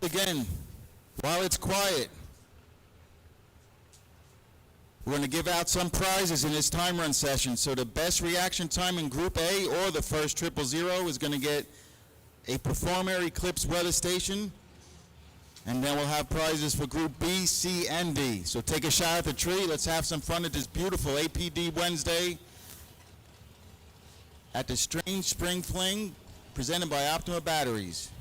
Again, while it's quiet, we're going to give out some prizes in this time run session. So the best reaction time in Group A or the first 000 is going to get a Perform Air Eclipse weather station. And then we'll have prizes for Group B, C, and D. So take a shot at the tree. Let's have some fun at this beautiful APD Wednesday at the Strange Spring Fling presented by Optima Batteries.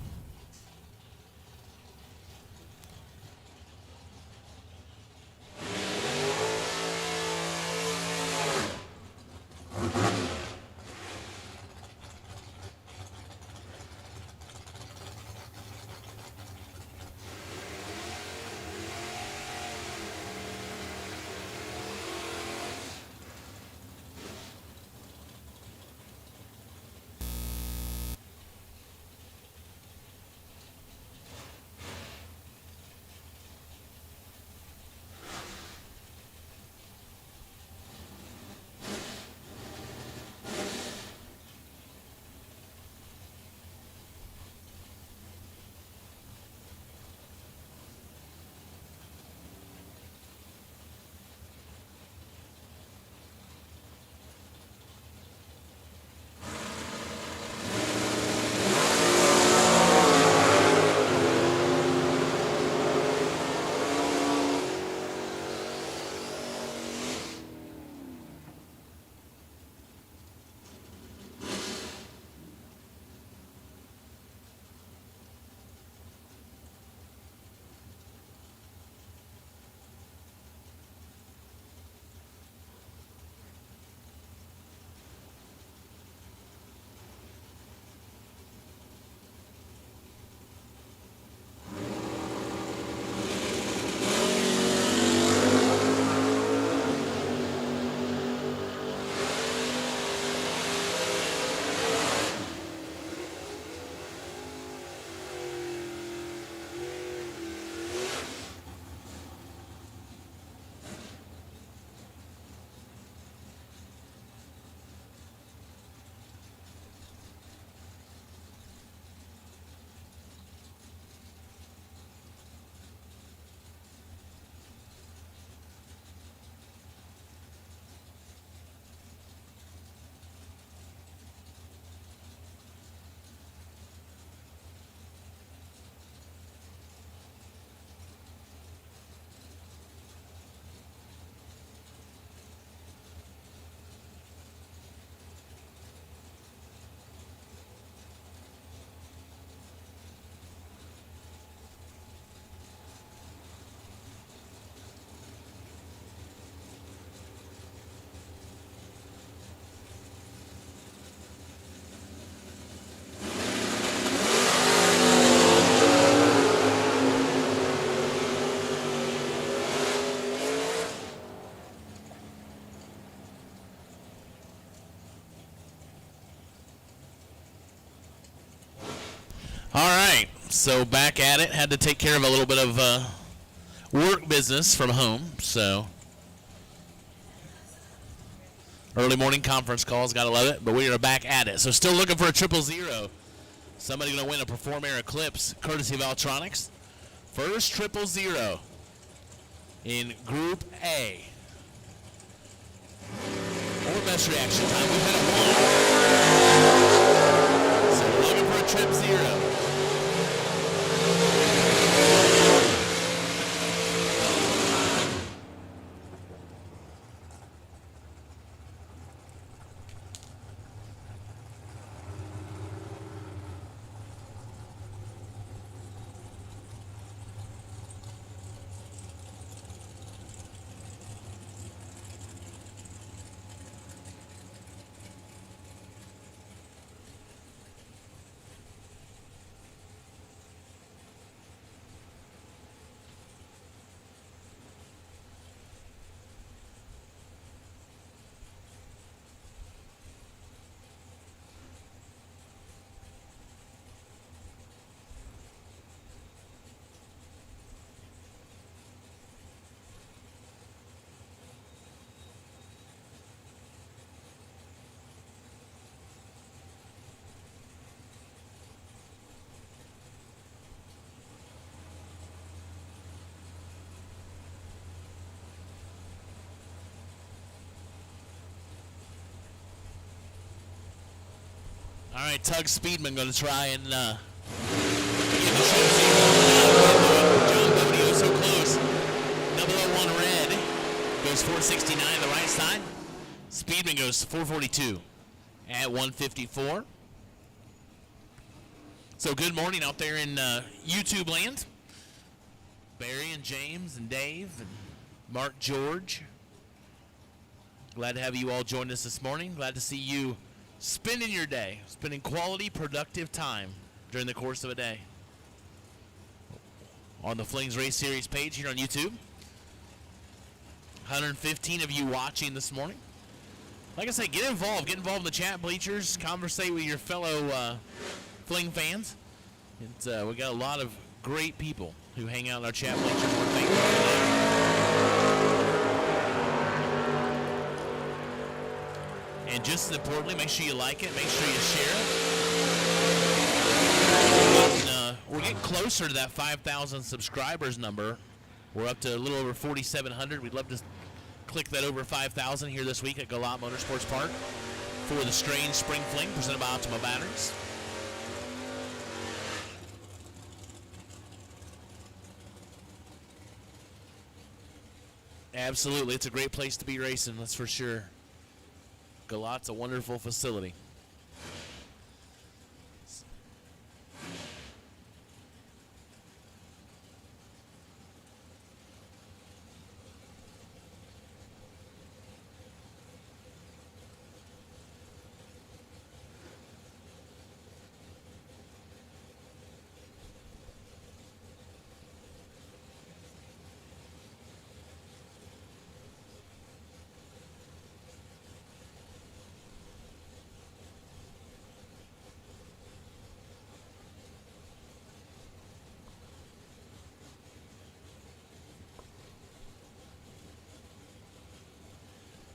All right, so back at it. Had to take care of a little bit of work business from home, so early morning conference calls, gotta love it, but we are back at it. So still looking for a 000. Somebody gonna win a Perform Air Eclipse, courtesy of Altronics. First 000 in Group A. Or best reaction time, we've had a 1. So we're looking for a 000. All right, Tug Speedman going to try and get the show zero. John Bodie so close. 001 red goes 469 on the right side. Speedman goes 442 at 154. So good morning out there in YouTube land. Barry and James and Dave and Mark George. Glad to have you all join us this morning. Glad to see you spending your day, spending quality, productive time during the course of a day. On the Flings Race Series page here on YouTube. 115 of you watching this morning. Like I say, get involved in the chat bleachers, conversate with your fellow Fling fans. We got a lot of great people who hang out in our chat bleachers. Thank you for that. And just as importantly, make sure you like it, make sure you share it. We're getting closer to that 5,000 subscribers number. We're up to a little over 4,700. We'd love to click that over 5,000 here this week at Galot Motorsports Park for the Strange Spring Fling presented by Optima Batteries. Absolutely, it's a great place to be racing, that's for sure. Galot's a wonderful facility.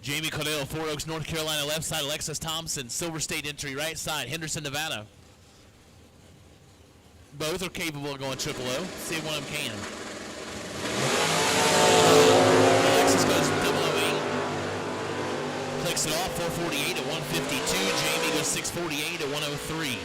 Jamie Cordell, Four Oaks, North Carolina, left side. Alexis Thompson, Silver State entry, right side. Henderson, Nevada. Both are capable of going triple O. See if one of them can. Alexis goes 008. Clicks it off, 448 at 152. Jamie goes 648 at 103.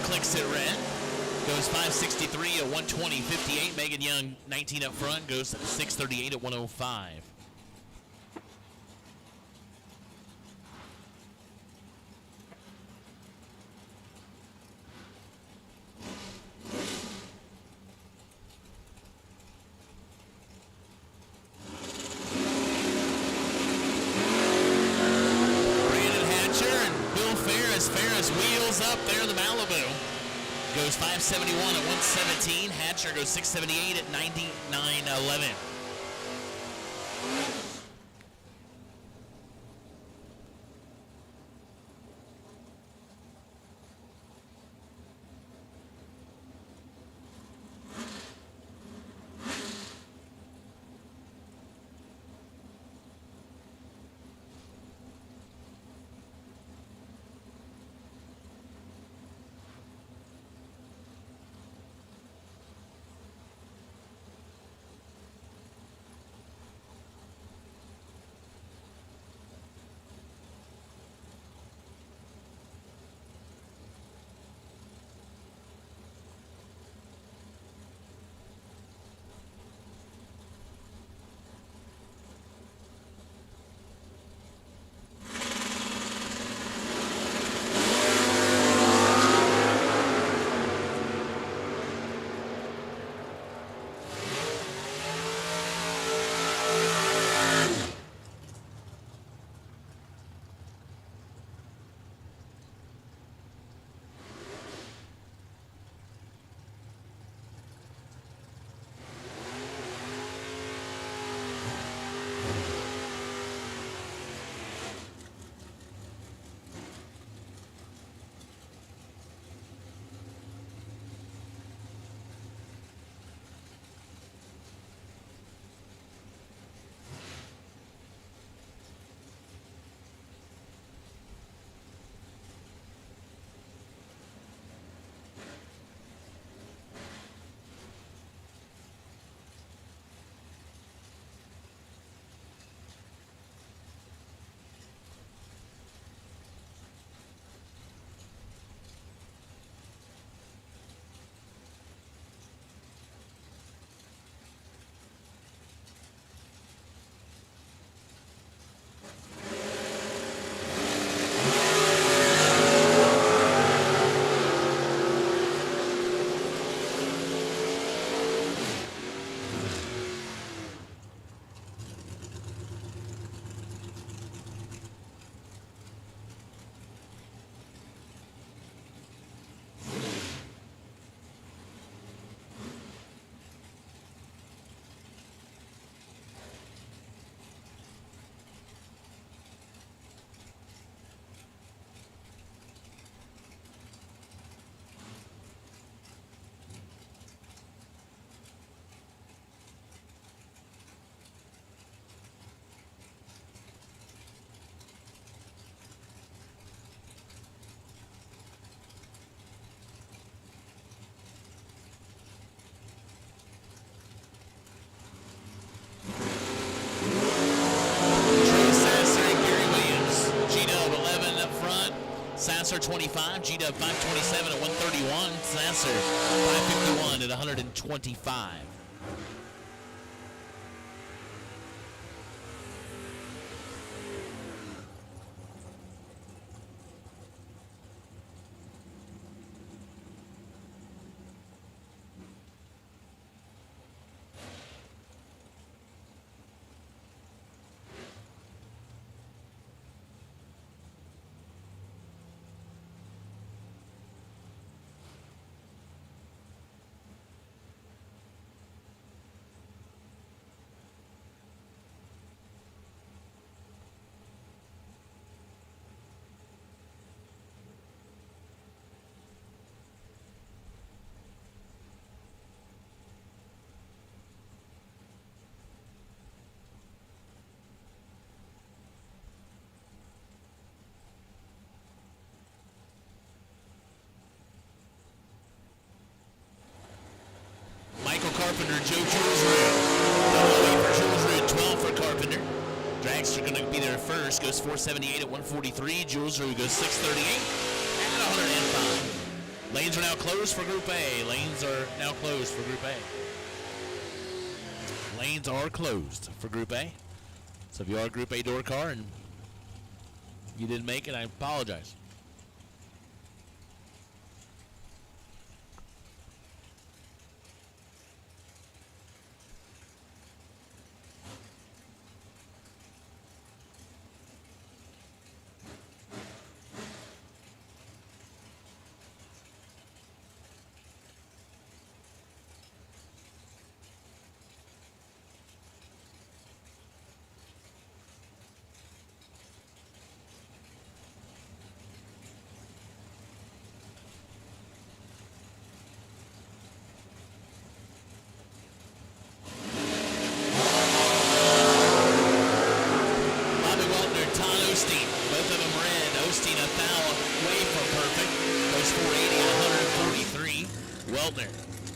Clicks it red. Goes 563 at 120.58. Megan Young, 19 up front, goes 638 at 105. Ferris wheels up there in the Malibu. Goes 571 at 117. Hatcher goes 678 at 99.11. Sasser 25, G-Dub 527 at 131. Sasser 551 at 125. Michael Carpenter, Joe Jules Root. Double 8 for Jules Root, 12 for Carpenter. Dragster going to be there first, goes 478 at 143. Jules Root goes 638 at 105. Lanes are now closed for Group A. Lanes are now closed for Group A. Lanes are closed for Group A. So if you are a Group A door car and you didn't make it, I apologize.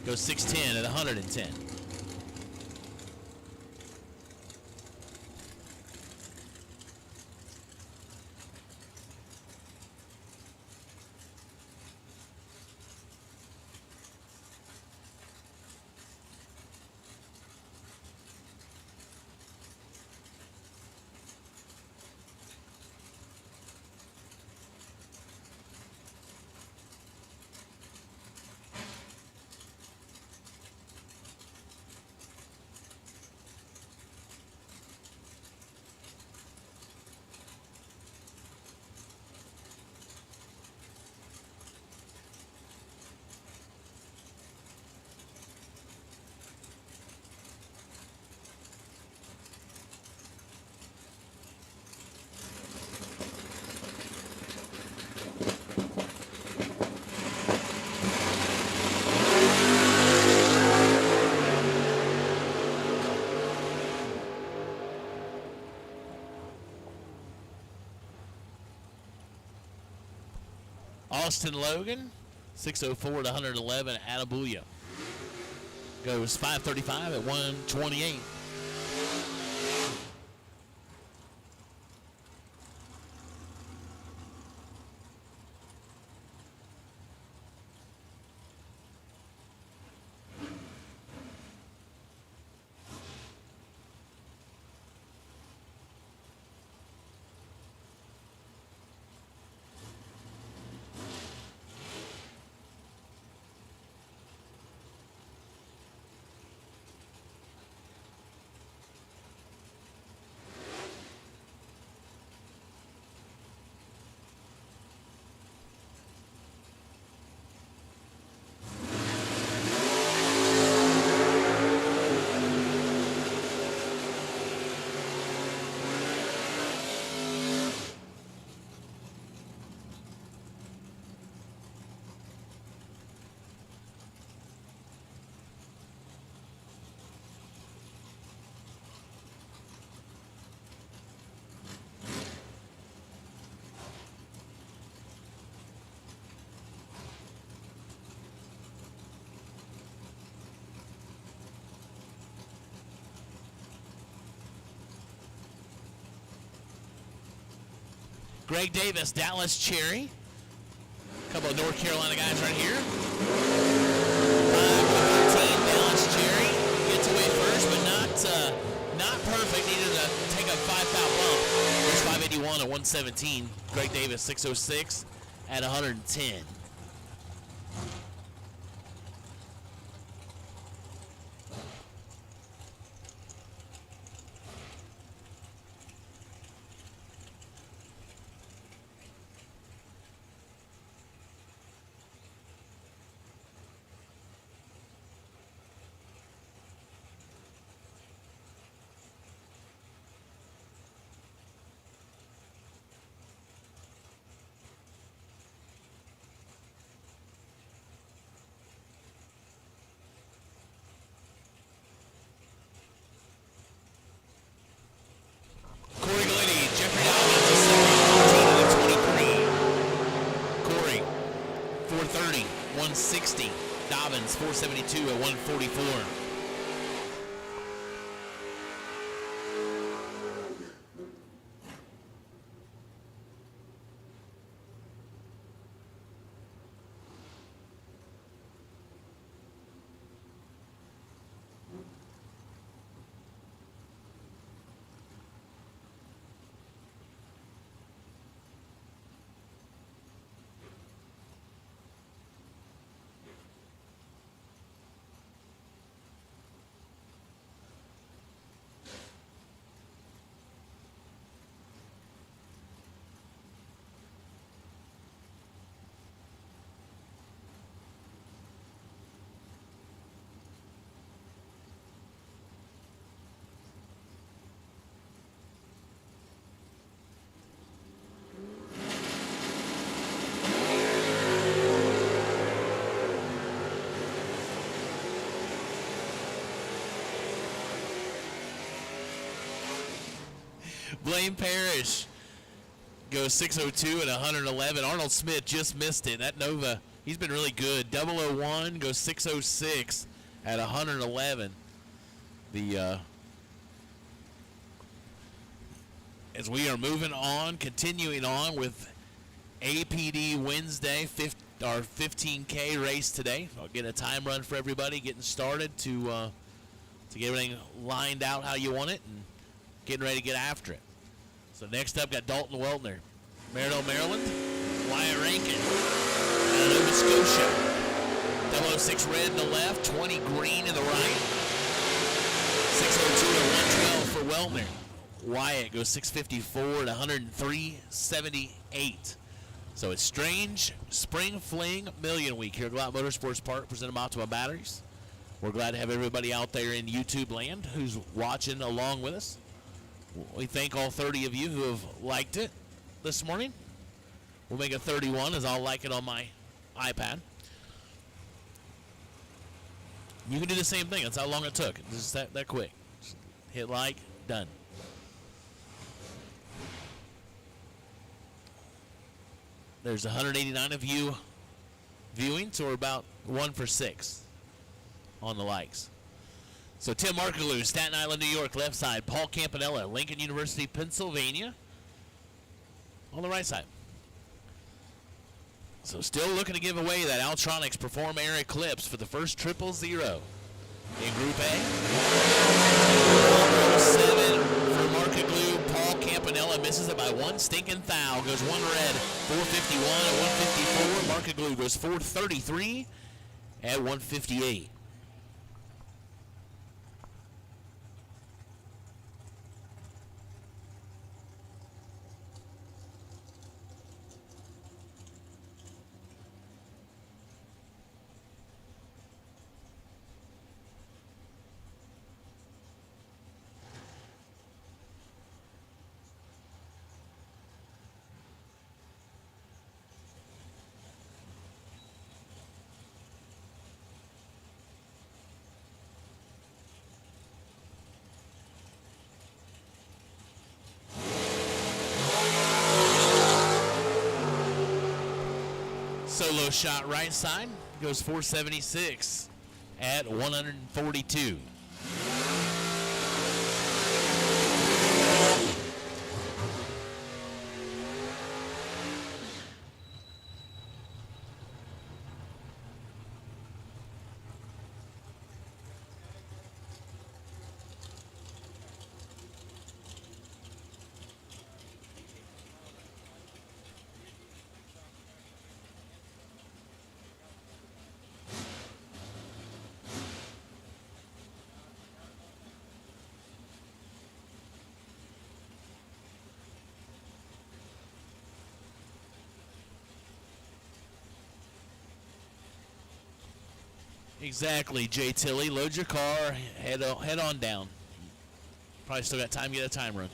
Goes 610 at 110. Austin Logan, 604 to 111 at Attabulla. Goes 535 at 128. Greg Davis, Dallas Cherry, couple of North Carolina guys right here. 5-13 balance Jerry. Gets away first, but not perfect. Needed to take a 5-foul bump. There's 581 at 117. Greg Davis 606 at 110. Corey Galletti, Jeffrey Dobbins, 14 and 23. Corey, 430, 160. Dobbins, 472 at 144. Blaine Parrish goes 602 and 111. Arnold Smith just missed it. That Nova, he's been really good. 001 goes 606 at 111. As we are moving on, continuing on with APD Wednesday, our 15K race today. I'll get a time run for everybody, getting started to get everything lined out how you want it and getting ready to get after it. So next up, got Dalton Weltner, Merrill, Maryland, Wyatt Rankin, out of Nova Scotia. 006 red in the left, 20 green in the right. 602 to 112 for Weltner. Wyatt goes 654 to 103.78. So it's Strange Spring Fling Million Week here at Galot Motorsports Park, presented by Optima Batteries. We're glad to have everybody out there in YouTube land who's watching along with us. We thank all 30 of you who have liked it this morning. We'll make it 31 as I'll like it on my iPad. You can do the same thing. That's how long it took. Just that quick. Just hit like, done. There's 189 of you viewing, so we're about 1 for 6 on the likes. So Tim Markaloo, Staten Island, New York, left side. Paul Campanella, Lincoln University, Pennsylvania, on the right side. So still looking to give away that Altronics Perform Air Eclipse for the first 000 in Group A. 7 for Markaloo. Paul Campanella misses it by 1 stinking foul. Goes 1 red, 451 at 154. Markaloo goes 433 at 158. Solo shot right side, goes 476 at 142. Exactly, Jay Tilley. Load your car, head on down. Probably still got time to get a time run.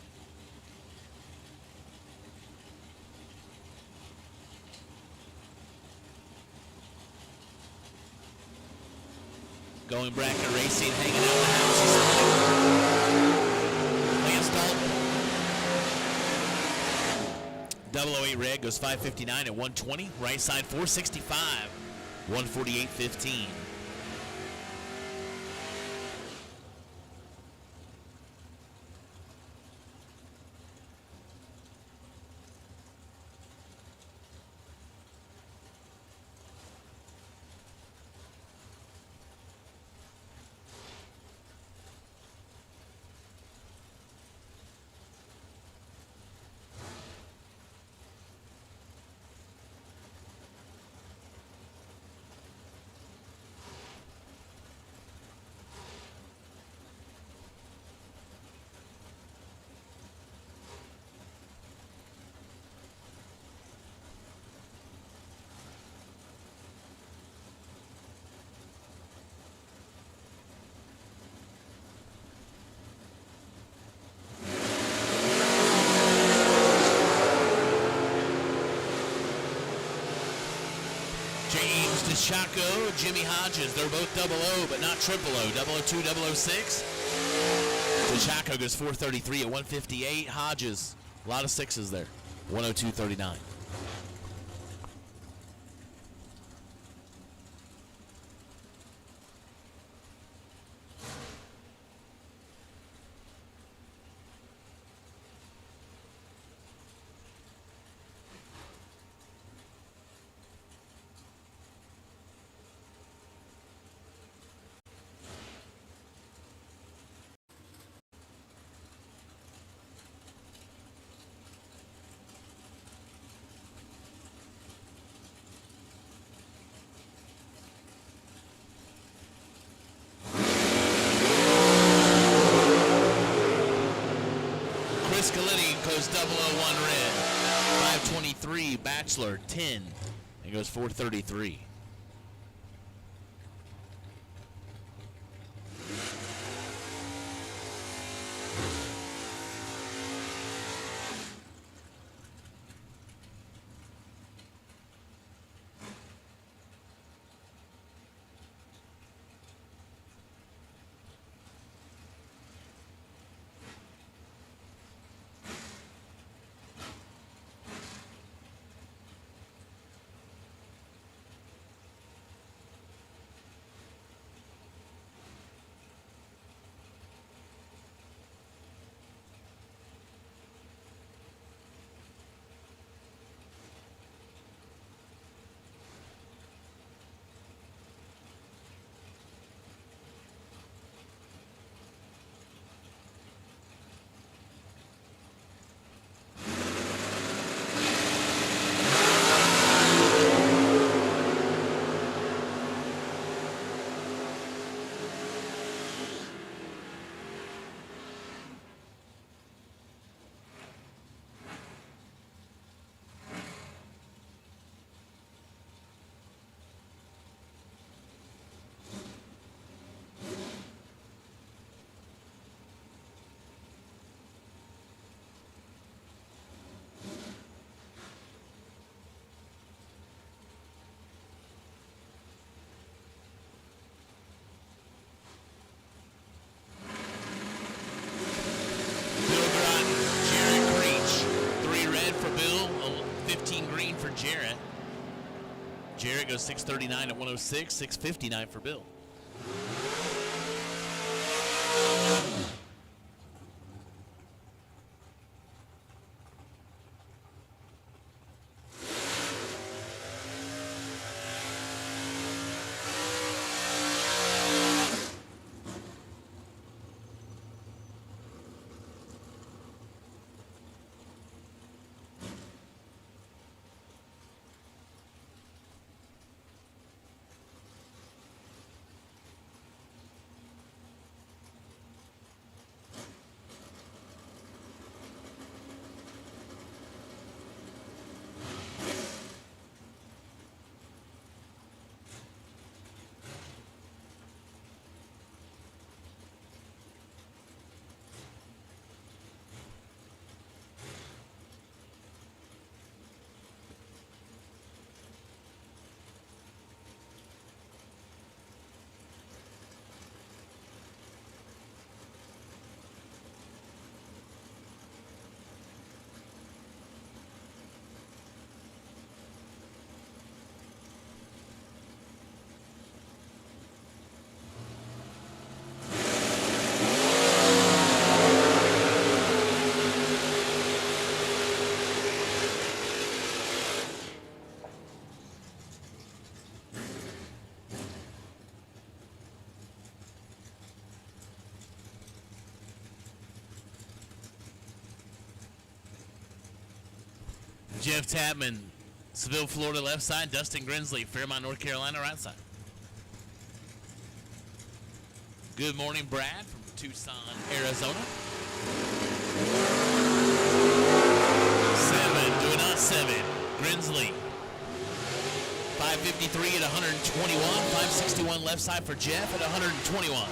Going bracket racing, hanging out in the house. Lance Dalton. 008 red goes 559 at 120. Right side 465, 148.15. James DeChaco, Jimmy Hodges. They're both 00, but not 000. 002, 006. DeChaco goes 433 at 158. Hodges, a lot of sixes there. 102.39. Chris Galletti goes 001 red. 523, Bachelor 10. It goes 433. Jarrett. Jarrett goes 639 at 106, 659 for Bill. Jeff Tapman, Seville, Florida, left side. Dustin Grinsley, Fairmont, North Carolina, right side. Good morning, Brad from Tucson, Arizona. 7, doing on 7. Grinsley. 553 at 121. 561 left side for Jeff at 121.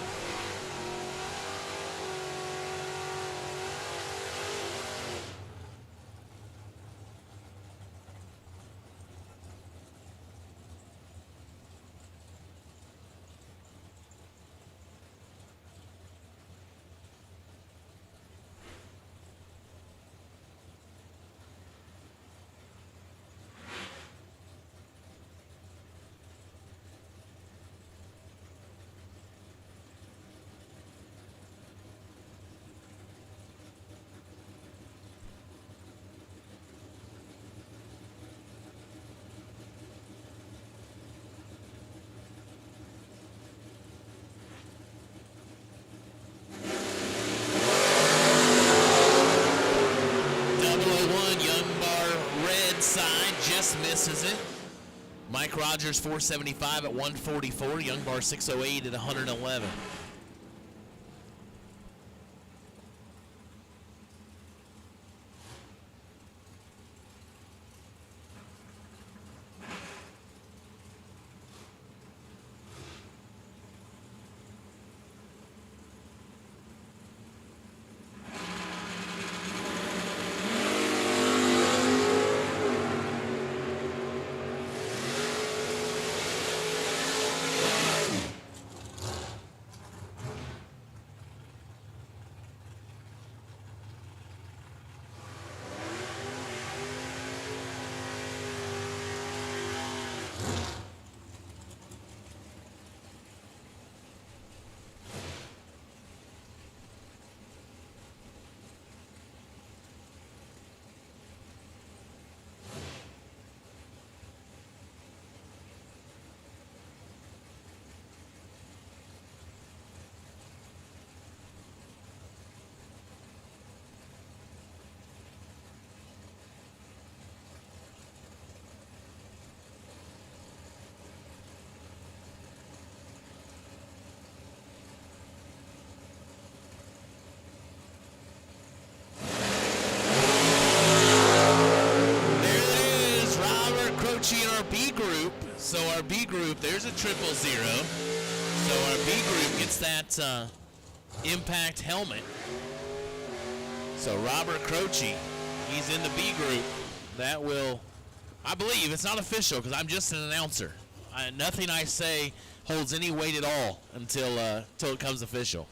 Misses it. Mike Rogers 475 at 144. Young Bar 608 at 111. In our B group, so our B group, there's a 000. So our B group gets that impact helmet. So Robert Croce, he's in the B group. That will, I believe, it's not official because I'm just an announcer. Nothing I say holds any weight at all until it comes official.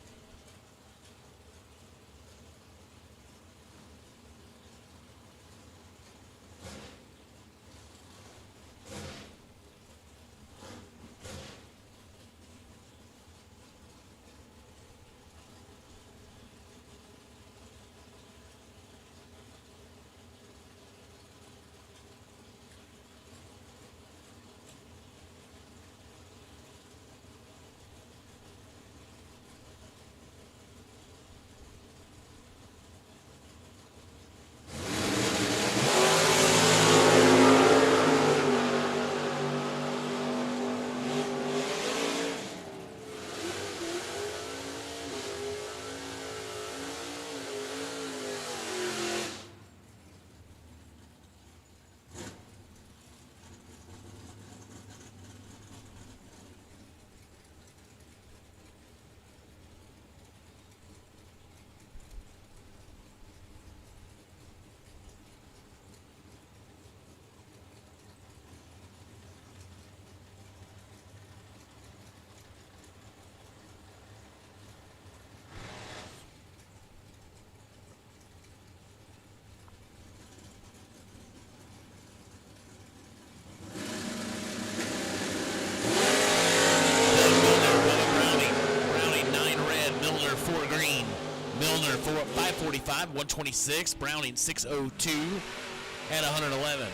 Milner 545, 126. Browning 602 at 111.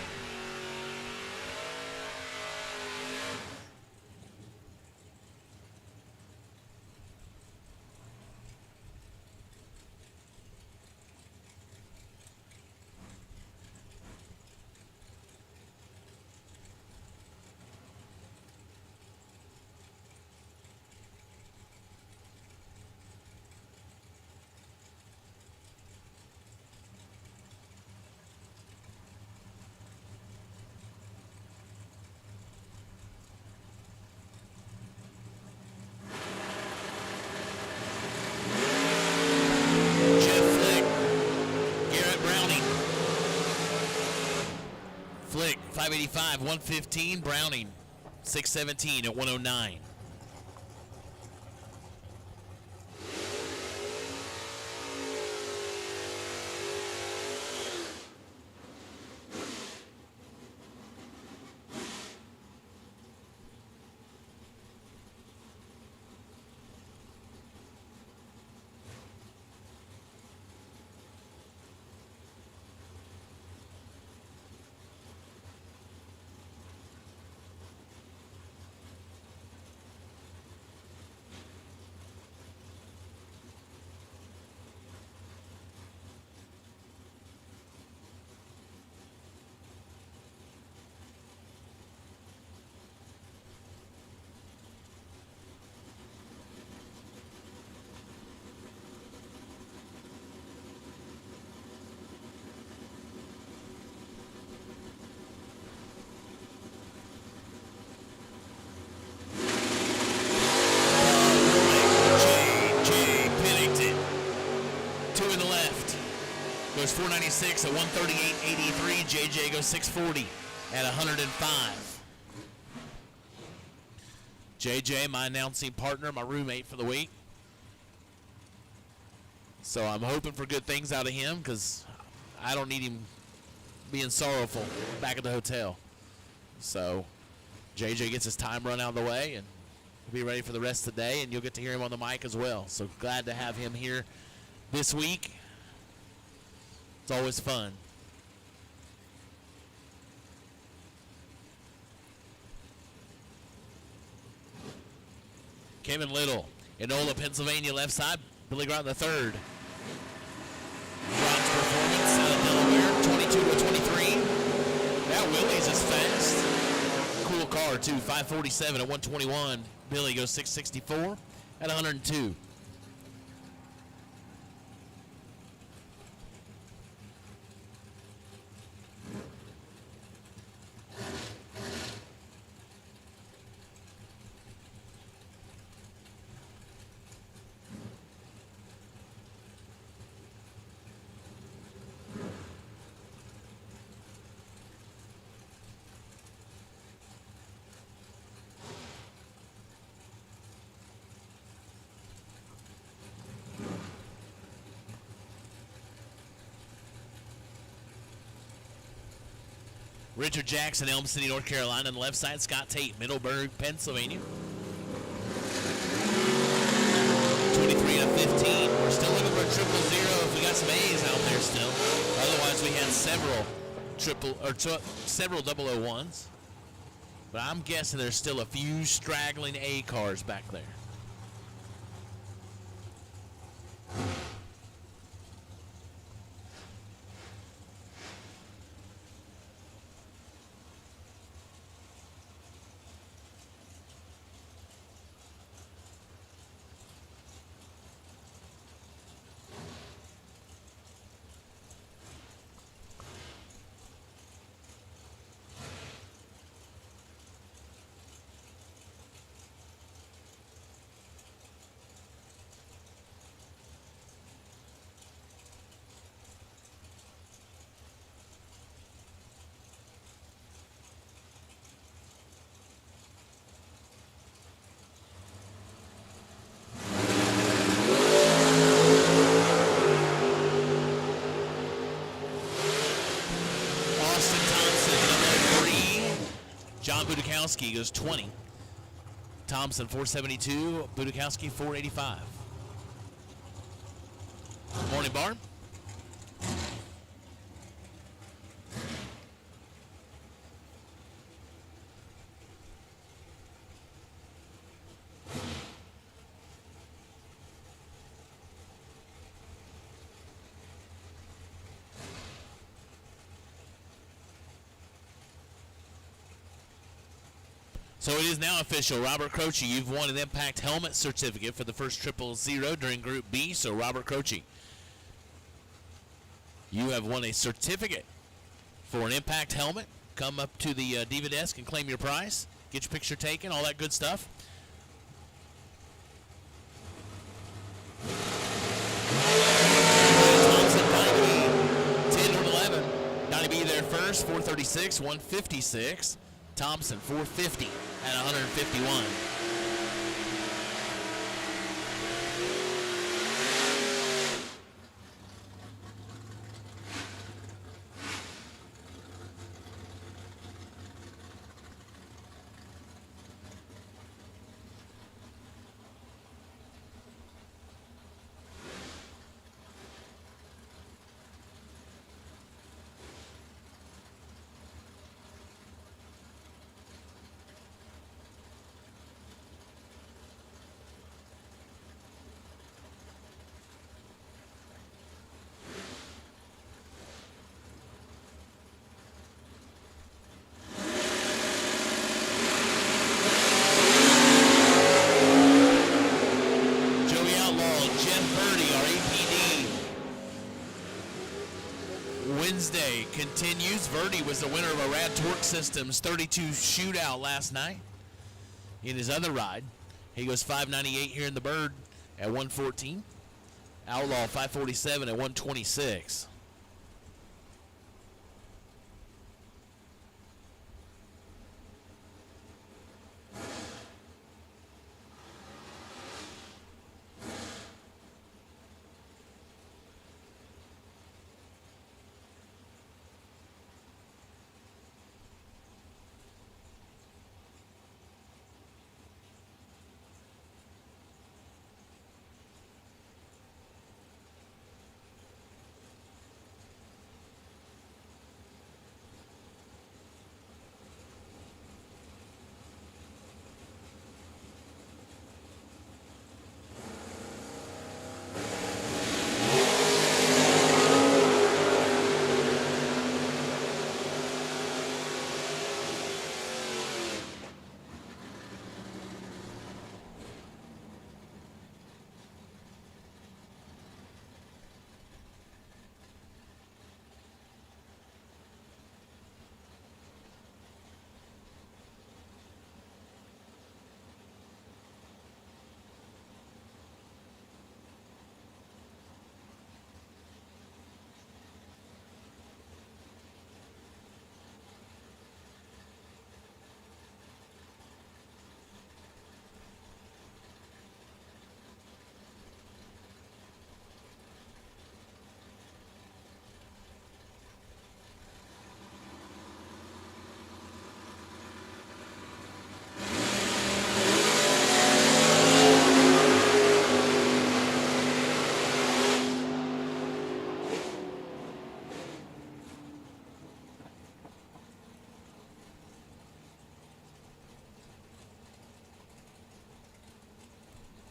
585, 115. Browning, 617 at 109. Goes 496 at 138.83. JJ goes 640 at 105. JJ, my announcing partner, my roommate for the week. So I'm hoping for good things out of him because I don't need him being sorrowful back at the hotel. So JJ gets his time run out of the way and he'll be ready for the rest of the day, and you'll get to hear him on the mic as well. So glad to have him here this week. It's always fun. Kevin Little, Enola, Pennsylvania, left side. Billy Grant the third. Bronze performance out of Delaware, 22 to 23. That Willie's is fast. Cool car too, 547 at 121. Billy goes 664 at 102. Richard Jackson, Elm City, North Carolina. On the left side, Scott Tate, Middleburg, Pennsylvania. 23 to 15. We're still looking for a 000. We got some A's out there still. Otherwise, we had several 001s. But I'm guessing there's still a few straggling A cars back there. John Budakowski goes 20. Thompson 472. Budakowski 485. Morning, Barn. So it is now official. Robert Croce, you've won an Impact Helmet certificate for the first 000 during Group B. So Robert Croce, you have won a certificate for an Impact Helmet. Come up to the Diva desk and claim your prize. Get your picture taken, all that good stuff. Thompson, Donnie B, 10 to 11. Donnie B there first. Connors, 436, 156. Thompson, 450 at 151. Wednesday continues. Verdi was the winner of a Rad Torque Systems 32 shootout last night. In his other ride, he goes 598 here in the Bird at 114. Outlaw 547 at 126.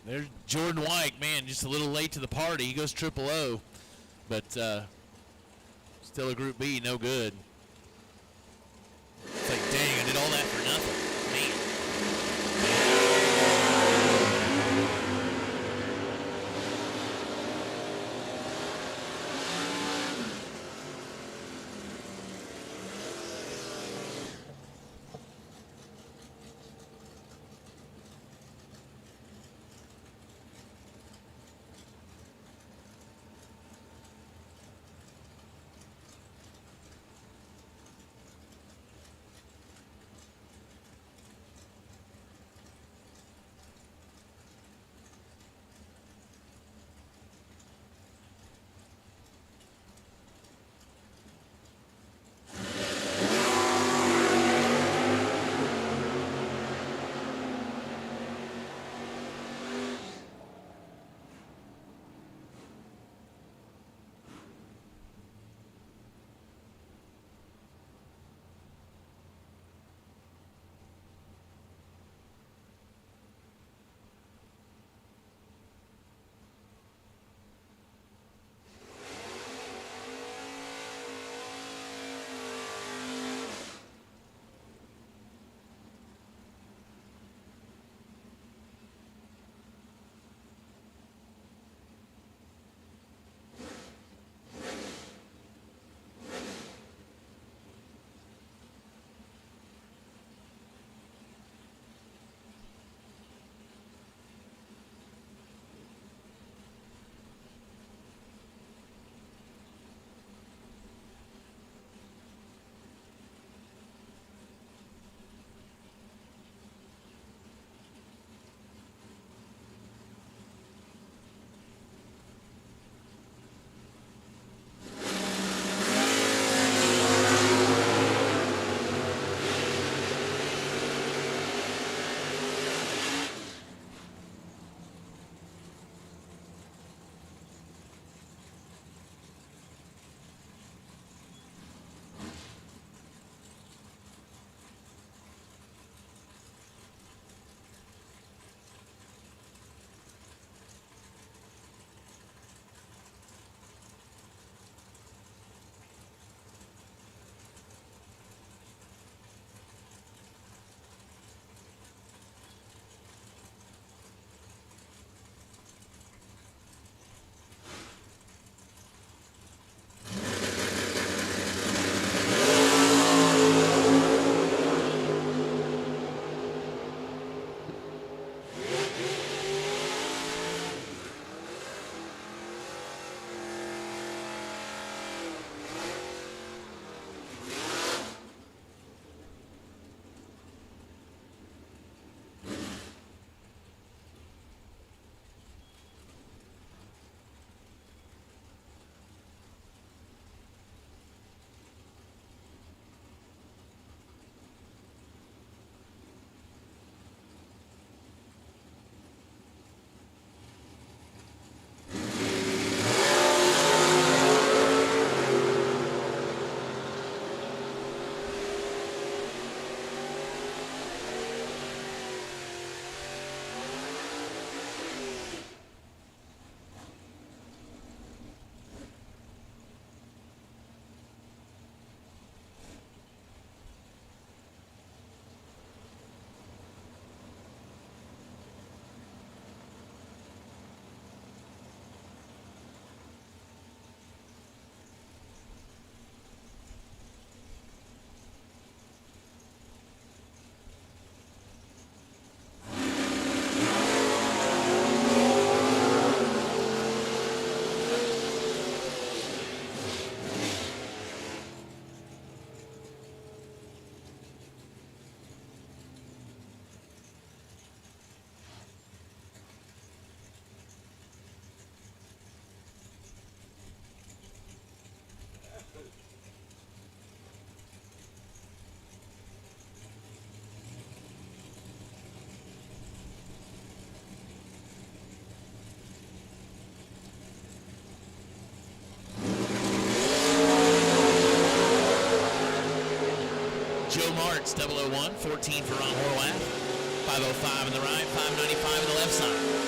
There's Jordan White, man, just a little late to the party. He goes triple O, but still a Group B, no good. It's like, dang, I did all that for nothing. Hertz, 001, 14 for Ron Horwath, 505 in the right, 595 in the left side.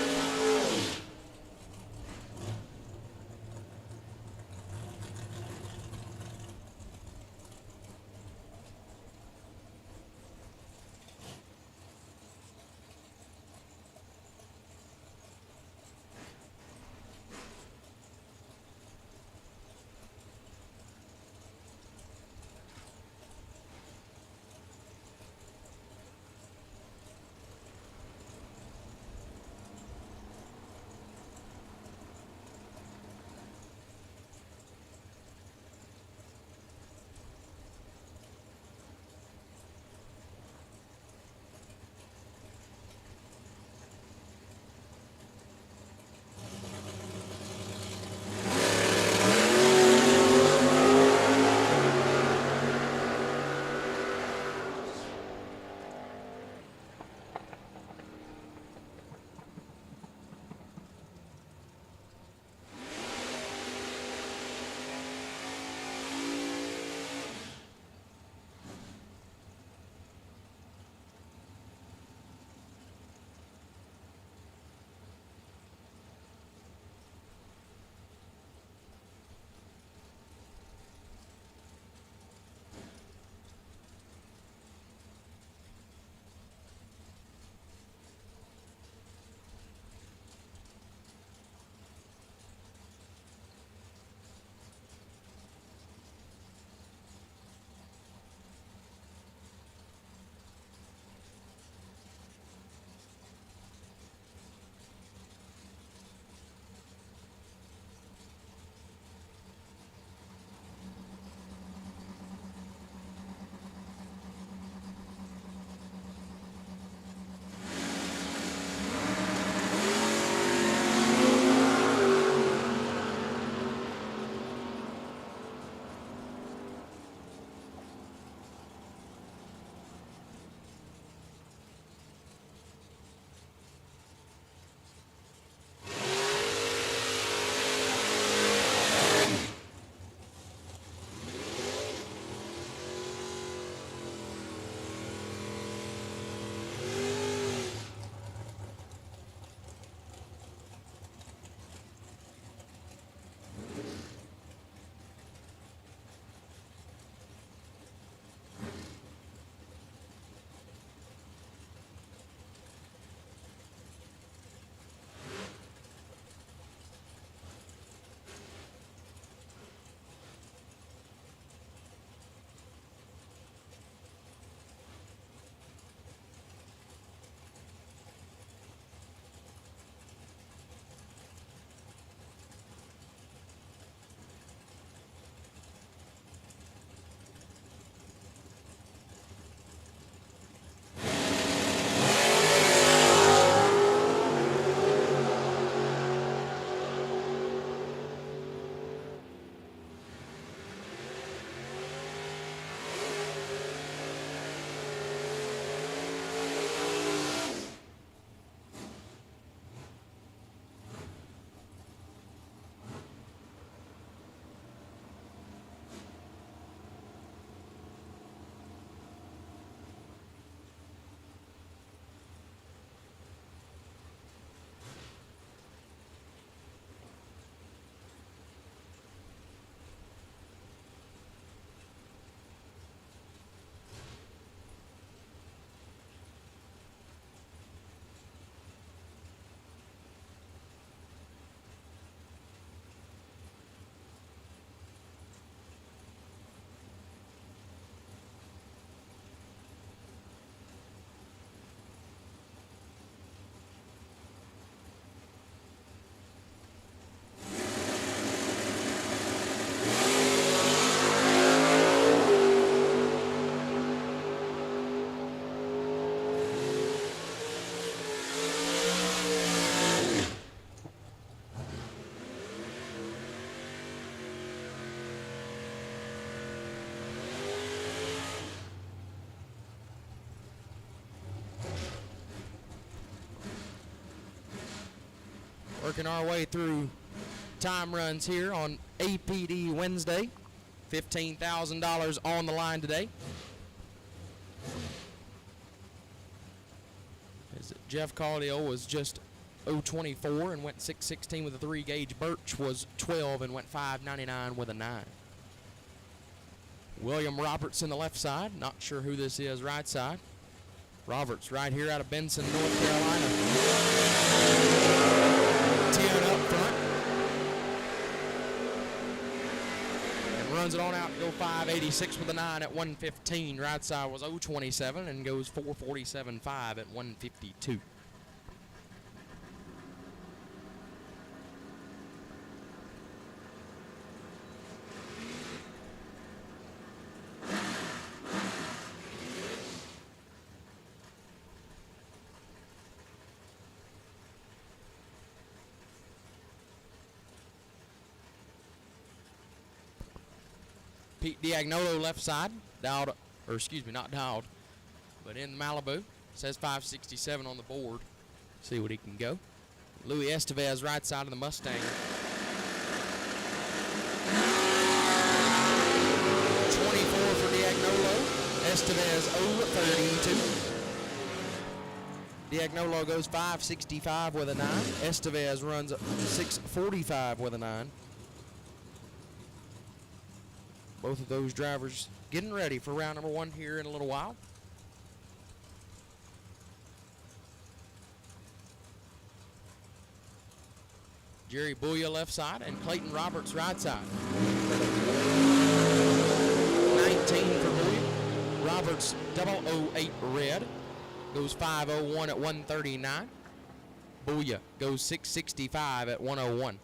Working our way through time runs here on APD Wednesday. $15,000 on the line today. As Jeff Caudill was just 024 and went 616 with a 3 gauge. Birch was 12 and went 599 with a 9. William Roberts in the left side. Not sure who this is right side. Roberts right here out of Benson, North Carolina. 10 up front. And runs it on out to go 586 with a 9 at 115. Right side was 027 and goes 447.5 at 152. Pete Diagnolo left side, dialed, or excuse me, not dialed, but in Malibu. Says 567 on the board. See what he can go. Louis Estevez right side of the Mustang. 24 for Diagnolo. Estevez 032. Diagnolo goes 565 with a 9. Estevez runs 645 with a 9. Both of those drivers getting ready for round number 1 here in a little while. Jerry Booya left side and Clayton Roberts right side. 19 for Booya. Roberts 008 red. Goes 501 at 139. Booya goes 665 at 101.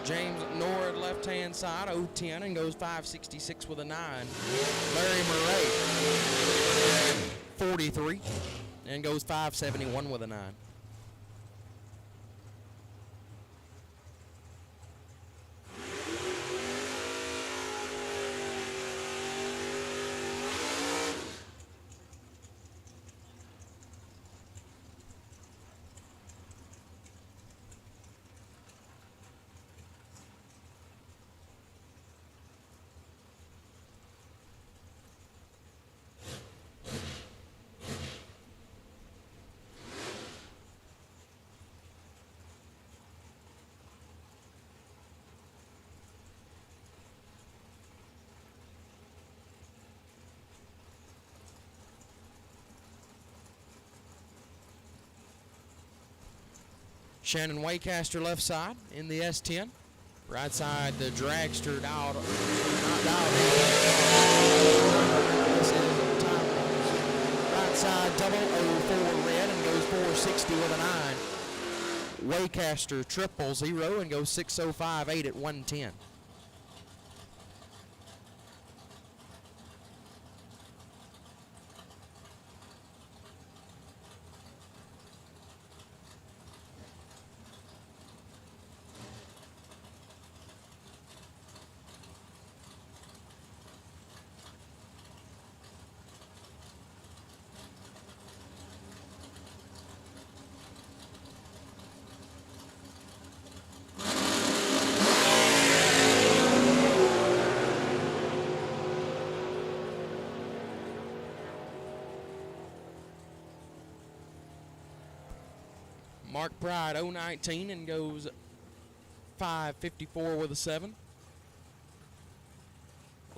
James Nord left-hand side, 010 and goes 566 with a 9. Larry Murray, 43 and goes 571 with a 9. Shannon Waycaster left side in the S10. Right side, the dragster dialed, not dialed in. This is time. Right side, 004 red and goes 460 with a 9. Waycaster 000 and goes 6058 at 110. Mark Pride 019 and goes 554 with a 7.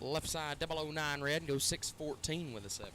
left side 009 red and goes 614 with a 7.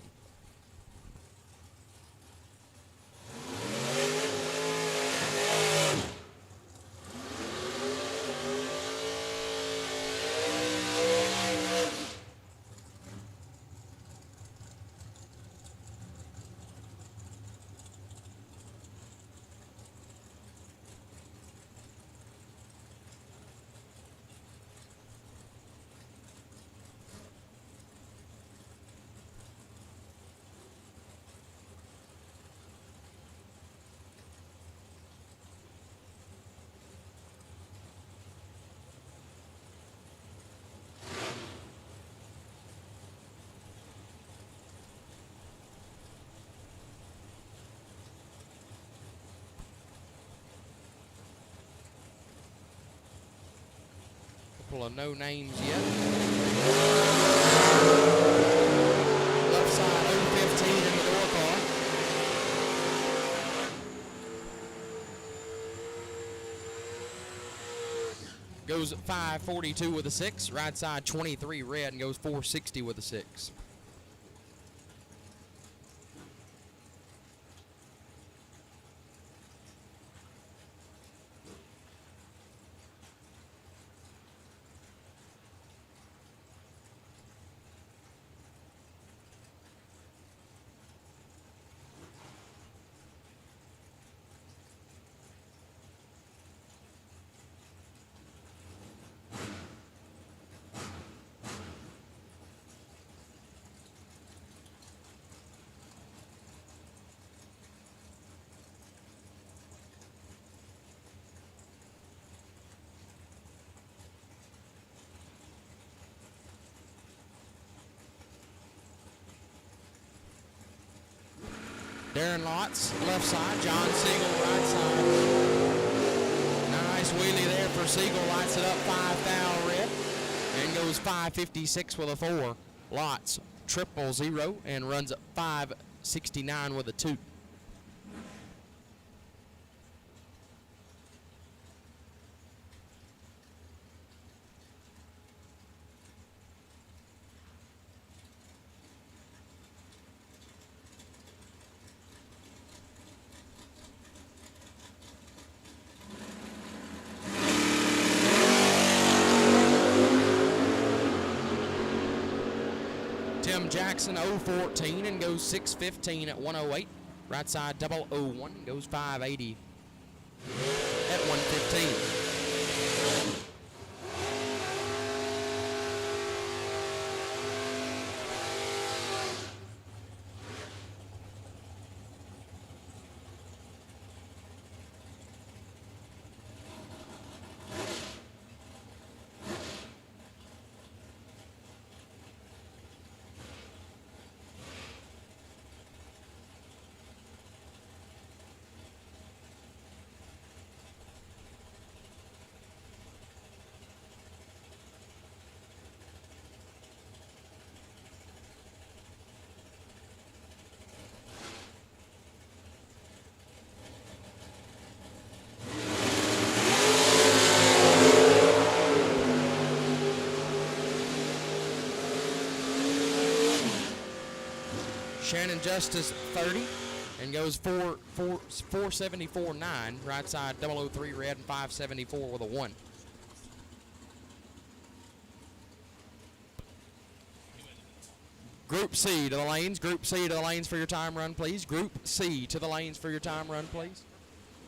Couple of no names yet. Left side 015 in the door car. Goes 542 with a 6. Right side 23 red and goes 460 with a 6. Darren Lotz, left side. John Siegel, right side. Nice wheelie there for Siegel. Lights it up 5,000 red. And goes 556 with a 4. Lotz, 000 and runs at 569 with a 2. Tim Jackson 014 and goes 615 at 108. Right side 001 goes 580 at 115. Shannon Justice 30 and goes 474.9. Right side 003 red and 574 with a 1. Group C to the lanes. Group C to the lanes for your time run, please. Group C to the lanes for your time run, please.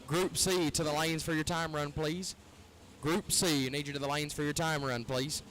Group C to the lanes for your time run, please. Group C, need you to the lanes for your time run, please.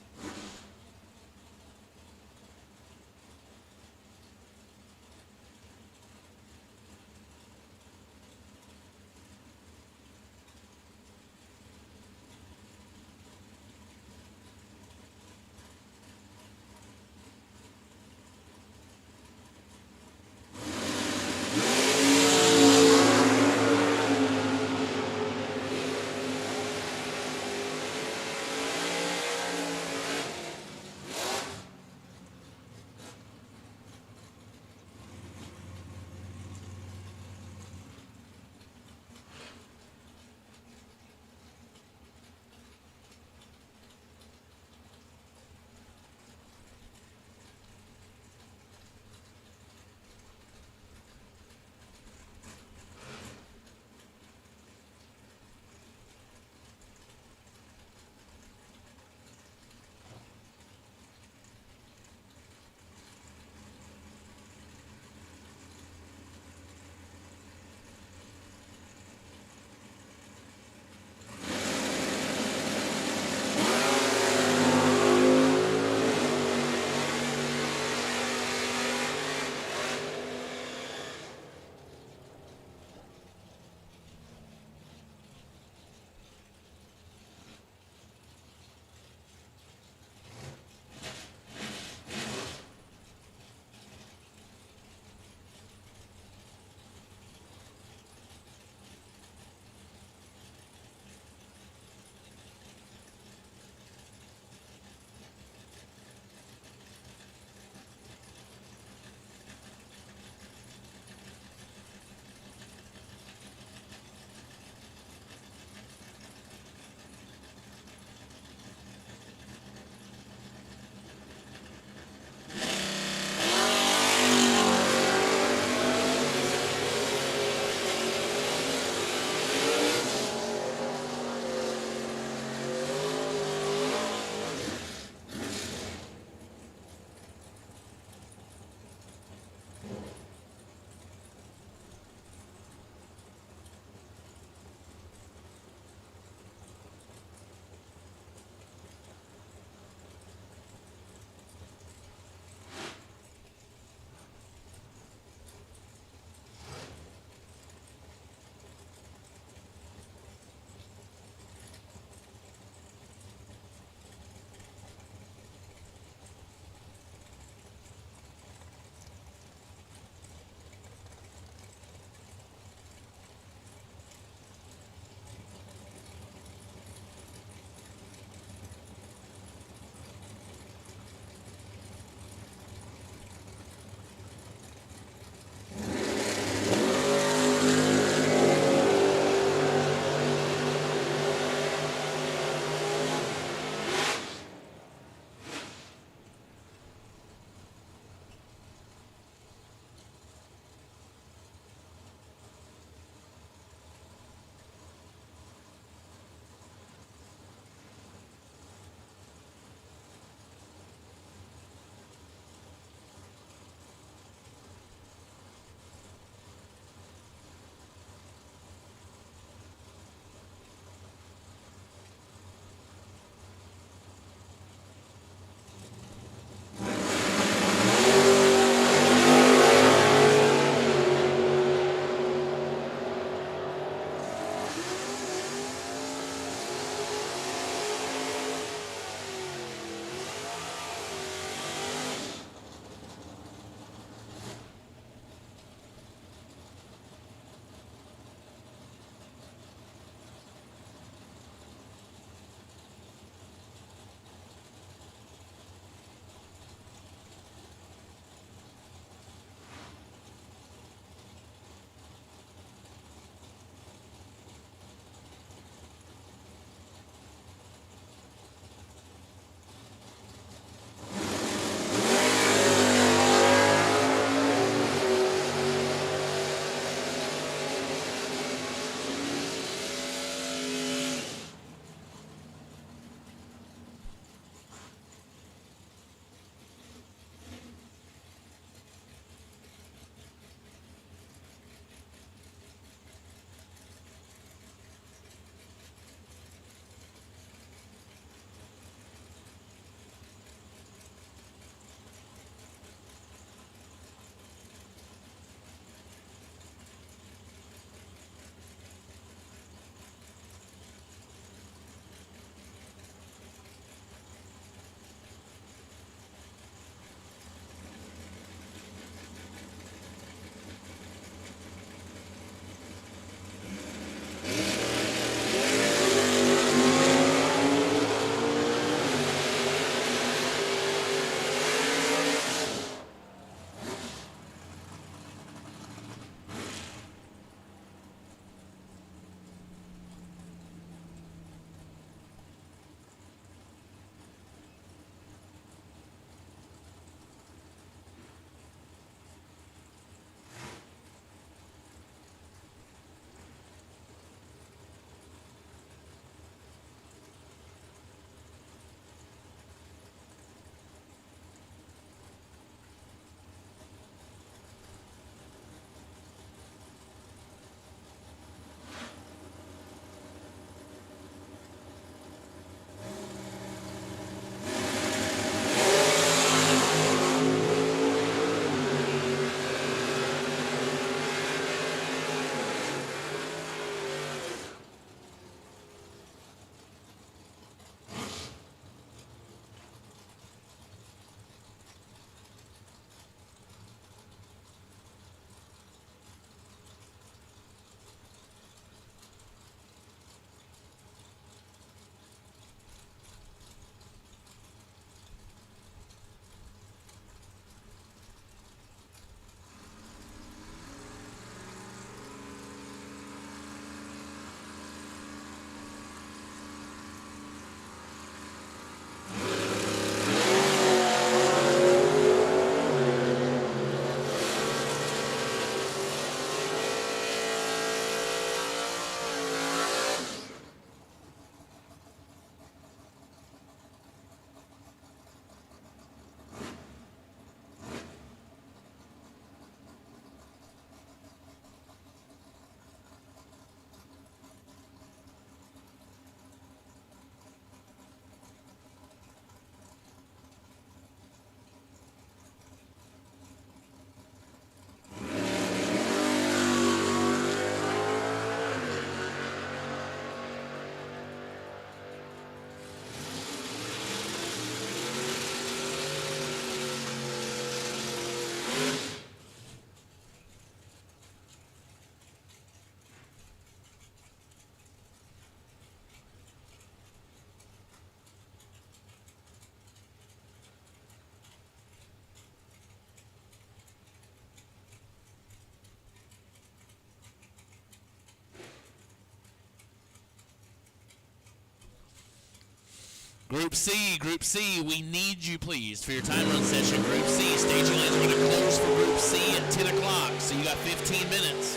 Group C, we need you, please, for your time run session. Group C, staging lanes are going to close for Group C at 10 o'clock, so you got 15 minutes.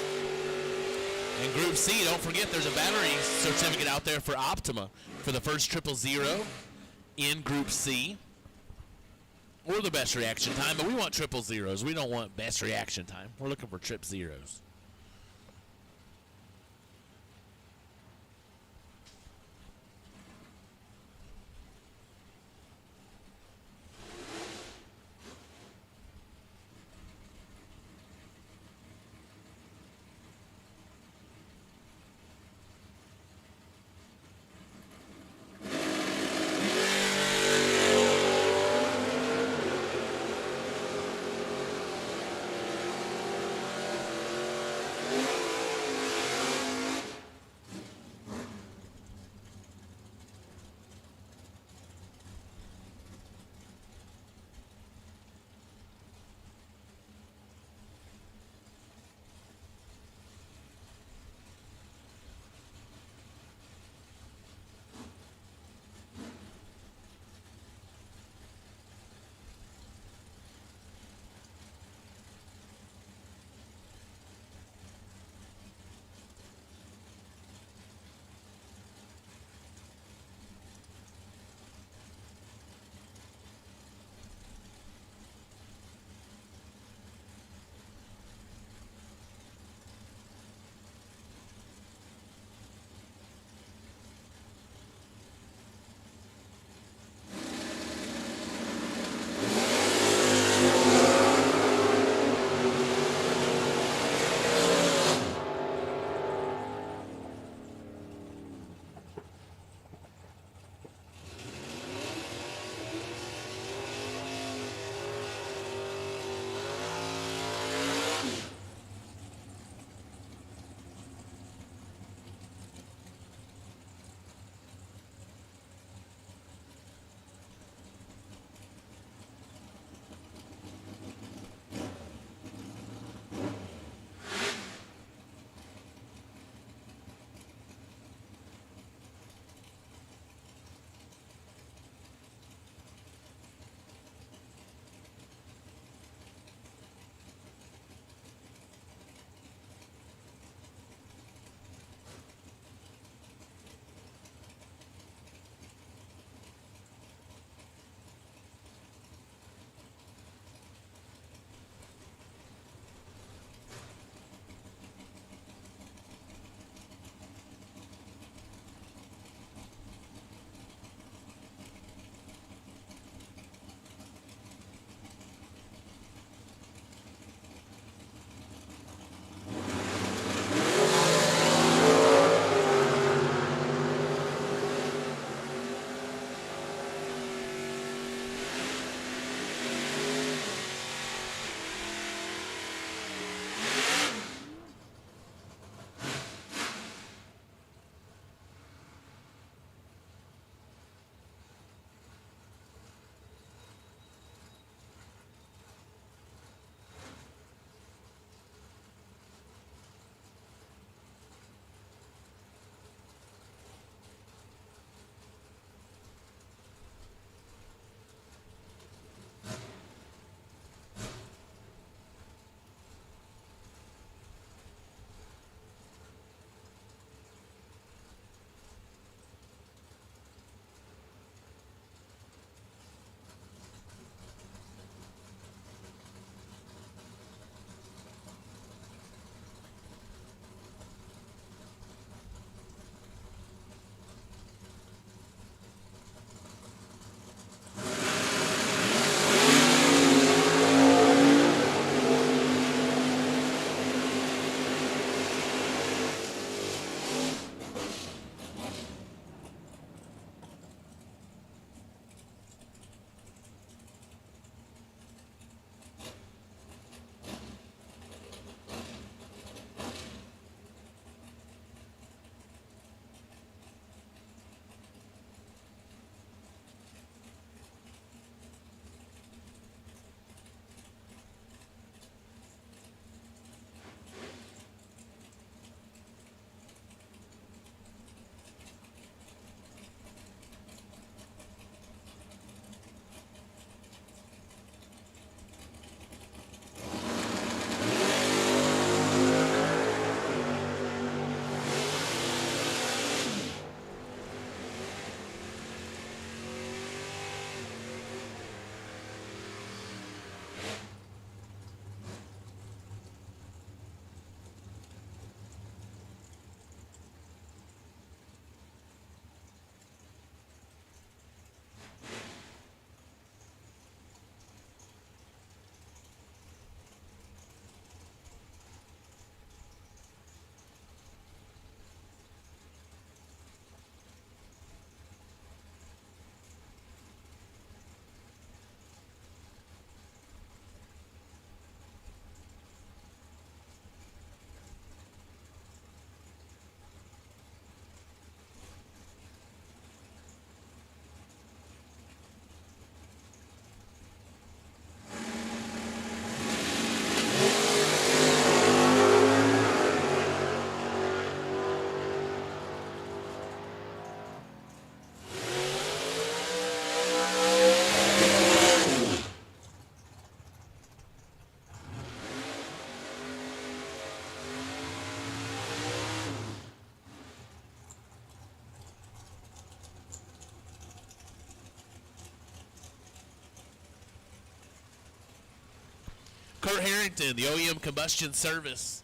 And Group C, don't forget, there's a battery certificate out there for Optima for the first 000 in Group C. Or the best reaction time, but we want 000s. We don't want best reaction time. We're looking for trip zeros. Harrington, the OEM Combustion Service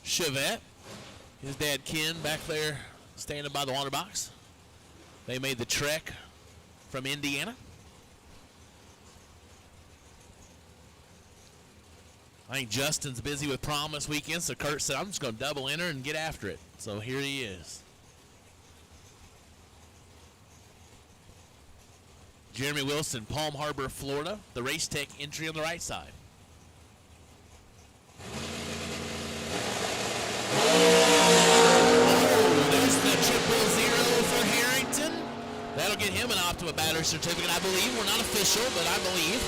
Chevette. His dad Ken back there standing by the water box. They made the trek from Indiana. I think Justin's busy with prom this weekend, so Kurt said, I'm just going to double enter and get after it. So here he is. Jeremy Wilson, Palm Harbor, Florida. The Race Tech entry on the right side. Oh, there's the 000 for Harrington. That'll get him an Optima battery certificate, I believe. We're not official, but I believe.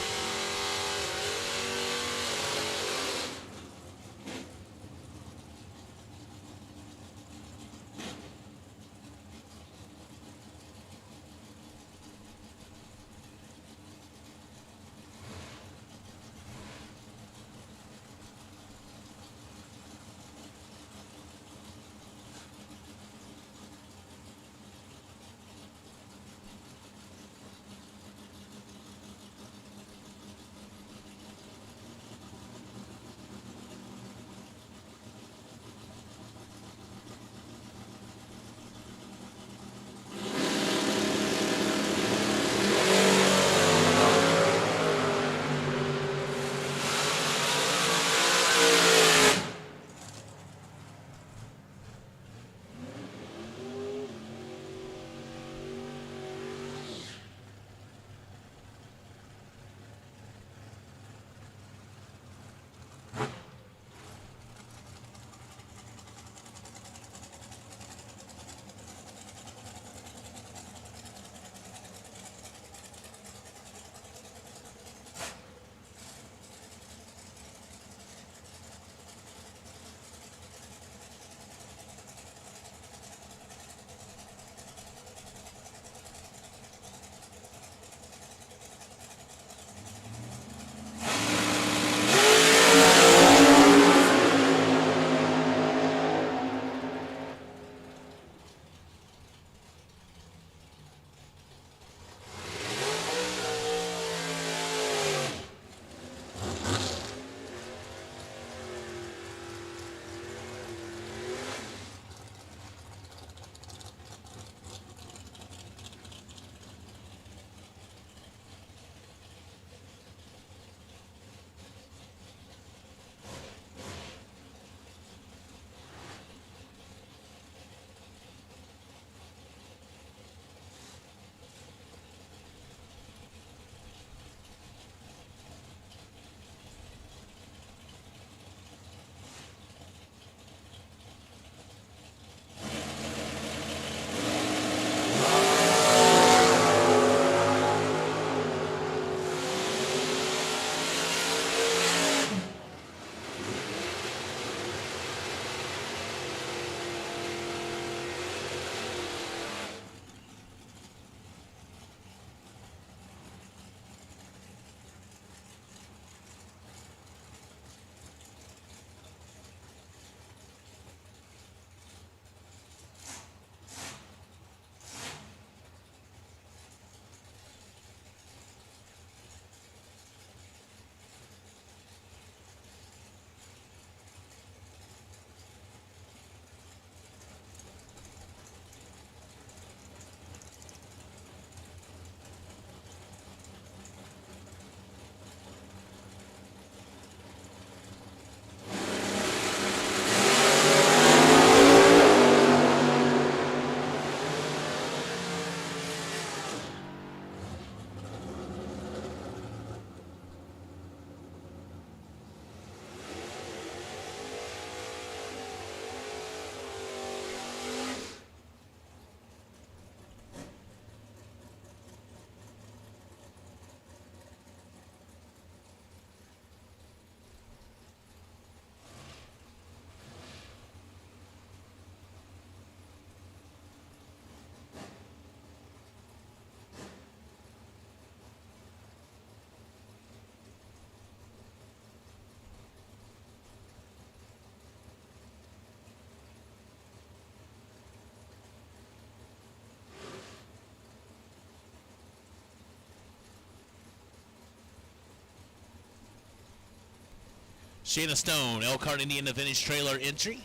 Shayna Stone, Elkhart, Indiana vintage trailer entry.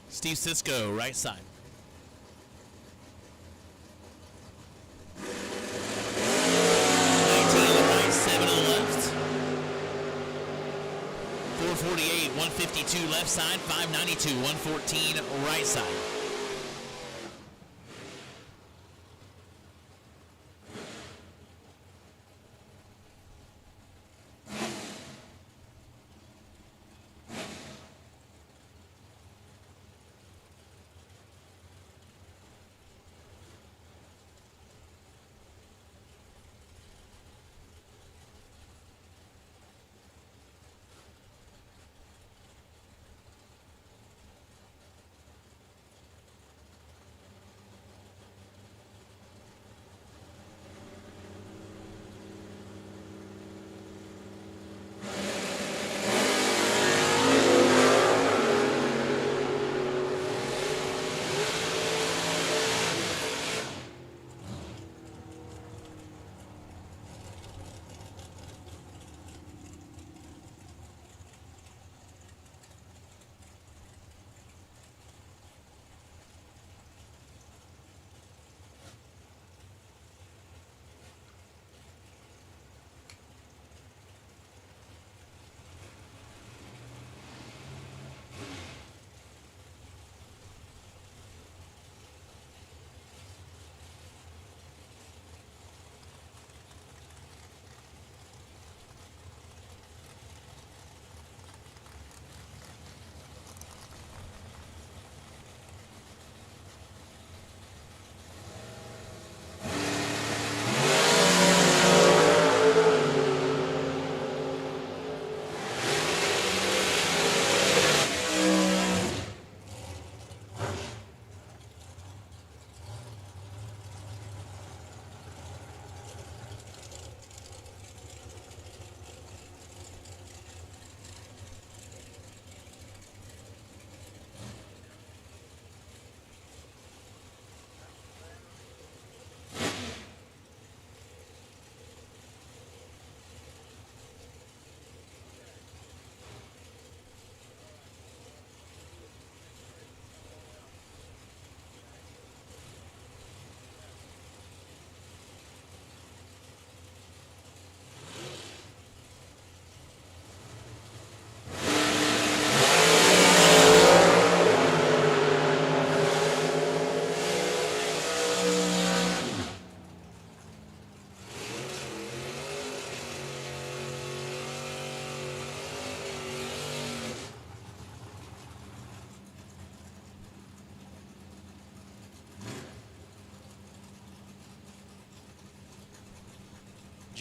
Steve Cisco, right side. Seven on the left. 448, 152 left side, 592, 114 right side.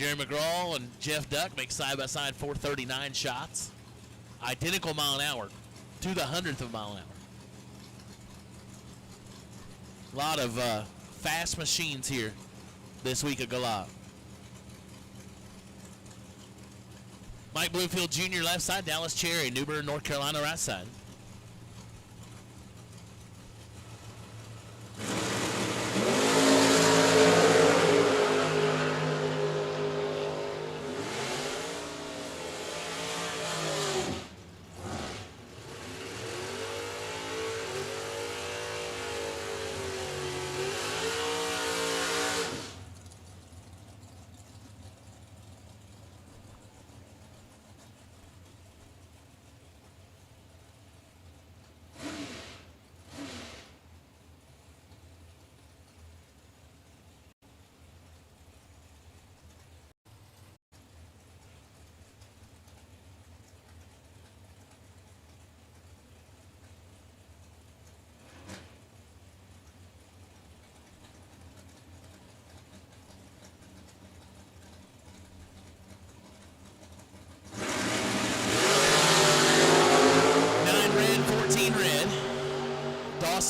Jerry McGraw and Jeff Duck make side-by-side 439 shots. Identical mile an hour to the 100th of a mile an hour. A lot of fast machines here this week at Galot. Mike Bluefield Jr. left side, Dallas Cherry, New Bern, North Carolina right side.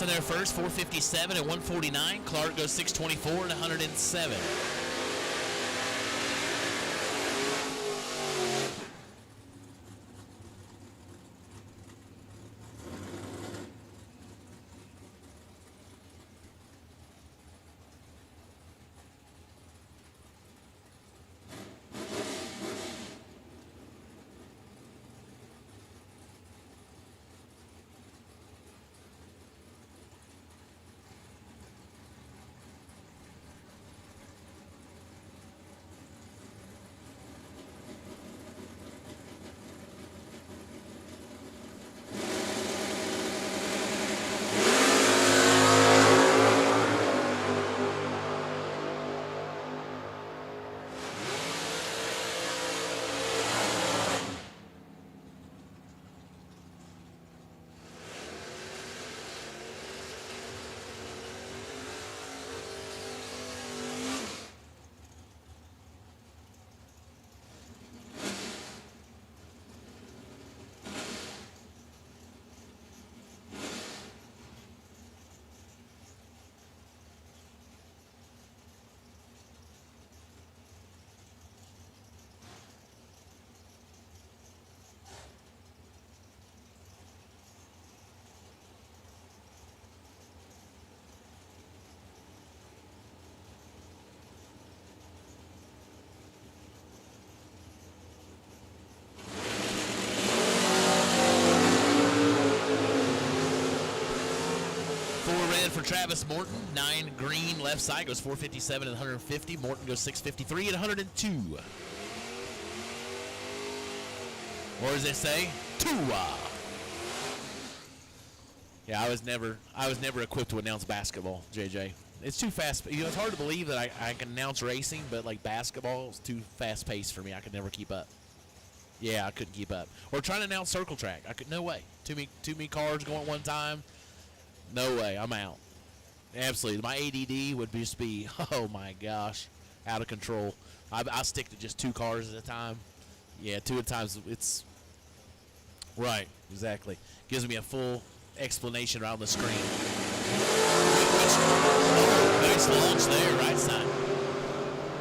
In there first, 457 and 149. Clark goes 624 and 107. for Travis Morton. 9 green left side goes 457 and 150. Morton goes 653 and 102. Or as they say, Tua. Yeah, I was never equipped to announce basketball, JJ. It's too fast. You know, it's hard to believe that I can announce racing, but like basketball is too fast paced for me. I could never keep up. Yeah, I couldn't keep up. Or trying to announce circle track. No way. Too many cars going at one time. No way. I'm out. Absolutely. My ADD would just be, oh my gosh, out of control. I stick to just 2 cars at a time. Yeah, 2 at a time. It's right. Exactly. Gives me a full explanation around the screen. Nice launch there, right side.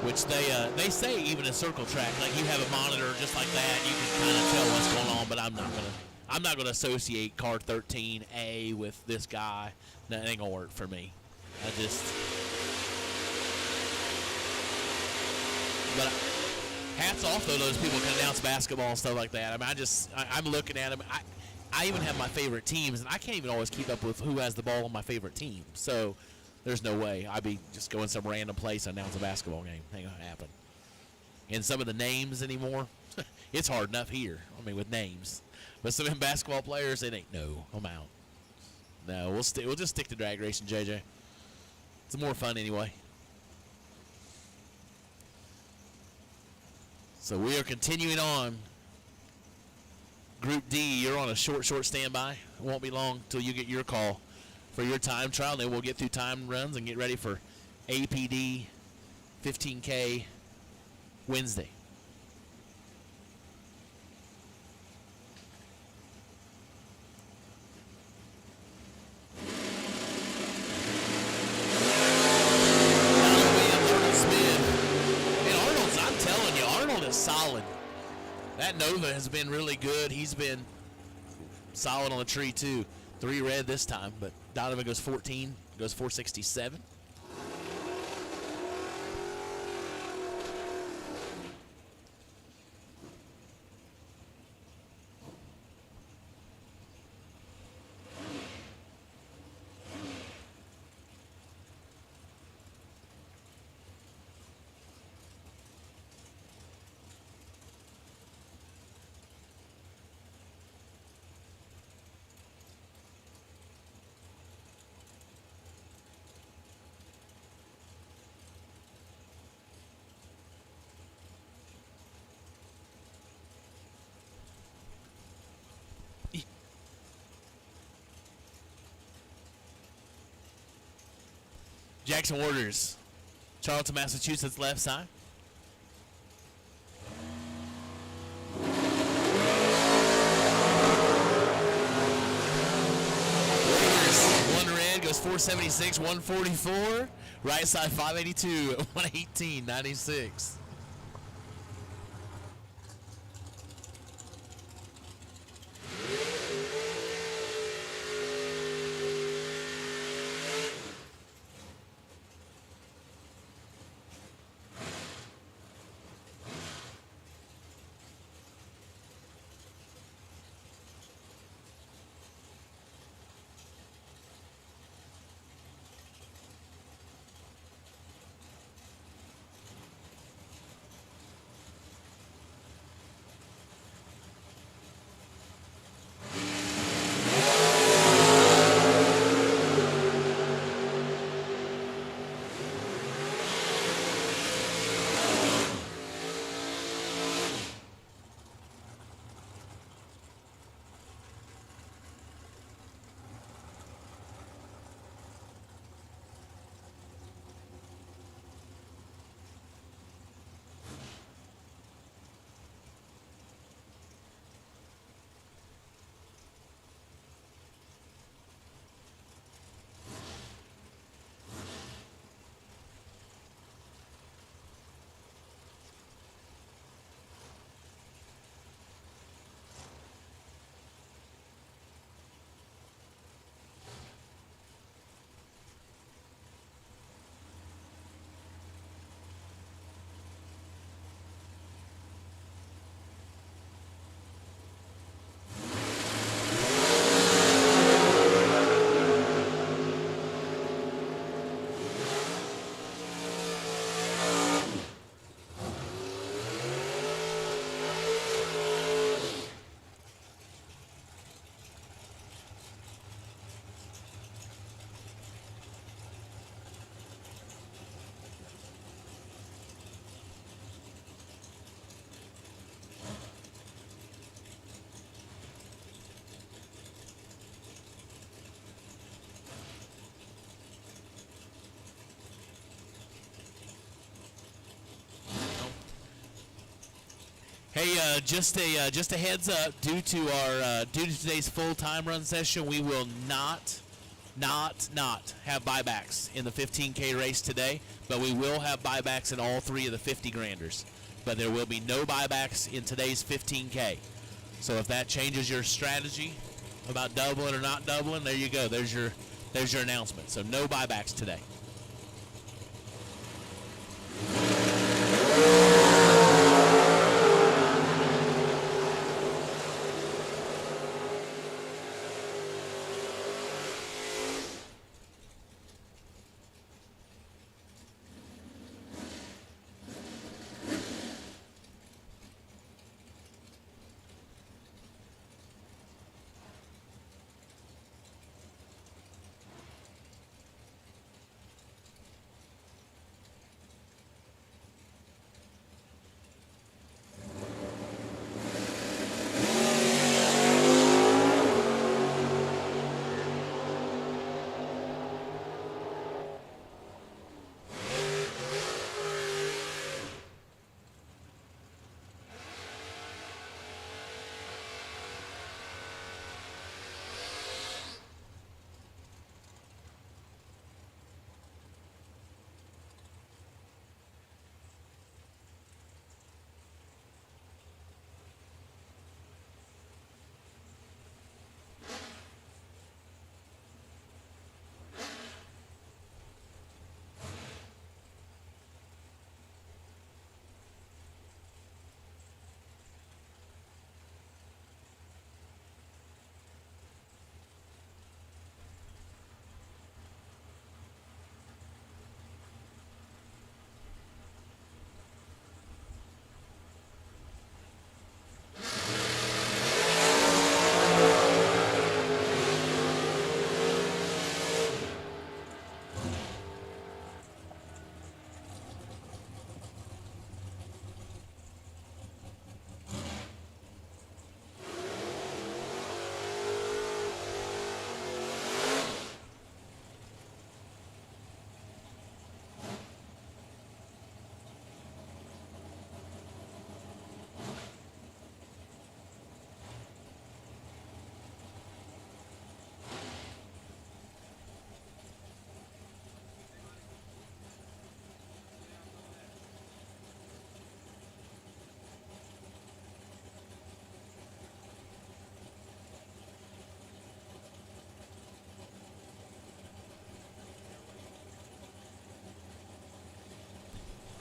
Which they say even in circle track, like you have a monitor just like that, you can kind of tell what's going on. But I'm not gonna associate car 13A with this guy. No, it ain't gonna work for me. But hats off though, those people can announce basketball and stuff like that. I mean, I'm looking at them. I even have my favorite teams, and I can't even always keep up with who has the ball on my favorite team. So there's no way I'd be just going some random place and announce a basketball game. Ain't gonna happen. And some of the names anymore, it's hard enough here. I mean, with names, but some of them basketball players, it ain't. No, I'm out. No, we'll just stick to drag racing, JJ. It's more fun anyway. So we are continuing on. Group D, you're on a short standby. It won't be long till you get your call for your time trial. Then we'll get through time runs and get ready for APD 15K Wednesday. Solid. That Nova has been really good. He's been solid on the tree too. 3 red this time, but Donovan goes 14, goes 467. Jackson Waters, Charlton, Massachusetts, left side. Waters, 1 red, goes 476, 144. Right side 582, 118, 96. Hey, just a heads up. Due to today's full time run session, we will not have buybacks in the 15K race today, but we will have buybacks in all 3 of the 50 granders. But there will be no buybacks in today's 15K. So if that changes your strategy about doubling or not doubling, there you go. There's your announcement. So no buybacks today.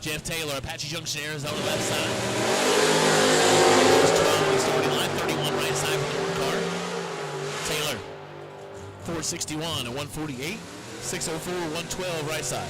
Jeff Taylor, Apache Junction, Arizona, left side. First 12, starting line 31, right side for the car. Taylor, 461 and 148, 604, 112, right side.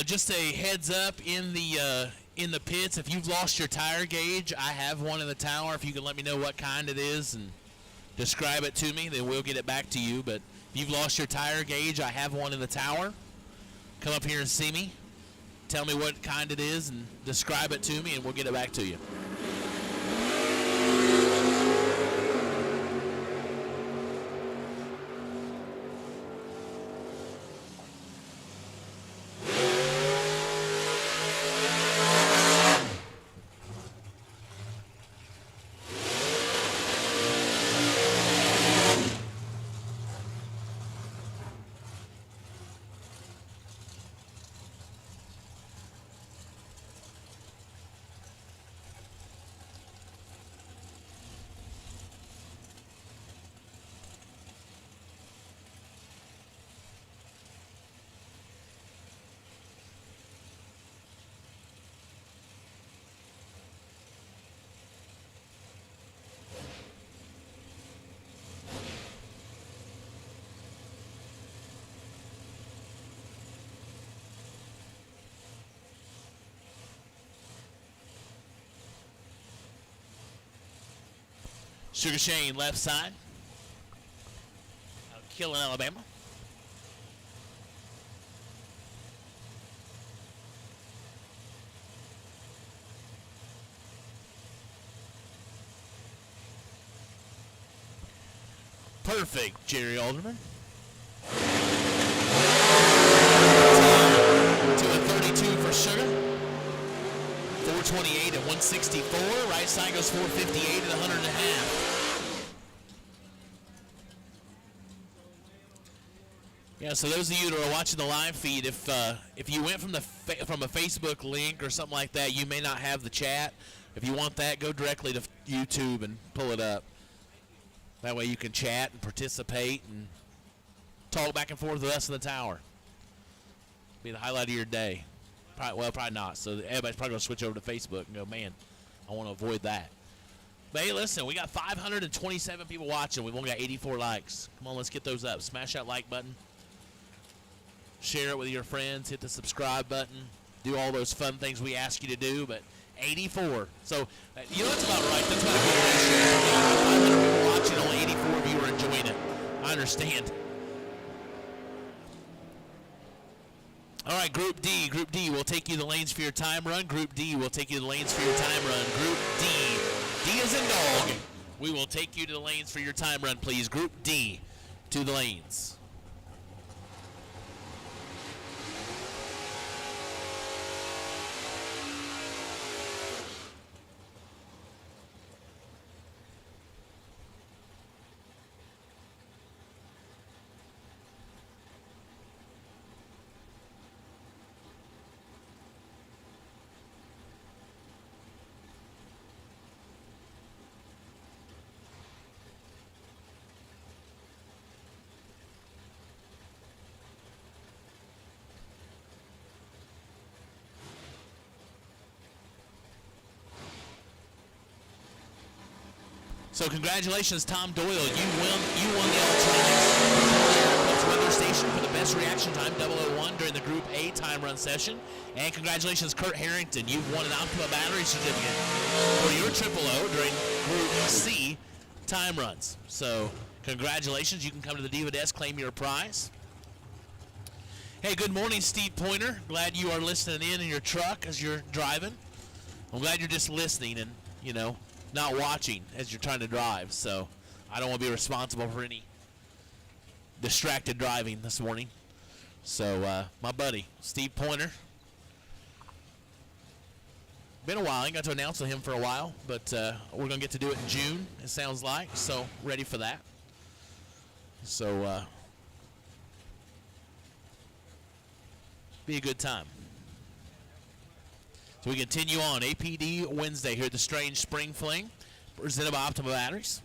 Just a heads up in the pits. If you've lost your tire gauge, I have one in the tower. If you can let me know what kind it is and describe it to me, then we'll get it back to you. But if you've lost your tire gauge, I have one in the tower. Come up here and see me. Tell me what kind it is and describe it to me, and we'll get it back to you. Sugar Shane, left side. Killing Alabama. Perfect, Jerry Alderman. To a 32 for Sugar. 428 at 164. Right side goes 458 at 100.5. Yeah, so those of you that are watching the live feed, if you went from from a Facebook link or something like that, you may not have the chat. If you want that, go directly to YouTube and pull it up. That way you can chat and participate and talk back and forth with us in the tower. Be the highlight of your day. Probably not. So everybody's probably going to switch over to Facebook and go, man, I want to avoid that. But hey, listen, we got 527 people watching. We've only got 84 likes. Come on, let's get those up. Smash that like button. Share it with your friends. Hit the subscribe button. Do all those fun things we ask you to do. But 84. So, you know, that's about right. That's about a good ratio. 500 people watching, only 84 of you are enjoying it. I understand. All right, Group D. Group D will take you the lanes for your time run. Group D will take you the lanes for your time run. Group D. D as in dog. We will take you to the lanes for your time run, please. Group D to the lanes. So congratulations, Tom Doyle. You won the electronics weather station for the best reaction time 001 during the Group A time run session. And congratulations, Kurt Harrington. You've won an Optima battery certificate for your 000 during Group C time runs. So congratulations. You can come to the Diva desk, claim your prize. Hey, good morning, Steve Pointer. Glad you are listening in your truck as you're driving. I'm glad you're just listening and, you know, not watching as you're trying to drive. So I don't want to be responsible for any distracted driving this morning. So my buddy, Steve Pointer. Been a while. I ain't got to announce with him for a while, but we're going to get to do it in June, it sounds like. So ready for that. So be a good time. So we continue on APD Wednesday here at the Strange Spring Fling, presented by Optima Batteries.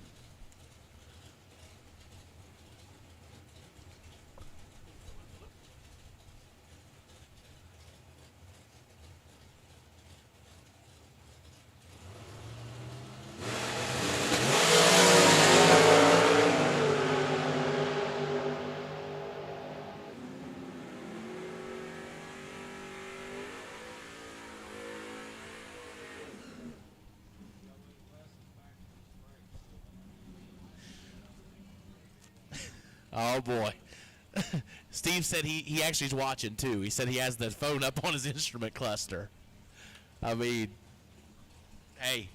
Oh, boy. Steve said he actually is watching, too. He said he has the phone up on his instrument cluster. I mean, hey,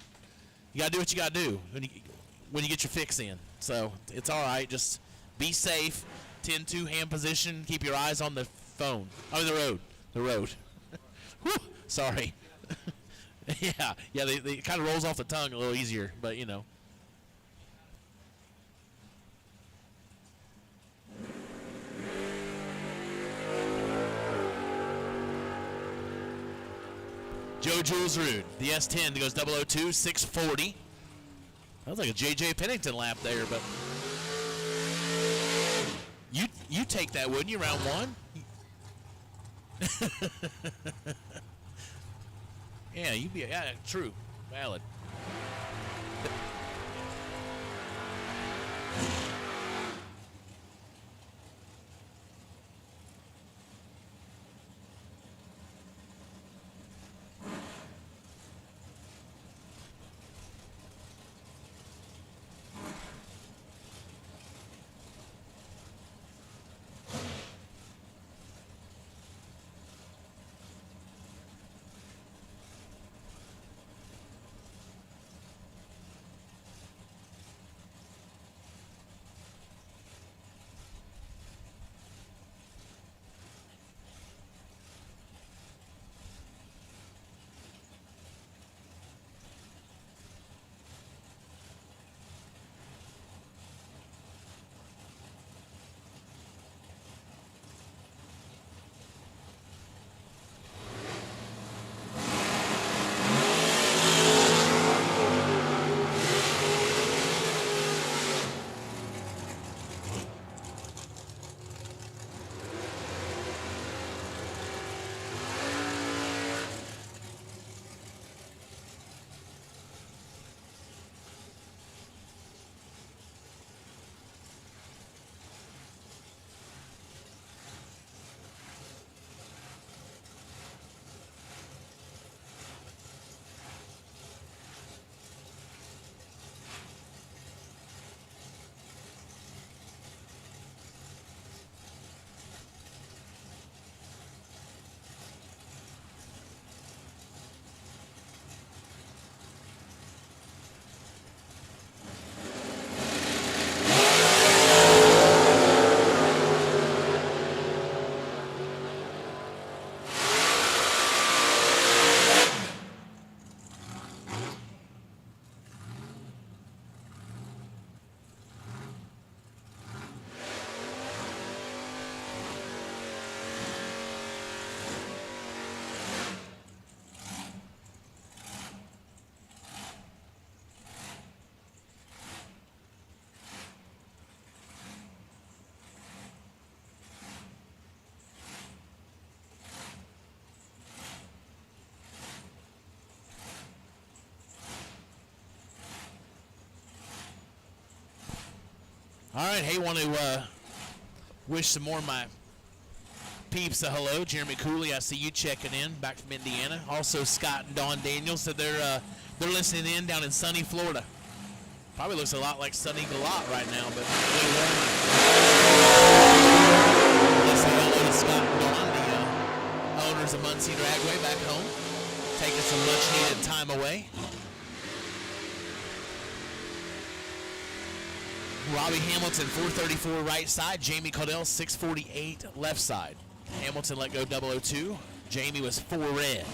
you got to do what you got to do when you get your fix in. So it's all right. Just be safe. 10-2 hand position. Keep your eyes on the phone. Oh, the road. The road. Whew, sorry. yeah, it kind of rolls off the tongue a little easier, but, you know. Joe Jules Rude, the S10 goes 002, 640. That was like a J.J. Pennington lap there, but you take that, wouldn't you, round one? Yeah, true, valid. All right, hey, want to wish some more of my peeps a hello. Jeremy Cooley, I see you checking in, back from Indiana. Also, Scott and Dawn Daniels said they're listening in down in sunny Florida. Probably looks a lot like sunny Galot right now, but really warm. Let's say hello to Scott and Dawn, the owners of Muncie Dragway back home, taking some much-needed time away. Robbie Hamilton, 434 right side. Jamie Caudell, 648 left side. Hamilton let go 002. Jamie was 4 red.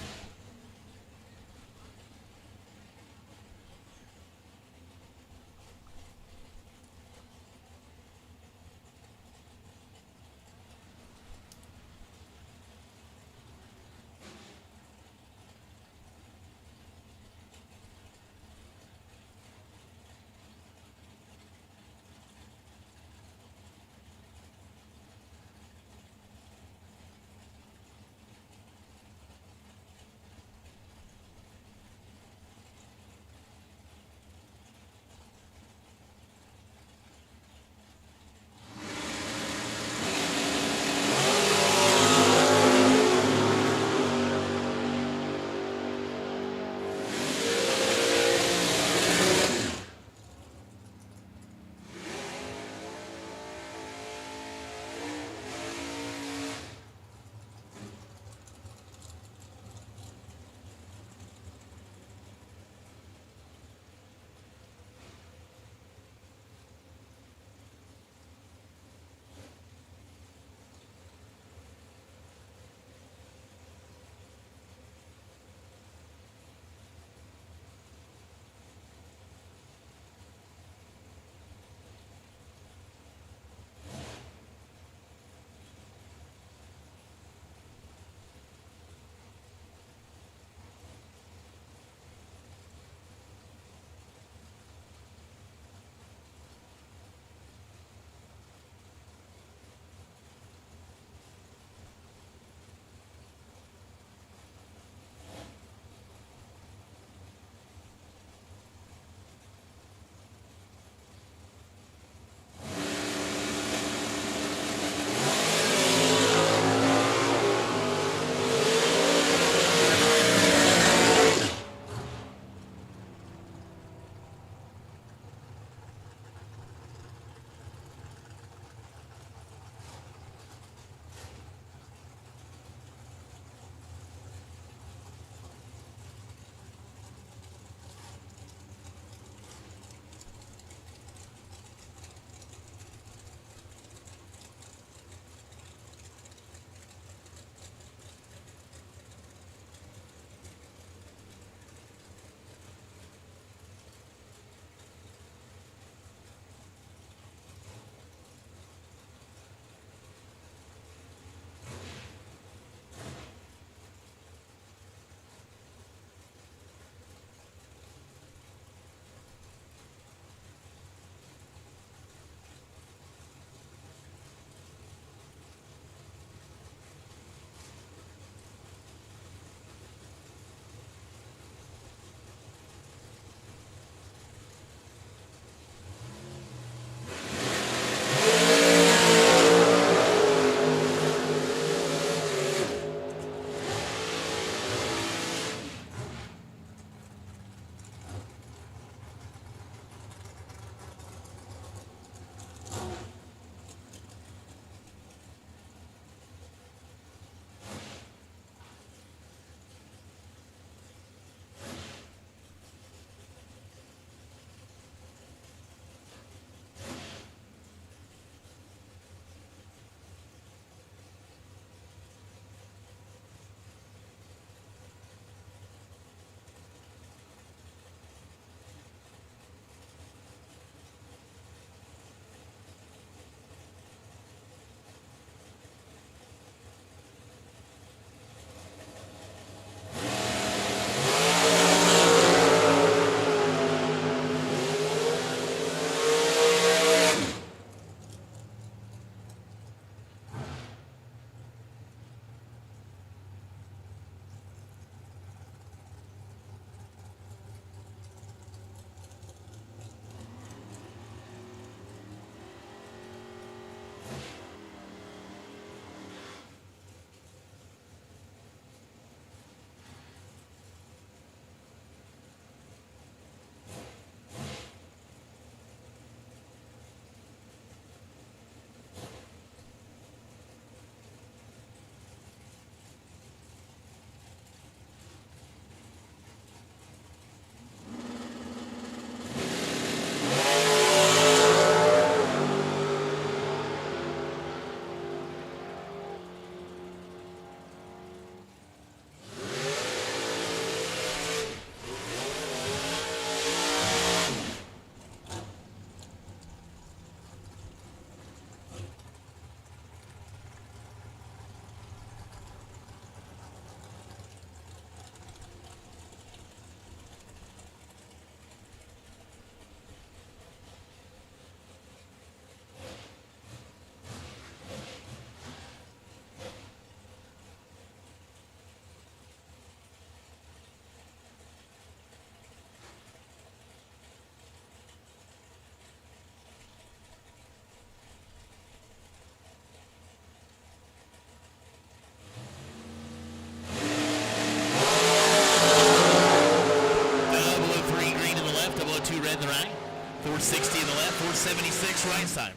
race time.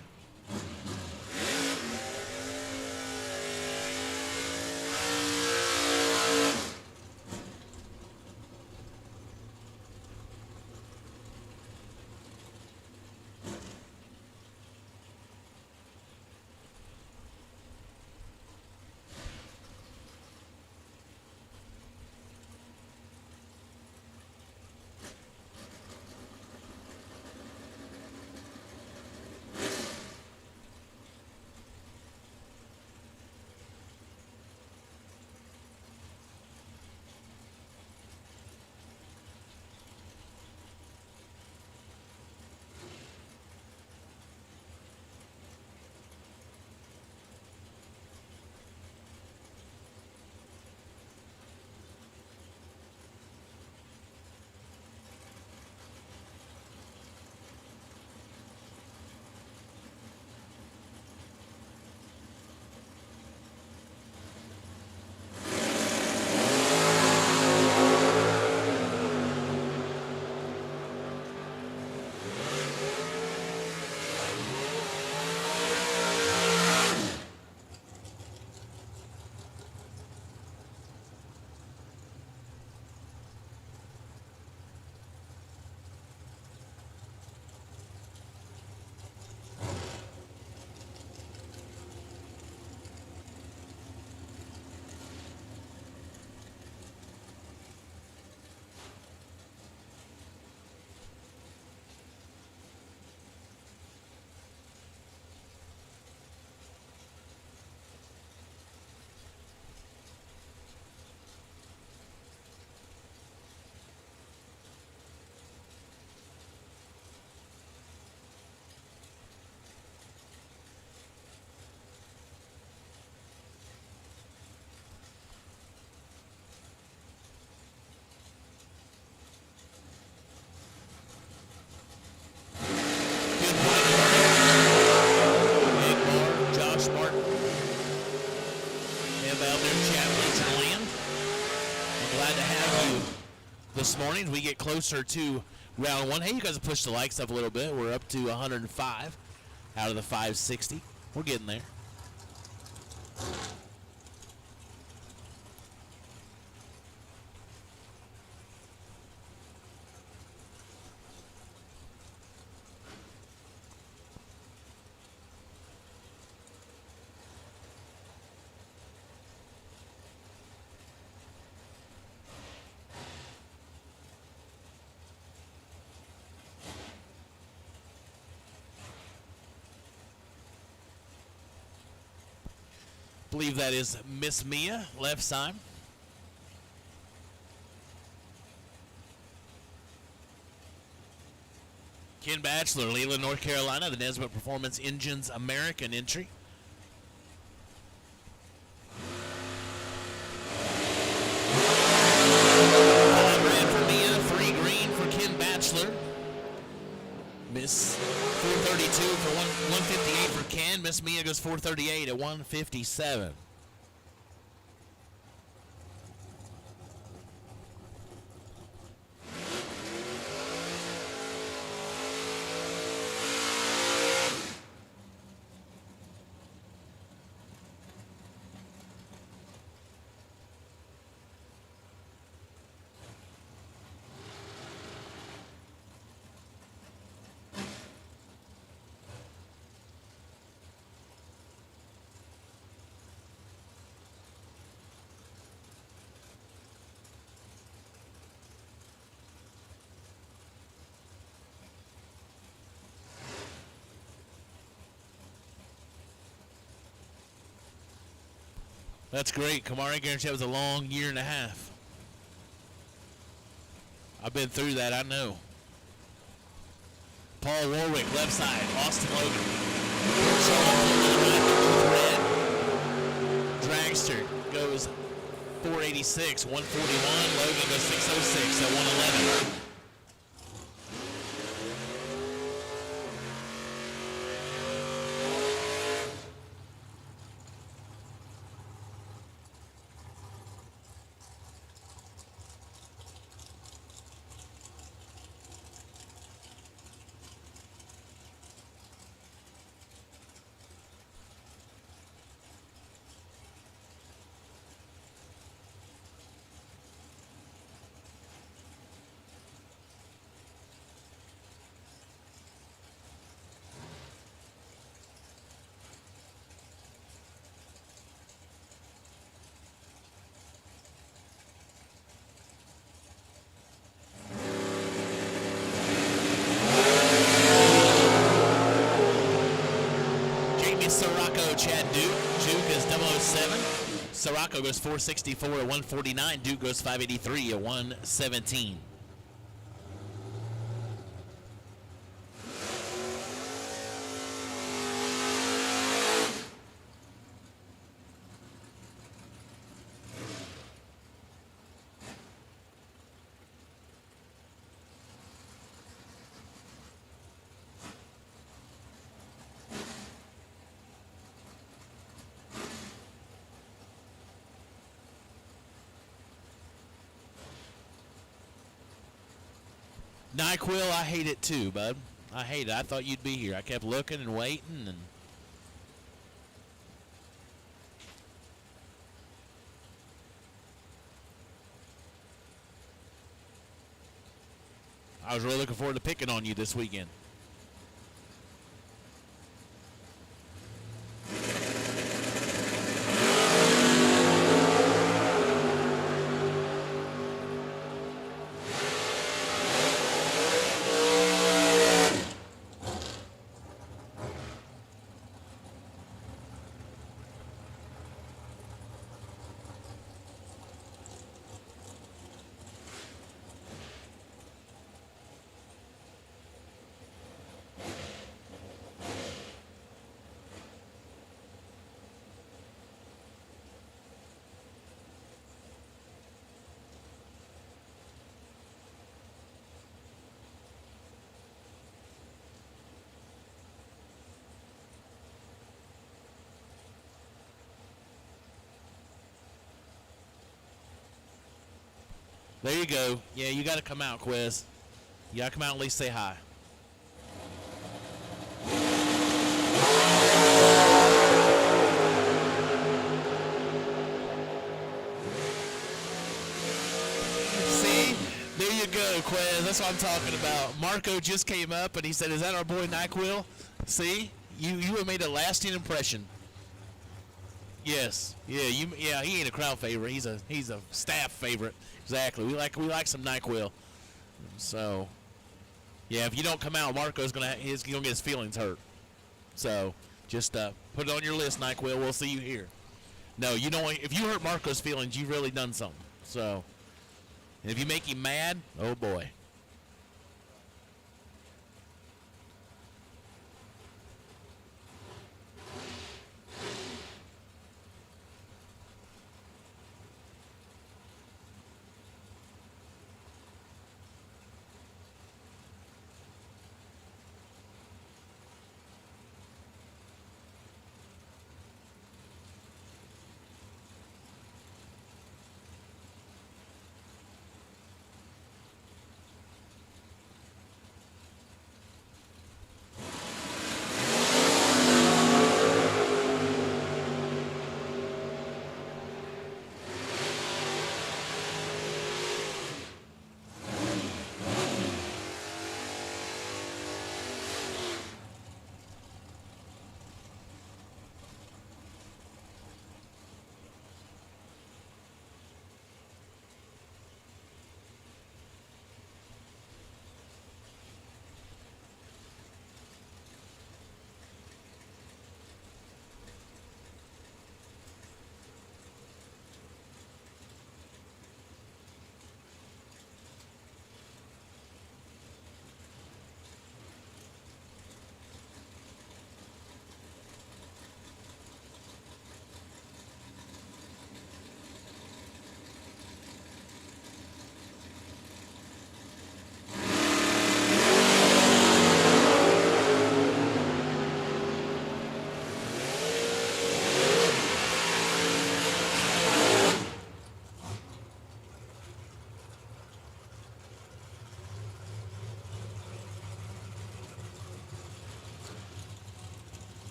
This morning as we get closer to round one. Hey, you guys have pushed the likes up a little bit. We're up to 105 out of the 560. We're getting there. Believe that is Miss Mia, left side. Ken Batchelor, Leland, North Carolina, the Nesbitt Performance Engines American entry. Red for Mia, 3 green for Ken Batchelor. Miss 432 for 158 for Ken. Miss Mia goes 438 at 157. That's great. Kamari, guarantee that was a long year and a half. I've been through that, I know. Paul Warwick, left side. Austin Logan. Red. Dragster goes 486, 141. Logan goes 606 at 111. 207. Sirocco goes 464 at 149. Duke goes 583 at 117. NyQuil, I hate it too, bud. I hate it. I thought you'd be here. I kept looking and waiting, and I was really looking forward to picking on you this weekend. There you go. Yeah, you got to come out, Quiz. You got to come out and at least say hi. See? There you go, Quiz. That's what I'm talking about. Marco just came up and he said, "Is that our boy NyQuil?" See? You have made a lasting impression. Yes. Yeah, he ain't a crowd favorite. He's a staff favorite. Exactly. We like some NyQuil. So, yeah, if you don't come out, Marco's gonna get his feelings hurt. So, just put it on your list, NyQuil. We'll see you here. No, you don't. If you hurt Marco's feelings, you've really done something. So, and if you make him mad, oh boy.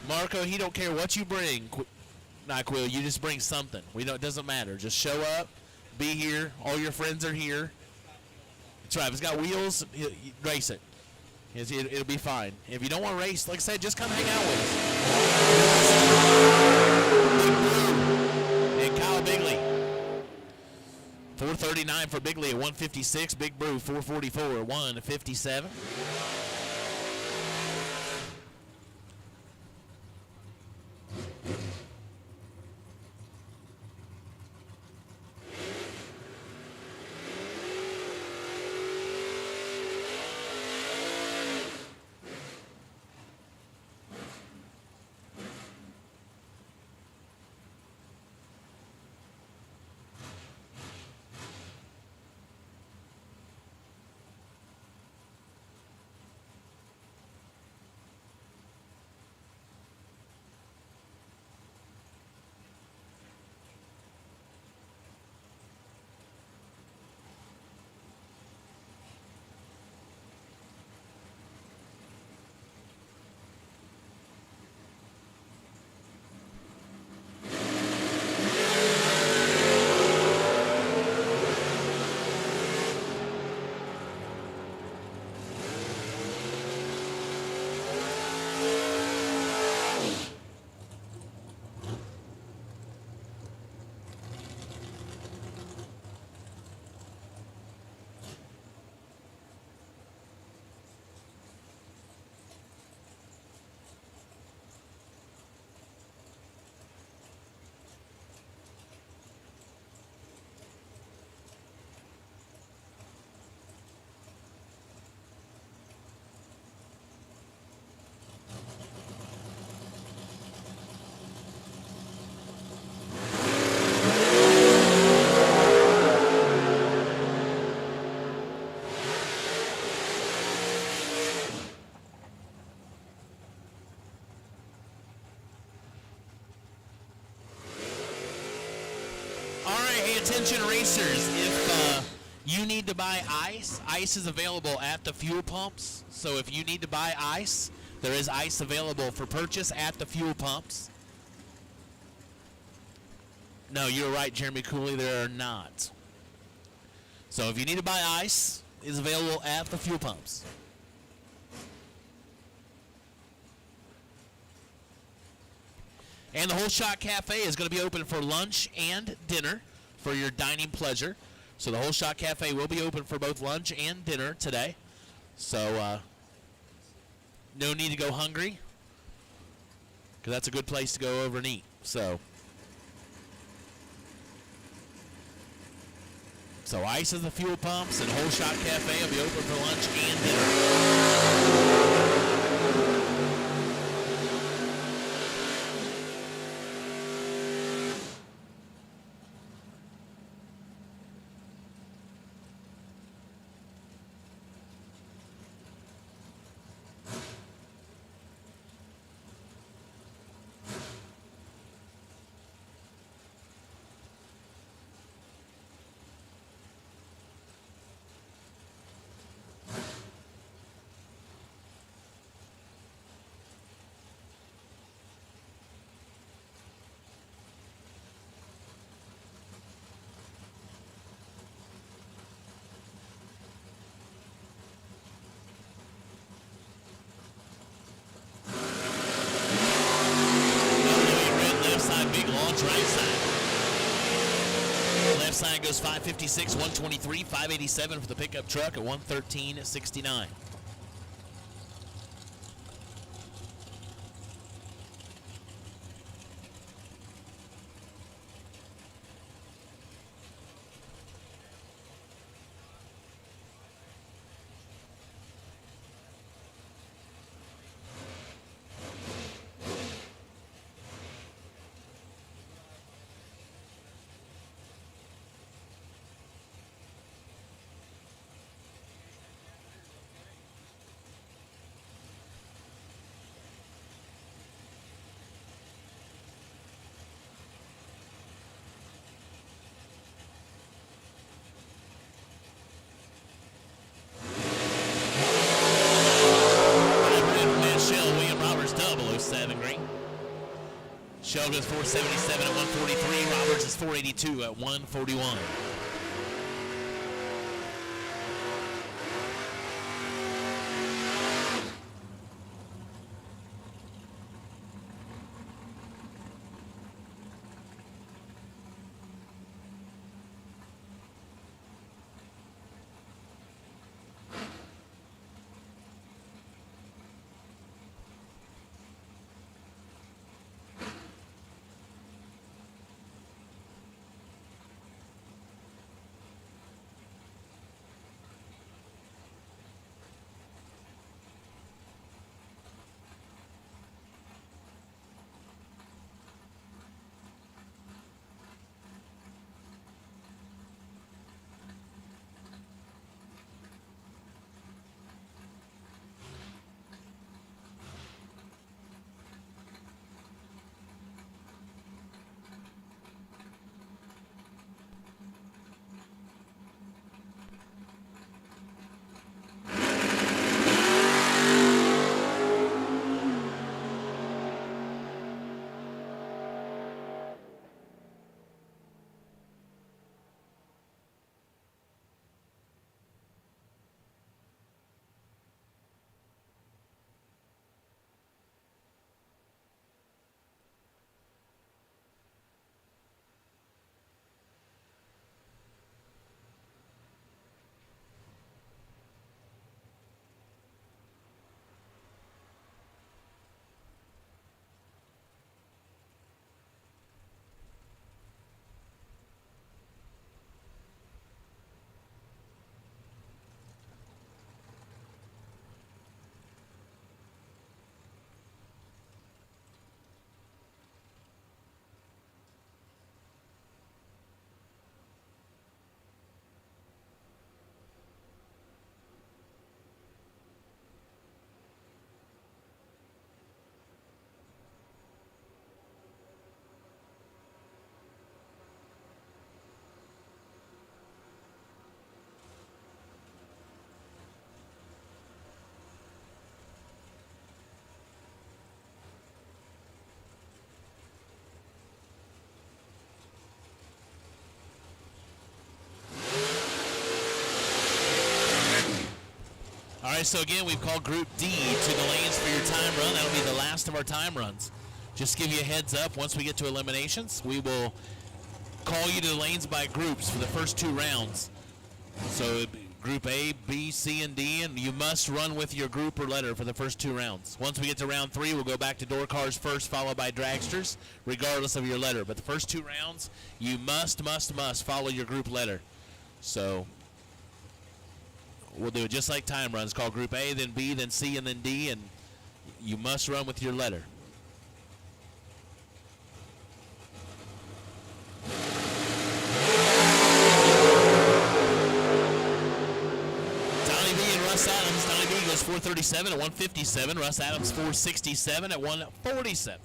Marco, he don't care what you bring. NyQuil, you just bring something. We know it doesn't matter. Just show up, be here. All your friends are here. That's right. If it's got wheels, race it. It'll be fine. If you don't want to race, like I said, just come hang out with us. And Kyle Bigley. 439 for Bigley at 156. Big Brew 444 at 157. Attention racers, if you need to buy ice, ice is available at the fuel pumps. So if you need to buy ice, there is ice available for purchase at the fuel pumps. No, you're right, Jeremy Cooley, there are not. So if you need to buy ice, it's available at the fuel pumps. And the Whole Shot Cafe is going to be open for lunch and dinner for your dining pleasure. So the Whole Shot Cafe will be open for both lunch and dinner today. So no need to go hungry, because that's a good place to go over and eat. So ice is the fuel pumps, and Whole Shot Cafe will be open for lunch and dinner. Right side. Left side goes 556, 123, 587 for the pickup truck at 113.69. Sheldon's 477 at 143. Roberts is 482 at 141. All right, so again, we've called Group D to the lanes for your time run. That'll be the last of our time runs. Just give you a heads up, once we get to eliminations, we will call you to the lanes by groups for the first 2 rounds. So Group A, B, C, and D, and you must run with your group or letter for the first 2 rounds. Once we get to round 3, we'll go back to door cars first, followed by dragsters, regardless of your letter. But the first 2 rounds, you must follow your group letter. So we'll do it just like time runs. Call Group A, then B, then C, and then D, and you must run with your letter. Donnie B and Russ Adams. Donnie B goes 437 at 157. Russ Adams 467 at 147.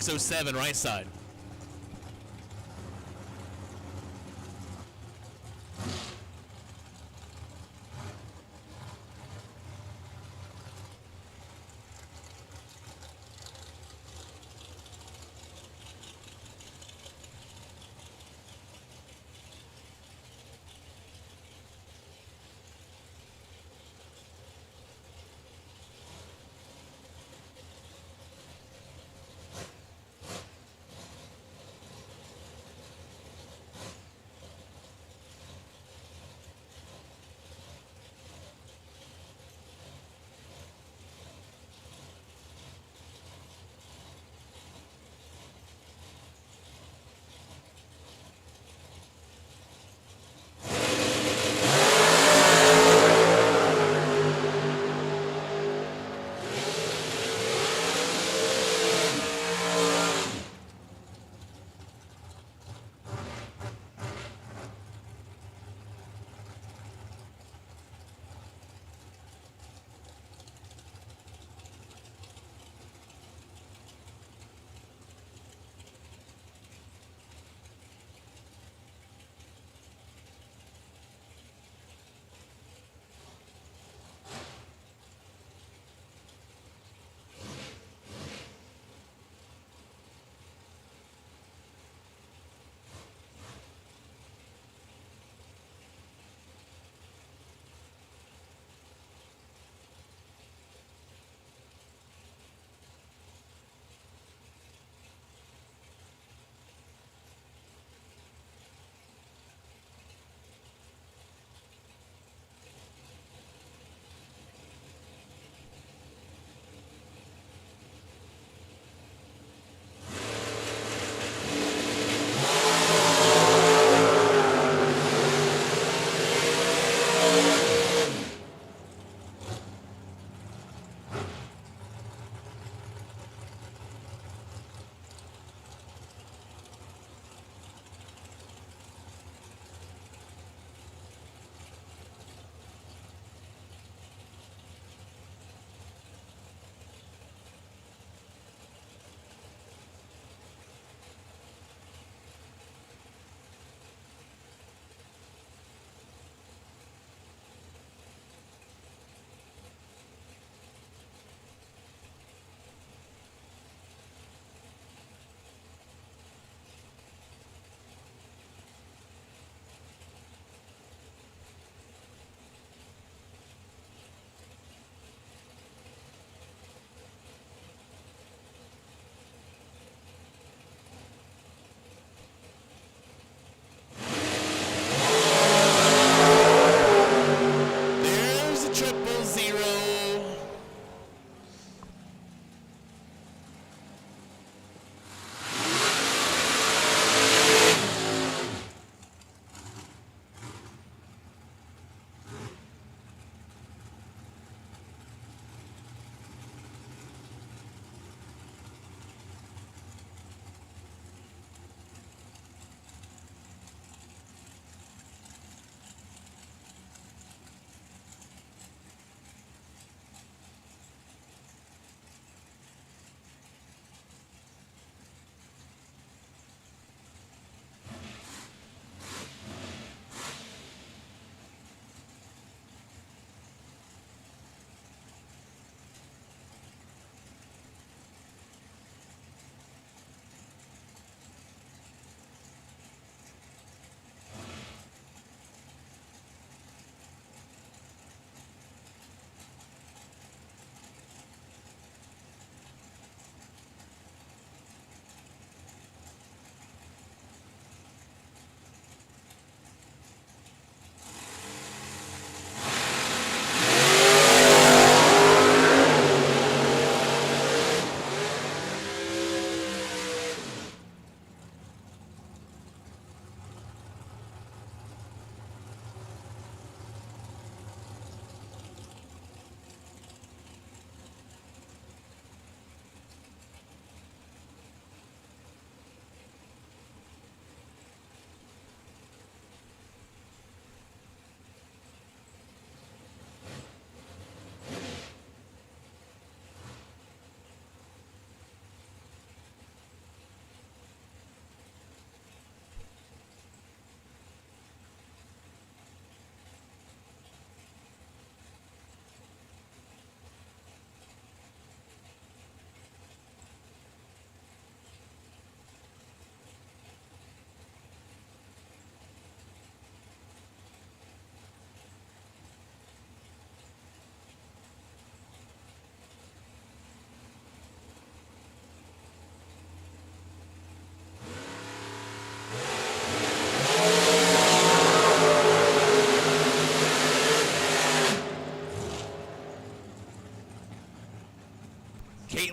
607 right side.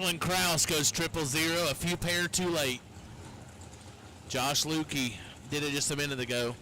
Dylan Kraus goes 000, a few pair too late. Josh Lukey did it just a minute ago.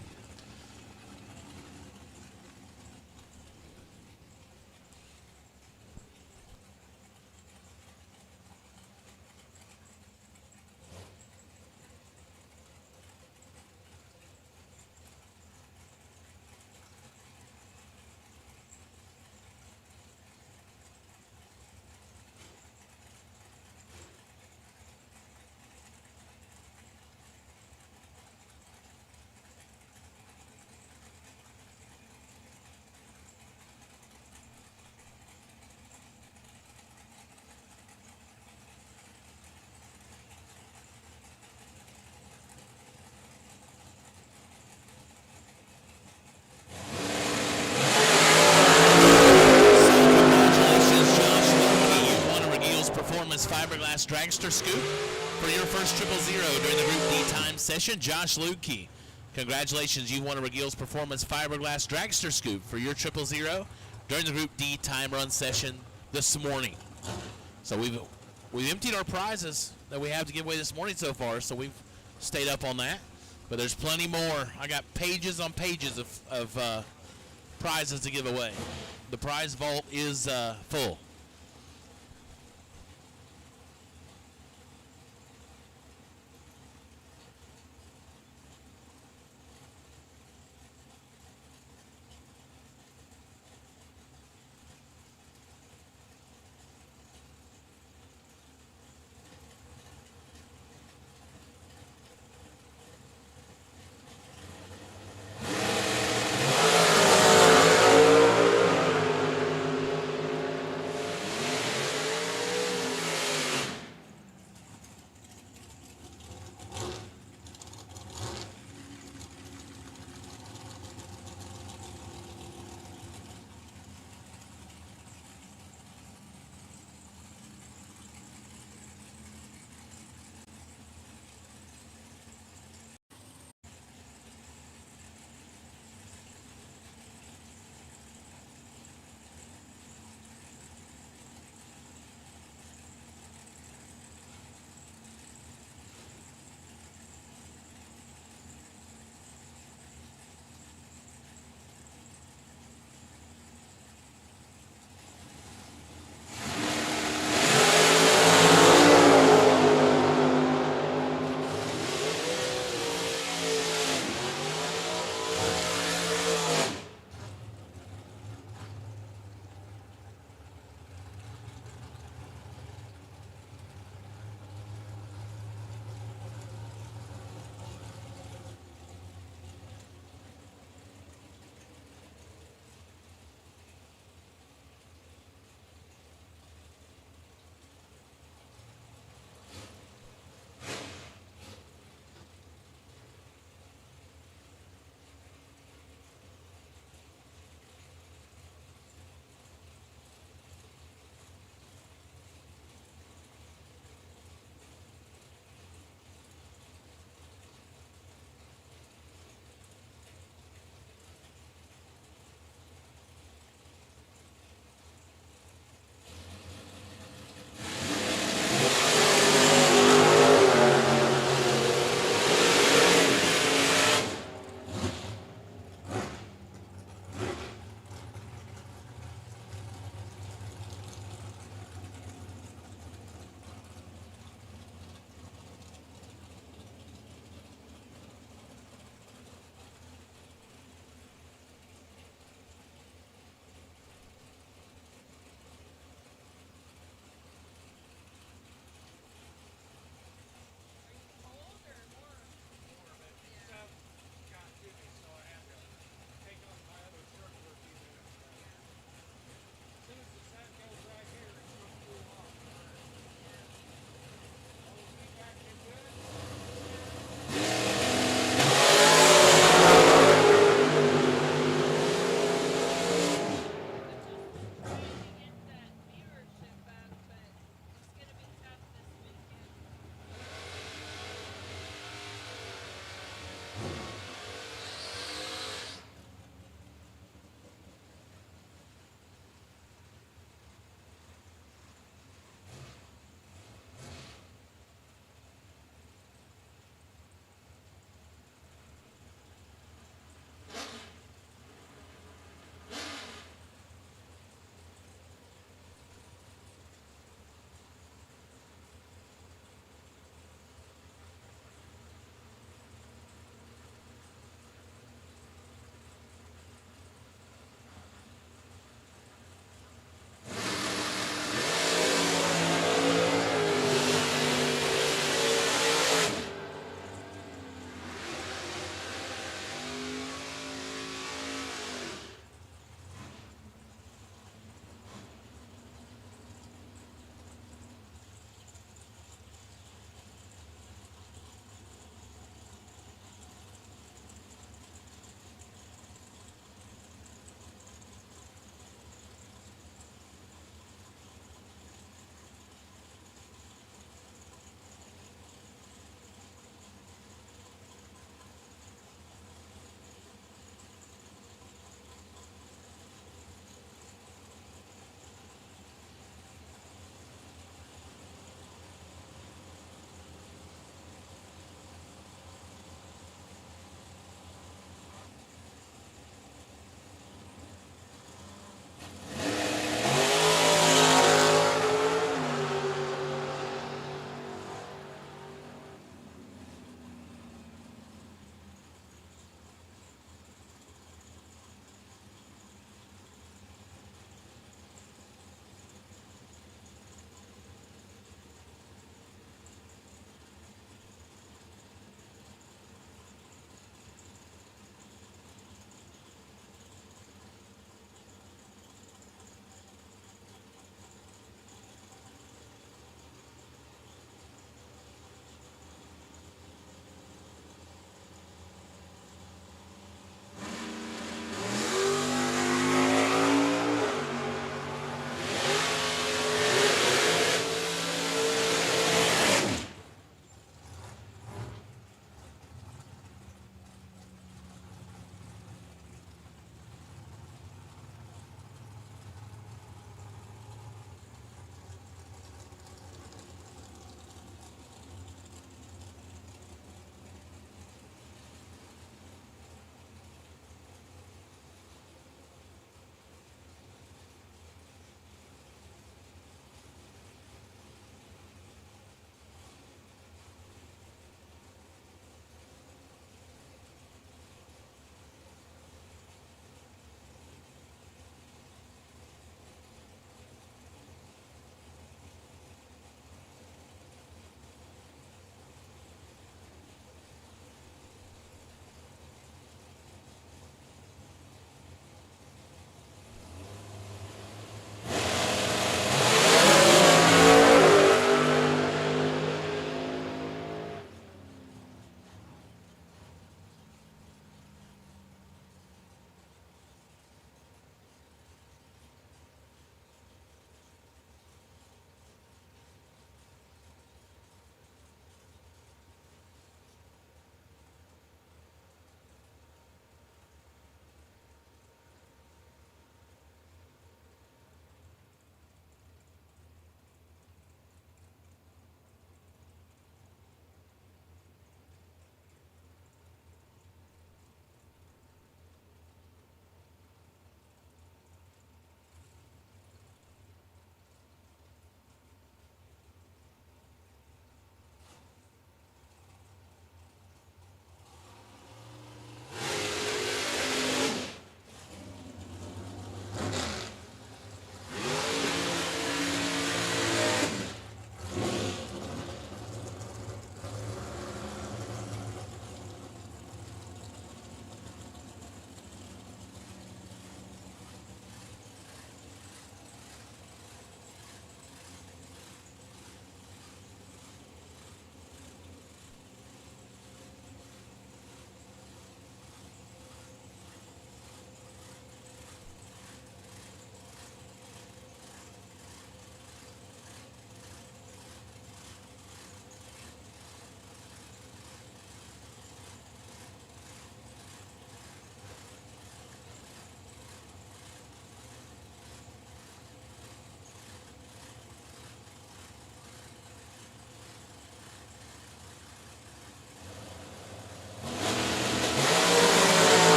Fiberglass Dragster Scoop for your first 000 during the Group D time session. Josh Lukey, congratulations, you won a Regiel's Performance Fiberglass Dragster Scoop for your 000 during the Group D time run session this morning. So we've emptied our prizes that we have to give away this morning so far, so we've stayed up on that. But there's plenty more. I got pages on pages of prizes to give away. The prize vault is full.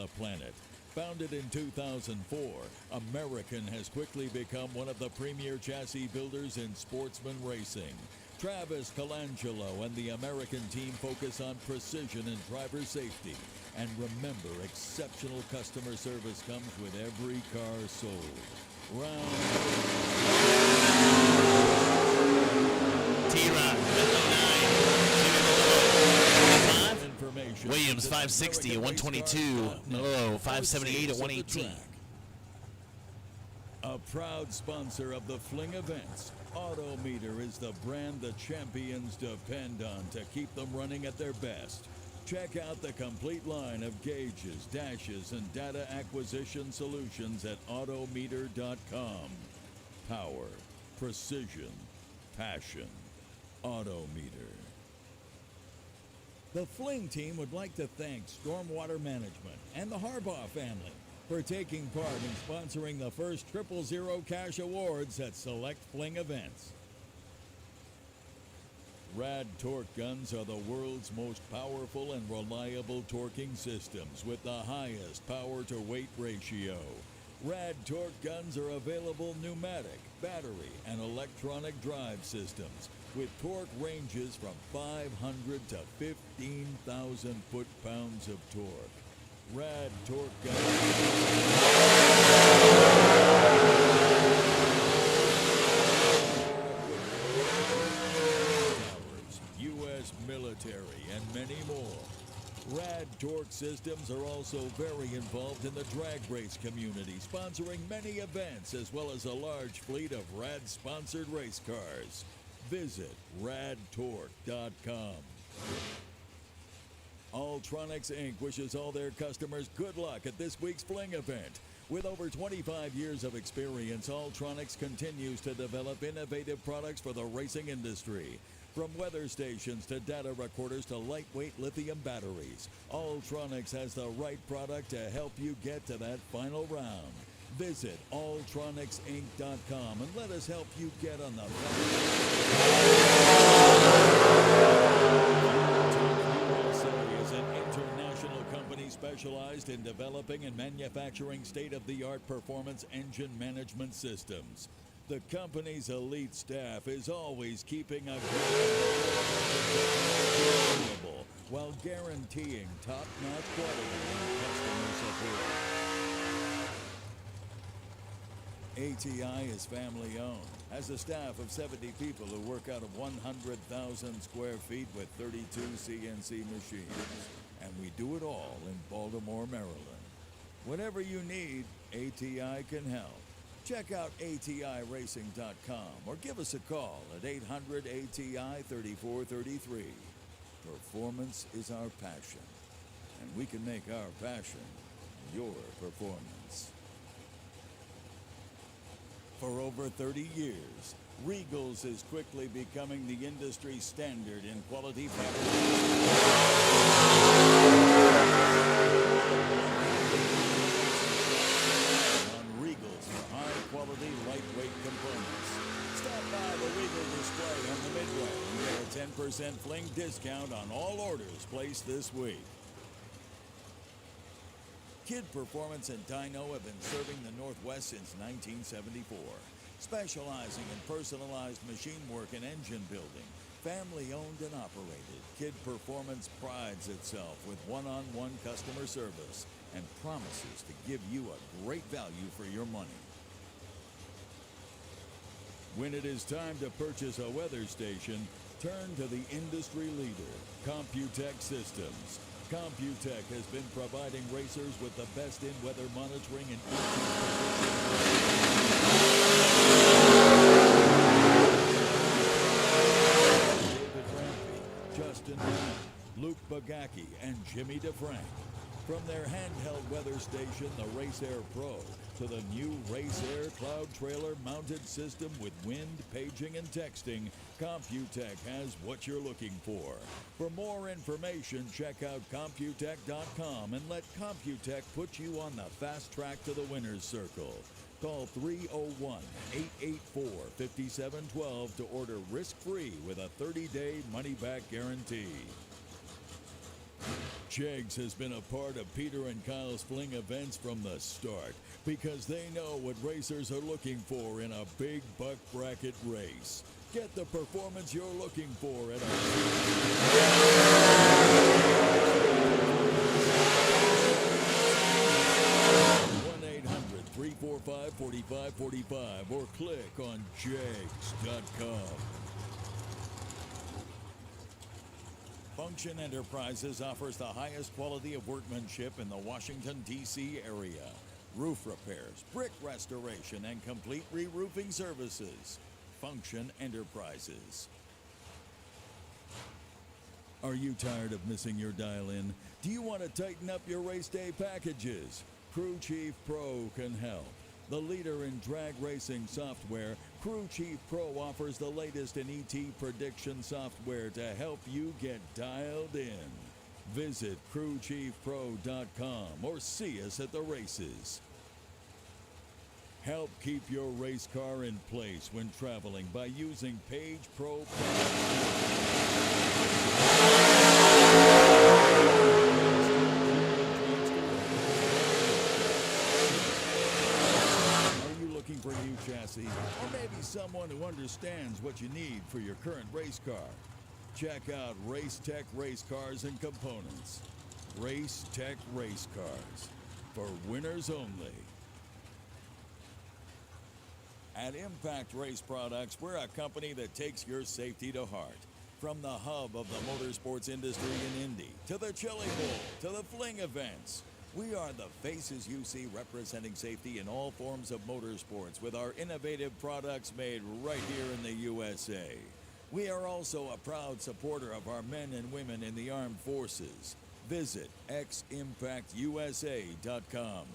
the planet. Founded in 2004, American has quickly become one of the premier chassis builders in sportsman racing. Travis Colangelo and the American team focus on precision and driver safety. And remember, exceptional customer service comes with every car sold. T-Rock, 9. Information. Williams, 560 at 122. Mello, 578 at 118. A proud sponsor of the Fling events, Autometer is the brand the champions depend on to keep them running at their best. Check out the complete line of gauges, dashes, and data acquisition solutions at autometer.com. Power, precision, passion. Autometer. The Fling team would like to thank Stormwater Management and the Harbaugh family for taking part in sponsoring the first 000 Cash Awards at select Fling events. Rad torque guns are the world's most powerful and reliable torquing systems with the highest power-to-weight ratio. Rad torque guns are available pneumatic, battery, and electronic drive systems with torque ranges from 500 to 15,000 foot-pounds of torque. Rad torque guns. U.S. military, and many more. Rad Torque Systems are also very involved in the drag race community, sponsoring many events as well as a large fleet of Rad-sponsored race cars. Visit radtorque.com. Alltronics Inc. wishes all their customers good luck at this week's Fling event. With over 25 years of experience, Alltronics continues to develop innovative products for the racing industry. From weather stations to data recorders to lightweight lithium batteries, Alltronics has the right product to help you get to that final round. Visit alltronicsinc.com and let us help you get on the USA is an international company specialized in developing and manufacturing state-of-the-art performance engine management systems. The company's elite staff is always keeping a while guaranteeing top-notch quality and customer support. ATI is family-owned, has a staff of 70 people who work out of 100,000 square feet with 32 CNC machines. And we do it all in Baltimore, Maryland. Whatever you need, ATI can help. Check out ATIRacing.com or give us a call at 800-ATI-3433. Performance is our passion, and we can make our passion your performance. For over 30 years, Regals is quickly becoming the industry standard in quality fabrication. Quality lightweight components. Stop by the Regal display on the Midway and get a 10% Fling discount on all orders placed this week. Kid Performance and Dyno have been serving the Northwest since 1974, specializing in personalized machine work and engine building. Family owned and operated, Kid Performance prides itself with one-on-one customer service and promises to give you a great value for your money. When it is time to purchase a weather station, turn to the industry leader, Computech Systems. Computech has been providing racers with the best in weather monitoring and David Rampey, Justin Mann, Luke Bagacki, and Jimmy DeFrank. From their handheld weather station, the RaceAir Pro, to the new RaceAir Cloud Trailer mounted system with wind, paging, and texting, Computech has what you're looking for. For more information, check out Computech.com and let Computech put you on the fast track to the winner's circle. Call 301-884-5712 to order risk-free with a 30-day money-back guarantee. Jegs has been a part of Peter and Kyle's Fling events from the start because they know what racers are looking for in a big buck bracket race. Get the performance you're looking for at $1-800-345-4545 or click on jegs.com. Function Enterprises offers the highest quality of workmanship in the Washington, D.C. area. Roof repairs, brick restoration, and complete re-roofing services. Function Enterprises. Are you tired of missing your dial-in? Do you want to tighten up your race day packages? Crew Chief Pro can help. The leader in drag racing software, Crew Chief Pro offers the latest in ET prediction software to help you get dialed in. Visit crewchiefpro.com or see us at the races. Help keep your race car in place when traveling by using Page Pro for a new chassis, or maybe someone who understands what you need for your current race car. Check out Race Tech Race Cars and Components. Race Tech Race Cars, for winners only. At Impact Race Products, we're a company that takes your safety to heart. From the hub of the motorsports industry in Indy, to the Chili Bowl, to the Fling events, we are the faces you see representing safety in all forms of motorsports with our innovative products made right here in the USA. We are also a proud supporter of our men and women in the armed forces. Visit ximpactusa.com.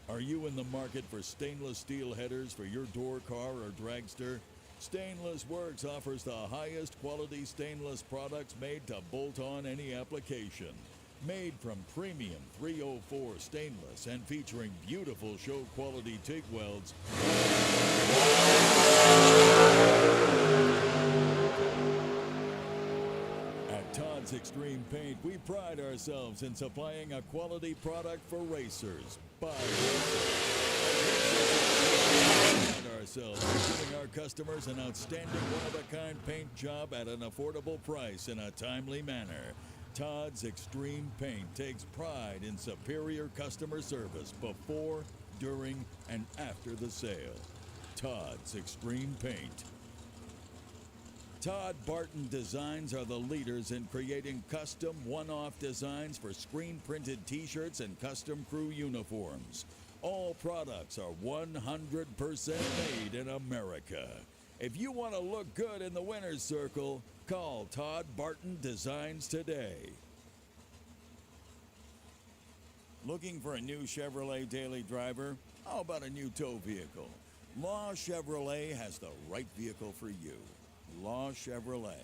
Are you in the market for stainless steel headers for your door car or dragster? Stainless Works offers the highest quality stainless products made to bolt on any application. Made from premium 304 stainless and featuring beautiful show quality TIG welds. At Todd's Extreme Paint, we pride ourselves in supplying a quality product for racers by racers. Ourselves giving our customers an outstanding one-of-a-kind paint job at an affordable price in a timely manner. Todd's Extreme Paint takes pride in superior customer service before, during, and after the sale. Todd's Extreme Paint. Todd Barton Designs are the leaders in creating custom one-off designs for screen-printed t-shirts and custom crew uniforms. All products are 100% made in America. If you want to look good in the winner's circle, call Todd Barton Designs today. Looking for a new Chevrolet daily driver? How about a new tow vehicle? Law Chevrolet has the right vehicle for you. Law Chevrolet.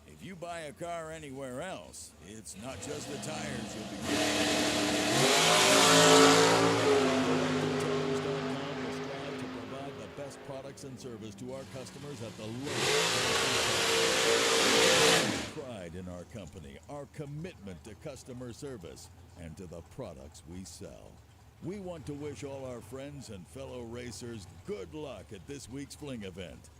If you buy a car anywhere else, it's not just the tires you'll be getting. Best products and service to our customers at the lowest price. Pride in our company, our commitment to customer service, and to the products we sell. We want to wish all our friends and fellow racers good luck at this week's Fling event.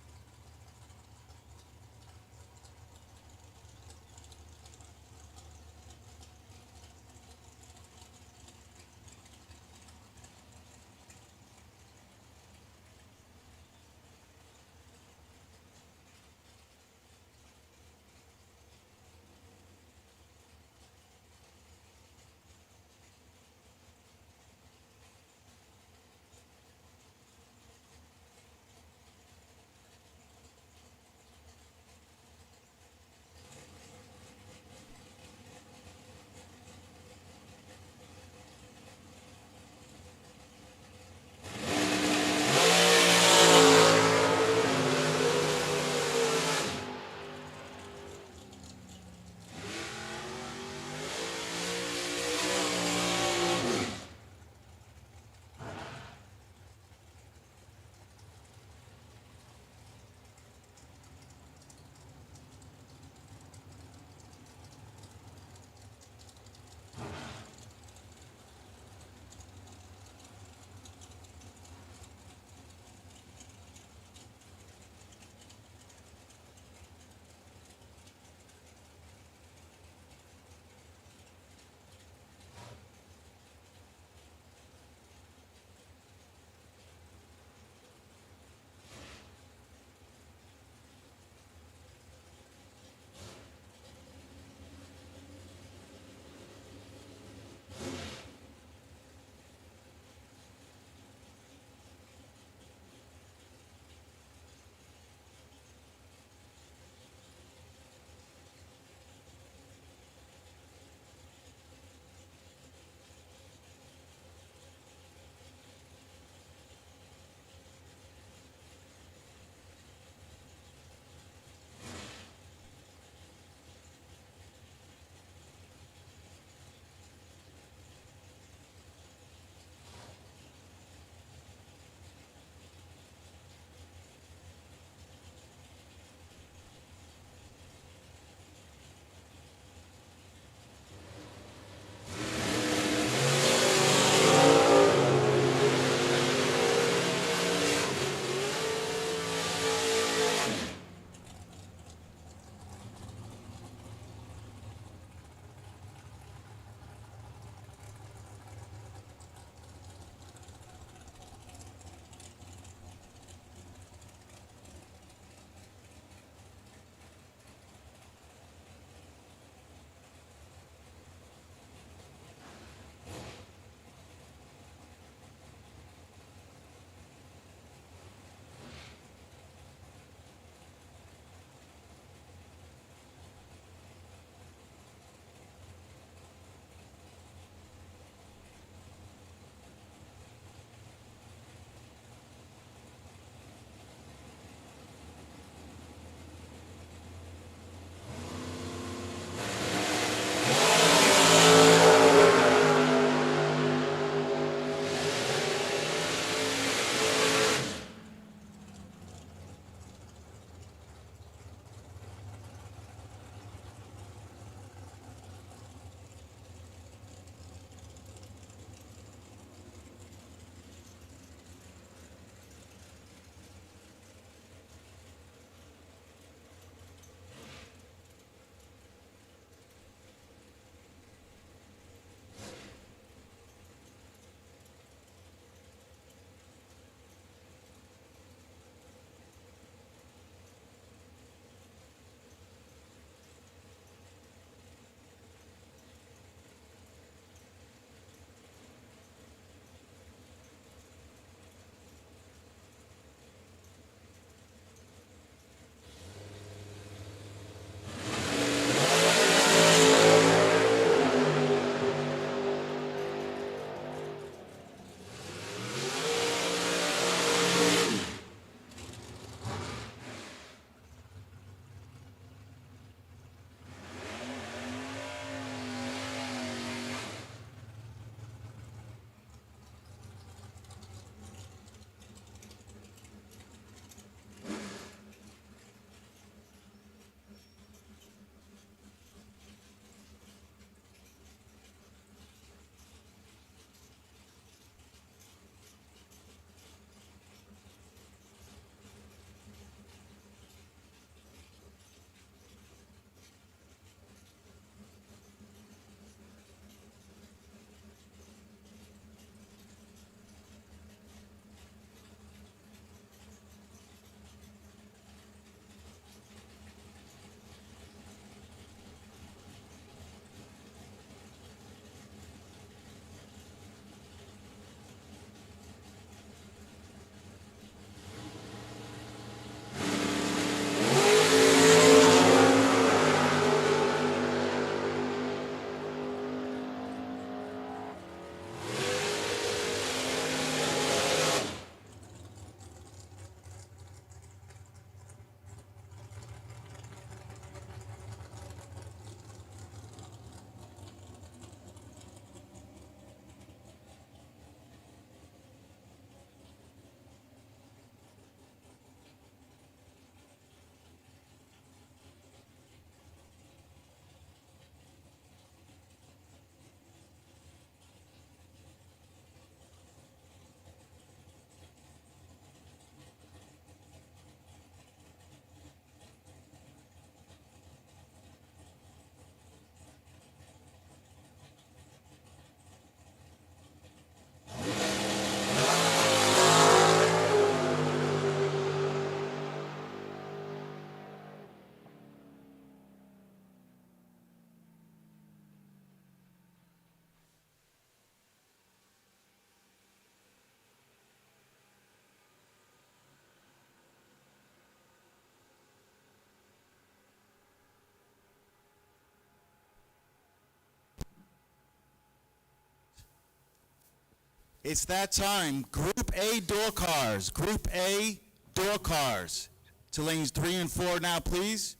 It's that time. Group A door cars. Group A door cars. To lanes 3 and 4 now, please.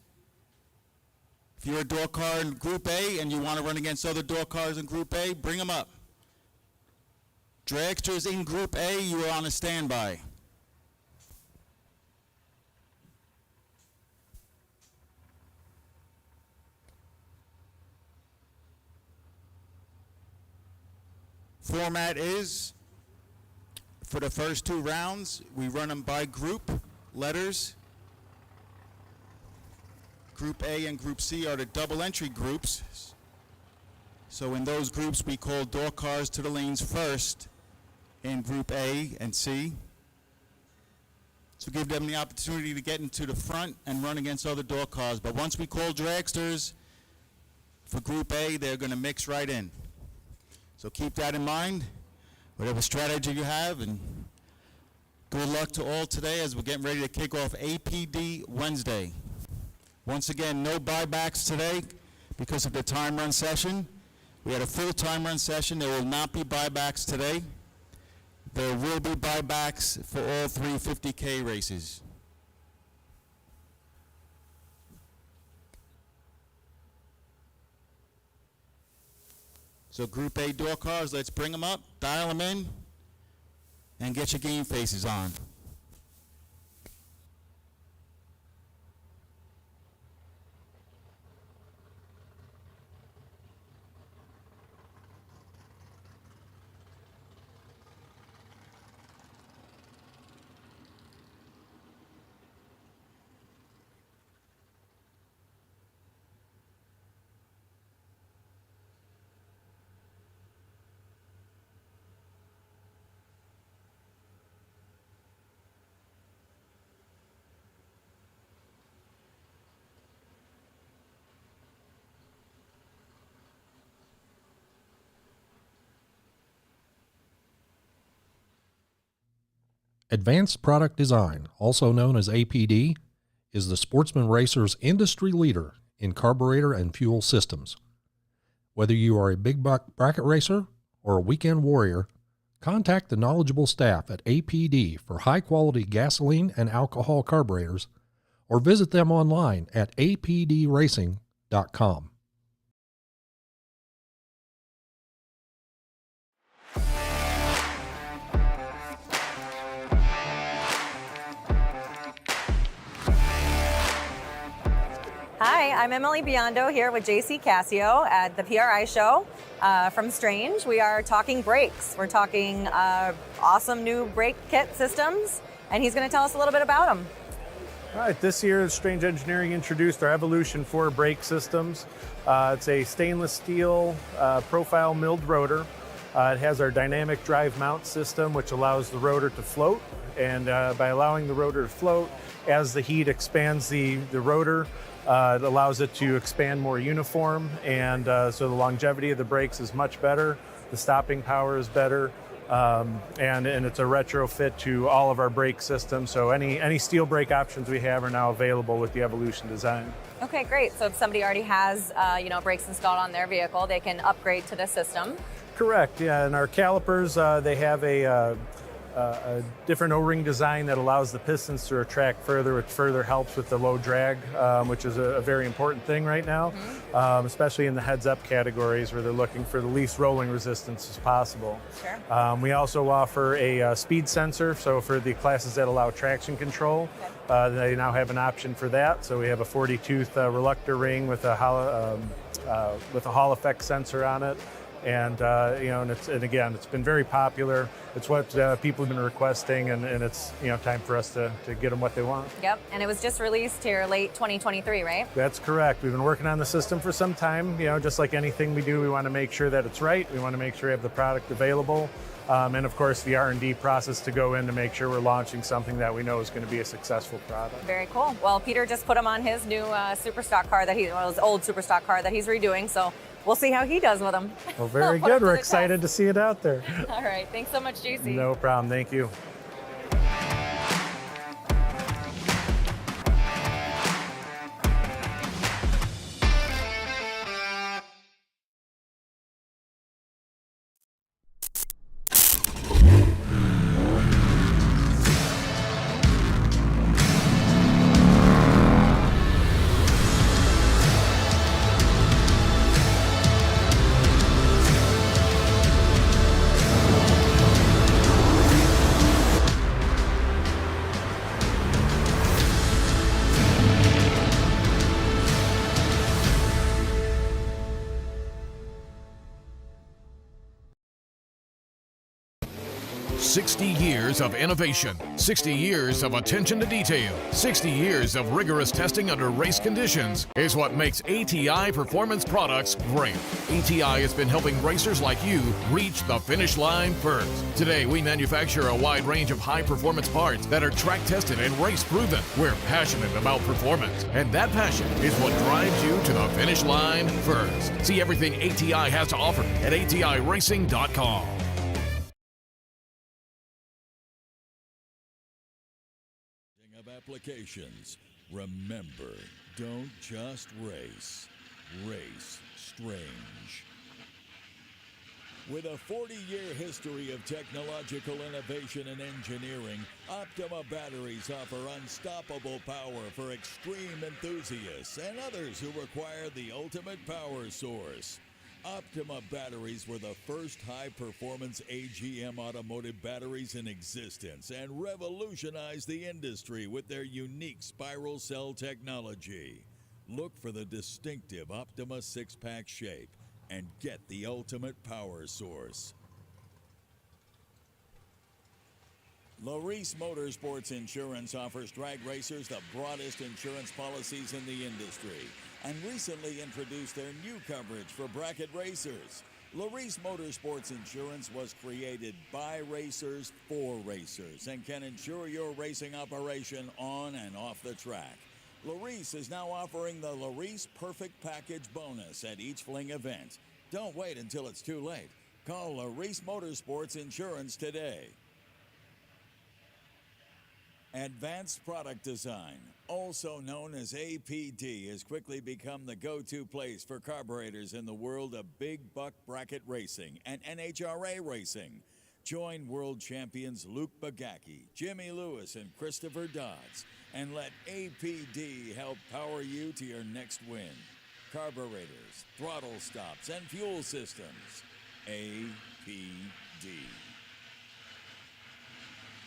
If you're a door car in Group A and you want to run against other door cars in Group A, bring them up. Dragsters in Group A, you are on a standby. Format is, for the first 2 rounds, we run them by group, letters. Group A and Group C are the double entry groups. So in those groups, we call door cars to the lanes first in Group A and C. To give them the opportunity to get into the front and run against other door cars. But once we call dragsters for Group A, they're going to mix right in. So keep that in mind, whatever strategy you have, and good luck to all today as we're getting ready to kick off APD Wednesday. Once again, no buybacks today because of the time run session. We had a full time run session. There will not be buybacks today. There will be buybacks for all 3 50K races. So Group A door cars, let's bring them up, dial them in, and get your game faces on. Advanced Product Design, also known as APD, is the Sportsman Racer's industry leader in carburetor and fuel systems. Whether you are a big bracket racer or a weekend warrior, contact the knowledgeable staff at APD for high-quality gasoline and alcohol carburetors, or visit them online at apdracing.com. Hi, I'm Emily Biondo here with JC Cassio at the PRI show from Strange. We are talking brakes. We're talking awesome new brake kit systems, and he's going to tell us a little bit about them. All right, this year Strange Engineering introduced our Evolution 4 brake systems. It's a stainless steel profile milled rotor. It has our dynamic drive mount system, which allows the rotor to float. And by allowing the rotor to float, as the heat expands the rotor, it allows it to expand more uniform, and so the longevity of the brakes is much better. The stopping power is better, and it's a retrofit to all of our brake systems. So any steel brake options we have are now available with the Evolution design. Okay, great. So if somebody already has brakes installed on their vehicle, they can upgrade to this system. Correct. Yeah, and our calipers they have a different O-ring design that allows the pistons to retract further, which further helps with the low drag, which is a very important thing right now, especially in the heads-up categories where they're looking for the least rolling resistance as possible. Sure. We also offer a speed sensor, so for the classes that allow traction control, they now have an option for that. So we have a 40-tooth reluctor ring with a Hall effect sensor on it. And again, it's been very popular. It's what people have been requesting, and it's time for us to get them what they want. Yep, and it was just released here late 2023, right? That's correct. We've been working on the system for some time. Just like anything we do, we want to make sure that it's right. We want to make sure we have the product available, and of course the R&D process to go in to make sure we're launching something that we know is going to be a successful product. Very cool. Well, Peter just put him on his new Superstock car his old Superstock car that he's redoing. So we'll see how he does with them. Well, very good. We're excited to see it out there. All right. Thanks so much, JC. No problem. Thank you. 60 years of innovation, 60 years of attention to detail, 60 years of rigorous testing under race conditions is what makes ATI Performance Products great. ATI has been helping racers like you reach the finish line first. Today, we manufacture a wide range of high-performance parts that are track-tested and race-proven. We're passionate about performance, and that passion is what drives you to the finish line first. See everything ATI has to offer at ATIRacing.com. Of applications. Remember, don't just race. Race strange. With a 40-year history of technological innovation and engineering, Optima batteries offer unstoppable power for extreme enthusiasts and others who require the ultimate power source. Optima batteries were the first high-performance AGM automotive batteries in existence and revolutionized the industry with their unique spiral cell technology. Look for the distinctive Optima six-pack shape and get the ultimate power source. Larice Motorsports Insurance offers drag racers the broadest insurance policies in the industry and recently introduced their new coverage for bracket racers. Larice Motorsports Insurance was created by racers for racers and can insure your racing operation on and off the track. Larice is now offering the Larice Perfect Package bonus at each Fling event. Don't wait until it's too late. Call Larice Motorsports Insurance today. Advanced Product Design, also known as APD, has quickly become the go-to place for carburetors in the world of big buck bracket racing and NHRA racing. Join world champions Luke Bagacki, Jimmy Lewis, and Christopher Dodds, and let APD help power you to your next win. Carburetors, throttle stops, and fuel systems. APD.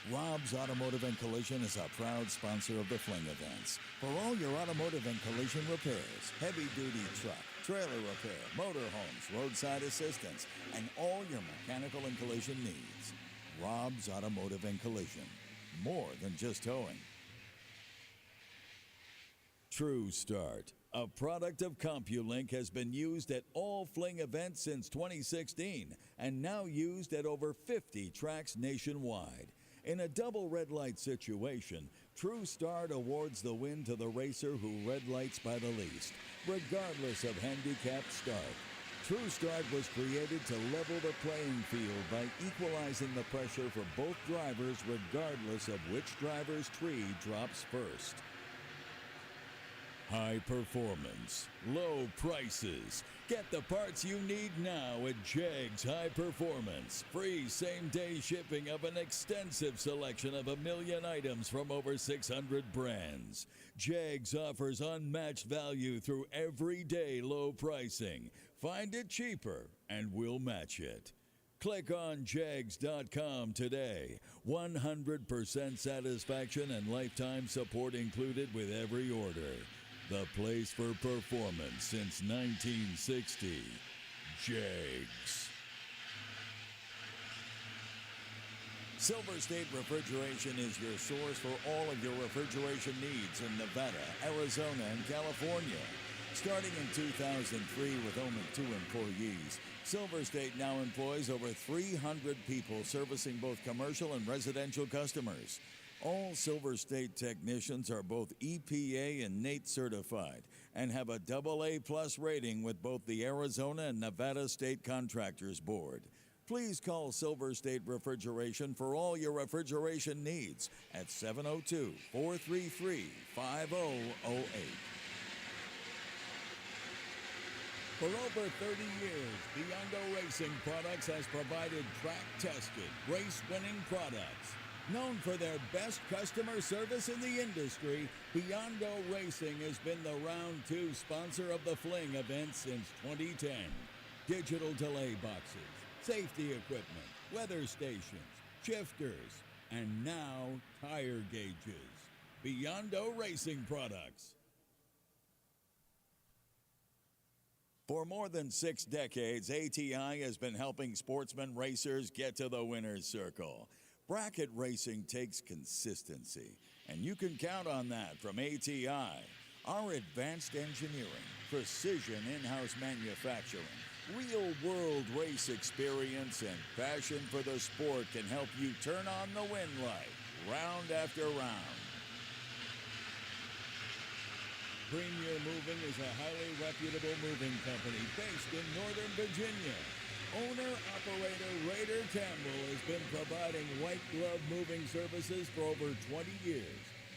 Rob's Automotive and Collision is a proud sponsor of the Fling events. For all your automotive and collision repairs, heavy-duty truck, trailer repair, motorhomes, roadside assistance, and all your mechanical and collision needs. Rob's Automotive and Collision. More than just towing. True Start, a product of CompuLink, has been used at all Fling events since 2016 and now used at over 50 tracks nationwide. In a double red light situation, True Start awards the win to the racer who red lights by the least, regardless of handicapped start. True Start was created to level the playing field by equalizing the pressure for both drivers regardless of which driver's tree drops first. High performance, low prices. Get the parts you need now at Jegs High Performance. Free same-day shipping of an extensive selection of 1 million items from over 600 brands. Jegs offers unmatched value through everyday low pricing. Find it cheaper and we'll match it. Click on Jegs.com today. 100% satisfaction and lifetime support included with every order. The place for performance since 1960. Jegs. Silver State Refrigeration is your source for all of your refrigeration needs in Nevada, Arizona, and California. Starting in 2003 with only 2 employees, Silver State now employs over 300 people servicing both commercial and residential customers. All Silver State technicians are both EPA and NATE certified and have a AA+ rating with both the Arizona and Nevada State Contractors Board. Please call Silver State Refrigeration for all your refrigeration needs at 702-433-5008. For over 30 years, Biondo Racing Products has provided track-tested, race-winning products. Known for their best customer service in the industry, Biondo Racing has been the Round 2 sponsor of the Fling event since 2010. Digital delay boxes, safety equipment, weather stations, shifters, and now tire gauges. Biondo Racing Products. For more than 6 decades, ATI has been helping sportsman racers get to the winner's circle. Bracket racing takes consistency, and you can count on that from ATI. Our advanced engineering, precision in-house manufacturing, real-world race experience, and passion for the sport can help you turn on the win light round after round. Premier Moving is a highly reputable moving company based in Northern Virginia. Owner-operator Raider Campbell has been providing white glove moving services for over 20 years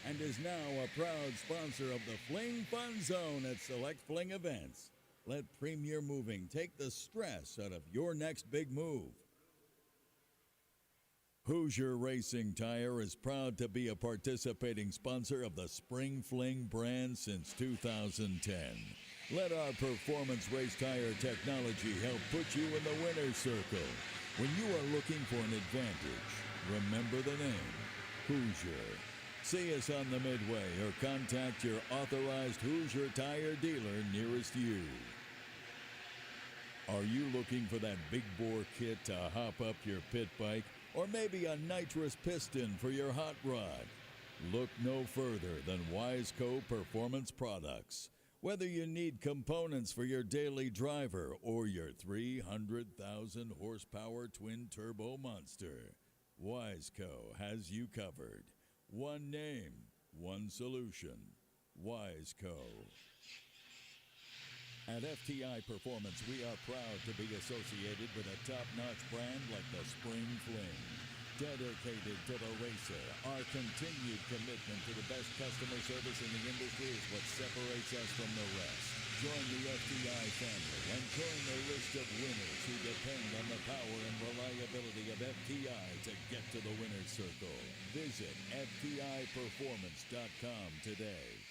and is now a proud sponsor of the Fling Fun Zone at select Fling events. Let Premier Moving take the stress out of your next big move. Hoosier Racing Tire is proud to be a participating sponsor of the Spring Fling brand since 2010. Let our performance race tire technology help put you in the winner's circle. When you are looking for an advantage, remember the name, Hoosier. See us on the Midway or contact your authorized Hoosier tire dealer nearest you. Are you looking for that big bore kit to hop up your pit bike, or maybe a nitrous piston for your hot rod? Look no further than Wiseco Performance Products. Whether you need components for your daily driver or your 300,000 horsepower twin turbo monster, Wiseco has you covered. One name, one solution. Wiseco. At FTI Performance, we are proud to be associated with a top-notch brand like the Spring Fling. Dedicated to the racer, our continued commitment to the best customer service in the industry is what separates us from the rest. Join the FTI family and join the list of winners who depend on the power and reliability of FTI to get to the winner's circle. Visit FTIperformance.com today.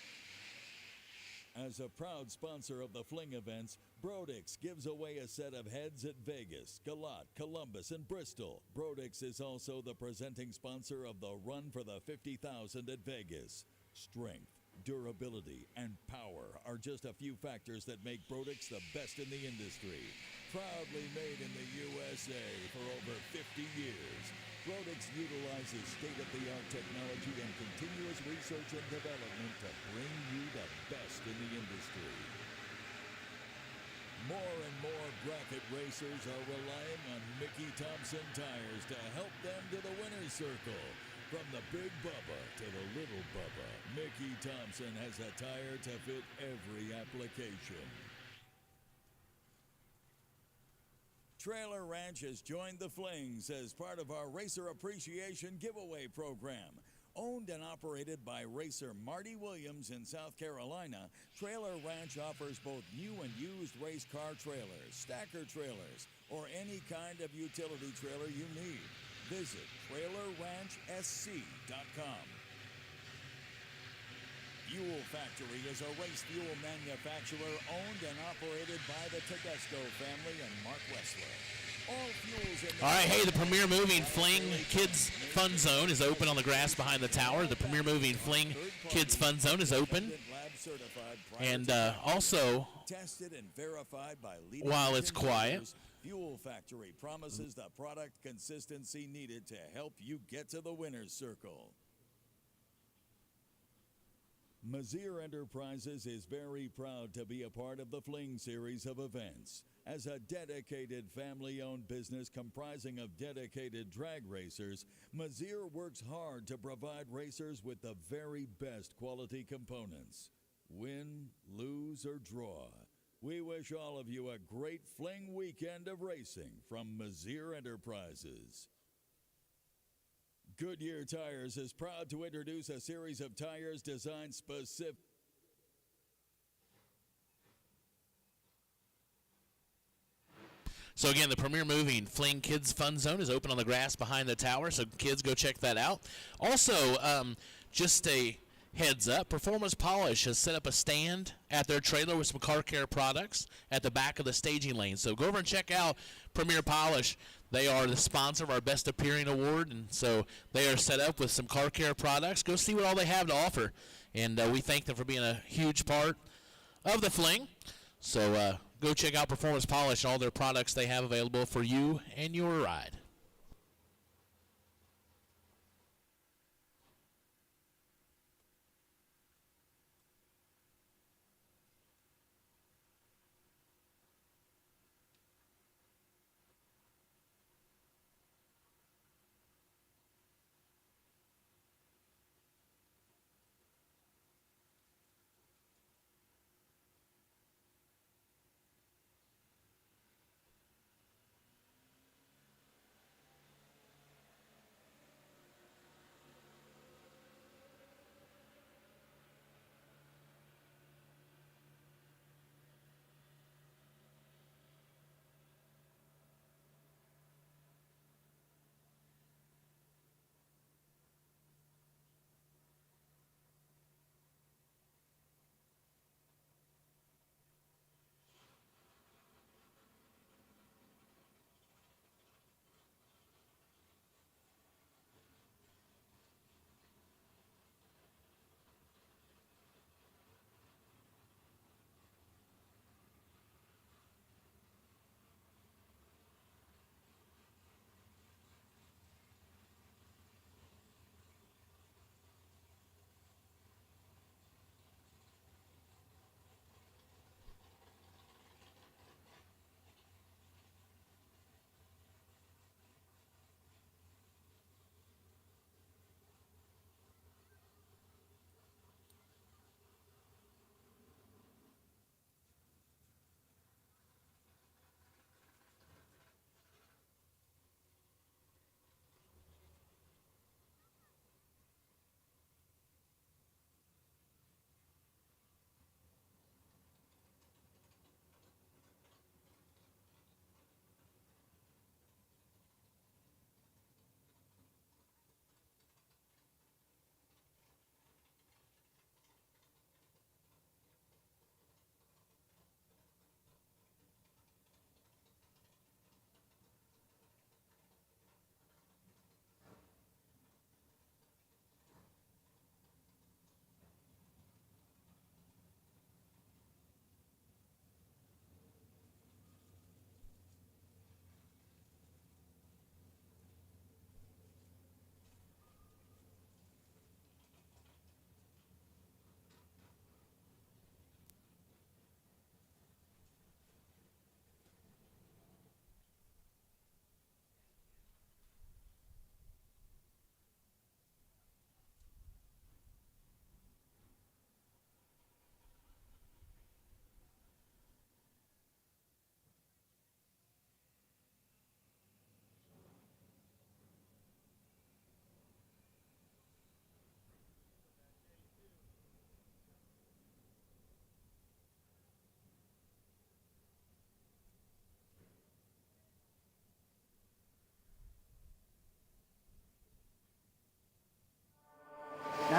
As a proud sponsor of the Fling events, Brodix gives away a set of heads at Vegas, Galot, Columbus, and Bristol. Brodix is also the presenting sponsor of the Run for the 50,000 at Vegas. Strength, durability, and power are just a few factors that make Brodix the best in the industry. Proudly made in the USA for over 50 years, Brodix utilizes state-of-the-art technology and continuous research and development to bring you the best in the industry. More and more bracket racers are relying on Mickey Thompson tires to help them to the winner's circle. From the Big Bubba to the Little Bubba, Mickey Thompson has a tire to fit every application. Trailer Ranch has joined the Flings as part of our Racer Appreciation Giveaway Program. Owned and operated by racer Marty Williams in South Carolina, Trailer Ranch offers both new and used race car trailers, stacker trailers, or any kind of utility trailer you need. Visit TrailerRanchSC.com. Fuel Factory is a race fuel manufacturer owned and operated by the Tedesco family and Mark Wessler. All fuels in the All right, hey, the Premier Moving Fling Kids Fun Zone is open on the grass behind the tower. The Premier Moving Fling Kids Fun Zone is open. And also, tested and verified by while it's quiet, Fuel Factory promises the product consistency needed to help you get to the winner's circle. Mazir Enterprises is very proud to be a part of the Fling series of events. As a dedicated family-owned business comprising of dedicated drag racers, Mazir works hard to provide racers with the very best quality components. Win, lose, or draw, we wish all of you a great Fling weekend of racing from Mazir Enterprises. Goodyear Tires is proud to introduce a series of tires designed specific. So again, the Premier Moving Fling Kids Fun Zone is open on the grass behind the tower, so kids go check that out. Also, just a heads up, Performance Polish has set up a stand at their trailer with some car care products at the back of the staging lane. So go over and check out Premier Polish. They are the sponsor of our Best Appearing Award, and so they are set up with some car care products. Go see what all they have to offer, and we thank them for being a huge part of the Fling. So go check out Performance Polish and all their products they have available for you and your ride.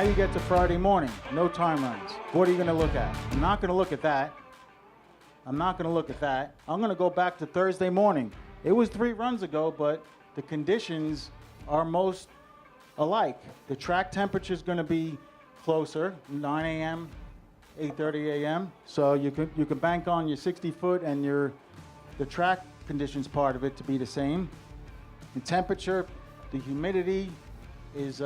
Now you get to Friday morning, no time runs. What are you going to look at? I'm not going to look at that. I'm not going to look at that. I'm going to go back to Thursday morning. It was 3 runs ago, but the conditions are most alike. The track temperature is going to be closer, 9 a.m., 8:30 a.m. So you can bank on your 60-foot and the track conditions part of it to be the same. The temperature, the humidity is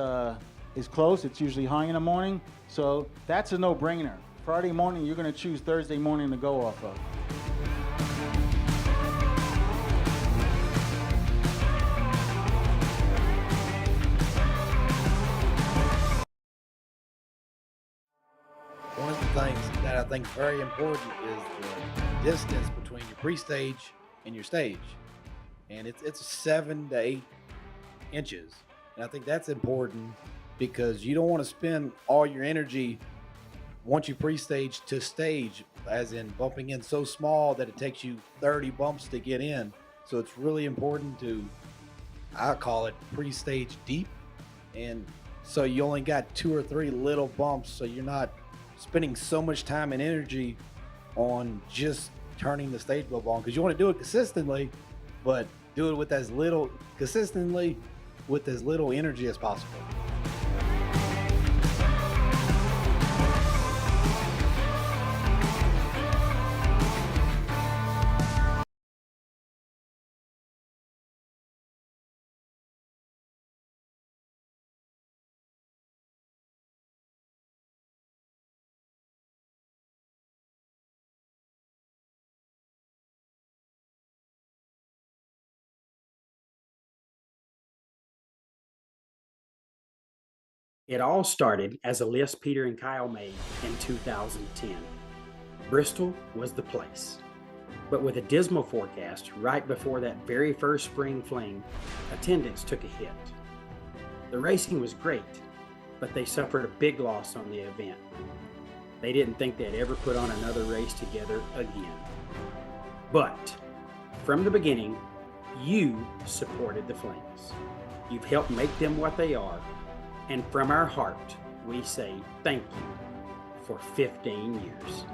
close. It's usually high in the morning, so that's a no-brainer. Friday morning, you're going to choose Thursday morning to go off of. One of the things that I think is very important is the distance between your pre-stage and your stage. And it's 7 to 8 inches. And I think that's important because you don't want to spend all your energy once you pre-stage to stage, as in bumping in so small that it takes you 30 bumps to get in. So it's really important to, I call it pre-stage deep. And so you only got 2 or 3 little bumps, so you're not spending so much time and energy on just turning the stage bump on, because you want to do it consistently, but do it with as little energy as possible. It all started as a list Peter and Kyle made in 2010. Bristol was the place. But with a dismal forecast right before that very first spring fling, attendance took a hit. The racing was great, but they suffered a big loss on the event. They didn't think they'd ever put on another race together again. But from the beginning, you supported the Flings. You've helped make them what they are. And from our heart, we say thank you for 15 years.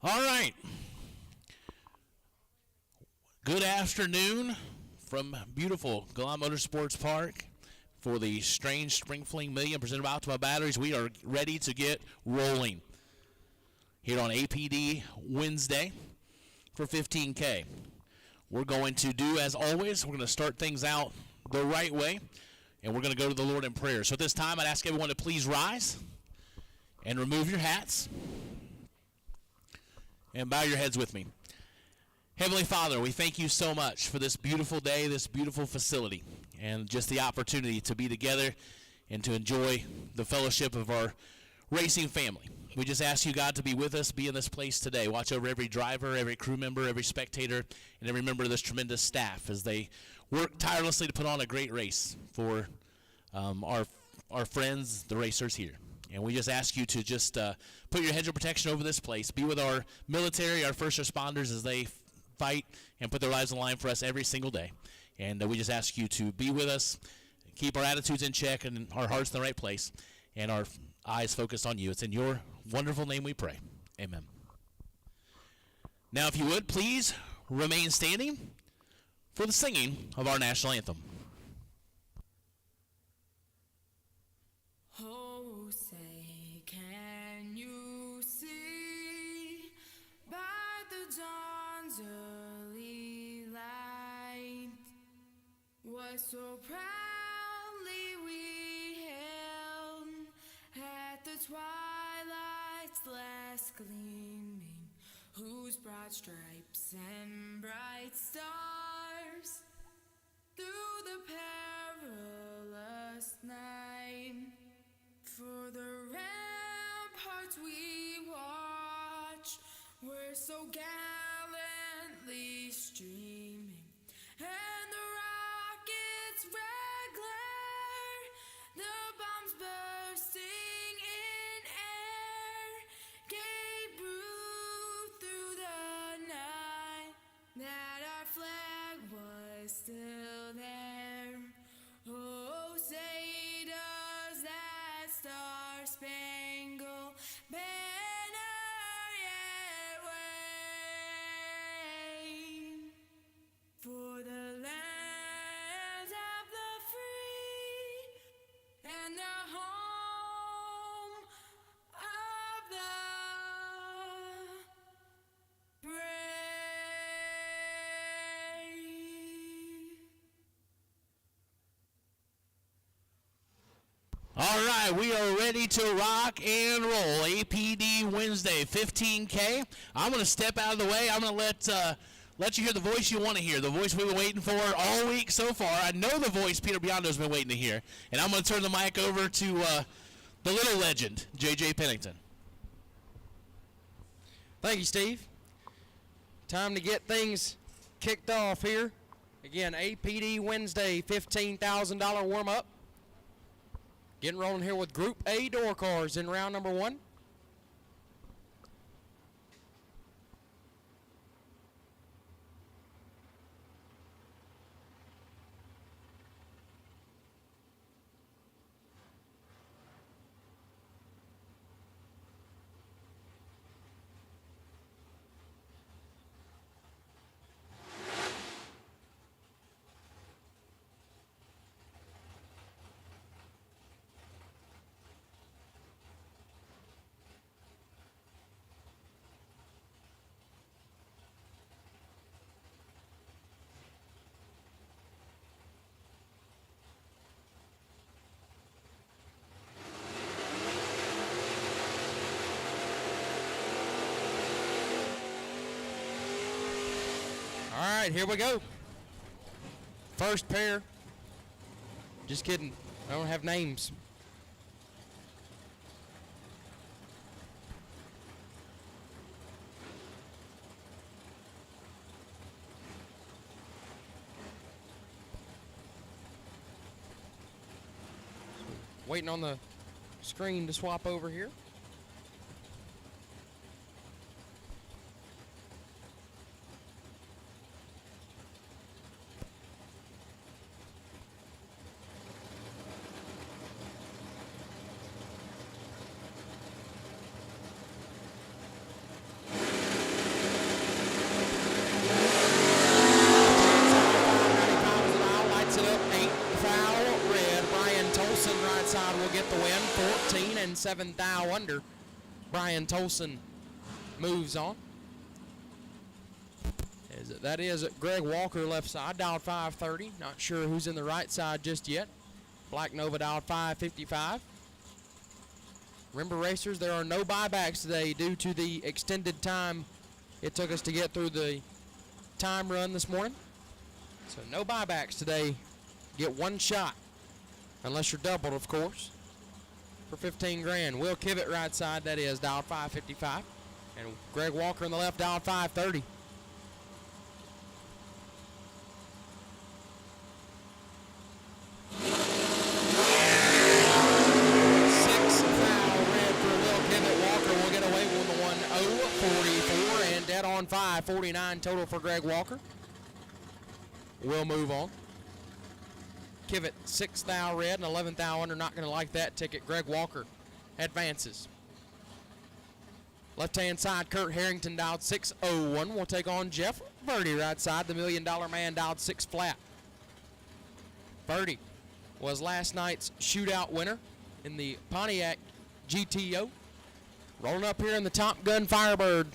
All right. Good afternoon from beautiful Galot Motorsports Park for the Strange Spring Fling Million presented by Optima Batteries. We are ready to get rolling here on APD Wednesday for 15K. We're going to do, as always, we're going to start things out the right way, and we're going to go to the Lord in prayer. So at this time, I'd ask everyone to please rise and remove your hats. And bow your heads with me. Heavenly Father, we thank you so much for this beautiful day, this beautiful facility, and just the opportunity to be together and to enjoy the fellowship of our racing family. We just ask you, God, to be with us, be in this place today. Watch over every driver, every crew member, every spectator, and every member of this tremendous staff as they work tirelessly to put on a great race for our friends, the racers here. And we just ask you to just put your hedge of protection over this place. Be with our military, our first responders as they fight and put their lives on the line for us every single day. And we just ask you to be with us, keep our attitudes in check and our hearts in the right place and our eyes focused on you. It's in your wonderful name we pray. Amen. Now, if you would, please remain standing for the singing of our national anthem. Oh, say, can you see by the dawn's early light what so proudly we hailed at the twilight's last gleaming, whose broad stripes and bright stars through the perilous night for the ramparts we watch were so gallantly streaming, and the rockets' red glare, the bombs bursting in air, gave proof through the night that our flag was still there. Oh, say does that star-spangled banner yet wave for the land of the free and the home of the brave. All right, we are ready to rock and roll. APD Wednesday, 15K. I'm going to step out of the way. I'm going to let you hear the voice you want to hear, the voice we've been waiting for all week so far. I know the voice Peter Biondo's been waiting to hear, and I'm going to turn the mic over to the little legend, JJ Pennington. Thank you, Steve. Time to get things kicked off here. Again, APD Wednesday, $15,000 warm-up. Getting rolling here with Group A door cars in round number 1. All right, here we go. First pair. Just kidding. I don't have names. Waiting on the screen to swap over here. And 7 thou under. Brian Tolson moves on. That is Greg Walker left side, dialed 530. Not sure who's in the right side just yet. Black Nova dialed 555. Remember, racers, there are no buybacks today due to the extended time it took us to get through the time run this morning. So no buybacks today. Get one shot, unless you're doubled, of course, for 15 grand. Will Kivett right side, that is, dialed 555. And Greg Walker on the left, dialed 530. On 549 total for Greg Walker. We'll move on. Kivett, 6th thou red and 11th thou under. Not going to like that ticket. Greg Walker advances. Left-hand side, Kurt Harrington dialed 601. Will take on Jeff Verdi right side. The $1 Million Man dialed 6 flat. Verdi was last night's shootout winner in the Pontiac GTO. Rolling up here in the Top Gun Firebird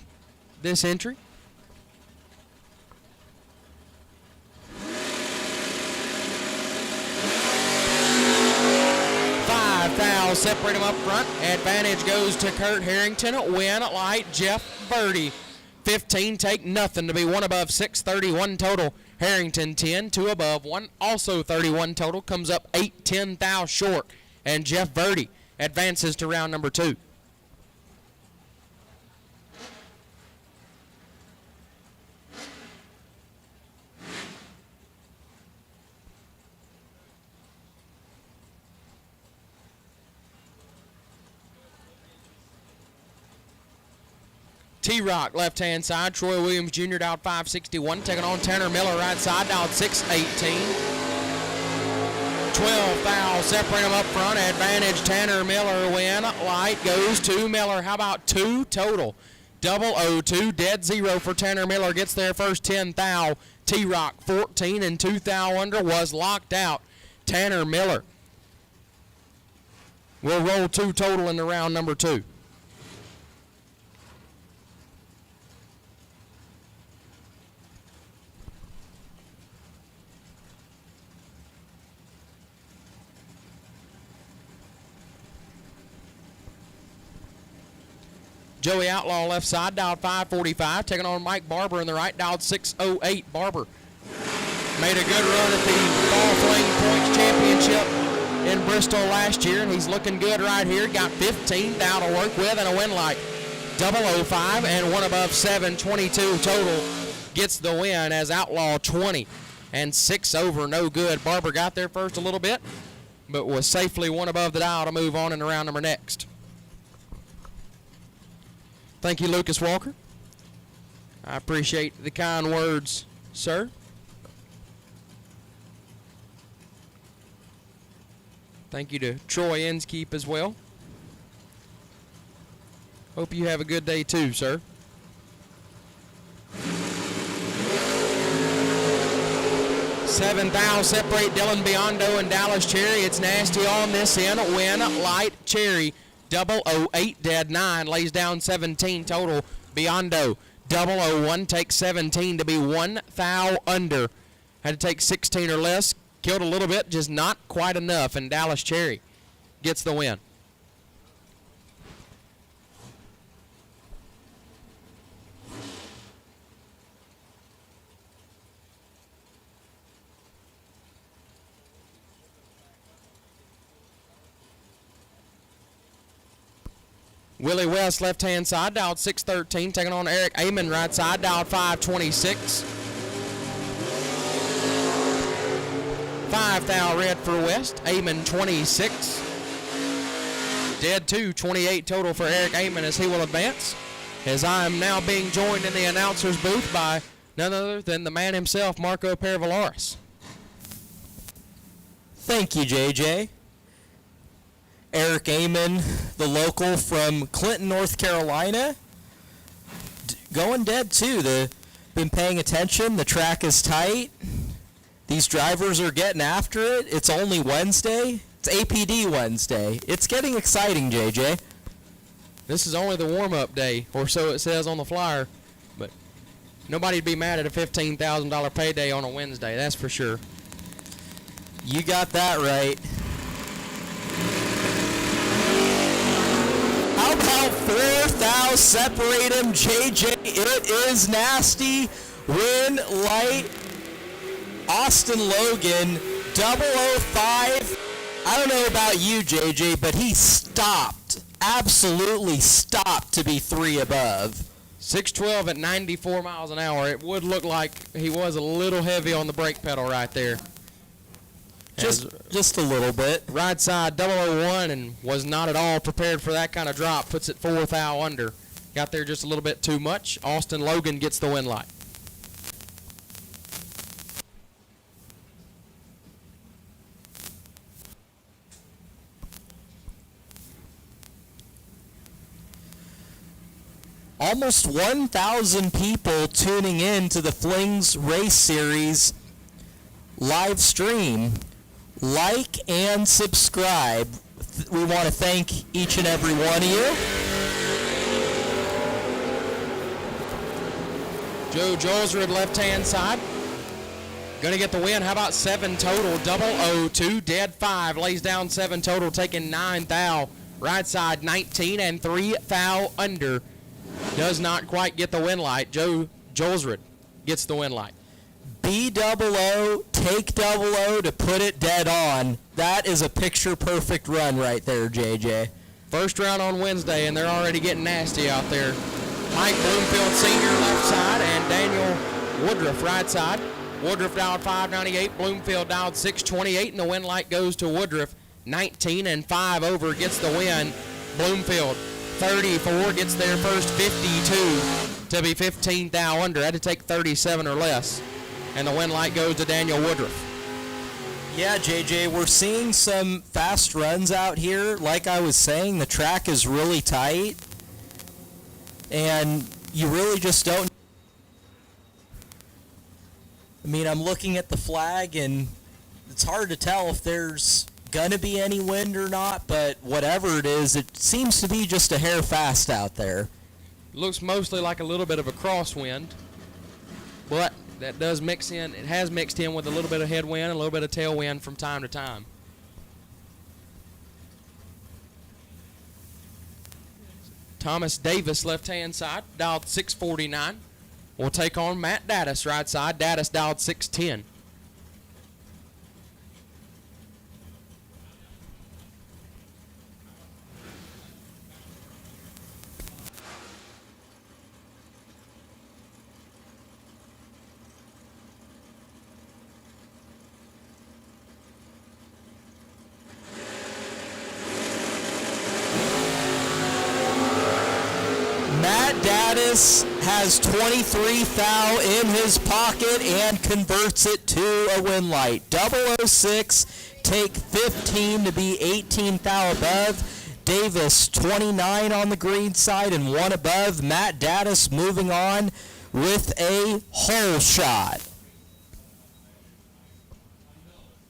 this entry. 5 thou separate him up front. Advantage goes to Kurt Harrington. Win light Jeff Verdi. 15 take nothing to be one above 6, 31 total. Harrington 10, 2 above, 1 also 31 total. Comes up 8, 10 thou short. And Jeff Verdi advances to round number 2. T-Rock, left-hand side. Troy Williams Jr. dialed 561. Taking on Tanner Miller, right side, dialed 618. 12 foul, separate them up front. Advantage, Tanner Miller. Win. Light goes to Miller. How about 2 total? 002, dead 0 for Tanner Miller. Gets there first, 10 thou. T-Rock, 14 and 2 thou under, was locked out. Tanner Miller will roll 2 total into round number 2. Joey Outlaw left side, dialed 545, taking on Mike Barber in the right, dialed 608. Barber made a good run at the Ball Fling Points Championship in Bristol last year, and he's looking good right here. Got 15 thou to work with and a win light. 005 and 1 above 7, 22 total. Gets the win as Outlaw 20 and 6 over, no good. Barber got there first a little bit, but was safely 1 above the dial to move on in the round number next. Thank you, Lucas Walker. I appreciate the kind words, sir. Thank you to Troy Inskeep as well. Hope you have a good day too, sir. Seven thou separate Dylan Biondo and Dallas Cherry. It's nasty on this end. Win light Cherry. 008 dead 9 lays down 17 total. Biondo 001 takes 17 to be 1 thou under. Had to take 16 or less. Killed a little bit, just not quite enough, and Dallas Cherry gets the win. Willie West, left-hand side, dialed 613, taking on Eric Amon, right side, dialed 526. 5 thou red for West, Amon 26. Dead 2, 28 total for Eric Amon as he will advance. As I am now being joined in the announcer's booth by none other than the man himself, Marco Pervalaris. Thank you, JJ. Eric Amon, the local from Clinton, North Carolina, going dead too. Been paying attention. The track is tight. These drivers are getting after it. It's only Wednesday. It's APD Wednesday. It's getting exciting, JJ. This is only the warm-up day, or so it says on the flyer, but nobody'd be mad at a $15,000 payday on a Wednesday, that's for sure. You got that right. How about 4 thou separate him, JJ? It is nasty. Win light. Austin Logan, 005. I don't know about you, JJ, but he stopped. Absolutely stopped to be 3 above. 612 at 94 miles an hour. It would look like he was a little heavy on the brake pedal right there. Just a little bit. Right side 001 and was not at all prepared for that kind of drop. Puts it 4 thou under. Got there just a little bit too much. Austin Logan gets the win light. almost 1,000 people tuning in to the Flings Race Series live stream. Like and subscribe. We want to thank each and every one of you. Joe Jolsrud left-hand side. Going to get the win. How about 7 total? 002, dead 5. Lays down 7 total, taking 9 thou. Right side 19 and 3 thou under. Does not quite get the win light. Joe Jolsrud gets the win light. B-double-O, take double-O to put it dead on. That is a picture-perfect run right there, JJ. First round on Wednesday, and they're already getting nasty out there. Mike Bloomfield Sr. left side, and Daniel Woodruff right side. Woodruff dialed 598, Bloomfield dialed 628, and the win light goes to Woodruff. 19 and 5 over gets the win. Bloomfield 34 gets their first 52 to be 15 thou under. Had to take 37 or less. And the win light goes to Daniel Woodruff. Yeah, JJ, we're seeing some fast runs out here. Like I was saying, the track is really tight. And you really just don't... I mean, I'm looking at the flag, and it's hard to tell if there's going to be any wind or not, but whatever it is, it seems to be just a hair fast out there. Looks mostly like a little bit of a crosswind, but that does mix in. It has mixed in with a little bit of headwind and a little bit of tailwind from time to time. Thomas Davis, left-hand side, dialed 649. Will take on Matt Dattis, right side. Dattis dialed 610. Dattis has 23 thou in his pocket and converts it to a win light. 006, take 15 to be 18 thou above. Davis 29 on the green side and 1 above. Matt Dattis moving on with a hole shot.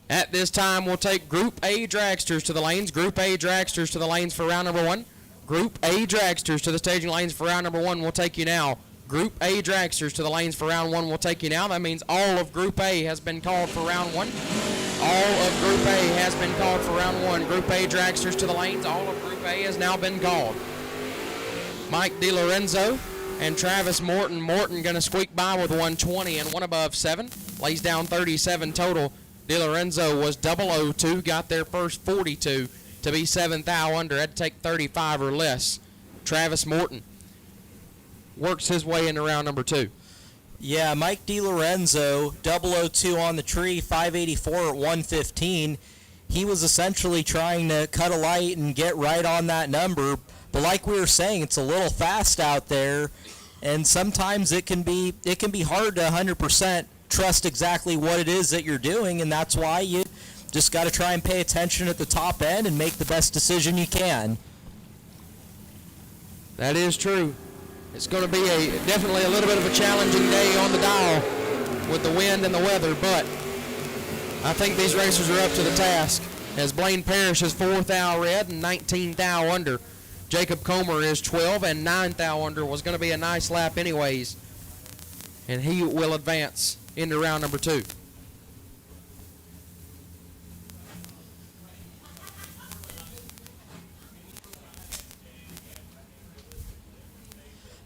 At this time, we'll take Group A dragsters to the lanes. Group A dragsters to the lanes for round number 1. Group A dragsters to the staging lanes for round number 1 will take you now. Group A dragsters to the lanes for round 1 will take you now. That means all of Group A has been called for round 1. All of Group A has been called for round 1. Group A dragsters to the lanes. All of Group A has now been called. Mike DiLorenzo and Travis Morton. Morton going to squeak by with 120 and 1 above 7. Lays down 37 total. DiLorenzo was 002, got their first 42. To be 7 thou under, had to take 35 or less. Travis Morton works his way into round number 2. Yeah, Mike DiLorenzo, 002 on the tree, 584 at 115. He was essentially trying to cut a light and get right on that number. But like we were saying, it's a little fast out there, and sometimes it can be hard to 100% trust exactly what it is that you're doing, and that's why you just got to try and pay attention at the top end and make the best decision you can. That is true. It's going to be definitely a little bit of a challenging day on the dial with the wind and the weather, but I think these racers are up to the task. As Blaine Parrish is 4 thou red and 19 thou under. Jacob Comer is 12 and 9 thou under. Was going to be a nice lap anyways, and he will advance into round number 2.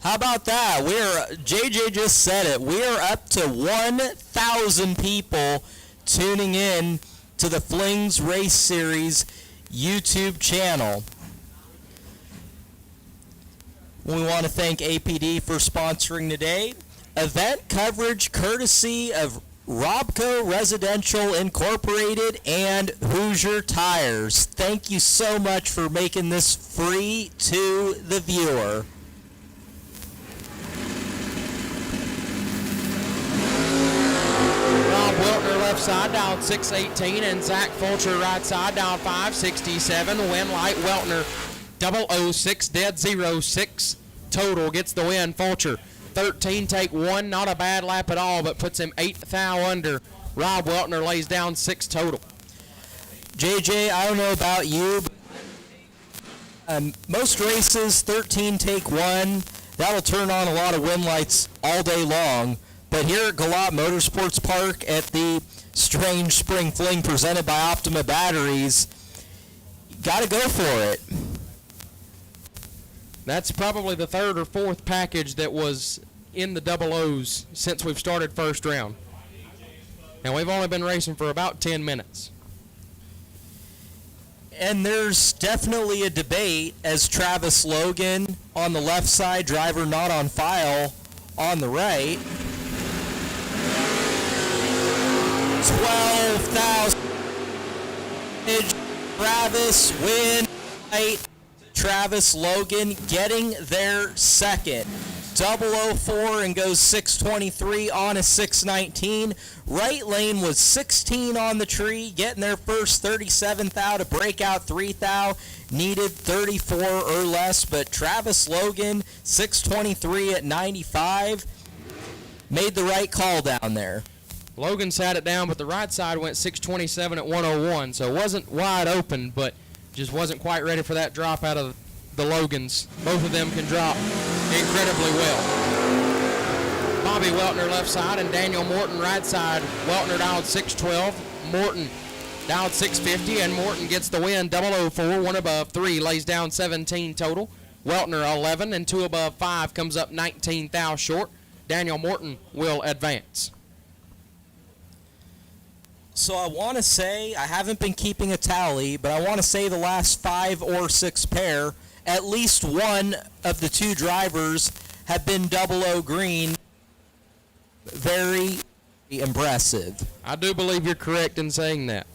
How about that? JJ just said it. We are up to 1,000 people tuning in to the Flings Race Series YouTube channel. We want to thank APD for sponsoring today. Event coverage courtesy of Robco Residential Incorporated and Hoosier Tires. Thank you so much for making this free to the viewer. Weltner left side, dialed 618, and Zach Fulcher right side, dialed 567. Win light Weltner 006, dead 06. total, gets the win. Fulcher, 13, take 1, not a bad lap at all, but puts him 8 thou under. Rob Weltner lays down 6 total. JJ, I don't know about you, but most races, 13, take 1. That'll turn on a lot of win lights all day long. But here at Galot Motorsports Park at the Strange Spring Fling presented by Optima Batteries, got to go for it. That's probably the 3rd or 4th package that was in the double O's since we've started first round. And we've only been racing for about 10 minutes. And there's definitely a debate as Travis Logan on the left side, driver not on file on the right. 12,000. Travis win right. Travis Logan getting their second. 004 and goes 623 on a 619. Right lane was 16 on the tree, getting their first 37th thou to break out 3 thou. Needed 34 or less, but Travis Logan, 623 at 95, made the right call down there. Logan sat it down, but the right side went 627 at 101, so it wasn't wide open, but just wasn't quite ready for that drop out of the Logans. Both of them can drop incredibly well. Bobby Weltner left side and Daniel Morton right side. Weltner dialed 612, Morton dialed 650, and Morton gets the win. 004, 1 above 3, lays down 17 total. Weltner 11 and 2 above 5 comes up 19 thou short. Daniel Morton will advance. So I want to say, I haven't been keeping a tally, but I want to say the last 5 or 6 pair, at least one of the 2 drivers have been 00 green. Very impressive. I do believe you're correct in saying that.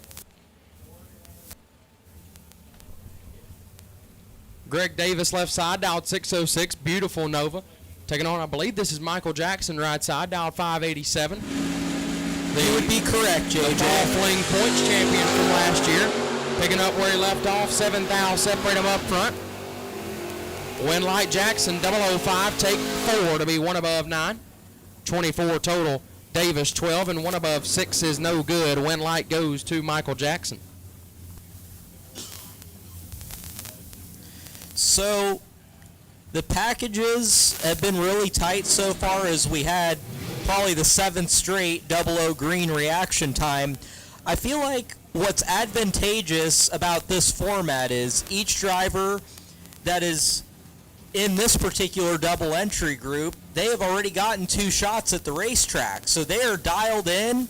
Greg Davis left side, dialed 606, beautiful Nova. Taking on, I believe this is Michael Jackson right side, dialed 587. You would be correct, JJ. The Paul Fling points champion from last year. Picking up where he left off, 7 thou separate him up front. Winlight Jackson, 005, take 4 to be 1 above 9. 24 total. Davis 12 and 1 above 6 is no good. Winlight goes to Michael Jackson. So the packages have been really tight so far, as we had probably the 7th straight 00 green reaction time. I feel like what's advantageous about this format is each driver that is in this particular double entry group, they have already gotten 2 shots at the racetrack. So they are dialed in,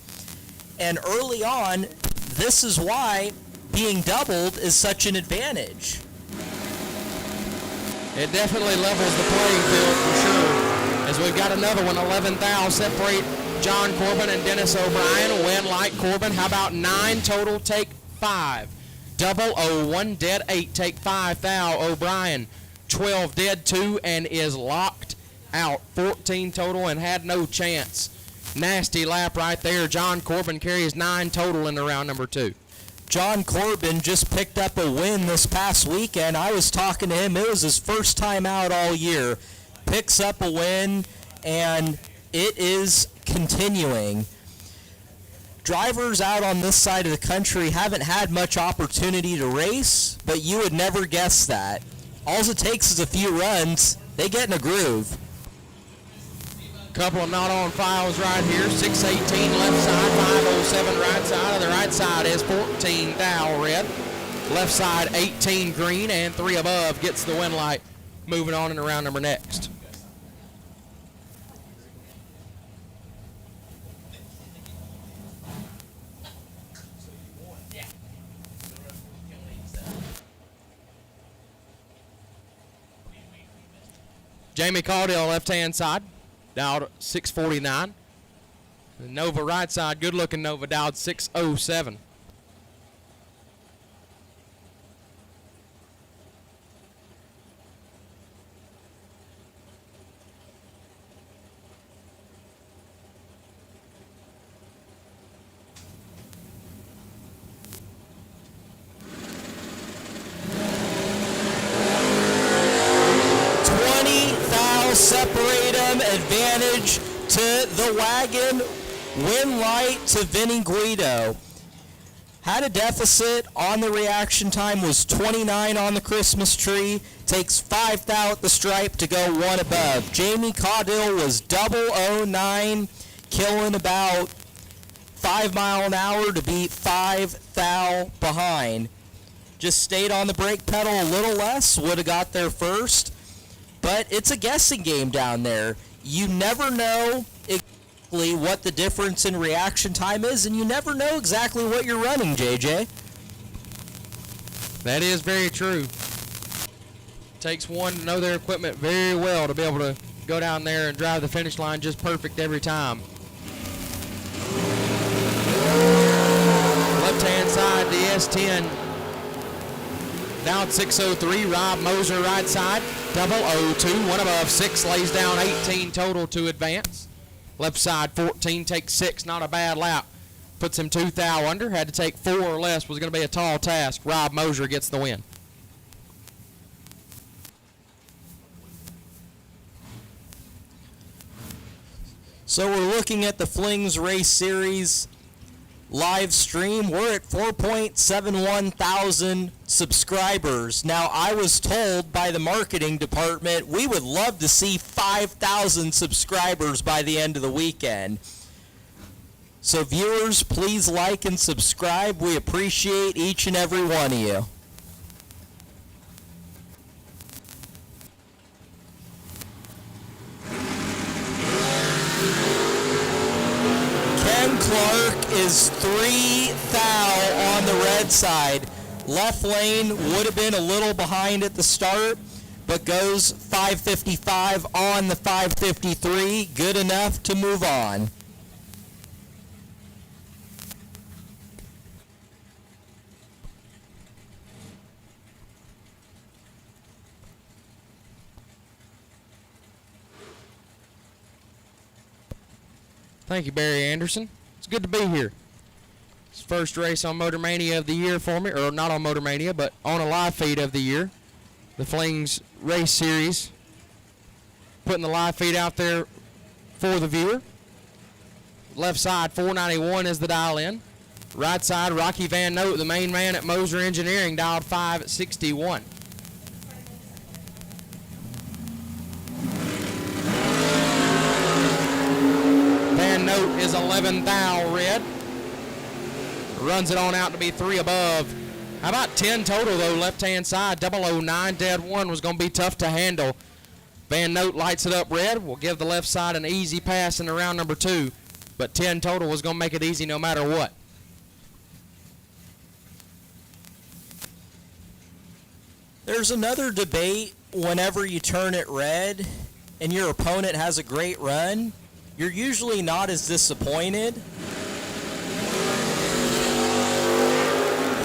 and early on, this is why being doubled is such an advantage. It definitely levels the playing field for sure. As we've got another one, 11 thou separate John Corbin and Dennis O'Brien. Win like Corbin. How about 9 total? Take 5. 001 dead 8. Take 5 thou. O'Brien 12 dead 2 and is locked out. 14 total and had no chance. Nasty lap right there. John Corbin carries 9 total in the round number 2. John Corbin just picked up a win this past weekend. I was talking to him. It was his first time out all year. Picks up a win, and it is continuing. Drivers out on this side of the country haven't had much opportunity to race, but you would never guess that. All it takes is a few runs. They get in a groove. Couple of not on files right here. 618 left side, 507 right side. The right side is 14 thou red. Left side 18 green, and 3 above gets the win light. Moving on in the round number next. Jamie Caudill left-hand side, dialed 649. The Nova right side, good-looking Nova, dialed 607. to the wagon, win light to Vinny Guido. Had a deficit on the reaction time, was 29 on the Christmas tree, takes 5 out the stripe to go 1 above. Jamie Caudill was 009, killing about 5 mile an hour to beat 5 thou behind. Just stayed on the brake pedal a little less, would have got there first. But it's a guessing game down there. You never know exactly what the difference in reaction time is, and you never know exactly what you're running, JJ. That is very true. Takes one to know their equipment very well to be able to go down there and drive the finish line just perfect every time. Left-hand side, the S10. Down 603, Rob Moser right side, 002, 1 above 6, lays down 18 total to advance. Left side 14, takes 6, not a bad lap. Puts him 2 thou under, had to take 4 or less, was going to be a tall task. Rob Moser gets the win. So we're looking at the Flings Race Series live stream. We're at 4.71 thousand subscribers. Now, I was told by the marketing department we would love to see 5,000 subscribers by the end of the weekend. So viewers, please like and subscribe. We appreciate each and every one of you. Ken Clark is 3 thou on the red side. Left lane would have been a little behind at the start, but goes 555 on the 553. Good enough to move on. Thank you, Barry Anderson. It's good to be here. It's the first race on Motor Mania of the year for me, or not on Motor Mania, but on a live feed of the year. The Flings Race Series. Putting the live feed out there for the viewer. Left side, 491 is the dial in. Right side, Rocky Van Note, the main man at Moser Engineering, dialed 561. Van Note is 11 thou red. Runs it on out to be 3 above. How about 10 total, though, left-hand side. 009, dead one was going to be tough to handle. Van Note lights it up red. Will give the left side an easy pass in the round number 2. But 10 total was going to make it easy no matter what. There's another debate whenever you turn it red and your opponent has a great run. You're usually not as disappointed.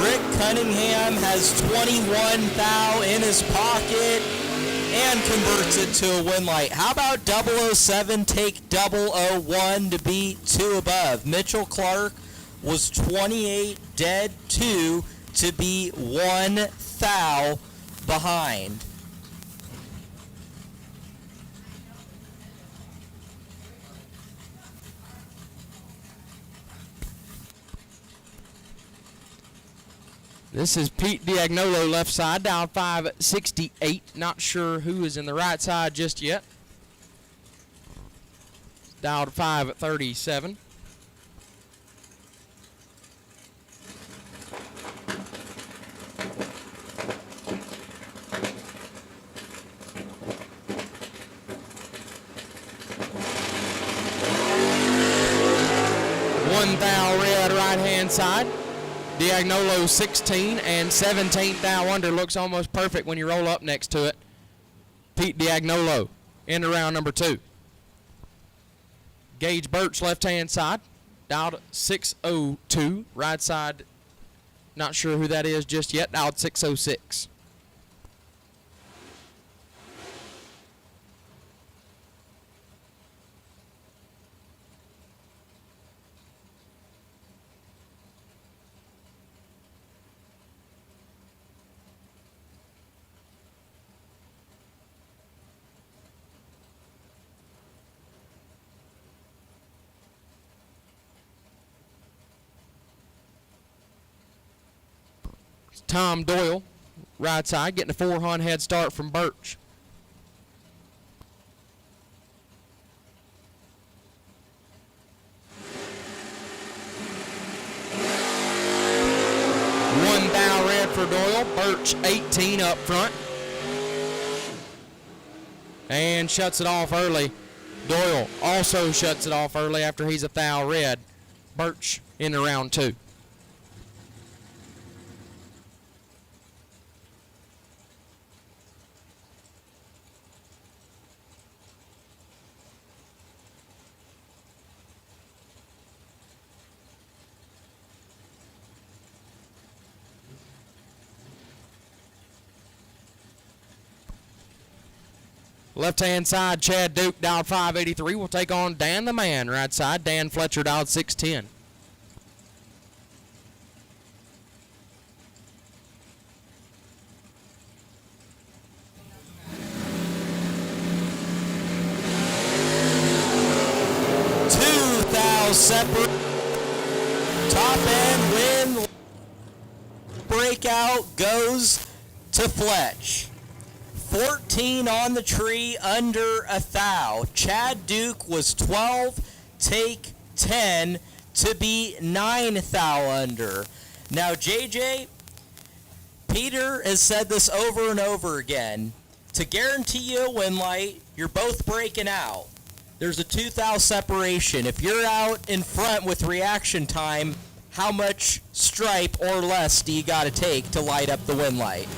Rick Cunningham has 21 thou in his pocket and converts it to a win light. How about 007 take 001 to beat 2 above? Mitchell Clark was 28 dead 2 to be 1 thou behind. This is Pete Diagnolo left side, down 568. Not sure who is in the right side just yet. Down 537. One thou red right hand side. Diagnolo 16 and 17 thou under. Looks almost perfect when you roll up next to it. Pete Diagnolo into round number 2. Gage Birch left hand side. Dialed 602. Right side, not sure who that is just yet. Dialed 606. Tom Doyle, right side, getting a 4-hun head start from Birch. One thou red for Doyle. Birch 18 up front. And shuts it off early. Doyle also shuts it off early after he's a thou red. Birch in round 2. Left-hand side, Chad Duke, dialed 583, will take on Dan the Man. Right side, Dan Fletcher, dialed 610. Separate top end win. Breakout goes to Fletch. 14 on the tree, under a thou. Chad Duke was 12, take 10 to be 9 thou under. Now, JJ, Peter has said this over and over again. To guarantee you a win light, you're both breaking out. There's a 2 thou separation. If you're out in front with reaction time, how much stripe or less do you got to take to light up the win light?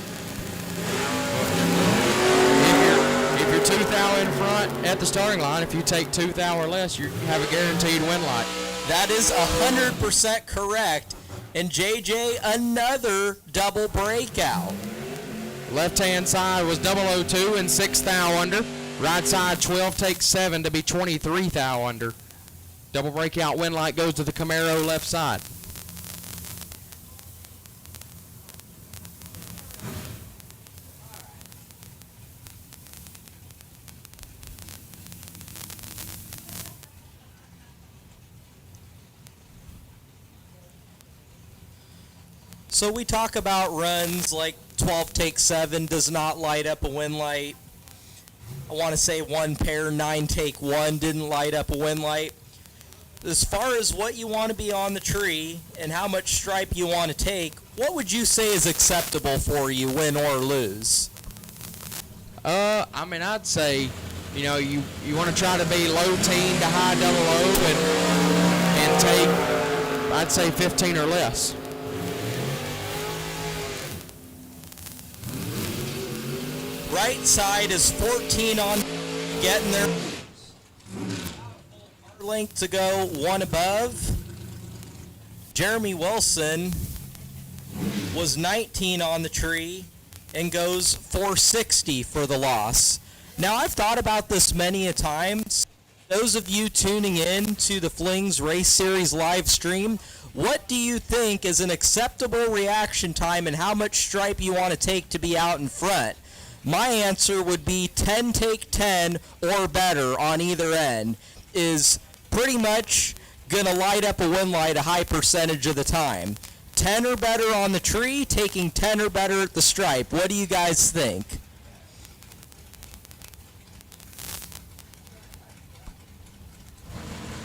If you're 2 thou in front at the starting line, if you take 2 thou or less, you have a guaranteed win light. That is 100% correct. And JJ, another double breakout. Left-hand side was 002 and 6 thou under. Right side 12 takes 7 to be 23 thou under. Double breakout win light goes to the Camaro left side. So we talk about runs like 12 take 7 does not light up a win light. I want to say 1 pair 9 take 1 didn't light up a win light. As far as what you want to be on the tree and how much stripe you want to take, what would you say is acceptable for you, win or lose? I mean, I'd say, you want to try to be low teen to high double O and take, I'd say 15 or less. Right side is 14 on, getting there. Length to go, 1 above. Jeremy Wilson was 19 on the tree and goes 460 for the loss. Now, I've thought about this many a times. Those of you tuning in to the Flings Race Series live stream, what do you think is an acceptable reaction time and how much stripe you want to take to be out in front? My answer would be 10 take 10 or better on either end is pretty much going to light up a win light a high percentage of the time. 10 or better on the tree, taking 10 or better at the stripe. What do you guys think?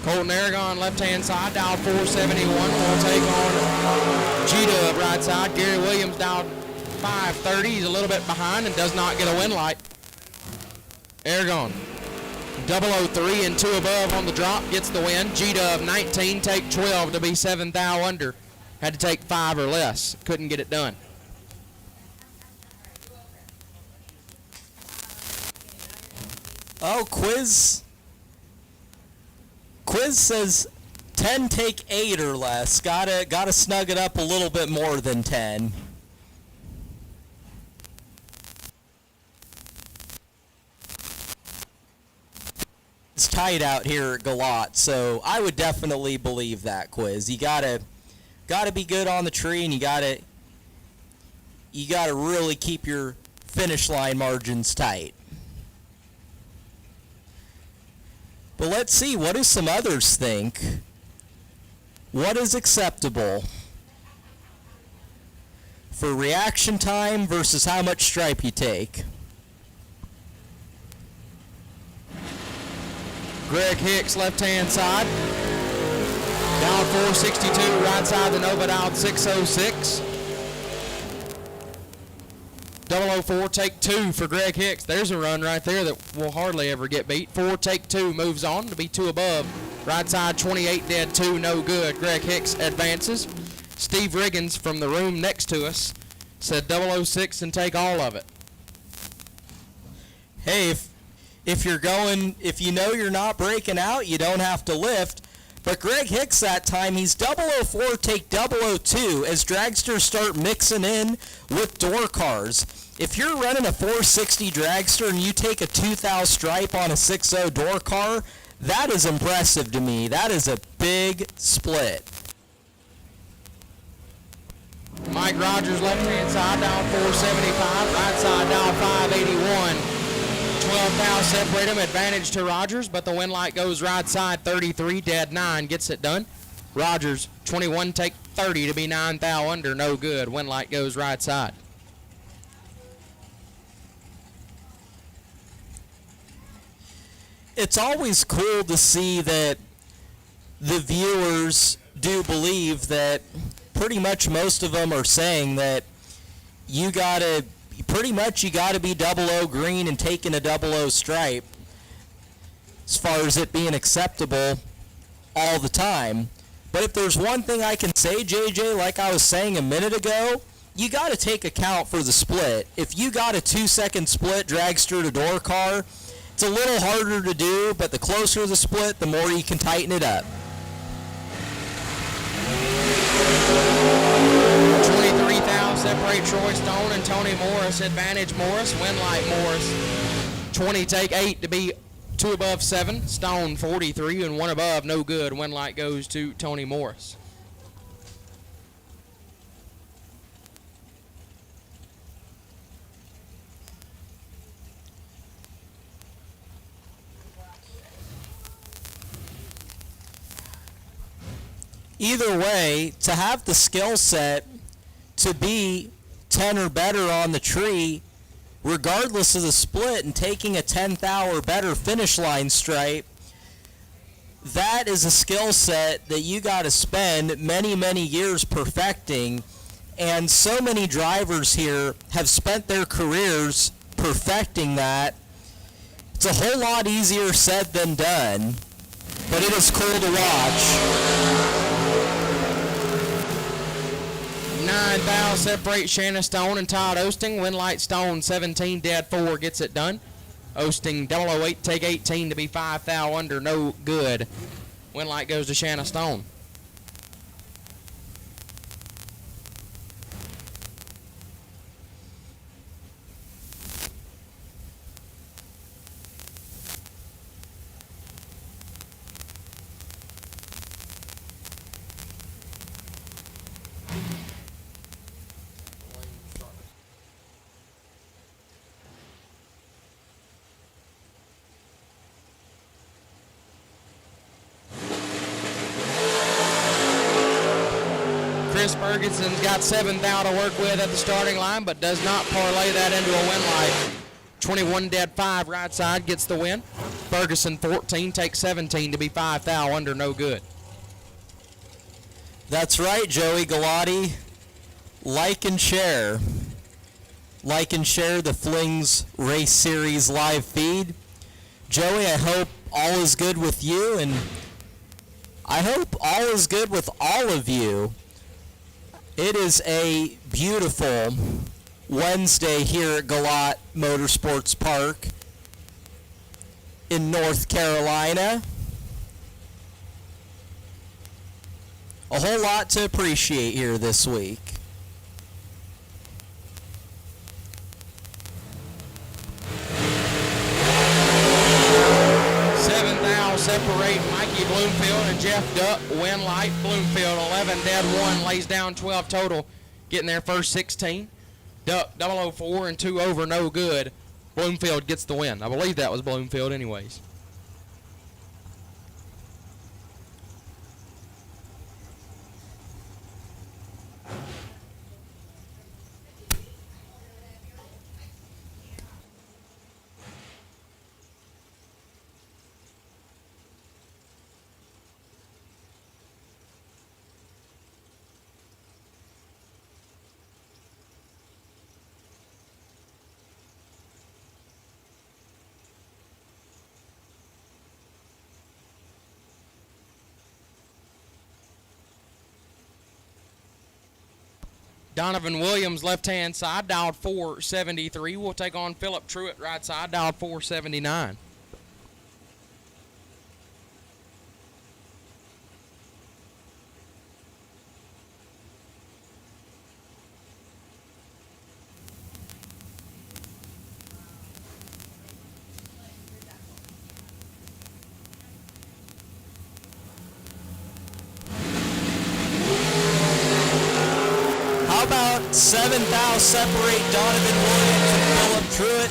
Colton Aragon, left-hand side, dialed 471, will take on G-Dub, right side. Gary Williams, dialed 530. He's a little bit behind and does not get a win light. Aragon, 003 and 2 above on the drop, gets the win. G-Dub, 19, take 12 to be 7 thou under. Had to take 5 or less. Couldn't get it done. Oh, Quiz says 10 take 8 or less. Gotta snug it up a little bit more than 10. It's tight out here at Galot, so I would definitely believe that, Quiz. You gotta be good on the tree, and you gotta really keep your finish line margins tight. But let's see, what do some others think? What is acceptable? for reaction time versus how much stripe you take. Greg Hicks, left-hand side. Down 462, right side the Nova dialed 606. 004, take 2 for Greg Hicks. There's a run right there that will hardly ever get beat. 4, take 2, moves on to be 2 above. Right side 28, dead 2, no good. Greg Hicks advances. Steve Riggins from the room next to us said 006 and take all of it. Hey, if you're going, if you know you're not breaking out, you don't have to lift. But Greg Hicks that time, he's 004, take 002 as dragsters start mixing in with door cars. If you're running a 460 dragster and you take a 2,000 stripe on a 60 door car, that is impressive to me. That is a big split. Mike Rogers, left-hand side, down 475. Right side, down 581. 12 now separate him. Advantage to Rogers, but the win light goes right side. 33, dead 9. Gets it done. Rogers, 21, take 30 to be 9 thou under. No good. Win light goes right side. It's always cool to see that the viewers do believe that pretty much most of them are saying that you gotta be 00 green and taking a 00 stripe as far as it being acceptable all the time. But if there's one thing I can say, JJ, like I was saying a minute ago, you got to take account for the split. If you got a 2-second split dragster to door car, it's a little harder to do, but the closer the split, the more you can tighten it up. 23,000 separate Troy Stone and Tony Morris. Advantage Morris. Win light Morris. 20 take 8 to be 2 above 7. Stone 43 and 1 above. No good. Win light goes to Tony Morris. Either way, to have the skill set to be 10 or better on the tree, regardless of the split, and taking a 10th hour better finish line stripe, that is a skill set that you got to spend many, many years perfecting. And so many drivers here have spent their careers perfecting that. It's a whole lot easier said than done, but it is cool to watch. 9 thou separate Shanna Stone and Todd Osting. Win light Stone 17, dead 4 gets it done. Osting 008, take 18 to be 5 thou under. No good. Win light goes to Shanna Stone. Chris Ferguson's got 7 thou to work with at the starting line, but does not parlay that into a win light. 21 dead 5 right side gets the win. Ferguson 14 takes 17 to be 5 thou under. No good. That's right, Joey Galati. Like and share. Like and share the Flings Race Series live feed. Joey, I hope all is good with you, and I hope all is good with all of you. It is a beautiful Wednesday here at Galot Motorsports Park in North Carolina. A whole lot to appreciate here this week. Separate Mikey Bloomfield and Jeff Duck. Win light Bloomfield 11 dead 1 lays down 12 total, getting their first 16. Duck 004 and 2 over. No good. Bloomfield gets the win. I believe that was Bloomfield anyways. Donovan Williams, left-hand side, dialed 473. We'll take on Philip Truitt, right side, dialed 479. How about 7 thou separate Donovan Williams and Philip Truitt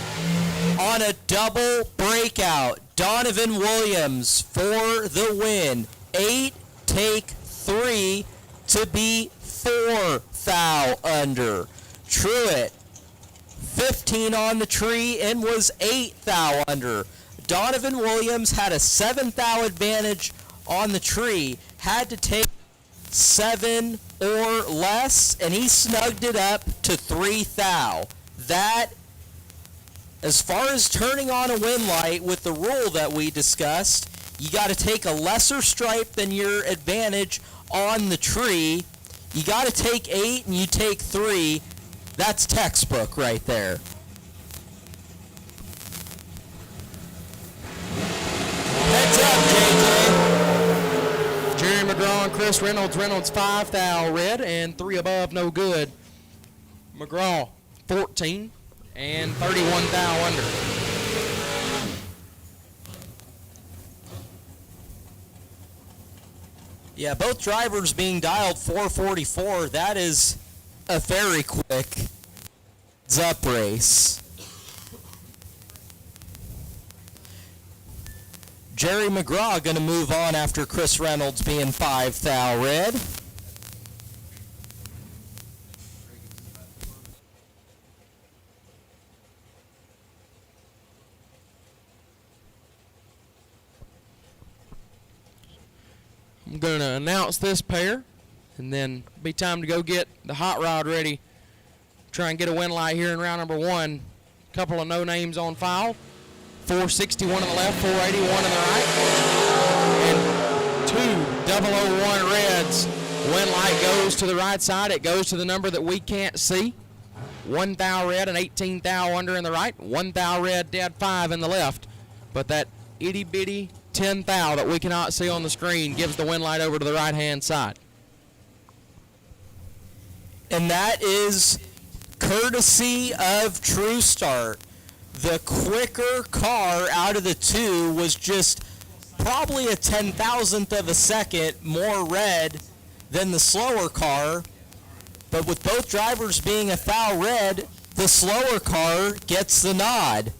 on a double breakout? Donovan Williams for the win. 8, take 3 to be 4 thou under. Truitt, 15 on the tree and was 8 thou under. Donovan Williams had a 7 thou advantage on the tree, had to take 7 or less, and he snugged it up to 3 thou. That, as far as turning on a wind light with the rule that we discussed, you got to take a lesser stripe than your advantage on the tree. You got to take 8 and you take 3. That's textbook right there. Heads up, JJ. Jerry McGraw and Chris Reynolds. Reynolds 5 thou red and 3 above no good. McGraw 14 and 31 thou under. Yeah, both drivers being dialed 444. That is a very quick up race. Jerry McGraw going to move on after Chris Reynolds being 5 thou red. I'm going to announce this pair, and then be time to go get the hot rod ready. Try and get a win light here in round number 1. Couple of no names on file. 461 on the left, 481 on the right. And 2 001 reds. Win light goes to the right side. It goes to the number that we can't see. 1 thou red and 18 thou under in the right. 1 thou red, dead 5 in the left. But that itty bitty 10 thou that we cannot see on the screen gives the win light over to the right hand side. And that is courtesy of True Start. The quicker car out of the 2 was just probably a 10,000th of a second more red than the slower car. But with both drivers being a thou red, the slower car gets the nod.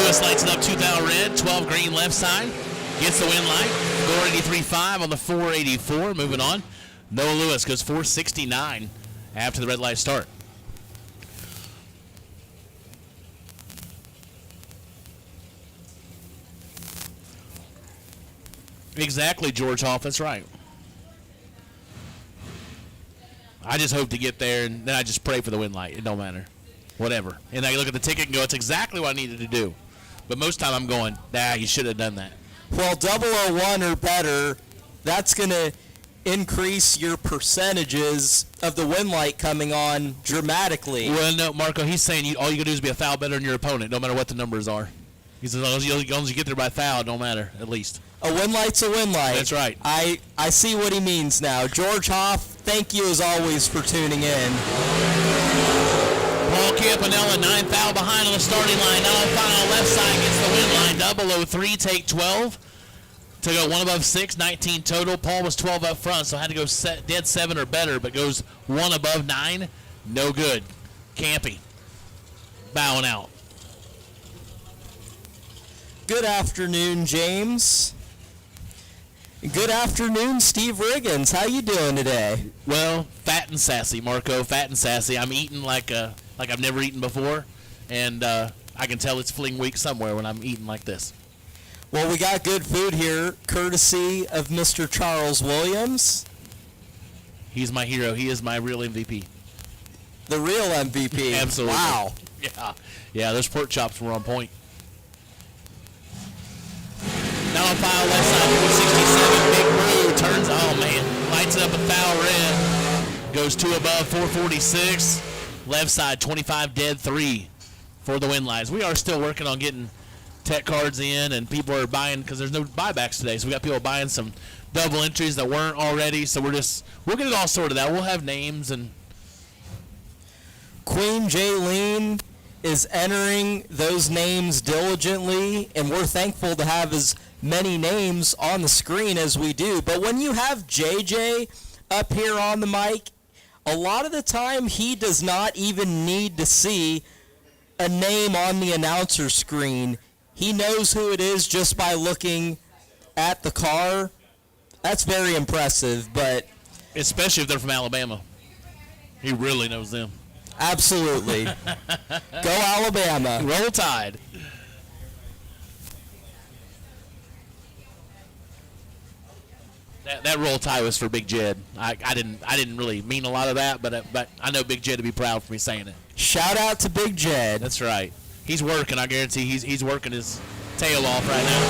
Lewis lights it up 2 thou red, 12 green left side. Gets the win light. Score 83.5 on the 484. Moving on. Noah Lewis goes 469 after the red light start. Exactly, George Hoff. That's right. I just hope to get there, and then I just pray for the win light. It don't matter. Whatever. And I look at the ticket and go, it's exactly what I needed to do. But most time I'm going, nah, you should have done that. Well, 001 or better, that's going to increase your percentages of the win light coming on dramatically. Well, no, Marco, he's saying all you got to do is be a foul better than your opponent, no matter what the numbers are. He says, as long as you get there by foul, it don't matter, at least. A win light's a win light. That's right. I see what he means now. George Hoff, thank you as always for tuning in. Paul Campanella, 9 thou behind on the starting line. Now final left side gets the win line. 003, take 12. To go 1 above 6, 19 total. Paul was 12 up front, so had to go dead 7 or better, but goes 1 above 9. No good. Campy. Bowing out. Good afternoon, James. Good afternoon, Steve Riggins. How you doing today? Well, fat and sassy, Marco. Fat and sassy. I'm eating like I've never eaten before, and I can tell it's Fling Week somewhere when I'm eating like this. Well, we got good food here, courtesy of Mr. Charles Williams. He's my hero. He is my real MVP. The real MVP. Absolutely. Wow. Yeah, those pork chops were on point. file left side 467. Big Brew turns, oh man, lights it up a foul red. Goes 2 above 446. Left side 25 dead 3 for the win lines. We are still working on getting tech cards in, and people are buying because there's no buybacks today. So we got people buying some double entries that weren't already. So we'll get it all sorted out. We'll have names and. Queen Jaylene is entering those names diligently, and we're thankful to have as many names on the screen as we do. But when you have JJ up here on the mic, a lot of the time he does not even need to see a name on the announcer screen. He knows who it is just by looking at the car. That's very impressive, but especially if they're from Alabama. He really knows them. Absolutely. Go Alabama. Roll Tide. That Roll Tide was for Big Jed. I didn't really mean a lot of that, but I know Big Jed to be proud for me saying it. Shout out to Big Jed. That's right. He's working. I guarantee he's working his tail off right now.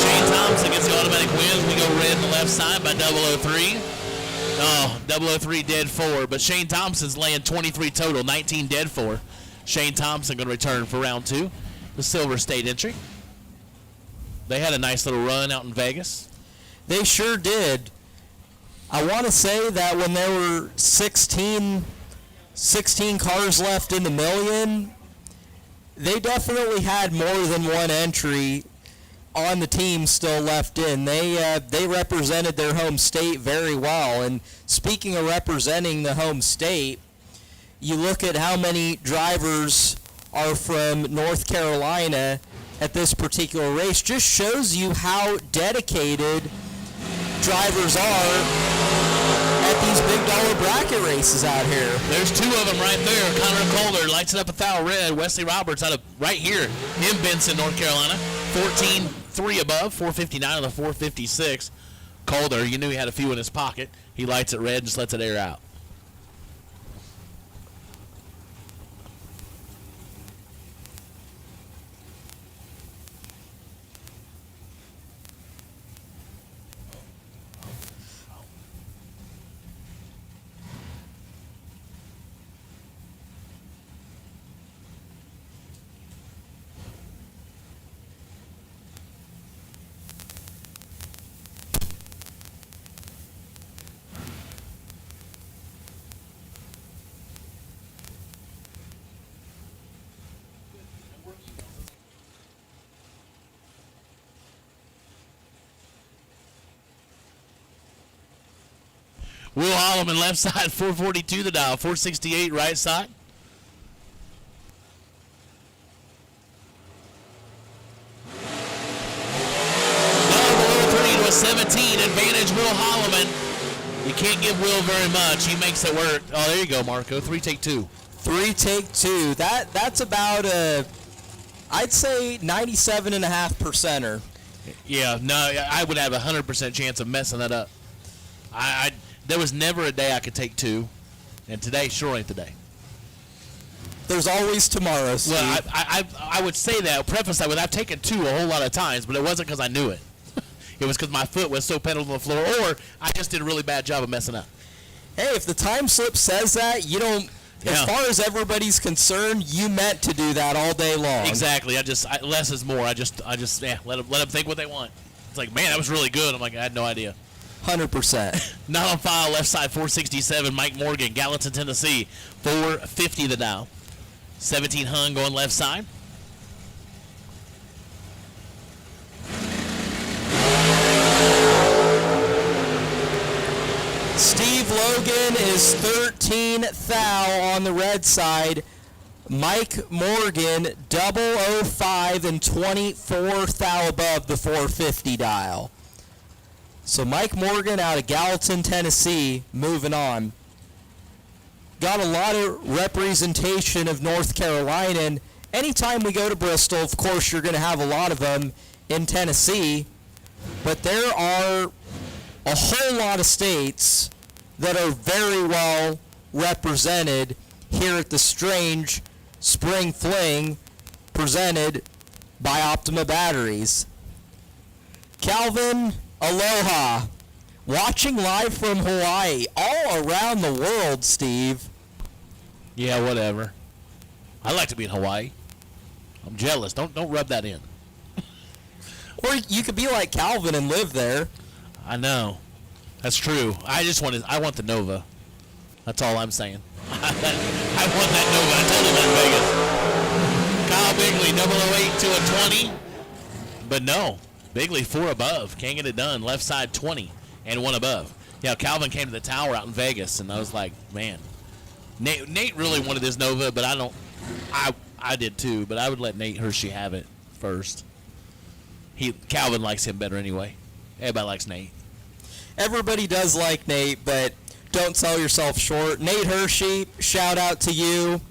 Shane Thompson gets the automatic win. We go red on the left side by 003. Oh, 003 dead 4, but Shane Thompson's laying 23 total, 19 dead 4. Shane Thompson going to return for round 2, the Silver State entry. They had a nice little run out in Vegas. They sure did. I want to say that when there were 16 cars left in the million, they definitely had more than one entry on the team still left in. They represented their home state very well. And speaking of representing the home state, you look at how many drivers are from North Carolina at this particular race, just shows you how dedicated drivers are at these big dollar bracket races out here. There's 2 of them right there. Connor Calder lights it up a foul red. Wesley Roberts out of right here in Benson, North Carolina. 14-3 above, 459 on the 456. Calder, you knew he had a few in his pocket. He lights it red and just lets it air out. Will Holloman left side, 442 the dial, 468 right side. Double 03 to a 17, advantage Will Holloman. You can't give Will very much. He makes it work. Oh, there you go, Marco. 3 take 2. 3 take 2. That's about I'd say 97.5%er. Yeah, no, I would have a 100% chance of messing that up. There was never a day I could take 2, and today sure ain't the day. There's always tomorrow, Steve. Well, I would say that, preface that with I've taken 2 a whole lot of times, but it wasn't because I knew it. It was because my foot was so pedaled on the floor, or I just did a really bad job of messing up. Hey, if the time slip says that, you don't. Yeah. As far as everybody's concerned, you meant to do that all day long. Exactly. Less is more. I just let them think what they want. It's like, man, that was really good. I'm like, I had no idea. 100%. Not on file, left side 467, Mike Morgan, Gallatin, Tennessee, 450 the dial. 17 hung going left side. Steve Logan is 13 thou on the red side. Mike Morgan, 005 and 24 thou above the 450 dial. So Mike Morgan out of Gallatin, Tennessee, moving on. Got a lot of representation of North Carolina, and anytime we go to Bristol, of course, you're going to have a lot of them in Tennessee, but there are a whole lot of states that are very well represented here at the Strange Spring Fling presented by Optima Batteries. Calvin, aloha. Watching live from Hawaii, all around the world, Steve. Yeah, whatever. I like to be in Hawaii. I'm jealous. Don't rub that in. Or you could be like Calvin and live there. I know. That's true. I want the Nova. That's all I'm saying. I want that Nova. I told him that in Vegas. Kyle Bigley, 008 to a 20. But no. Bigley 4 above. Can't get it done. Left side 20 and 1 above. Yeah, Calvin came to the tower out in Vegas, and I was like, man. Nate really wanted his Nova, but I did too, but I would let Nate Hershey have it first. Calvin likes him better anyway. Everybody likes Nate. Everybody does like Nate, but don't sell yourself short. Nate Hershey, shout out to you.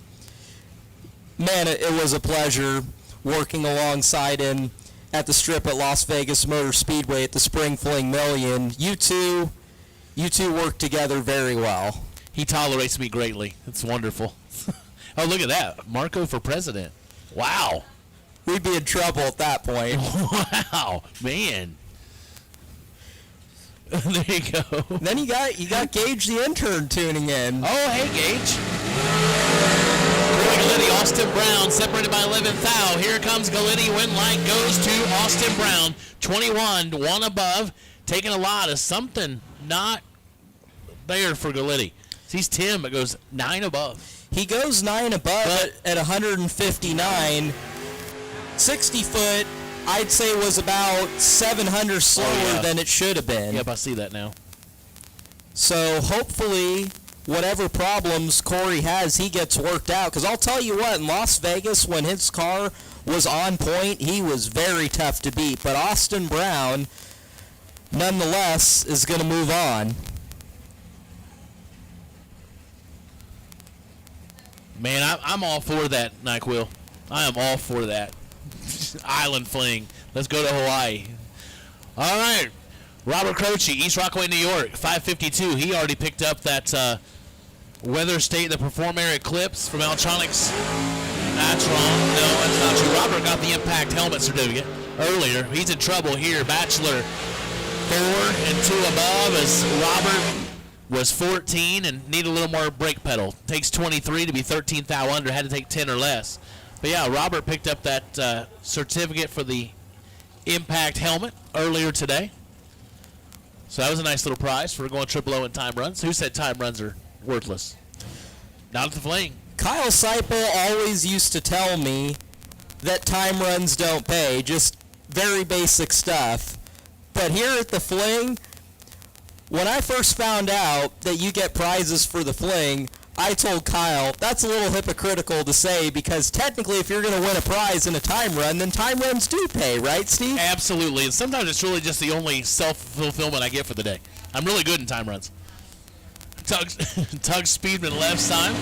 Man, it was a pleasure working alongside him at the strip at Las Vegas Motor Speedway at the Spring Fling Million. You two work together very well. He tolerates me greatly. It's wonderful. Oh, look at that. Marco for president. Wow. We'd be in trouble at that point. Wow, man. There you go. Then you got Gage the intern tuning in. Oh, hey, Gage. Galitti, Austin Brown, separated by 11th foul. Here comes Galitti. Win light goes to Austin Brown. 21, 1 above. Taking a lot of something not there for Galitti. He's 10, but goes 9 above. He goes 9 above at 159. 60 foot, I'd say, was about 700 slower than it should have been. Yep, I see that now. So hopefully, whatever problems Corey has, he gets worked out. Because I'll tell you what, in Las Vegas, when his car was on point, he was very tough to beat. But Austin Brown, nonetheless, is going to move on. Man, I'm all for that, NyQuil. I am all for that. Island fling. Let's go to Hawaii. All right. Robert Croce, East Rockaway, New York, 552. He already picked up that Weather State, the Perform Air Eclipse from Altronics. That's wrong. No, that's not true. Robert got the Impact helmet certificate earlier. He's in trouble here. Bachelor 4 and 2 above as Robert was 14 and need a little more brake pedal. Takes 23 to be 13th thou under. Had to take 10 or less. But yeah, Robert picked up that certificate for the Impact helmet earlier today. So that was a nice little prize for going triple O in time runs. Who said time runs are worthless? Not at the Fling. Kyle Seipel always used to tell me that time runs don't pay, just very basic stuff. But here at the Fling, when I first found out that you get prizes for the Fling, I told Kyle, that's a little hypocritical to say, because technically if you're going to win a prize in a time run, then time runs do pay, right, Steve? Absolutely, and sometimes it's really just the only self-fulfillment I get for the day. I'm really good in time runs. Tug Speedman left side.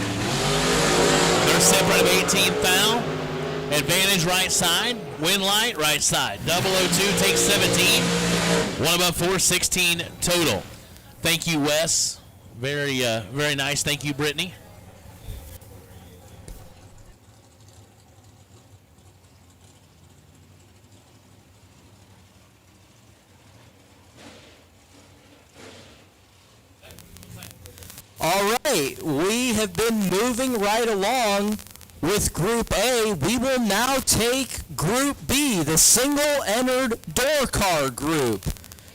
They're separated of 18th foul. Advantage right side. Win light right side. 002 takes 17. 1 above 4, 16 total. Thank you, Wes. Very, very nice. Thank you, Brittany. All right, we have been moving right along with Group A. We will now take Group B, the single-entered door car group.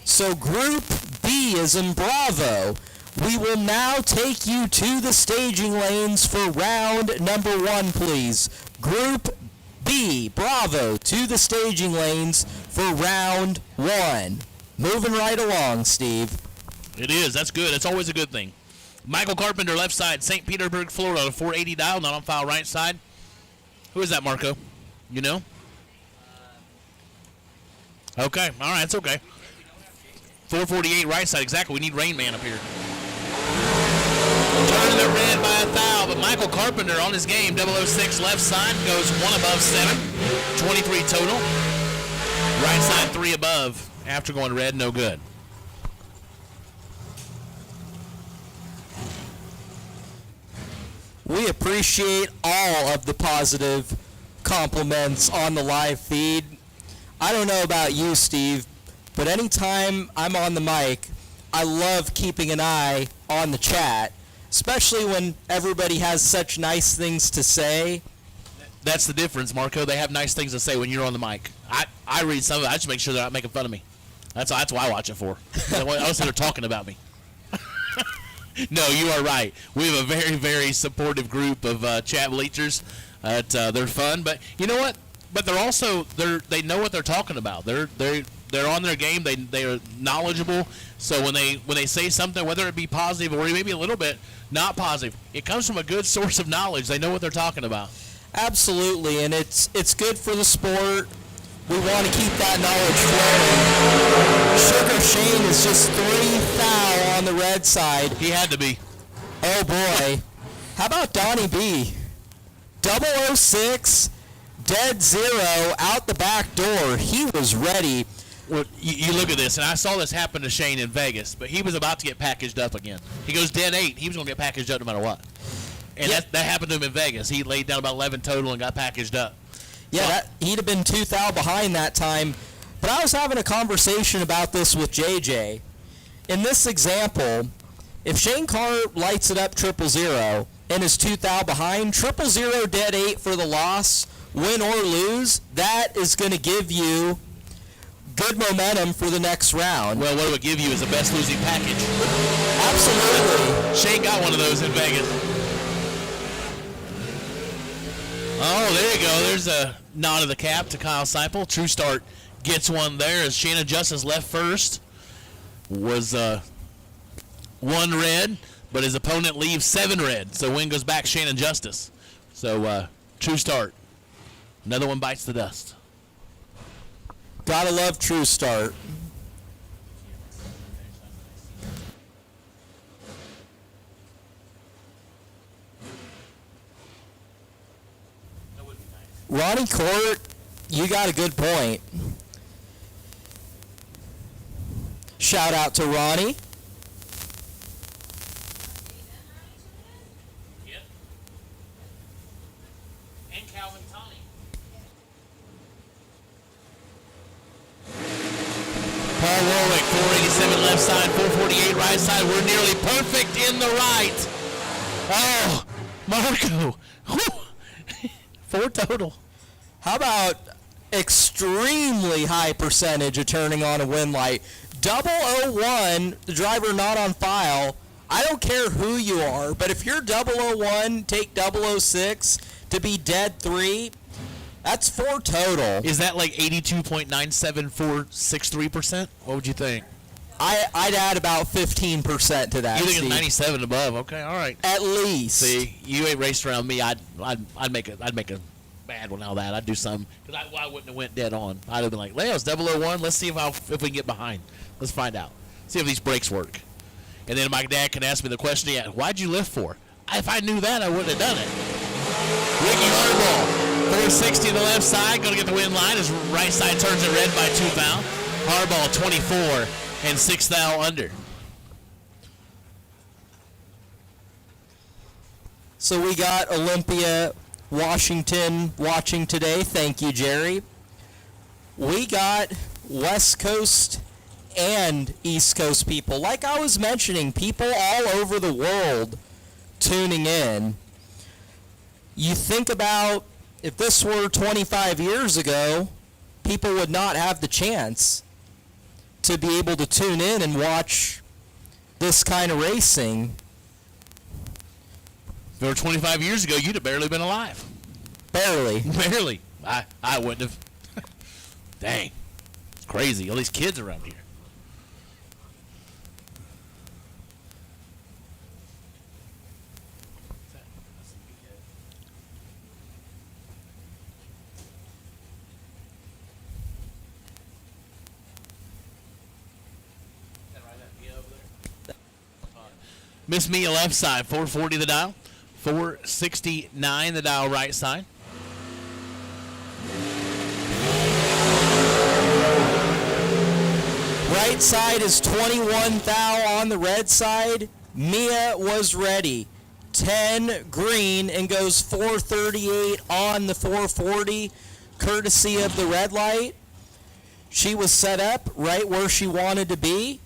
So Group B is in Bravo. We will now take you to the staging lanes for round number 1, please. Group B, Bravo, to the staging lanes for round 1. Moving right along, Steve. It is. That's good. That's always a good thing. Michael Carpenter, left side, St. Petersburg, Florida, on a 480 dial, not on file, right side. Who is that, Marco? You know? Okay. All right. It's okay. 448 right side. Exactly. We need Rain Man up here. Turning the red by a foul, but Michael Carpenter on his game. 006 left side goes 1 above 7. 23 total. Right side 3 above. After going red, no good. We appreciate all of the positive compliments on the live feed. I don't know about you, Steve, but anytime I'm on the mic, I love keeping an eye on the chat, especially when everybody has such nice things to say. That's the difference, Marco. They have nice things to say when you're on the mic. I read some of it. I just make sure they're not making fun of me. That's why I watch it for. Also, they're talking about me. No, you are right. We have a very, very supportive group of chat bleachers. They're fun, but you know what? But they're also they know what they're talking about. They're on their game. They are knowledgeable. So when they say something, whether it be positive or maybe a little bit not positive, it comes from a good source of knowledge. They know what they're talking about. Absolutely, and it's good for the sport. We want to keep that knowledge flowing. Sugar Shane is just 3 foul on the red side. He had to be. Oh boy. How about Donnie B? 006, dead zero, out the back door. He was ready. Well, you look at this, and I saw this happen to Shane in Vegas, but he was about to get packaged up again. He goes dead 8. He was going to get packaged up no matter what. And that happened to him in Vegas. He laid down about 11 total and got packaged up. Yeah, he'd have been 2 thou behind that time. But I was having a conversation about this with JJ. In this example, if Shane Carr lights it up 000 and is 2 thou behind, 000 dead 8 for the loss, win or lose, that is going to give you good momentum for the next round. Well, what it would give you is the best losing package. Absolutely. Shane got one of those in Vegas. Oh, there you go. There's a nod of the cap to Kyle Seipel. True Start gets one there as Shannon Justice left first. Was 1 red, but his opponent leaves 7 red. So win goes back Shannon Justice. So True Start. Another one bites the dust. Gotta love True Start. Ronnie Court, you got a good point. Shout out to Ronnie. Yep. And Calvin Tony. Paul Warwick, 487 left side, 448 right side. We're nearly perfect in the right. Oh, Marco. Whew. 4 total. How about extremely high percentage of turning on a win light? 001, the driver not on file. I don't care who you are, but if you're 001, take 006 to be dead 3, that's 4 total. Is that like 82.97463%? What would you think? I'd add about 15% to that. You think Steve. it's 97 above? Okay, all right. At least. See, you ain't raced around me. I'd make a bad one out of that. I'd do something because I wouldn't have went dead on. I'd have been like, Leo's 001. Let's see if we can get behind. Let's find out. See if these brakes work. And then my dad can ask me the question again. Why'd you lift for? If I knew that, I wouldn't have done it. Ricky Hardball, 460 to the left side, going to get the win line. His right side turns it red by 2 thou. Hardball 24 and 6 thou under. So we got Olympia, Washington watching today. Thank you, Jerry. We got West Coast and East Coast people. Like I was mentioning, people all over the world tuning in. You think about if this were 25 years ago, people would not have the chance to be able to tune in and watch this kind of racing. If it were 25 years ago, you'd have barely been alive. Barely. Barely. I wouldn't have. Dang. It's crazy. All these kids around here. Miss Mia left side, 440 the dial, 469 the dial right side. Right side is 21 thou on the red side. Mia was ready. 10 green and goes 438 on the 440, courtesy of the red light. She was set up right where she wanted to be.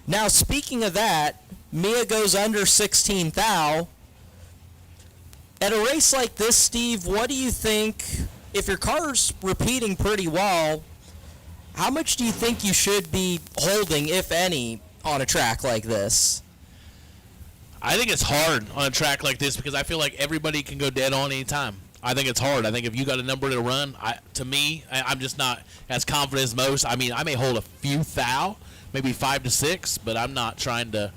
Now, speaking of that, Mia goes under 16 thou. At a race like this, Steve, what do you think, if your car's repeating pretty well, how much do you think you should be holding, if any, on a track like this? I think it's hard on a track like this because I feel like everybody can go dead on anytime. I think it's hard. I think if you got a number to run, I'm just not as confident as most. I mean, I may hold a few thou, maybe 5 to 6, but I'm not trying to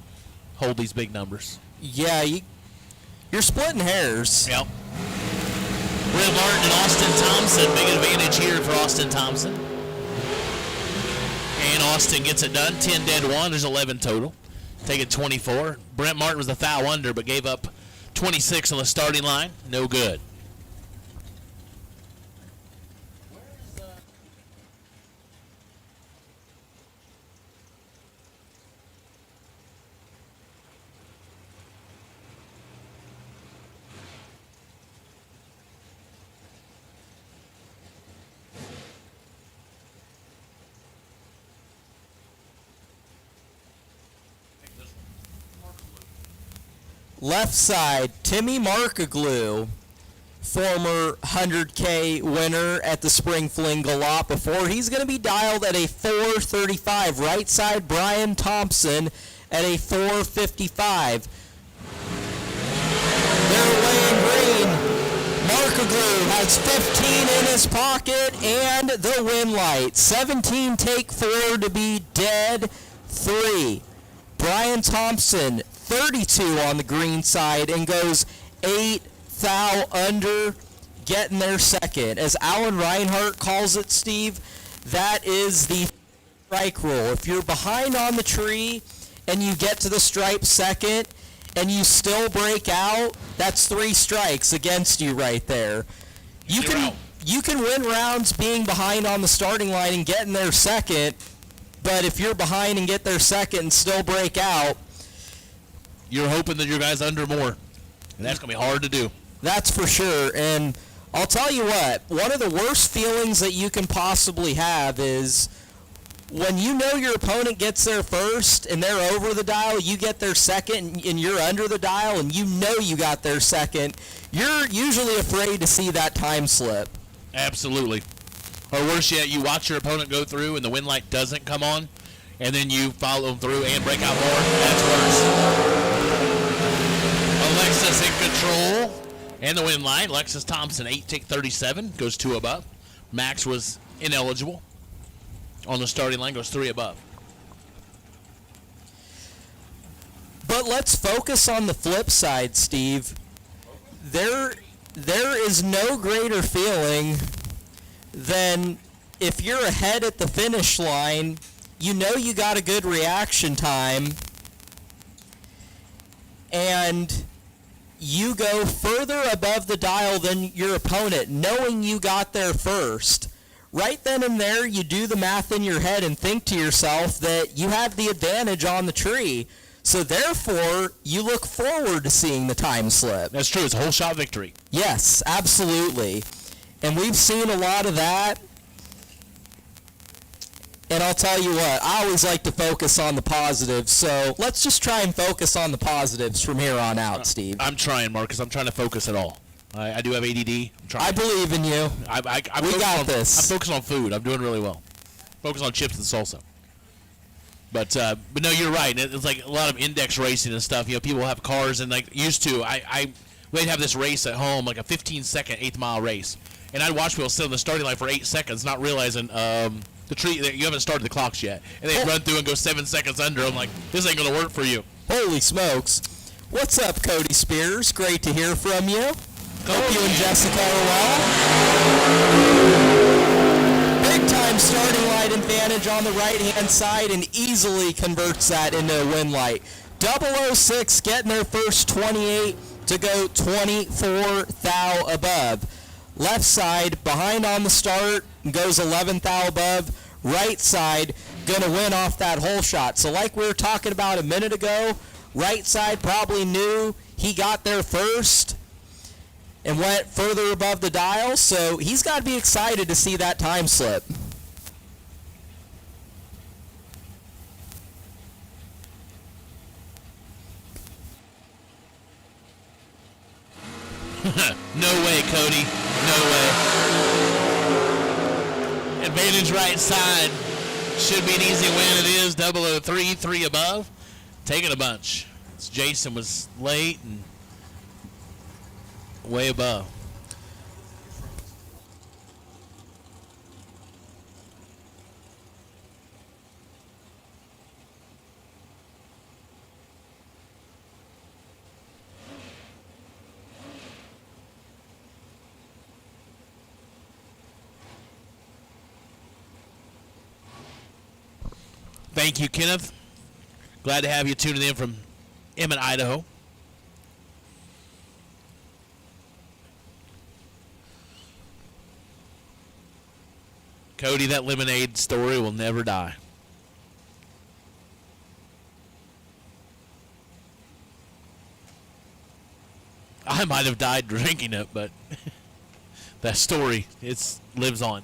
hold these big numbers. Yeah, you're splitting hairs. Yep. Brent Martin and Austin Thompson. Big advantage here for Austin Thompson. And Austin gets it done. 10 dead 1. There's 11 total. Taking 24. Brent Martin was the thou under, but gave up 26 on the starting line. No good. Left side, Timmy Markaglu, former 100K winner at the Spring Fling Galot before. He's going to be dialed at a 435. Right side, Brian Thompson at a 455. They're weighing green. Markaglu has 15 in his pocket and the win light. 17 take 4 to be dead 3. Brian Thompson, 32 on the green side and goes 8 thou under, getting there second. As Alan Reinhart calls it, Steve, that is the strike rule. If you're behind on the tree and you get to the stripe second and you still break out, that's 3 strikes against you right there. You can win rounds being behind on the starting line and getting there second, but if you're behind and get there second and still break out, you're hoping that your guy's under more, and that's going to be hard to do. That's for sure, and I'll tell you what, one of the worst feelings that you can possibly have is when you know your opponent gets there first and they're over the dial, you get there second and you're under the dial and you know you got there second, you're usually afraid to see that time slip. Absolutely. Or worse yet, you watch your opponent go through and the win light doesn't come on, and then you follow them through and break out more. That's worse. Alexis in control. And the win line, Alexis Thompson, 8 take 37, goes 2 above. Max was ineligible. On the starting line, goes 3 above. But let's focus on the flip side, Steve. There is no greater feeling than if you're ahead at the finish line, you know you got a good reaction time, and you go further above the dial than your opponent, knowing you got there first. Right then and there, you do the math in your head and think to yourself that you have the advantage on the tree. So therefore, you look forward to seeing the time slip. That's true. It's a whole shot victory. Yes, absolutely. And we've seen a lot of that. And I'll tell you what, I always like to focus on the positives, so let's just try and focus on the positives from here on out, Steve. I'm trying, Marcus. I'm trying to focus it all. I do have ADD. I'm trying. I believe in you. We got this. I'm focused on food. I'm doing really well. Focus on chips and salsa. But no, you're right. It's like a lot of index racing and stuff. You know, people have cars and like used to. We'd have this race at home, like a 15-second 8th mile race, and I'd watch people sit on the starting line for 8 seconds, not realizing the tree you haven't started the clocks yet, and they run through and go 7 seconds under. I'm like, this ain't gonna work for you. Holy smokes! What's up, Cody Spears? Great to hear from you. Hope you and Jessica are well. Big time starting light advantage on the right-hand side and easily converts that into a win light. 006 getting their first 28 to go 24 thou above. Left side behind on the start goes 11 thou above. Right side gonna win off that hole shot. So like we were talking about a minute ago, right side probably knew he got there first and went further above the dial, so he's got to be excited to see that time slip. No way, Cody. No way. Advantage right side. Should be an easy win. It is 003, 3 above. Taking a bunch. Jason was late and way above. Thank you, Kenneth. Glad to have you tuning in from Emmett, Idaho. Cody, that lemonade story will never die. I might have died drinking it, but that story, it lives on.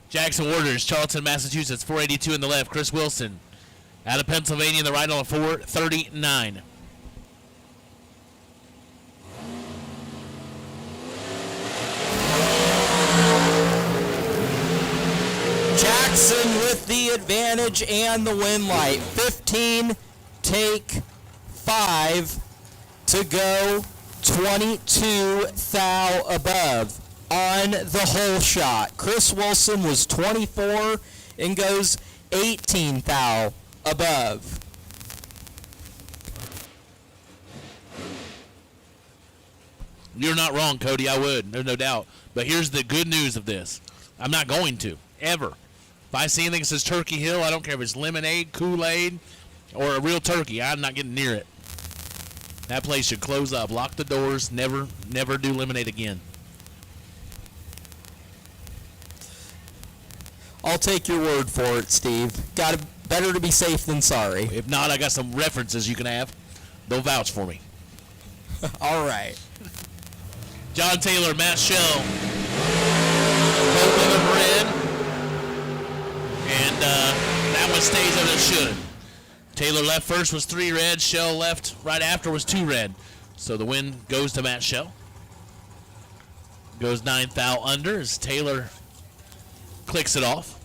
Jackson Waters, Charlton, Massachusetts, 482 in the left. Chris Wilson, out of Pennsylvania in the right on a 439. Jackson with the advantage and the win light. 15, take 5 to go. 22 thou above on the hole shot. Chris Wilson was 24 and goes 18 thou above. You're not wrong, Cody. I would. There's no doubt. But here's the good news of this. I'm not going to, ever. If I see anything that says Turkey Hill, I don't care if it's lemonade, Kool-Aid, or a real turkey. I'm not getting near it. That place should close up. Lock the doors. Never do lemonade again. I'll take your word for it, Steve. Better to be safe than sorry. If not, I got some references you can have. They'll vouch for me. All right. John Taylor, Matt Shell. Both of them are in. And that one stays as it should. Taylor left first was 3 red. Shell left right after was 2 red. So the win goes to Matt Shell. Goes 9 thou under as Taylor clicks it off.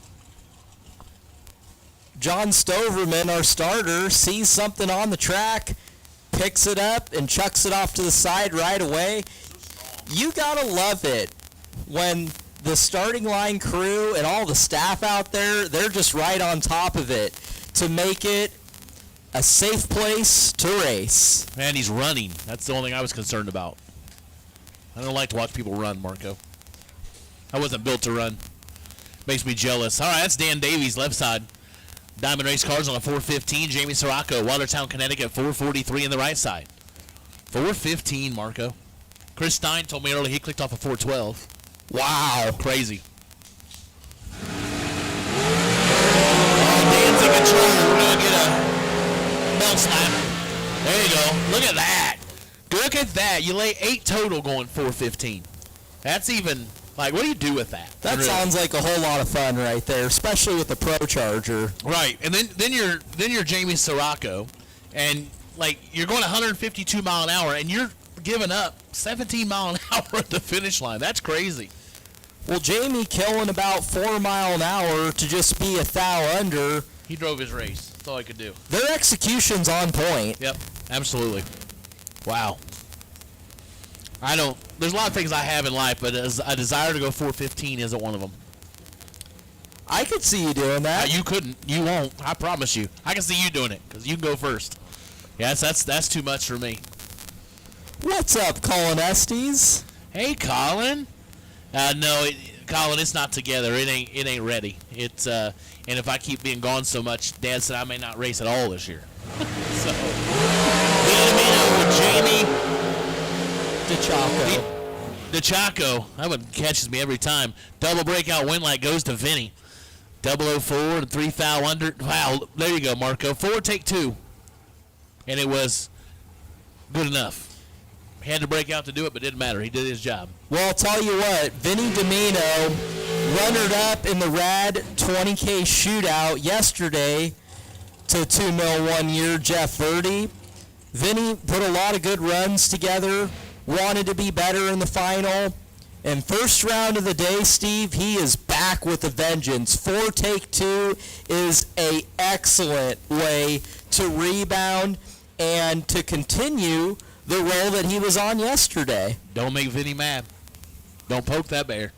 John Stoverman, our starter, sees something on the track, picks it up, and chucks it off to the side right away. You gotta love it when the starting line crew and all the staff out there, they're just right on top of it to make it a safe place to race. Man, he's running. That's the only thing I was concerned about. I don't like to watch people run, Marco. I wasn't built to run. Makes me jealous. All right, that's Dan Davies, left side. Diamond Race Cars on a 415. Jamie Sirocco, Watertown, Connecticut, 443 in the right side. 415, Marco. Chris Stein told me earlier he clicked off a 412. Wow. Crazy. Oh, Dan's in control. We're going to get a belt slap. There you go. Look at that. Look at that. You lay 8 total going 415. That's even... Like, what do you do with that? That sounds like a whole lot of fun right there, especially with the Pro Charger. Right, and then you're Jamie Sirocco, and like you're going 152 mile an hour, and you're giving up 17 mile an hour at the finish line. That's crazy. Well, Jamie killing about 4 mile an hour to just be a thou under. He drove his race. That's all he could do. Their execution's on point. Yep, absolutely. Wow. There's a lot of things I have in life, but a desire to go 415 isn't one of them. I could see you doing that. You couldn't. You won't. I promise you. I can see you doing it because you can go first. Yes, that's too much for me. What's up, Colin Estes? Hey, Colin. No, Colin, it's not together. It ain't ready. It's and if I keep being gone so much, Dad said I may not race at all this year. So, Jamie DeChaco. That one catches me every time. Double breakout win light goes to Vinny. 004 and 3 thou under. Wow, there you go, Marco. 4 take 2. And it was good enough. He had to break out to do it, but it didn't matter. He did his job. Well, I'll tell you what, Vinny Domino runnered up in the Rad 20K shootout yesterday to 2 mil 1 year Jeff Verdi. Vinny put a lot of good runs together, wanted to be better in the final. And first round of the day, Steve, he is back with a vengeance. 4 take 2 is a excellent way to rebound and to continue the role that he was on yesterday. Don't make Vinny mad. Don't poke that bear.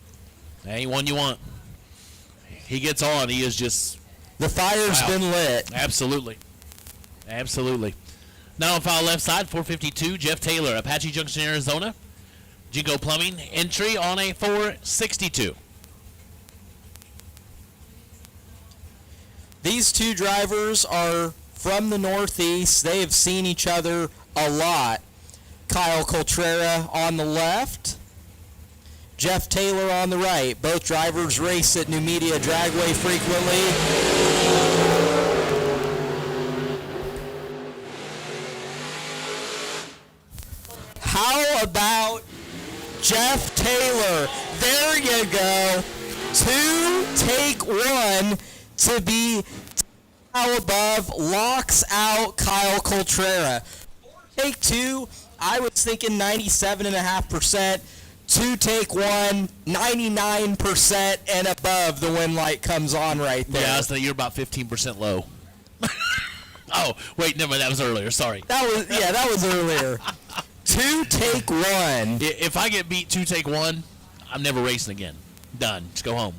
That ain't one you want. He gets on. He is just... The fire's been lit. Absolutely. Absolutely. Now on foul left side, 452, Jeff Taylor, Apache Junction, Arizona. Jinko Plumbing, entry on a 462. These two drivers are from the Northeast. They have seen each other a lot. Kyle Coltrera on the left, Jeff Taylor on the right. Both drivers race at New Media Dragway frequently. How about Jeff Taylor? There you go. 2 take 1 to be how above, locks out Kyle Coltrera. 4 take 2, I was thinking 97.5%. 2 take 1, 99% and above. The wind light comes on right there. Yeah, I was thinking you're about 15% low. Oh, wait, never mind. That was earlier. Sorry. That was earlier. 2 take 1. If I get beat 2 take 1, I'm never racing again. Done. Just go home.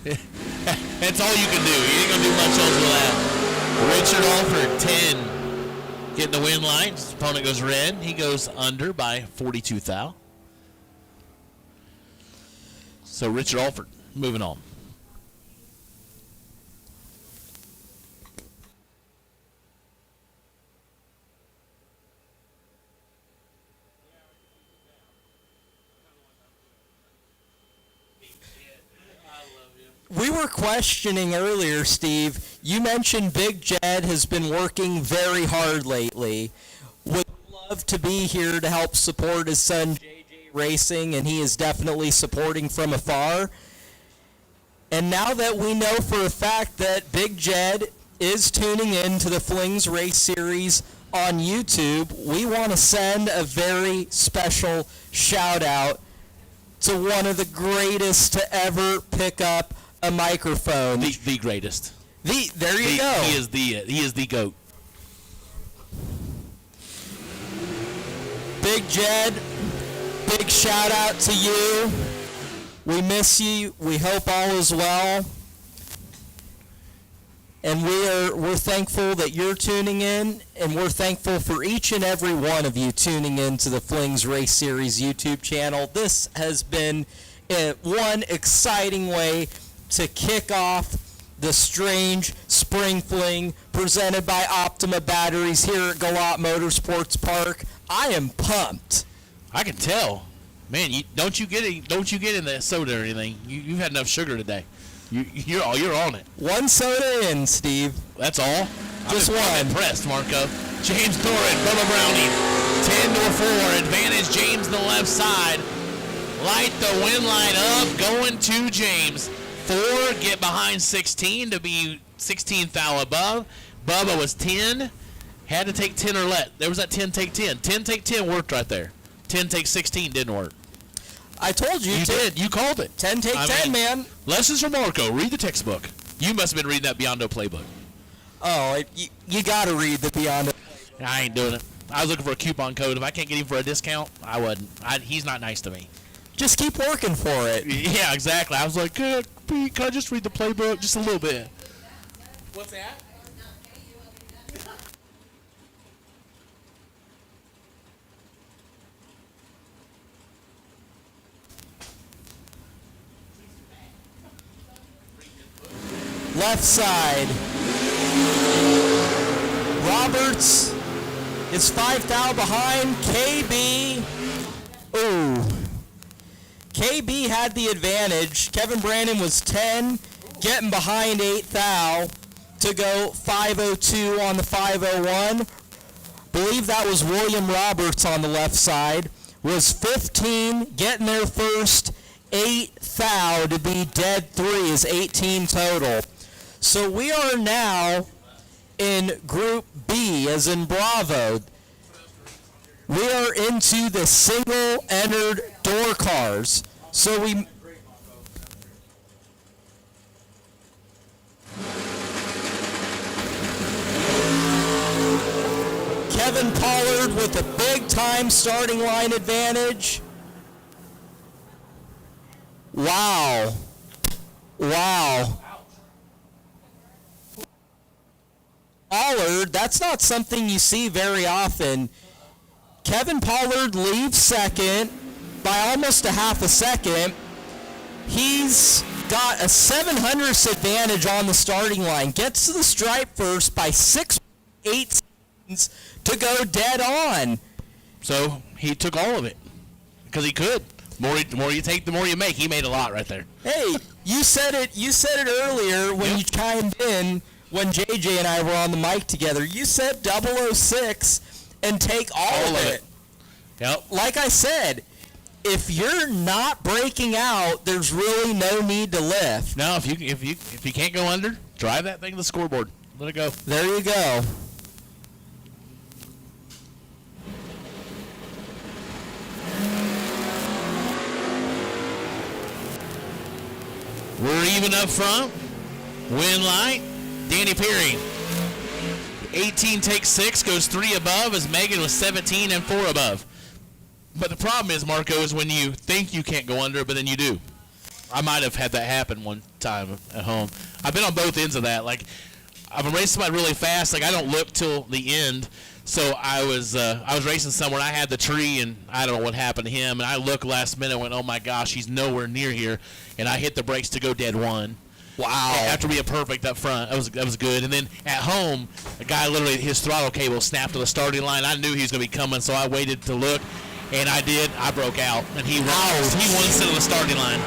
That's all you can do. You ain't gonna do much else with that. Richard Alford, 10. Getting the win line. His opponent goes red. He goes under by 42 thou. So Richard Alford, moving on. We were questioning earlier, Steve. You mentioned Big Jed has been working very hard lately. Would love to be here to help support his son JJ Racing, and he is definitely supporting from afar. And now that we know for a fact that Big Jed is tuning in to the Flings Race Series on YouTube, we want to send a very special shout out to one of the greatest to ever pick up a microphone. The greatest. There you go. He is the GOAT. Big Jed, big shout out to you. We miss you. We hope all is well. And we're thankful that you're tuning in, and we're thankful for each and every one of you tuning in to the Flings Race Series YouTube channel. This has been one exciting way to kick off the Strange Spring Fling presented by Optima Batteries here at Galot Motorsports Park. I am pumped. I can tell. Man, don't you get in that soda or anything. You've had enough sugar today. You're on it. One soda in, Steve. That's all? Just one. I'm impressed, Marco. James Doran, Bubba Browning, 10-4. Advantage James on the left side. Light the win line up, going to James. 4, get behind 16 to be 16th thou above. Bubba was 10. Had to take 10 or let. There was that 10 take 10. 10 take 10 worked right there. 10 take 16 didn't work. I told you. You did. You called it. 10 take 10, man. Lessons from Marco. Read the textbook. You must have been reading that Biondo playbook. Oh, you got to read the Biondo. I ain't doing it. I was looking for a coupon code. If I can't get him for a discount, I wouldn't. He's not nice to me. Just keep working for it. Yeah, exactly. I was like, can I just read the playbook just a little bit? What's that? Left side. Roberts is 5 thou behind. KB. Ooh. KB had the advantage. Kevin Brandon was 10, getting behind 8 thou to go 502 on the 501. Believe that was William Roberts on the left side. Was 15, getting there first. 8 thou to be dead 3 is 18 total. So we are now in Group B, as in Bravo. we are into the single entered door cars. So we Kevin Pollard with a big time starting line advantage. Wow. Wow. Pollard, that's not something you see very often. Kevin Pollard leaves second by almost a half a second. He's got a 700th advantage on the starting line. Gets to the stripe first by 8 seconds to go dead on. So he took all of it because he could. The more you take, the more you make. He made a lot right there. Hey, you said it earlier when you chimed in when JJ and I were on the mic together. You said 006 and take all of it. Yep. Like I said, if you're not breaking out, there's really no need to lift. No, if you can't go under, drive that thing to the scoreboard. Let it go. There you go. We're even up front. Win light. Danny Perry. 18 takes 6, goes 3 above as Megan was 17 and 4 above. But the problem is, Marco, is when you think you can't go under, but then you do. I might have had that happen one time at home. I've been on both ends of that. Like, I've been racing somebody really fast. Like, I don't look till the end. So I was racing somewhere. I had the tree, and I don't know what happened to him. And I looked last minute and went, oh, my gosh, he's nowhere near here. And I hit the brakes to go dead one. Wow. After being perfect up front. That was good. And then at home, a guy literally, his throttle cable snapped to the starting line. I knew he was going to be coming, so I waited to look. And I did. I broke out. And he won instead of the starting line.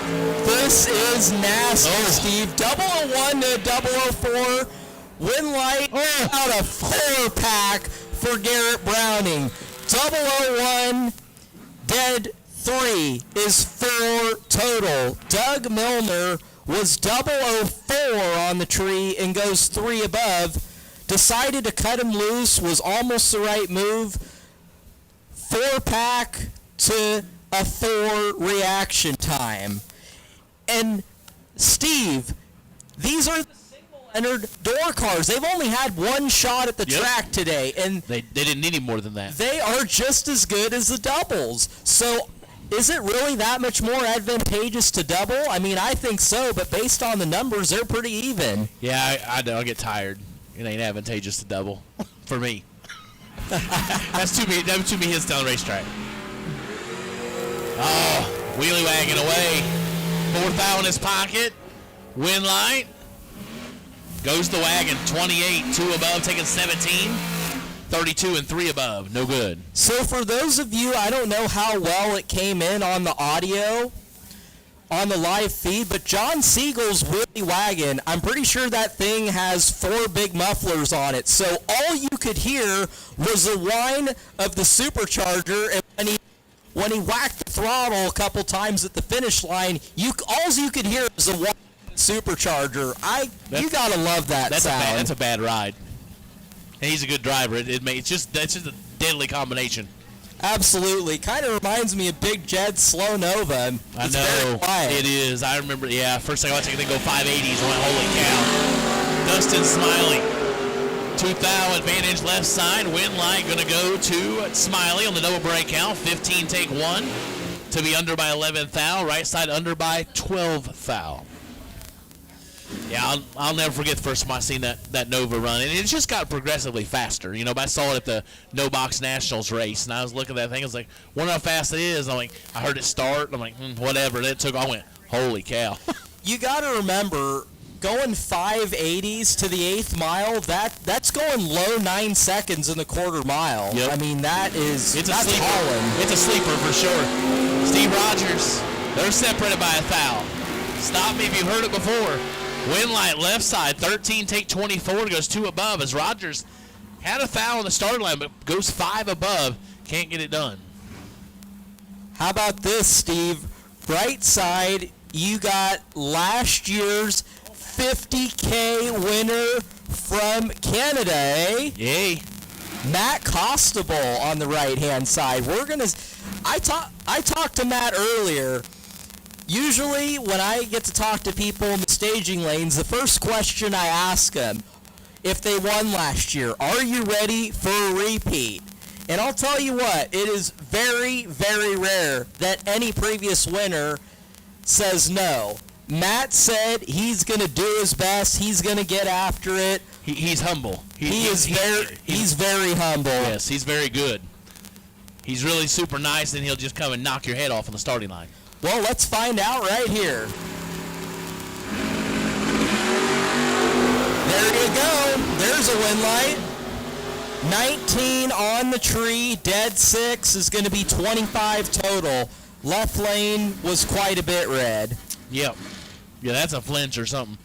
This is nasty, Steve. 001 to 004. Win light out of 4-pack for Garrett Browning. 001 dead 3 is 4 total. Doug Milner was 004 on the tree and goes 3 above. Decided to cut him loose, was almost the right move. 4-pack to a 4 reaction time. And Steve, these are the single-entered door cars. They've only had one shot at the track today, and they didn't need any more than that. They are just as good as the doubles. So is it really that much more advantageous to double? I mean, I think so, but based on the numbers, they're pretty even. Yeah, I know. I get tired. It ain't advantageous to double for me. That's too many hits down the racetrack. Oh, wheelie wagging away. 4th out in his pocket. Win light. Goes the wagon. 28, 2 above, taking 17. 32 and 3 above. No good. So for those of you, I don't know how well it came in on the audio, on the live feed, but John Siegel's wheelie wagon, I'm pretty sure that thing has 4 big mufflers on it. So all you could hear was the whine of the supercharger, and when he whacked the throttle a couple times at the finish line, all you could hear was the whine of the supercharger. You gotta love that sound. That's a bad ride. And he's a good driver. That's just a deadly combination. Absolutely. Kind of reminds me of Big Jed's Slow Nova. I know. It is. I remember, first thing I watched, I think they go 580s. Went, holy cow. Dustin Smiley. 2,000 advantage left side. Win light going to go to Smiley on the double breakout. 15 take 1 to be under by 11 thou. Right side under by 12 thou. Yeah, I'll never forget the first time I seen that Nova run, and it just got progressively faster. You know, but I saw it at the No Box Nationals race, and I was looking at that thing. I was like, wonder how fast it is. I'm like, I heard it start. I'm like, whatever. And it took. I went, holy cow. You got to remember, going 580s to the 8th mile, that's going low 9 seconds in the quarter mile. Yep. I mean, that's sleeper. hauling. It's a sleeper for sure. Steve Rogers, they're separated by a thou. Stop me if you've heard it before. Win light left side, 13 take 24, goes 2 above as Rogers had a foul on the starting line, but goes 5 above, can't get it done. How about this, Steve? Right side, you got last year's 50K winner from Canada, eh? Yay. Matt Costable on the right-hand side. I talked to Matt earlier. Usually when I get to talk to people in the staging lanes, the first question I ask them, if they won last year, are you ready for a repeat? And I'll tell you what, it is very, very rare that any previous winner says no. Matt said he's going to do his best. He's going to get after it. He's humble. He's very humble. Yes, he's very good. He's really super nice, and he'll just come and knock your head off on the starting line. Well, let's find out right here. There you go. There's a win light. 19 on the tree. Dead 6 is going to be 25 total. Left lane was quite a bit red. Yep. Yeah, that's a flinch or something.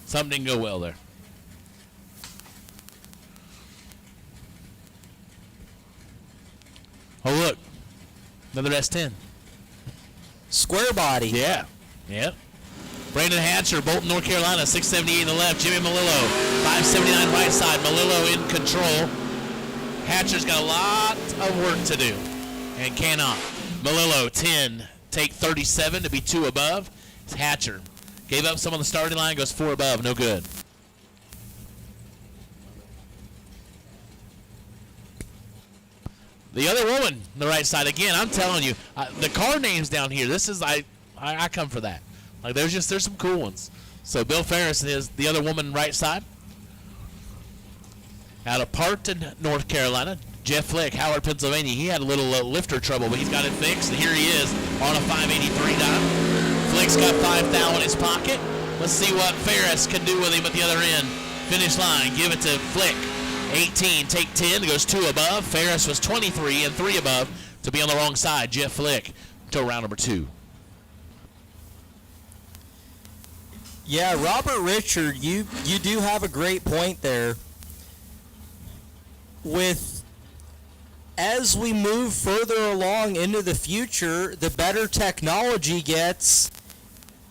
Something didn't go well there. Oh, look. Another S10. Square body. Yeah. Yep. Brandon Hatcher, Bolton, North Carolina, 678 in the left. Jimmy Malillo, 579 right side. Malillo in control. Hatcher's got a lot of work to do and cannot. Malillo, 10, take 37 to be 2 above. It's Hatcher. Gave up some on the starting line, goes 4 above, no good. The other woman on the right side, again, I'm telling you, the car names down here, this is, I come for that. Like, there's some cool ones. So Bill Ferris is the other woman right side. Out of Parton, North Carolina, Jeff Flick, Howard, Pennsylvania. He had a little lifter trouble, but he's got it fixed, and here he is on a 583 dime. Flick's got 5 thou in his pocket. Let's see what Ferris can do with him at the other end. Finish line, give it to Flick. 18, take 10, goes 2 above. Ferris was 23 and 3 above to be on the wrong side. Jeff Flick to round number 2. Yeah, Robert Richard, you do have a great point there. As we move further along into the future, the better technology gets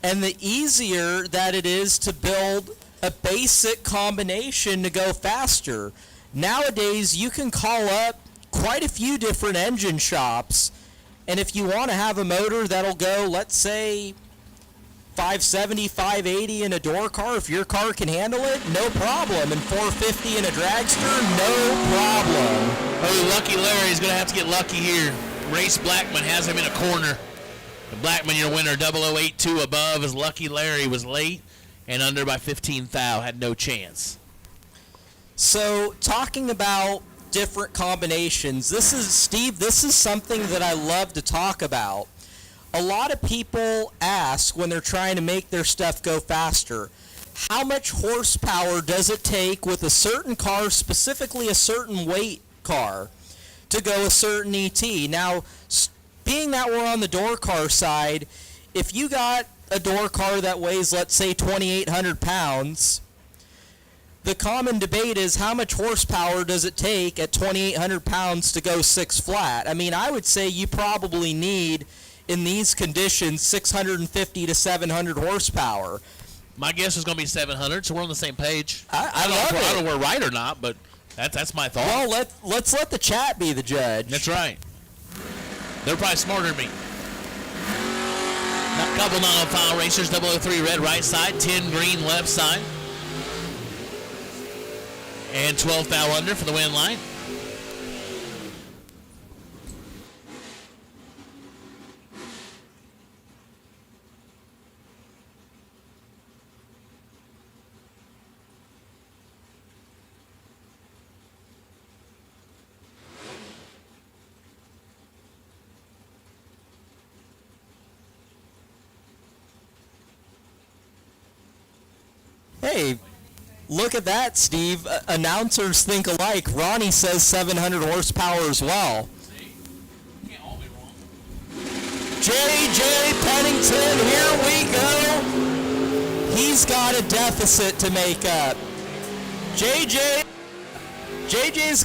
and the easier that it is to build a basic combination to go faster. Nowadays, you can call up quite a few different engine shops, and if you want to have a motor that'll go, let's say, 570, 580 in a door car, if your car can handle it, no problem. And 450 in a dragster, no problem. Oh, Lucky Larry's going to have to get lucky here. Race Blackman has him in a corner. Blackman, your winner, 0082 above, as Lucky Larry was late and under by 15 thou, had no chance. So, talking about different combinations, this is something that I love to talk about. A lot of people ask when they're trying to make their stuff go faster, how much horsepower does it take with a certain car, specifically a certain weight car, to go a certain ET? Now, being that we're on the door car side, if you got a door car that weighs, let's say, 2,800 pounds, the common debate is how much horsepower does it take at 2,800 pounds to go 6 flat? I mean, I would say you probably need, in these conditions, 650 to 700 horsepower. My guess is going to be 700, so we're on the same page. I love it. I don't know if we're right or not, but that's my thought. Well, let's let the chat be the judge. That's right. They're probably smarter than me. A couple non-file racers, 003 red right side, 10 green left side. And 12 thou under for the win line. Hey, look at that, Steve. Announcers think alike. Ronnie says 700 horsepower as well. J.J. Pennington, here we go. He's got a deficit to make up. JJ's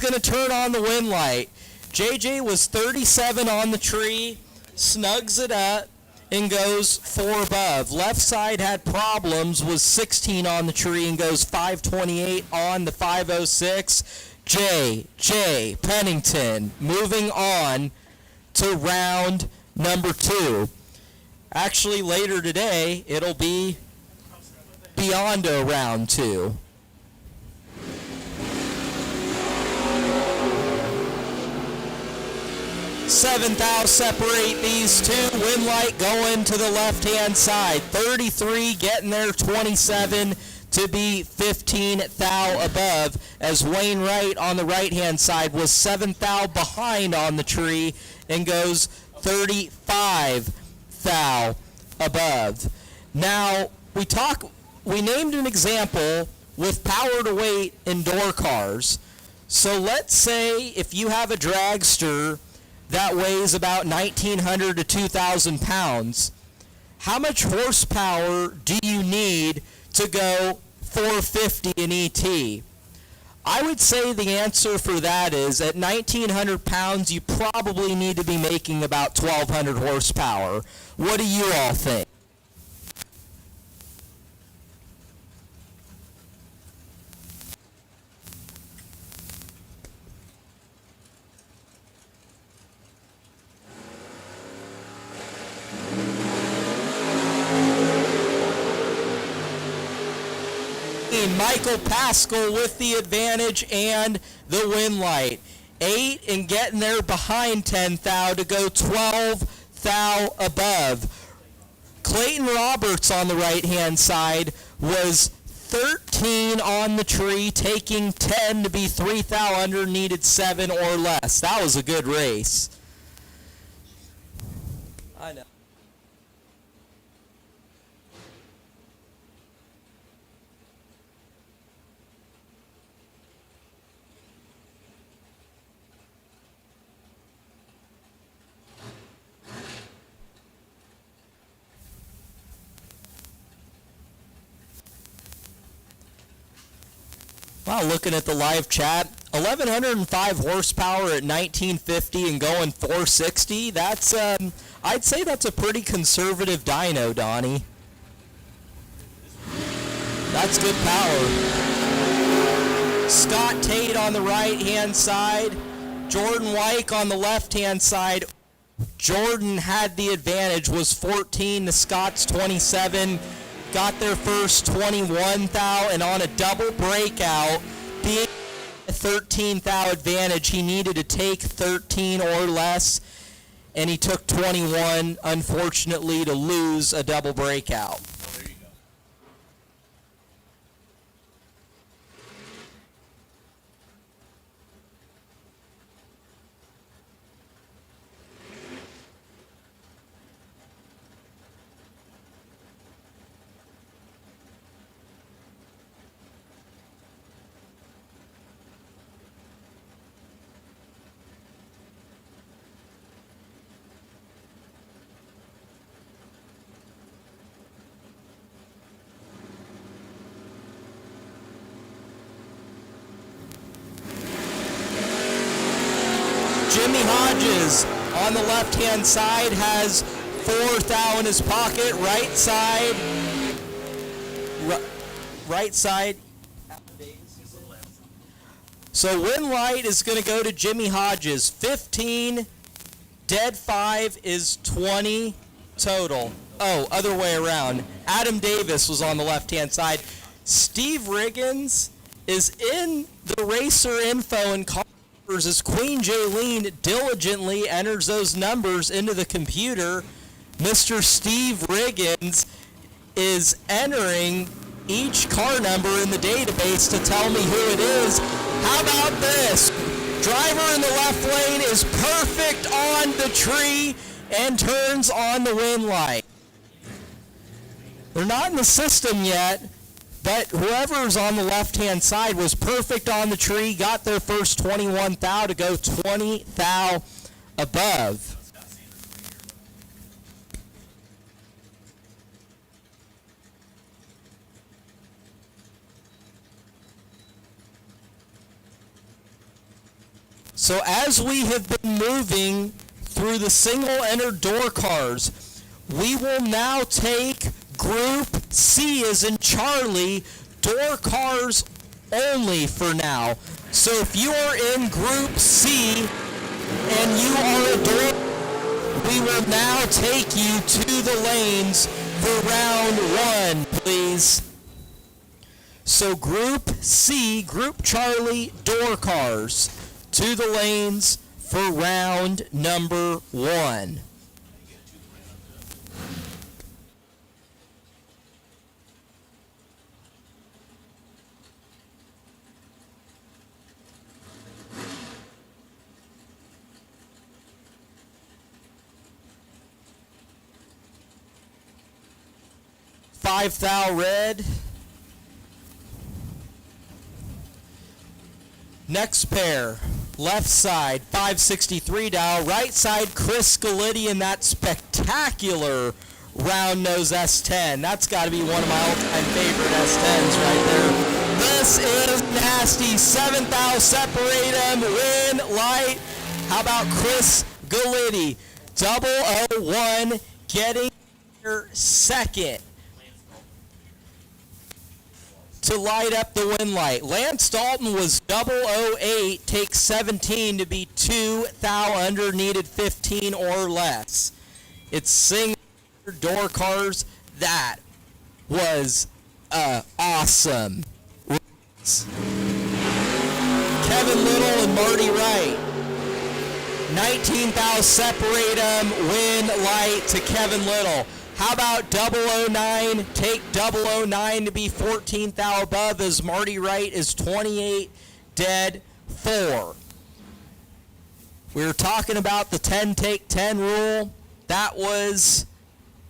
going to turn on the win light. JJ was 37 on the tree, snugs it up, and goes 4 above. Left side had problems, was 16 on the tree and goes 528 on the 506. J. Pennington. Moving on to round number 2. Actually, later today, it'll be Biondo round 2. Seventh thou separate these two. Winlight going to the left-hand side. 33 getting there, 27 to be 15 thou above, as Wainwright on the right-hand side was 7 thou behind on the tree and goes 35 thou above. Now, we named an example with power to weight indoor cars. So let's say if you have a dragster that weighs about 1,900 to 2,000 pounds, how much horsepower do you need to go 450 in ET? I would say the answer for that is at 1,900 pounds, you probably need to be making about 1,200 horsepower. What do you all think? Michael Pascal with the advantage and the win light. 8 and getting there behind 10 thou to go 12 thou above. Clayton Roberts on the right-hand side was 13 on the tree, taking 10 to be 3 thou under, needed 7 or less. That was a good race. I know. Wow, looking at the live chat, 1,105 horsepower at 1950 and going 460. That's, I'd say that's a pretty conservative dyno, Donnie. That's good power. Scott Tate on the right-hand side, Jordan Wyke on the left-hand side. Jordan had the advantage, was 14 to Scott's 27. Got their first 21 thou, and on a double breakout, being a 13 thou advantage, he needed to take 13 or less, and he took 21, unfortunately, to lose a double breakout. Jimmy Hodges on the left-hand side has 4 thou in his pocket. Right side. So win light is going to go to Jimmy Hodges. 15, dead 5 is 20 total. Oh, other way around. Adam Davis was on the left-hand side. Steve Riggins is in the racer info and as Queen Jaylene diligently enters those numbers into the computer. Mr. Steve Riggins is entering each car number in the database to tell me who it is. How about this? Driver in the left lane is perfect on the tree and turns on the win light. They're not in the system yet, but whoever's on the left-hand side was perfect on the tree, got their first 21 thou to go 20 thou above. So as we have been moving through the single-entered door cars, we will now take Group C as in Charlie, door cars only for now. So if you are in Group C and you are a door, we will now take you to the lanes for round 1, please. So Group C, Group Charlie, door cars, to the lanes for round number 1. Five thou red. Next pair, left side, 563 down. Right side, Chris Galiti in that spectacular round nose S10. That's got to be one of my all-time favorite S10s right there. This is nasty. 7th thou, separate them, win, light. How about Chris Galiti? 001 getting your second to light up the win light. Lance Dalton was 008, takes 17 to be 2 thou under, needed 15 or less. It's single door cars. That was awesome. Kevin Little and Marty Wright. 19 thou separate them, win light to Kevin Little. How about 009? Take 009 to be 14th thou above, as Marty Wright is 28 dead 4. We were talking about the 10 take 10 rule. That was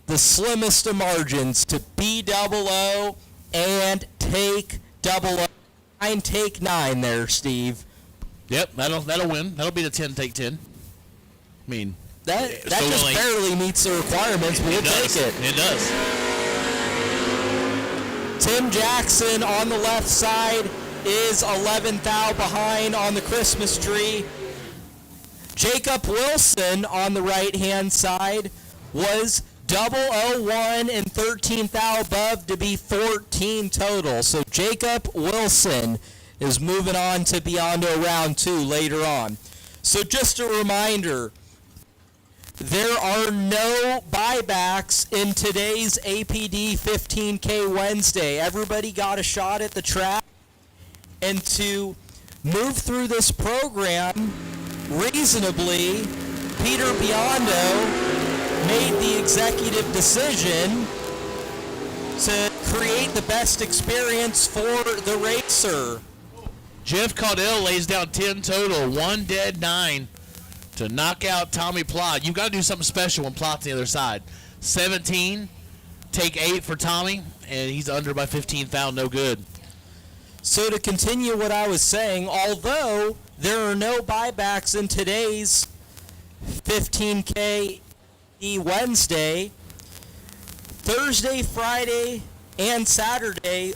the slimmest of margins to be 00 and take 00. 9 take 9 there, Steve. Yep, that'll win. That'll be the 10 take 10. I mean, that just barely meets the requirements. We'll take it. It does. Tim Jackson on the left side is 11th thou behind on the Christmas tree. Jacob Wilson on the right-hand side was 001 and 13th thou above to be 14 total. So Jacob Wilson is moving on to Beyond round 2 later on. So just a reminder, there are no buybacks in today's APD 15K Wednesday. Everybody got a shot at the track. And to move through this program reasonably, Peter Biondo made the executive decision to create the best experience for the racer. Jeff Caudell lays down 10 total, 1 dead 9 to knock out Tommy Plott. You've got to do something special when Plott's on the other side. 17, take 8 for Tommy, and he's under by 15 thou, no good. So to continue what I was saying, although there are no buybacks in today's 15K Wednesday, Thursday, Friday, and Saturday,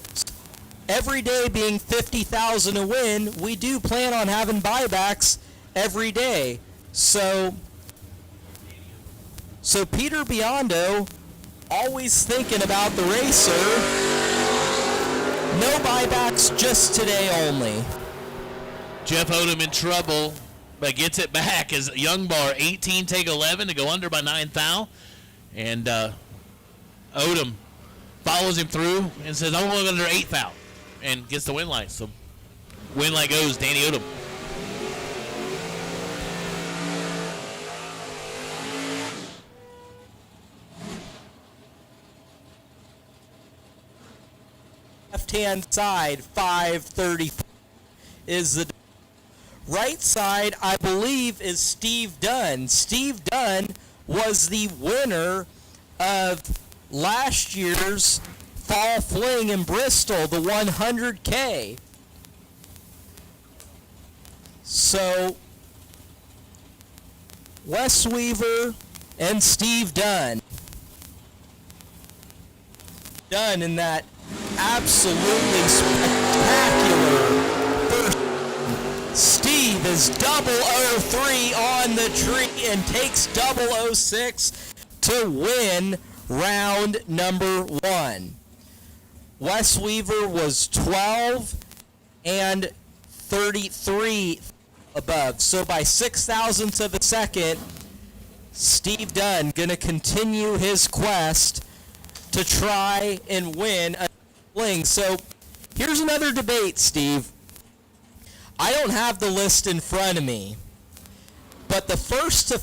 every day being 50,000 a win, we do plan on having buybacks every day. So Peter Biondo, always thinking about the racer. No buybacks, just today only. Jeff Odom in trouble, but gets it back as Young Bar 18 take 11 to go under by 9 thou. And Odom follows him through and says, I'm going under 8 thou, and gets the win light. So win light goes Danny Odom. Left-hand side, 530 is the right side, I believe, is Steve Dunn. Steve Dunn was the winner of last year's Fall Fling in Bristol, the 100K. So Wes Weaver and Steve Dunn. Dunn in that absolutely spectacular first. Steve is 003 on the tree and takes 006 to win round number 1. Wes Weaver was 12 and 33 above. So by 6,000ths of a second, Steve Dunn going to continue his quest to try and win a fling. So here's another debate, Steve. I don't have the list in front of me, but the first to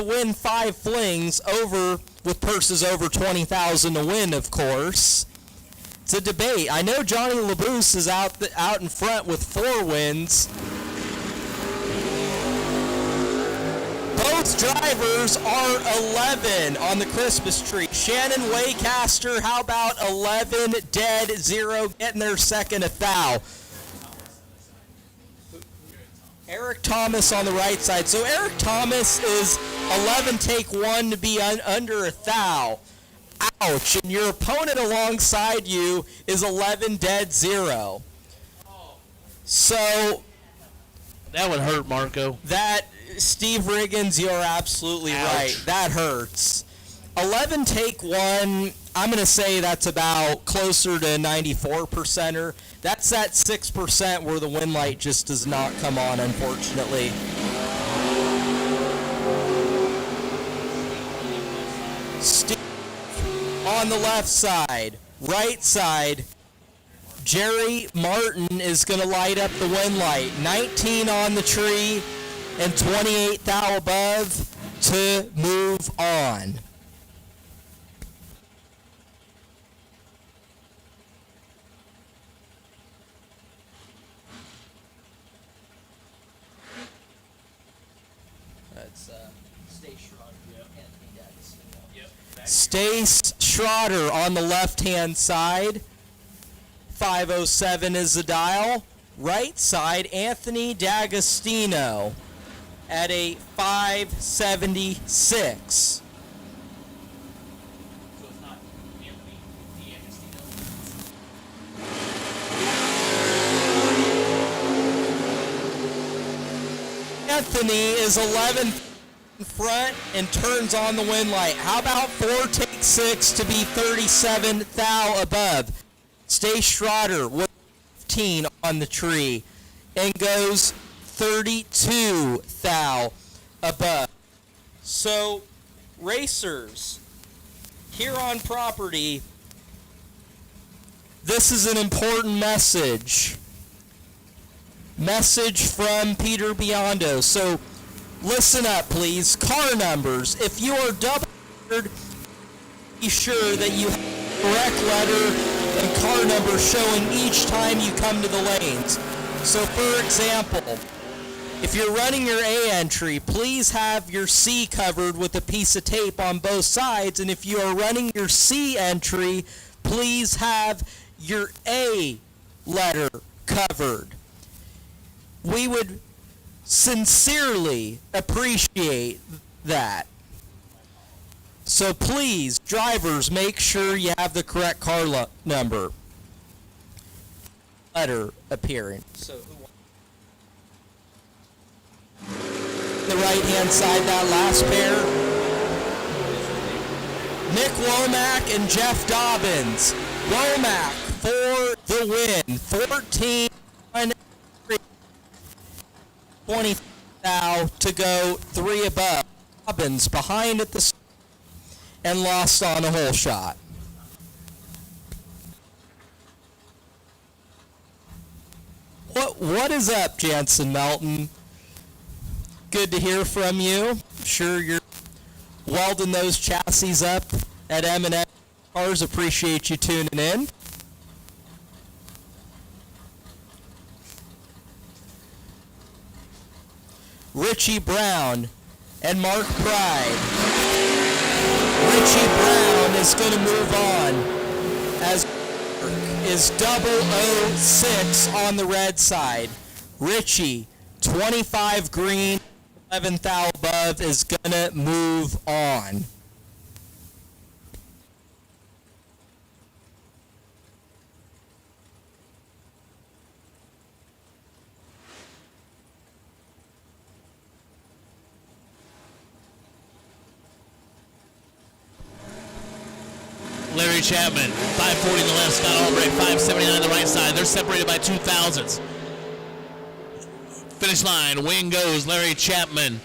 win 5 flings over with purses over 20,000 to win, of course. It's a debate. I know Johnny LaBouse is out in front with 4 wins. Both drivers are 11 on the Christmas tree. Shannon Waycaster, how about 11 dead, 0 getting their second 1,000. Eric Thomas on the right side. So Eric Thomas is 11 take 1 to be under 1,000. Ouch. And your opponent alongside you is 11 dead, 0. So that would hurt, Marco. That, Steve Riggins, you're absolutely right. That hurts. 11 take 1, I'm going to say that's about closer to 94%er. That's that 6% where the win light just does not come on, unfortunately. Steve on the left side. Right side, Jerry Martin is going to light up the win light. 19 on the tree and 28 thou above to move on. That's Stace Schroeder on the left-hand side. 507 is the dial. Right side, Anthony D'Agostino at a 576. Anthony is 11th in front and turns on the win light. How about 4 take 6 to be 37 thou above? Stace Schroeder with 15 on the tree and goes 32 thou above. So, racers, here on property, this is an important message. Message from Peter Biondo. So, listen up, please. Car numbers. If you are double-lettered, be sure that you have the correct letter and car number showing each time you come to the lanes. So, for example, if you're running your A entry, please have your C covered with a piece of tape on both sides. And if you are running your C entry, please have your A letter covered. We would sincerely appreciate that. So please, drivers, make sure you have the correct car number. Letter appearing. So the right-hand side, that last pair. Nick Womack and Jeff Dobbins. Womack for the win. 14 20 thou to go 3 above. Dobbins behind at the start and lost on a hole shot. What is up, Jansen Melton? Good to hear from you. I'm sure you're welding those chassis up at M&M Cars. Appreciate you tuning in. Richie Brown and Mark Pride. Richie Brown is going to move on as is 006 on the red side. Richie, 25 green, 11 thou above, is going to move on. Larry Chapman, 540 on the left, Scott Albrecht, 579 on the right side. They're separated by 2,000ths. Finish line, win goes Larry Chapman,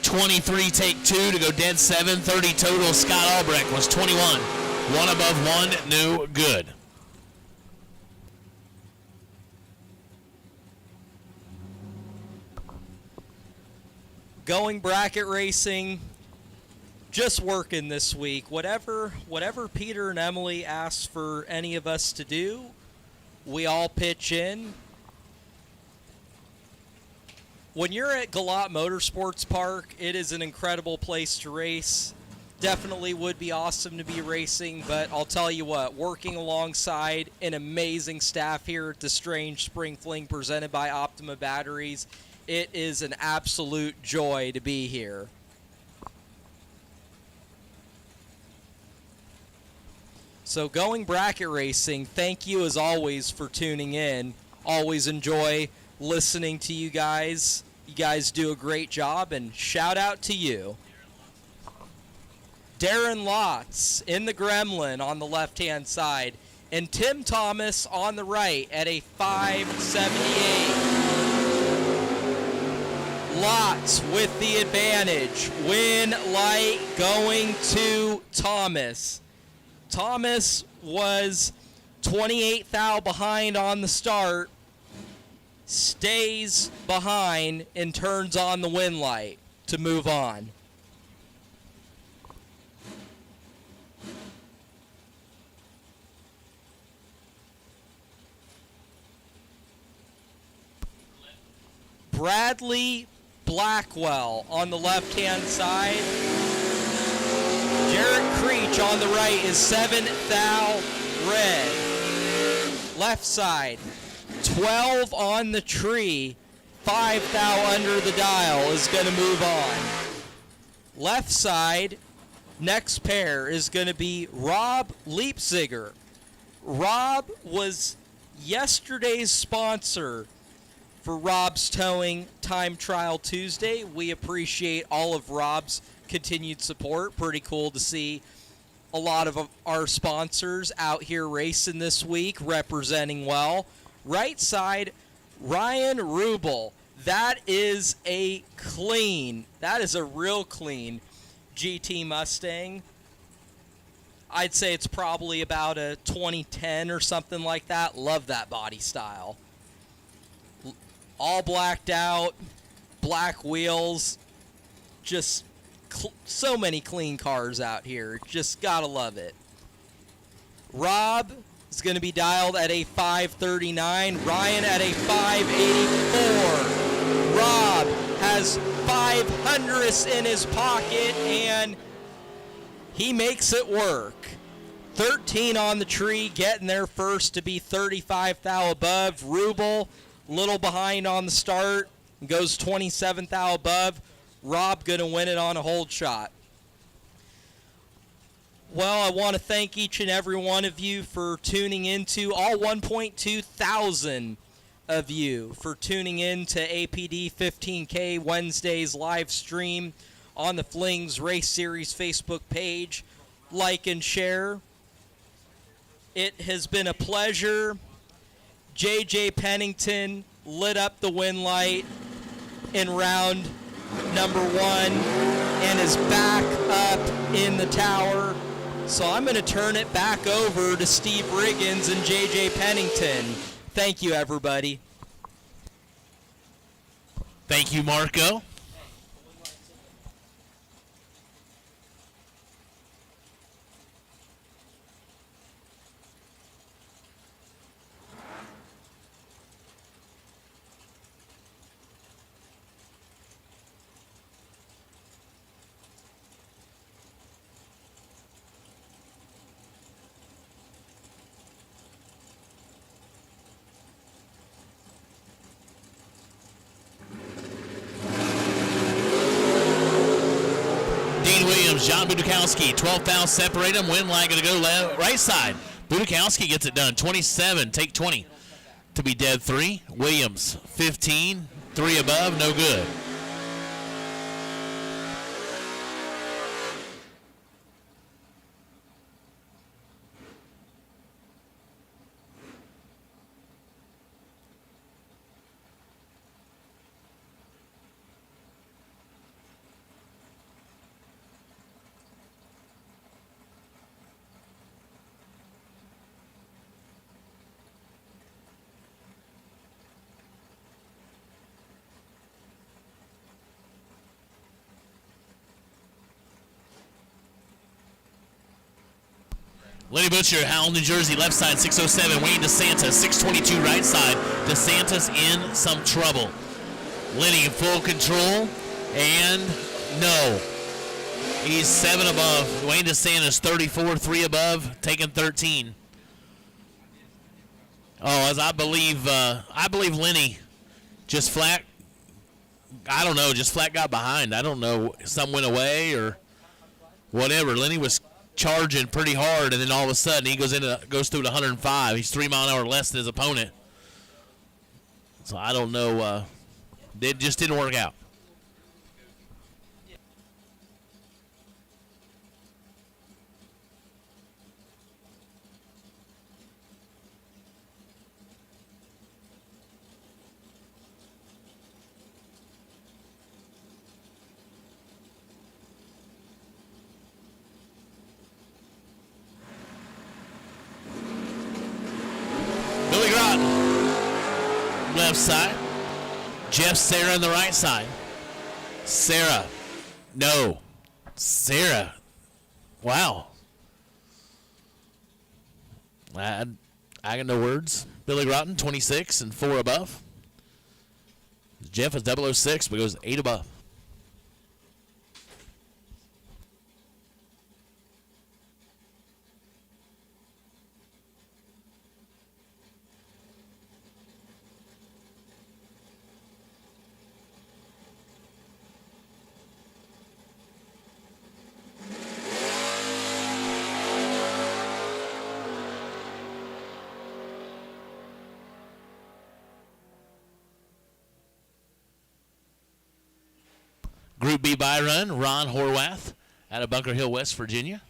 23, take 2 to go dead 7, 30 total. Scott Albrecht was 21. One above one, no good. Going bracket racing, just working this week. Whatever Peter and Emily ask for any of us to do, we all pitch in. When you're at Galot Motorsports Park, it is an incredible place to race. Definitely would be awesome to be racing, but I'll tell you what, working alongside an amazing staff here at the Strange Spring Fling presented by Optima Batteries, it is an absolute joy to be here. So going bracket racing, thank you as always for tuning in. Always enjoy listening to you guys. You guys do a great job, and shout out to you. Darren Lotz in the Gremlin on the left-hand side, and Tim Thomas on the right at a 578. Lotz with the advantage. Win light going to Thomas. Thomas was 28 thou behind on the start, stays behind, and turns on the win light to move on. Bradley Blackwell on the left-hand side. Jarrett Creech on the right is 7 thou red. Left side, 12 on the tree, 5 thou under the dial is going to move on. Left side, next pair is going to be Rob Leipziger. Rob was yesterday's sponsor for Rob's Towing Time Trial Tuesday. We appreciate all of Rob's continued support. Pretty cool to see a lot of our sponsors out here racing this week, representing well. Right side, Ryan Rubel. That is a real clean GT Mustang. I'd say it's probably about a 2010 or something like that. Love that body style. All blacked out, black wheels, just so many clean cars out here. Just gotta love it. Rob is going to be dialed at a 539. Ryan at a 584. Rob has 500ths in his pocket, and he makes it work. 13 on the tree, getting there first to be 35 thou above. Rubel, little behind on the start, goes 27 thou above. Rob going to win it on a hold shot. Well, I want to thank each and every one of you for tuning into, all 1.2 thousand of you for tuning in to APD 15K Wednesday's live stream on the Flings Race Series Facebook page. Like and share. It has been a pleasure. JJ Pennington lit up the win light in round number 1 and is back up in the tower. So I'm going to turn it back over to Steve Riggins and JJ Pennington. Thank you, everybody. Thank you, Marco. John Budakowski, 12 thou separate him. Win line going to go right side. Budakowski gets it done. 27, take 20 to be dead 3. Williams, 15, 3 above, no good. Lenny Butcher, Howell, New Jersey, left side, 607. Wayne DeSantis, 622, right side. DeSantis in some trouble. Lenny in full control, and no. He's 7 above. Wayne DeSantis, 34, 3 above, taking 13. Oh, as I believe Lenny just flat, I don't know, just flat got behind. I don't know, some went away or whatever. Lenny was charging pretty hard, and then all of a sudden he goes through at 105. He's 3 mile an hour less than his opponent. So I don't know. It just didn't work out. Billy Groton, left side. Jeff Sarah on the right side. Sarah. No. Sarah. Wow. I got no words. Billy Groton, 26 and 4 above. Jeff is 006, but goes 8 above. Group B by run, Ron Horwath out of Bunker Hill, West Virginia.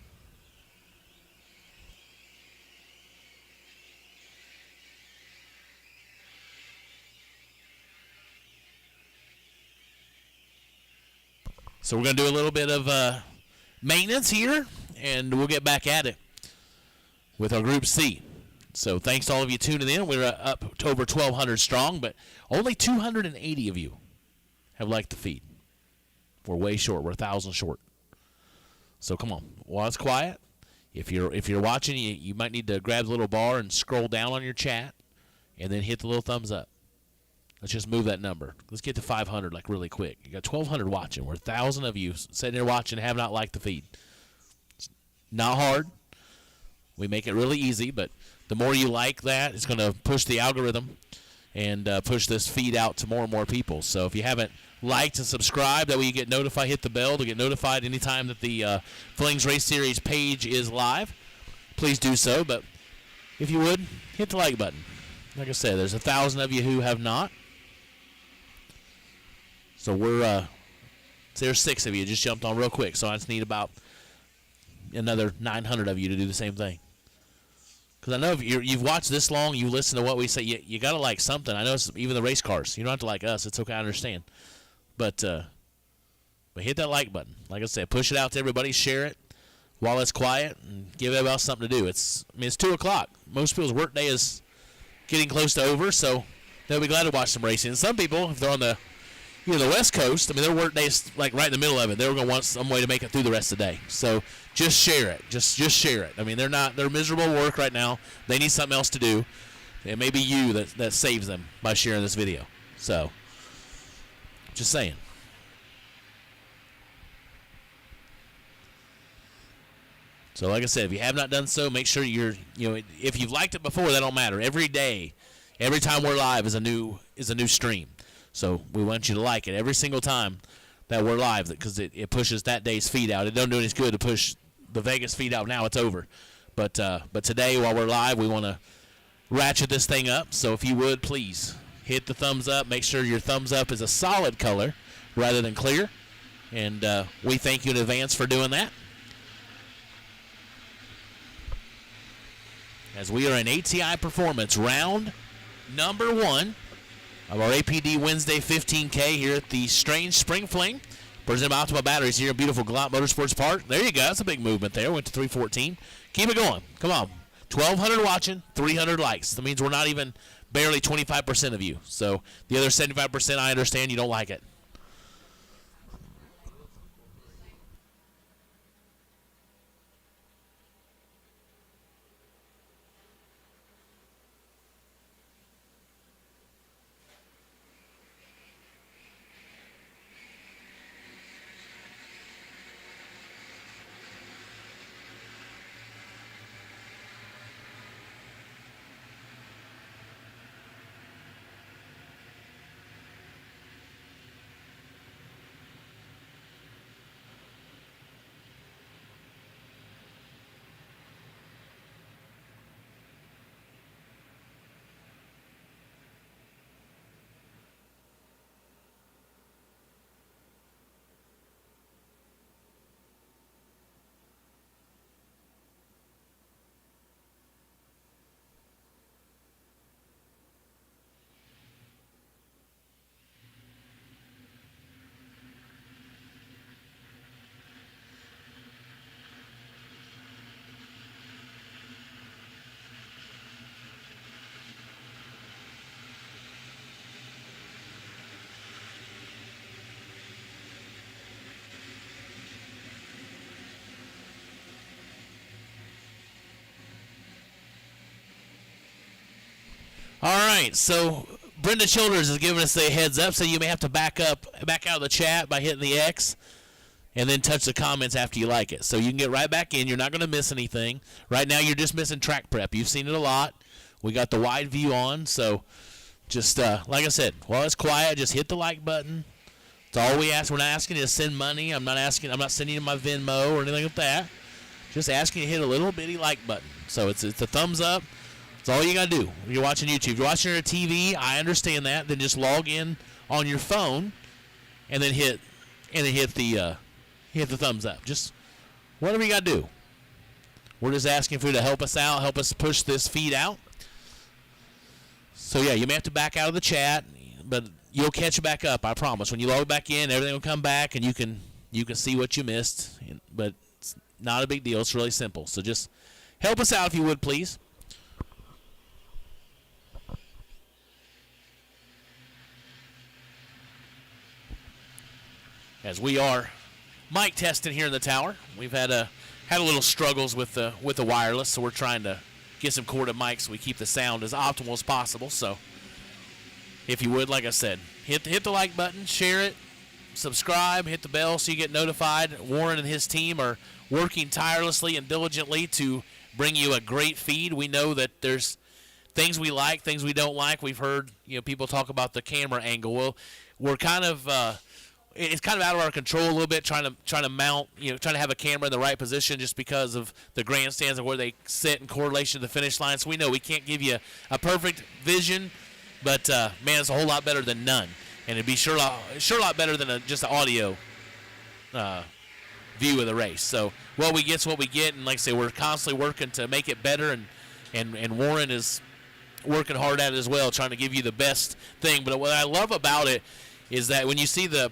So we're going to do a little bit of maintenance here, and we'll get back at it with our Group C. So thanks to all of you tuning in. We're up to over 1,200 strong, but only 280 of you have liked the feed. We're way short. We're 1,000 short. So come on, while it's quiet, if you're watching, you might need to grab the little bar and scroll down on your chat, and then hit the little thumbs up. Let's just move that number. Let's get to 500 like really quick. You got 1,200 watching. We're 1,000 of you sitting there watching and have not liked the feed. It's not hard. We make it really easy, but the more you like that, it's going to push the algorithm and push this feed out to more and more people. So if you haven't liked and subscribed, that way you get notified, hit the bell to get notified anytime that the Flings Race Series page is live. Please do so, but if you would, hit the like button. Like I said, there's 1,000 of you who have not. So there's 6 of you just jumped on real quick, so I just need about another 900 of you to do the same thing. Because I know if you've watched this long, you listen to what we say, you got to like something. I know it's even the race cars. You don't have to like us. It's okay, I understand. But hit that like button. Like I said, push it out to everybody, share it while it's quiet, and give everybody else something to do. It's 2 o'clock. Most people's work day is getting close to over, so they'll be glad to watch some racing. And some people, if they're on the West Coast, their work day is like right in the middle of it. They're going to want some way to make it through the rest of the day. So just share it. Just share it. They're miserable at work right now. They need something else to do. It may be you that saves them by sharing this video. So just saying. So like I said, if you have not done so, make sure if you've liked it before, that don't matter. Every day, every time we're live is a new stream. So we want you to like it every single time that we're live, because it pushes that day's feed out. It don't do any good to push the Vegas feed out now. It's over. But today, while we're live, we want to ratchet this thing up. So if you would, please hit the thumbs up. Make sure your thumbs up is a solid color rather than clear. And we thank you in advance for doing that. As we are in ATI Performance round number 1 of our APD Wednesday 15K here at the Strange Spring Fling. Presented by Optima Batteries here in beautiful Galot Motorsports Park. There you go. That's a big movement there. Went to 314. Keep it going. Come on. 1,200 watching, 300 likes. That means we're not even barely 25% of you. So the other 75%, I understand you don't like it. All right, so Brenda Childers has given us a heads up, so you may have to back out of the chat by hitting the X and then touch the comments after you like it. So you can get right back in. You're not going to miss anything. Right now you're just missing track prep. You've seen it a lot. We got the wide view on, so just like I said, while it's quiet, just hit the like button. That's all we ask. We're not asking you to send money. I'm not sending you my Venmo or anything like that. Just asking you to hit a little bitty like button. So it's a thumbs up. That's all you got to do. When you're watching YouTube. If you're watching on a TV, I understand that. Then just log in on your phone and then hit the thumbs up. Just whatever you got to do. We're just asking for you to help us out, help us push this feed out. So, yeah, you may have to back out of the chat, but you'll catch it back up, I promise. When you log back in, everything will come back, and you can see what you missed. But it's not a big deal. It's really simple. So just help us out if you would, please. As we are mic testing here in the tower, we've had a little struggles with the wireless, so we're trying to get some corded mics so we keep the sound as optimal as possible. So if you would, like I said, hit the like button, share it, subscribe, hit the bell so you get notified. Warren and his team are working tirelessly and diligently to bring you a great feed. We know that there's things we like, things we don't like. We've heard people talk about the camera angle. Well, we're kind of it's kind of out of our control a little bit, trying to mount, trying to have a camera in the right position just because of the grandstands and where they sit in correlation to the finish line. So we know we can't give you a perfect vision, but man, it's a whole lot better than none, and it'd be sure a lot better than just an audio view of the race. So what we get's what we get, and like I say, we're constantly working to make it better, and Warren is working hard at it as well, trying to give you the best thing. But what I love about it is that when you see the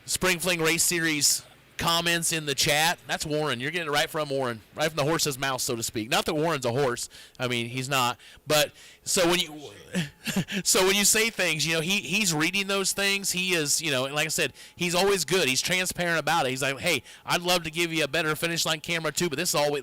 Spring Fling Race Series comments in the chat, that's Warren. You're getting it right from Warren, right from the horse's mouth, so to speak. Not that Warren's a horse. I mean, he's not. But so when you say things, he's reading those things. He is, and like I said, he's always good. He's transparent about it. He's like, hey, I'd love to give you a better finish line camera too, but this is all we're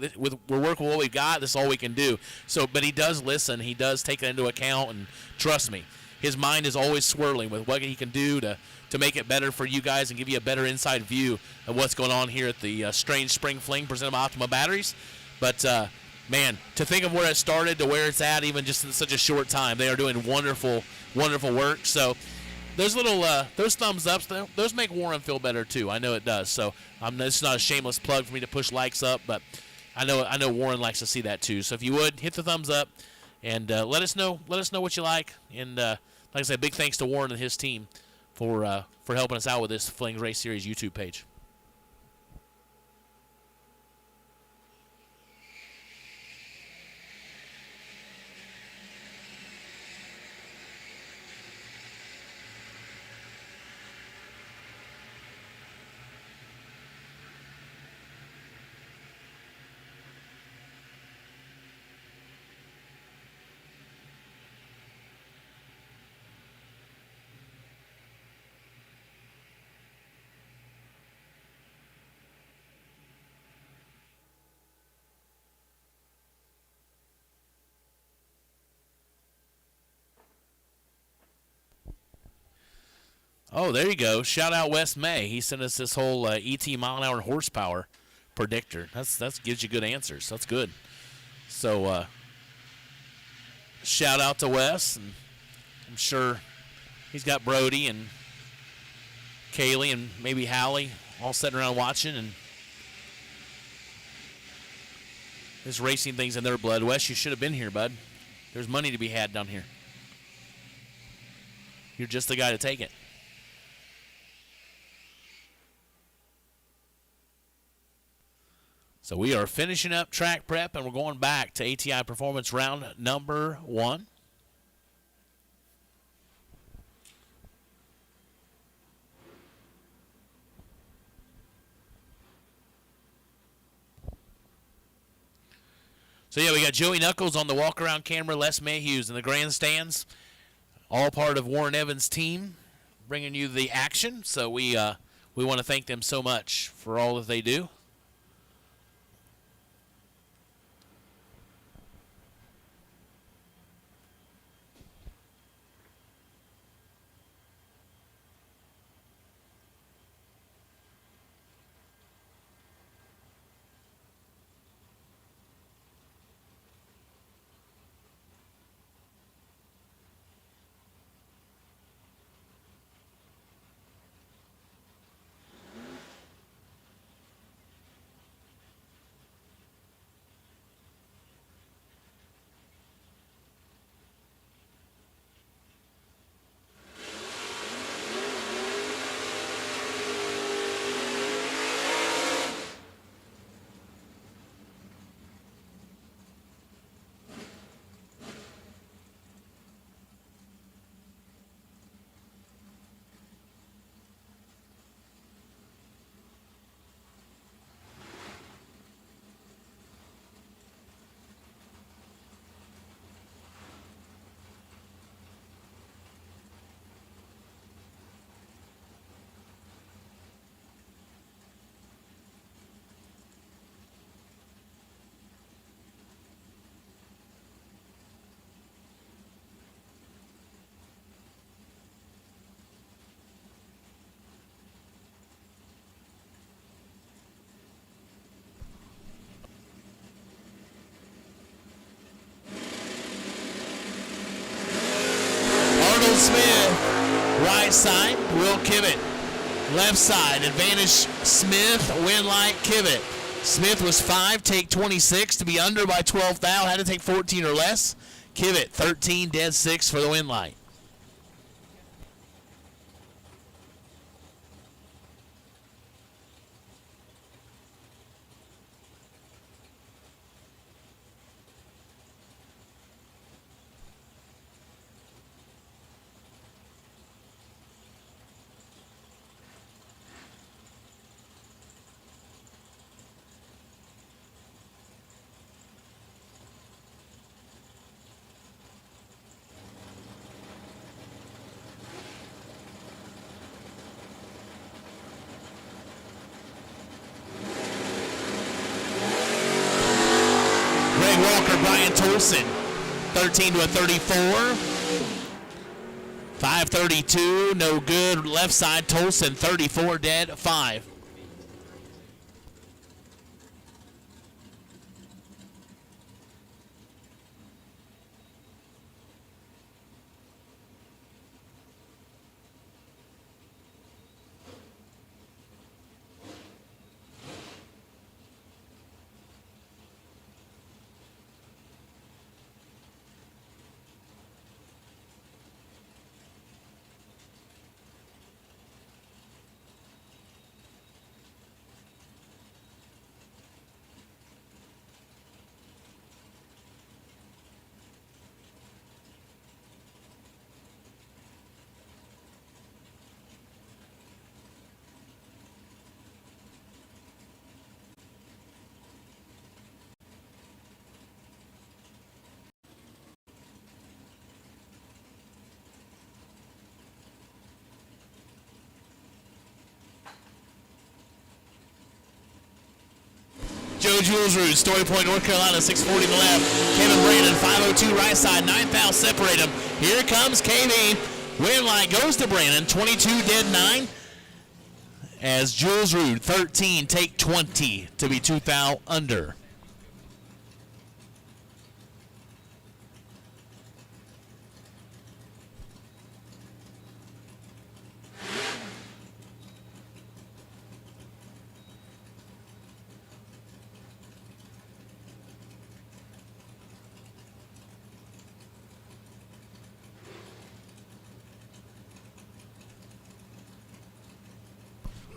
working with what we've got. This is all we can do. So, but he does listen. He does take it into account, and trust me, his mind is always swirling with what he can do to make it better for you guys and give you a better inside view of what's going on here at the Strange Spring Fling presented by Optima batteries. But, man, to think of where it started to where it's at even just in such a short time, they are doing wonderful, wonderful work. So those little those thumbs ups, those make Warren feel better too. I know it does. So it's not a shameless plug for me to push likes up, but I know Warren likes to see that too. So if you would, hit the thumbs up and let us know what you like. And like I said, big thanks to Warren and his team for helping us out with this Fling Race Series YouTube page. Oh, there you go. Shout out Wes May. He sent us this whole ET mile an hour horsepower predictor. That gives you good answers. That's good. So shout out to Wes. And I'm sure he's got Brody and Kaylee and maybe Hallie all sitting around watching, and this racing thing's in their blood. Wes, you should have been here, bud. There's money to be had down here. You're just the guy to take it. So we are finishing up track prep, and we're going back to ATI Performance round number 1. So yeah, we got Joey Knuckles on the walk-around camera, Les Mayhew's in the grandstands, all part of Warren Evans' team, bringing you the action. So we want to thank them so much for all that they do. Smith, right side, Will Kivett. Left side, advantage Smith, Winlight, Kivett. Smith was 5, take 26 to be under by 12 thou, had to take 14 or less. Kivett, 13, dead 6 for the Winlight. Walker, Brian Tolson, 13 to a 34. 532, no good. Left side, Tolson, 34 dead, 5. Joe Jules Root, Story Point, North Carolina, 640 to the left. Kevin Brandon, 502 right side, 9 thou separate him. Here comes KB. Winlight goes to Brandon, 22 dead 9. As Jules Root, 13, take 20 to be 2 thou under.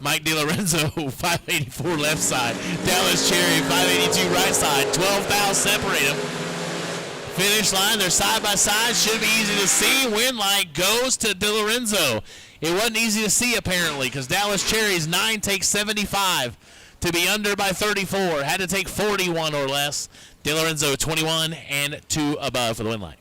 Mike DiLorenzo, 584 left side. Dallas Cherry, 582 right side. 12 thou separate them. Finish line, they're side by side. Should be easy to see. Winlight goes to DiLorenzo. It wasn't easy to see apparently because Dallas Cherry's 9 takes 75 to be under by 34. Had to take 41 or less. DiLorenzo 21 and 2 above for the Winlight.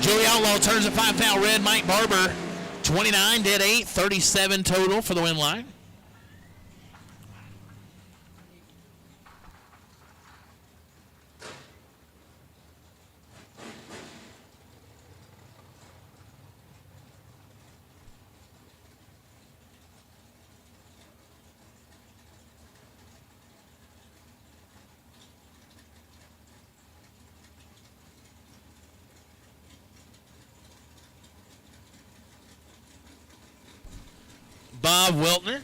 Joey Outlaw turns a 5 thou red. Mike Barber, 29 dead 8, 37 total for the win line. Bob Wiltner,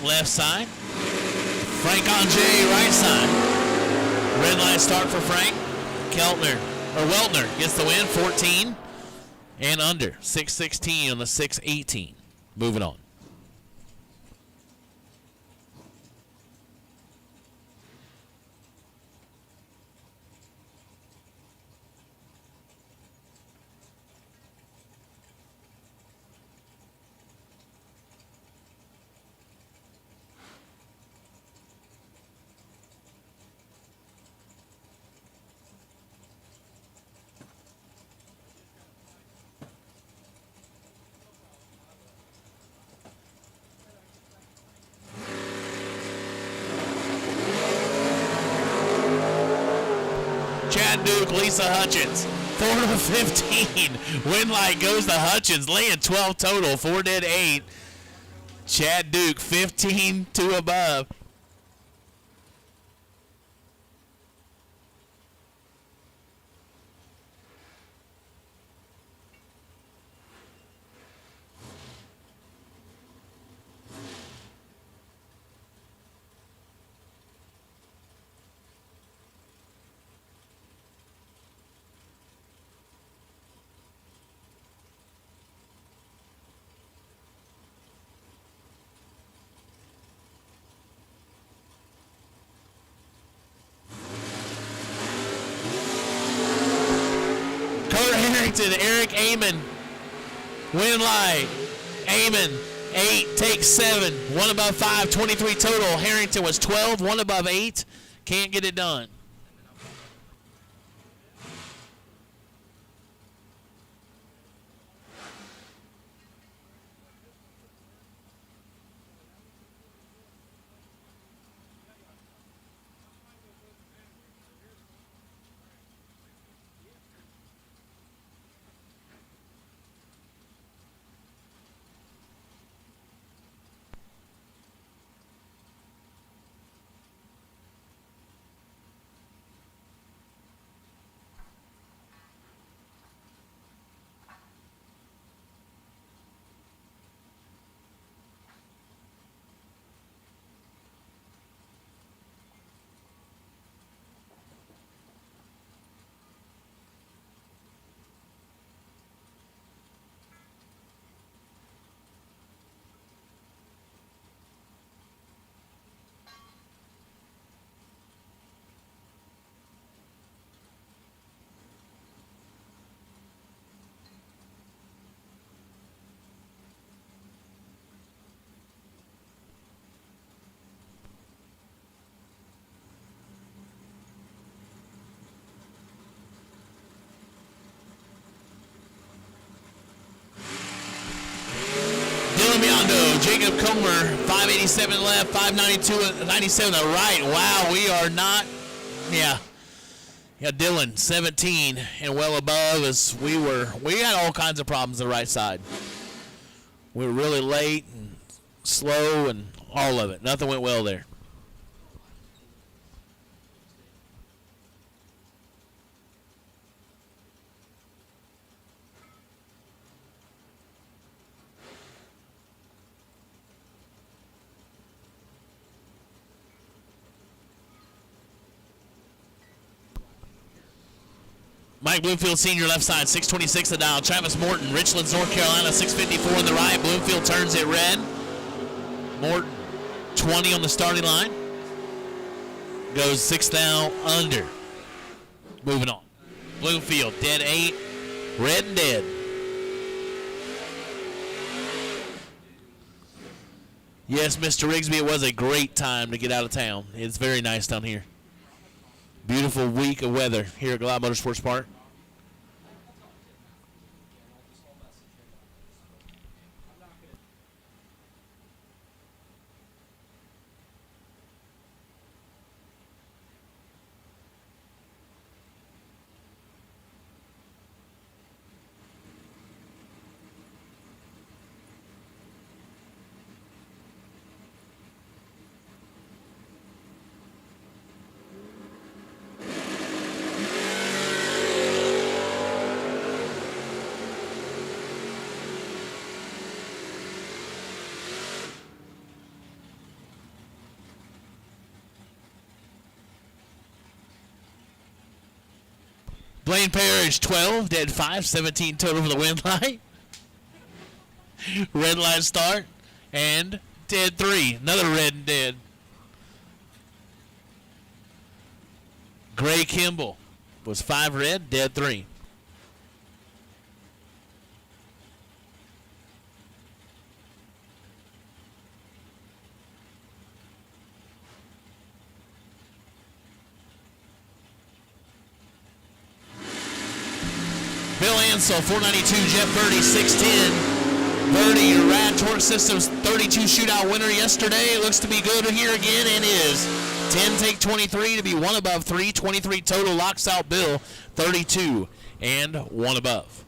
left side. Frank Anjay, right side. Red line start for Frank. Weltner gets the win, 14 and under. 6:16 on the 6:18. Moving on. Duke, Lisa Hutchins. 4 to 15. Winlight goes to Hutchins, laying 12 total. 4 dead 8. Chad Duke, 15 to above. Eric Amon, Winlight, Amon, 8, takes 7, 1 above 5, 23 total. Harrington was 12, 1 above 8, can't get it done. Biondo, Jacob Comer, 587 left, 592, 97 to the right. Wow, we are not, yeah, Dylan, 17 and well above as we had all kinds of problems on the right side. We were really late and slow and all of it. Nothing went well there. Mike Bloomfield, senior, left side, 626 the dial. Travis Morton, Richlands, North Carolina, 654 on the right. Bloomfield turns it red. Morton, 20 on the starting line. Goes 6 down, under. Moving on. Bloomfield, dead 8. Red and dead. Yes, Mr. Rigsby, it was a great time to get out of town. It's very nice down here. Beautiful week of weather here at Galot Motorsports Park. Blaine Parrish, 12, dead 5, 17 total for the win line. Red line start, and dead 3. Another red and dead. Gray Kimball was 5 red, dead 3. Bill Ansel, 492, Jeff Birdie, 610. Birdie, your Rad Torque Systems 32 shootout winner yesterday. Looks to be good here again and is. 10 take 23 to be one above 3. 23 total, locks out Bill. 32 and one above.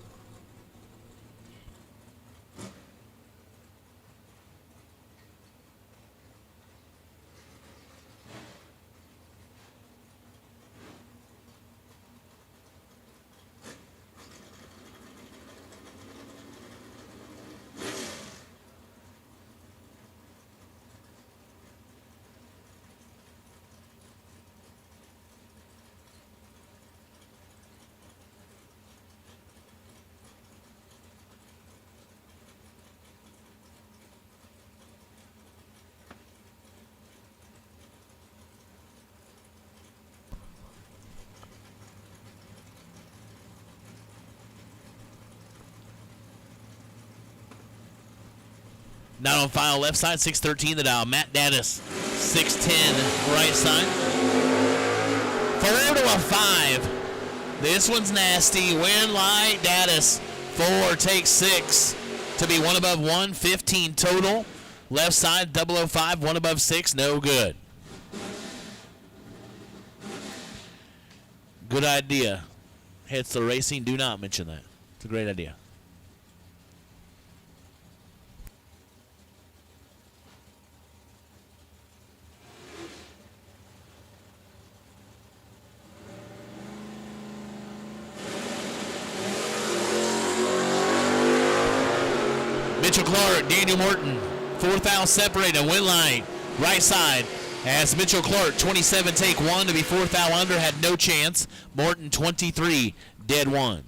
Not on file left side, 613 the dial. Matt Daddis, 610 right side. 4 to a 5. This one's nasty. Win light, Daddis. 4 takes 6 to be one above 1. 15 total. Left side, 005, 1 above 6. No good. Good idea. Hits the racing. Do not mention that. It's a great idea. Mitchell Clark, Daniel Morton, 4th out separated, win line, right side. As Mitchell Clark, 27 take 1 to be 4th out under, had no chance. Morton, 23, dead 1.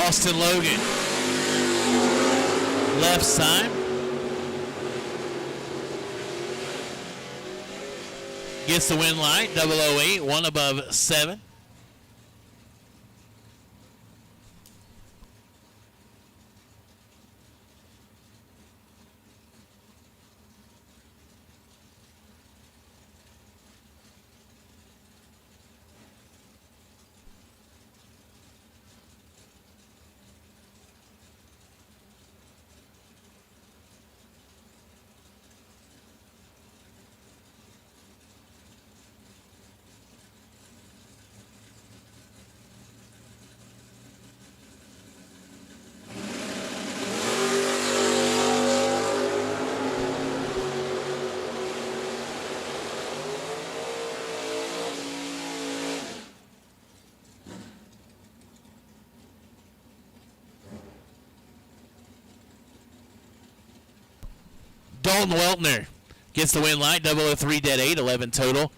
Austin Logan, left side. Gets the win light, 008, 1 above 7. Dalton Weltner gets the win light, 003, dead 8, 11 total.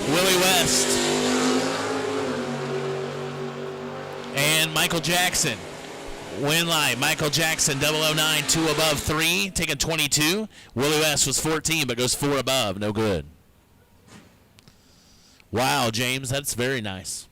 Willie West and Michael Jackson. Win line, Michael Jackson, 009, 2 above 3, taking 22. Willie West was 14, but goes 4 above, no good. Wow, James, that's very nice.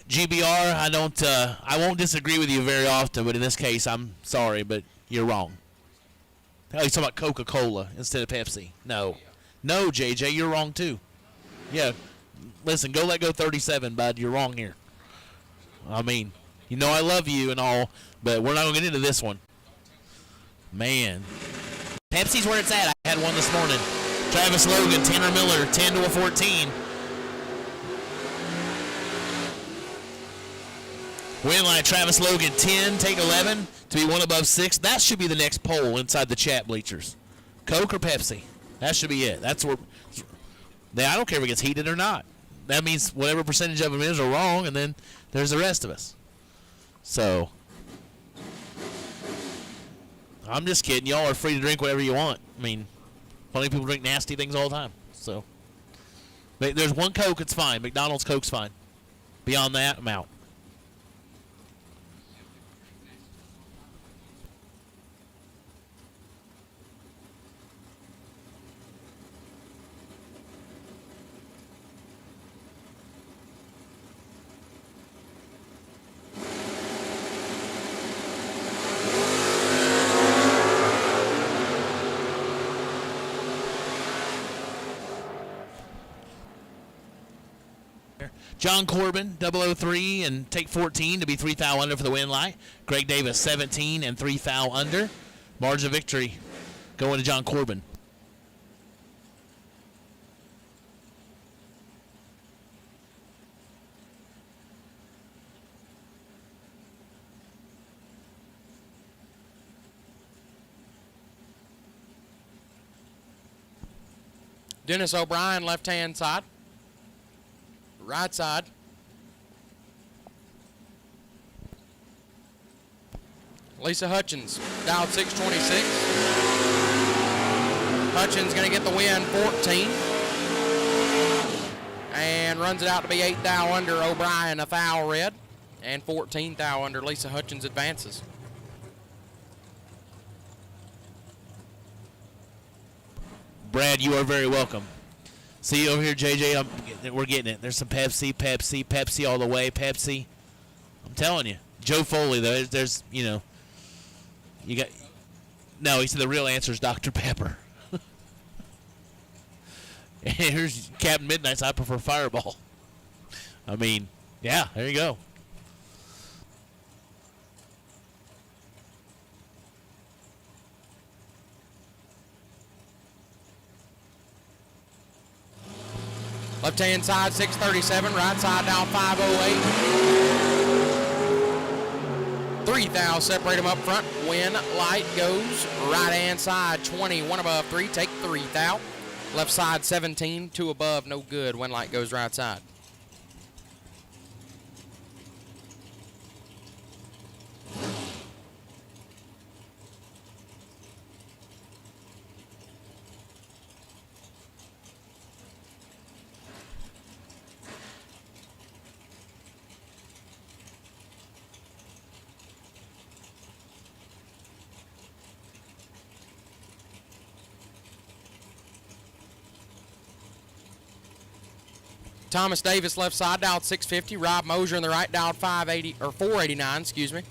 GBR, I won't disagree with you very often, but in this case, I'm sorry, but you're wrong. Hell, he's talking about Coca-Cola instead of Pepsi. No. No, JJ, you're wrong too. Yeah, listen, go let go 37, bud. You're wrong here. I mean, you know I love you and all, but we're not going to get into this one. Man. Pepsi's where it's at. I had one this morning. Travis Logan, Tanner Miller, 10 to a 14. Win line, Travis Logan, 10, take 11 to be one above 6. That should be the next poll inside the chat bleachers. Coke or Pepsi? That should be it. That's where. I don't care if it gets heated or not. That means whatever percentage of them is are wrong, and then there's the rest of us. So, I'm just kidding. Y'all are free to drink whatever you want. I mean, plenty of people drink nasty things all the time. So, there's one Coke, it's fine. McDonald's Coke's fine. Beyond that, I'm out. John Corbin, 003, and take 14 to be 3 thou under for the win light. Greg Davis, 17 and 3 thou under. Margin of victory going to John Corbin. Dennis O'Brien, left-hand side. Right side. Lisa Hutchins, dialed 626. Hutchins going to get the win, 14. And runs it out to be 8 thou under. O'Brien, a thou red. And 14 thou under. Lisa Hutchins advances. Brad, you are very welcome. See you over here, JJ. We're getting it. There's some Pepsi all the way. Pepsi. I'm telling you. Joe Foley, though, there's, you got. No, he said the real answer is Dr. Pepper. And here's Captain Midnight's. I prefer Fireball. I mean, yeah, there you go. Left-hand side, 637. Right side down 508. 3 thou separate them up front. Win light goes right-hand side, 20. 1 above 3. Take 3 thou. Left side, 17. 2 above, no good. Win light goes right side. Thomas Davis left side, dialed 650. Rob Mosier in the right, dialed 580 or 489, excuse me.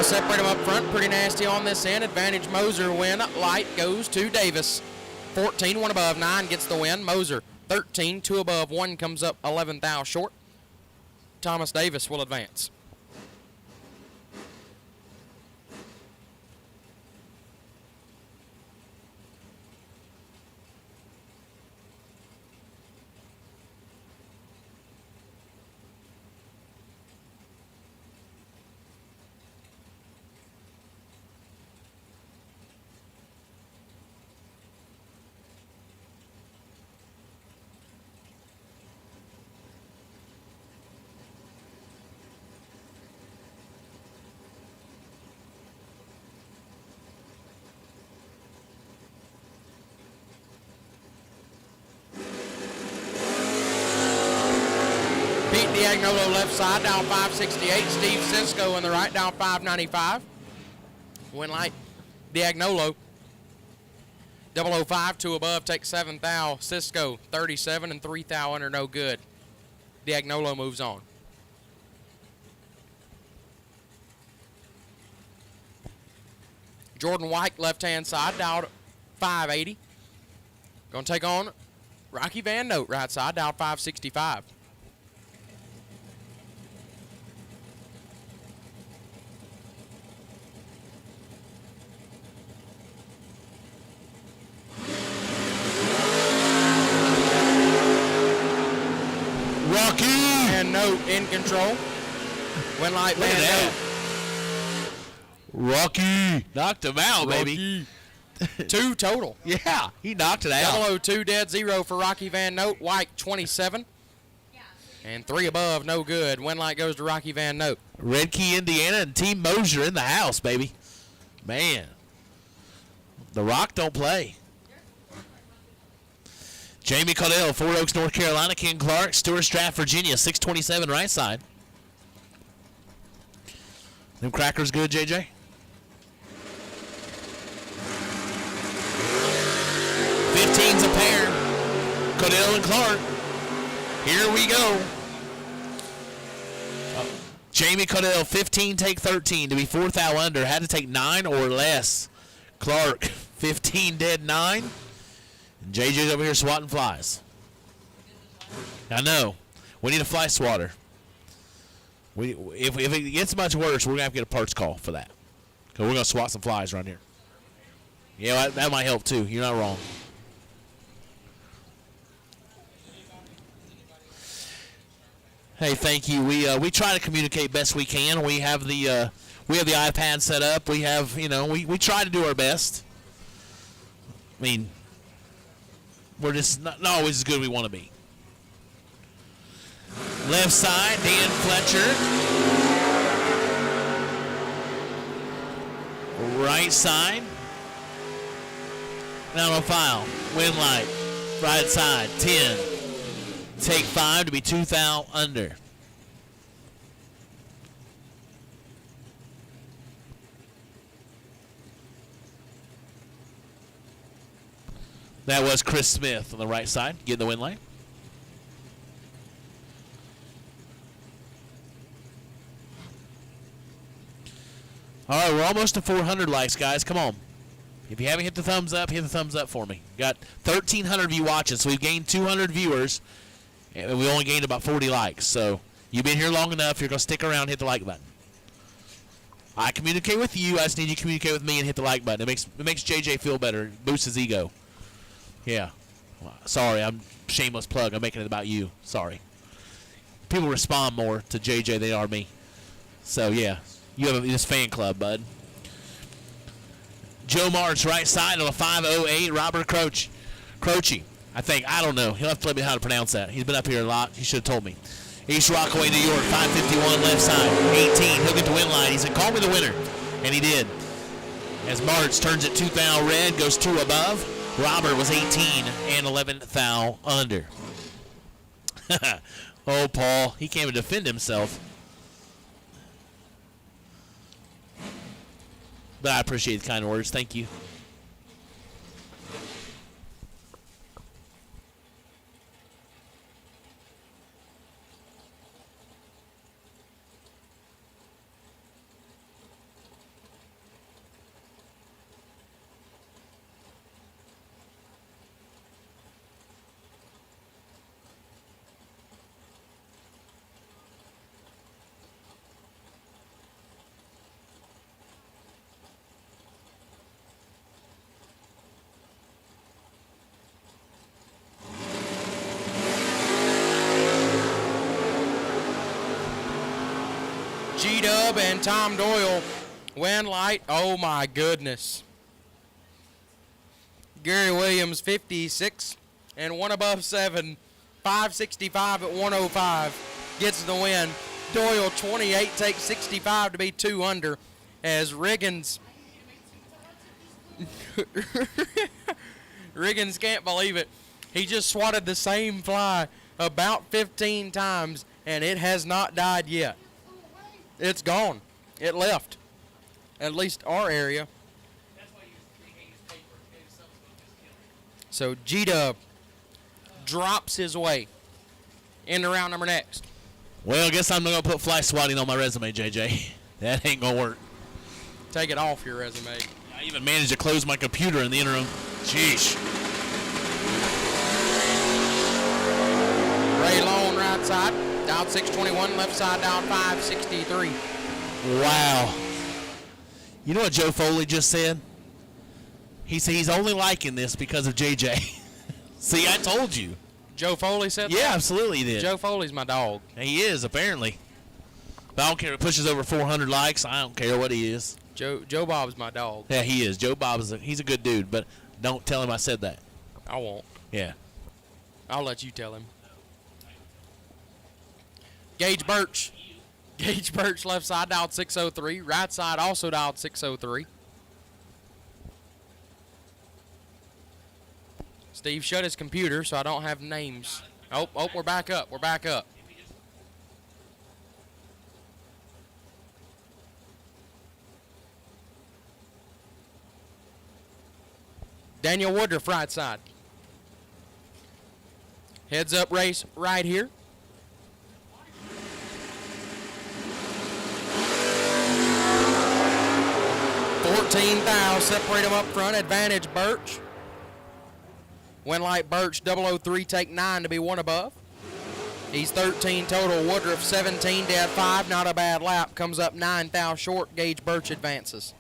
Separate them up front. Pretty nasty on this end. Advantage Moser win. Light goes to Davis. 14, 1 above 9 gets the win. Moser 13, 2 above 1 comes up 11 thou short. Thomas Davis will advance. Diagnolo left side, down 568. Steve Cisco in the right, down 595. Win light, Diagnolo. 005, 2 above, take 7 thou. Cisco, 37 and 3 thou under, no good. Diagnolo moves on. Jordan White, left-hand side, dialed 580. Going to take on Rocky Van Note, right side, dialed 565. Rocky! Van Note in control. Win light Look at Van that. Rocky knocked him out, baby. 2 total. Yeah, he knocked it out. 002 dead, 0 for Rocky Van Note. White 27. And 3 above, no good. Win light goes to Rocky Van Note. Red Key, Indiana, and Team Mosier in the house, baby. Man, the Rock don't play. Jamie Caudell, Four Oaks, North Carolina. Ken Clark, Stewart Strath, Virginia, 627 right side. Them crackers good, JJ? $15's a pair. Caudell and Clark. Here we go. Jamie Caudell, 15, take 13 to be 4 thou under. Had to take 9 or less. Clark, 15 dead 9. And JJ's over here swatting flies. I know. We need a fly swatter. If it gets much worse, we're going to have to get a parts call for that. Because we're going to swat some flies around here. Yeah, that might help too. You're not wrong. Hey, thank you. We try to communicate best we can. We have the iPad set up. We have, we try to do our best. I mean, we're just not always as good as we want to be. Left side, Dan Fletcher. Right side. Now on file. Win light. Right side, 10. Take 5 to be 2 thou under. That was Chris Smith on the right side, getting the win line. All right, we're almost to 400 likes, guys. Come on. If you haven't hit the thumbs up, hit the thumbs up for me. Got 1,300 of you watching, so we've gained 200 viewers, and we only gained about 40 likes. So you've been here long enough. You're going to stick around and hit the like button. I communicate with you. I just need you to communicate with me and hit the like button. It makes JJ feel better. It boosts his ego. Yeah. Sorry, I'm shameless plug. I'm making it about you. Sorry. People respond more to JJ than they are me. So, yeah. You have this fan club, bud. Joe March, right side on a 508. Robert Croce. I think. I don't know. He'll have to tell me how to pronounce that. He's been up here a lot. He should have told me. East Rockaway, New York, 551 left side. 18. He'll get the win line. He said, call me the winner. And he did. As March turns it 2 thou red, goes 2 above. Robert was 18 and 11 thou under. Oh, Paul. He can't even defend himself. But I appreciate the kind words. Thank you. G-Dub and Tom Doyle win light. Oh, my goodness. Gary Williams, 56 and 1 above 7. 565 at 105 gets the win. Doyle, 28, takes 65 to be 2 under. As Riggins can't believe it. He just swatted the same fly about 15 times, and it has not died yet. It's gone. It left. At least our area. So G-Dub drops his way into round number next. Well, I guess I'm not going to put fly swatting on my resume, JJ. That ain't going to work. Take it off your resume. I even managed to close my computer in the interim. Sheesh. Ray Lone right side, down 621, left side down 563. Wow. You know what Joe Foley just said? He said he's only liking this because of JJ. See, I told you. Joe Foley said that? Yeah, absolutely he did. Joe Foley's my dog. He is, apparently. But I don't care if it pushes over 400 likes. I don't care what he is. Joe Bob's my dog. Yeah, he is. Joe Bob he's a good dude, but don't tell him I said that. I won't. Yeah. I'll let you tell him. Gage Birch. Gage Birch left side dialed 603. Right side also dialed 603. Steve shut his computer, so I don't have names. Oh, we're back up. We're back up. Daniel Woodruff, right side. Heads up race right here. $14,000, separate them up front, advantage Birch. Win like Birch, 003, take 9 to be one above. He's 13 total, Woodruff 17, dead 5, not a bad lap. Comes up 9,000 short, Gage Birch advances.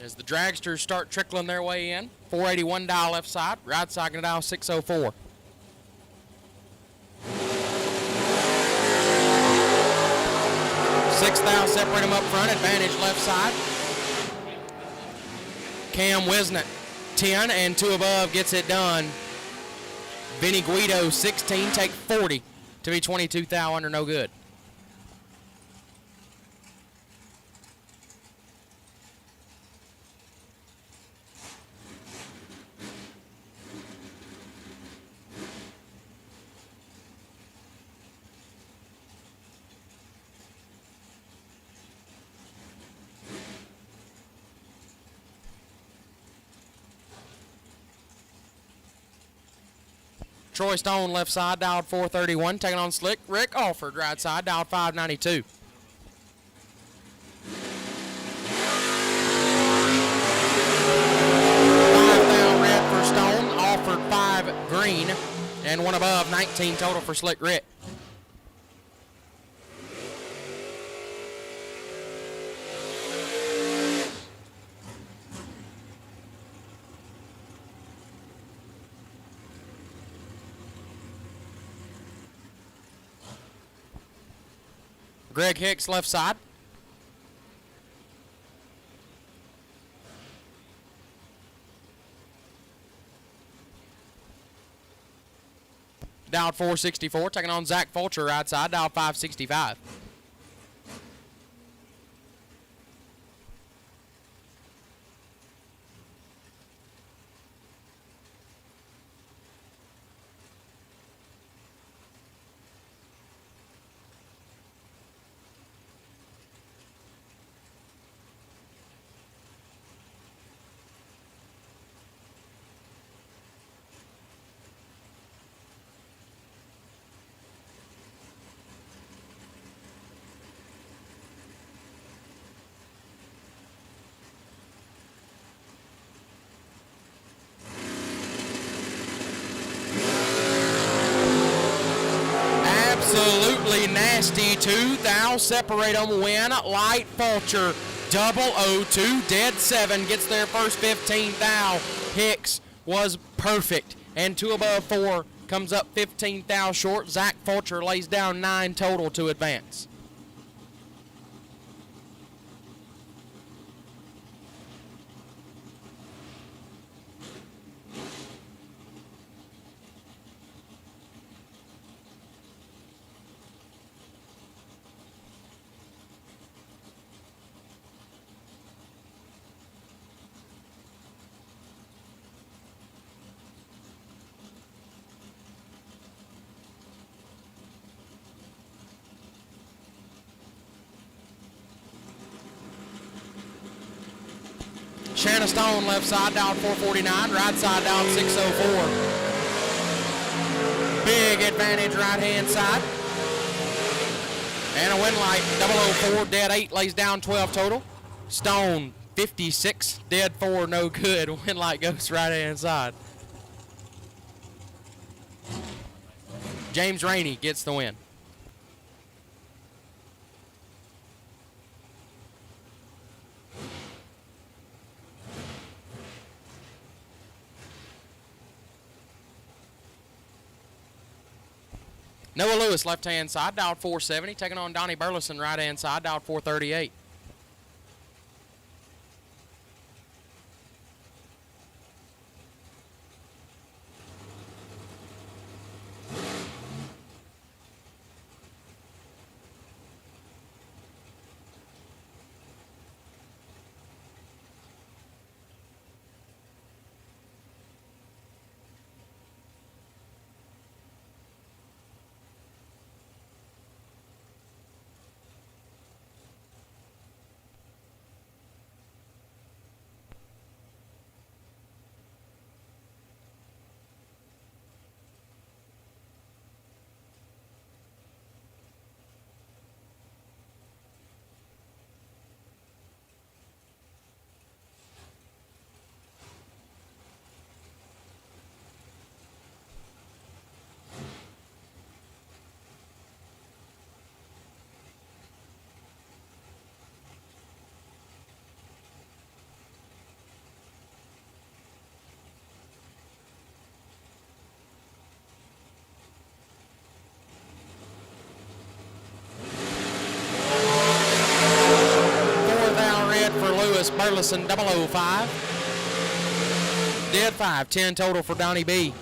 As the dragsters start trickling their way in, 481 dial left side, right side gonna dial 604. $6,000 separate them up front, advantage left side. Cam Wisnett, 10 and 2 above gets it done. Vinny Guido, 16, take 40 to be 22,000 under no good. Troy Stone, left side, dialed 431. Taking on Slick. Rick Alford, right side, dialed 592. $5,000 red for Stone. Alford 5 green. And one above, 19 total for Slick Rick. Greg Hicks, left side. Dialed 464, taking on Zach Fulcher, right side, dialed 565. Absolutely nasty. 2,000 separate them. Win Light Fulcher 002 dead 7 gets their first 15,000. Hicks was perfect, and 2 above 4 comes up 15,000 short. Zach Fulcher lays down 9 total to advance. Shanna Stone left side down 449, right side down 604. Big advantage right hand side. And a win light 004, dead 8, lays down 12 total. Stone 56, dead 4, no good. Win light goes right hand side. James Rainey gets the win. Noah Lewis, left-hand side, dialed 470. Taking on Donnie Burleson, right-hand side, dialed 438. Burleson 005. Dead 5, 10 total for Donnie B.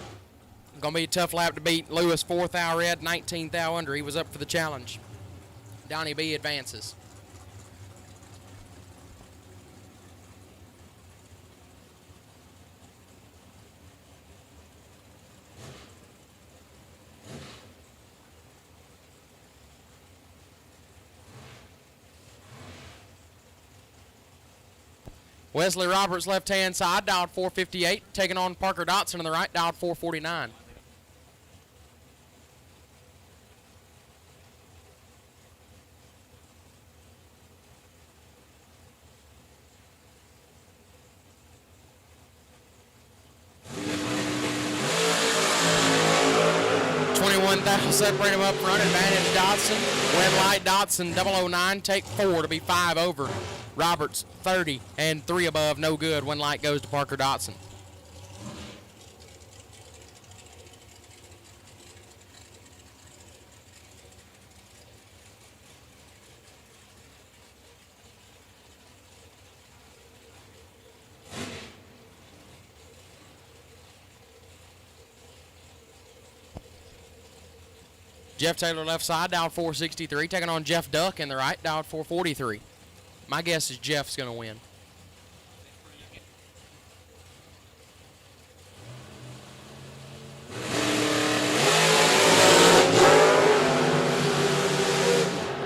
Gonna be a tough lap to beat. Lewis 4th thou red, 19th thou under. He was up for the challenge. Donnie B advances. Wesley Roberts, left-hand side, dialed 458. Taking on Parker Dotson on the right, dialed 449. Separate him up front, advantage Dotson. Win light Dotson, 009, take 4 to be 5 over. Roberts, 30 and 3 above, no good. Win light goes to Parker Dotson. Jeff Taylor left side, down 463. Taking on Jeff Duck in the right, down 443. My guess is Jeff's going to win.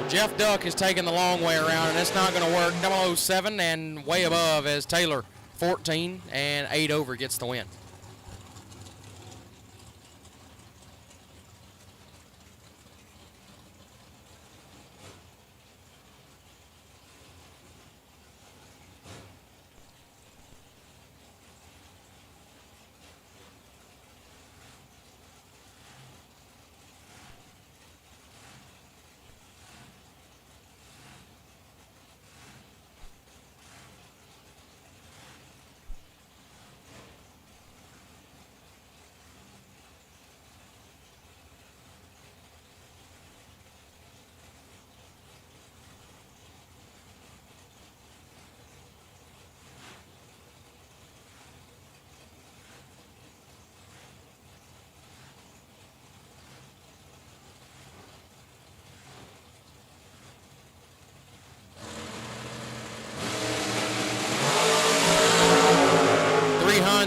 Jeff Duck is taking the long way around, and it's not going to work. 007 and way above as Taylor, 14 and 8 over, gets the win.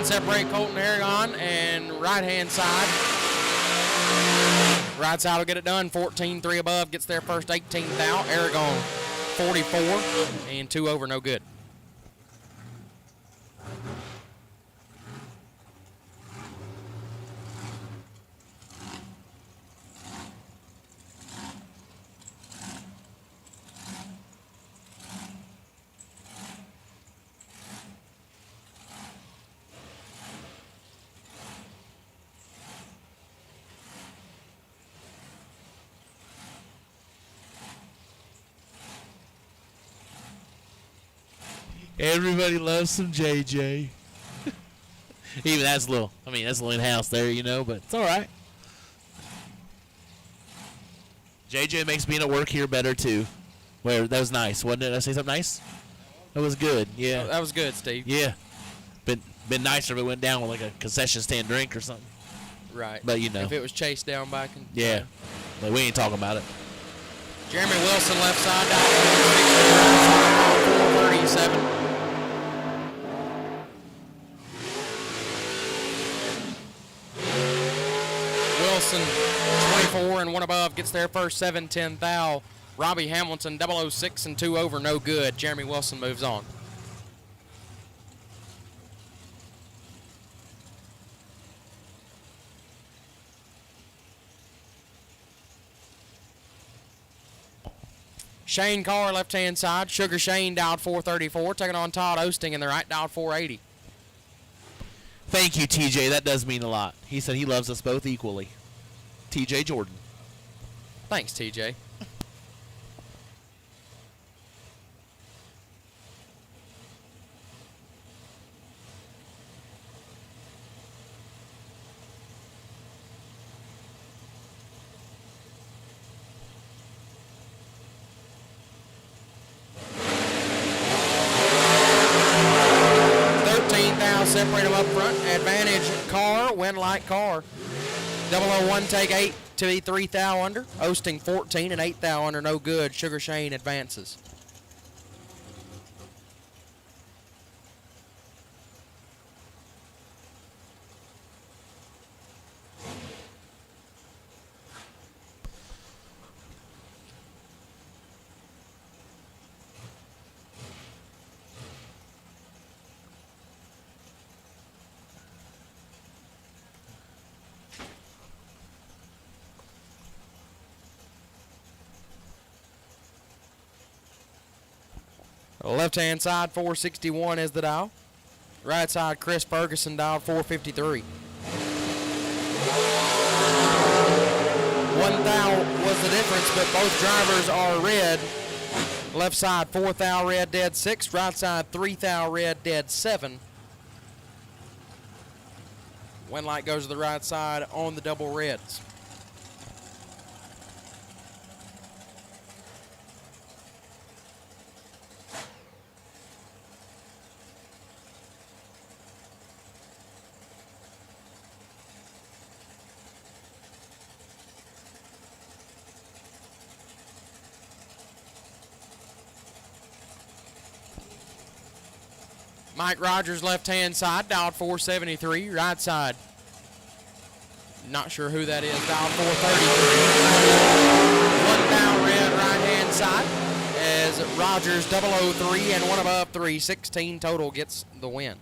Separate Colton Aragon and right-hand side. Right side will get it done. 14-3 above gets their first 18th out. Aragon 44 and 2 over, no good. Everybody loves some JJ. Even that's a little, that's a little in-house there, but it's all right. JJ makes being at work here better, too. That was nice, wasn't it? Did I say something nice? That was good, yeah. That was good, Steve. Yeah. Been nicer if it went down with like a concession stand drink or something. Right. But, If it was chased down by... Yeah. Like, we ain't talking about it. Jeremy Wilson left side down 437. Wilson 24 and one above gets their first 7-10 thou. Robbie Hamilton 006 and 2 over, no good. Jeremy Wilson moves on. Shane Carr, left-hand side. Sugar Shane dialed 434, taking on Todd Osting in the right, dialed 480. Thank you, TJ. That does mean a lot. He said he loves us both equally. TJ Jordan. Thanks, TJ. Separate them up front. Advantage Carr, win like Carr. 001 take 8 to be 3 thou under. Osting 14 and 8 thou under, no good. Sugar Shane advances. Left-hand side, 461 is the dial. Right side, Chris Ferguson dialed 453. 1 thou was the difference, but both drivers are red. Left side, 4 thou red, dead 6. Right side, 3 thou red, dead 7. Win light goes to the right side on the double reds. Mike Rogers, left-hand side, dialed 473. Right side, not sure who that is, dialed 433. 1 down red, right-hand side, as Rogers 003 and 1 above 3. 16 total gets the win.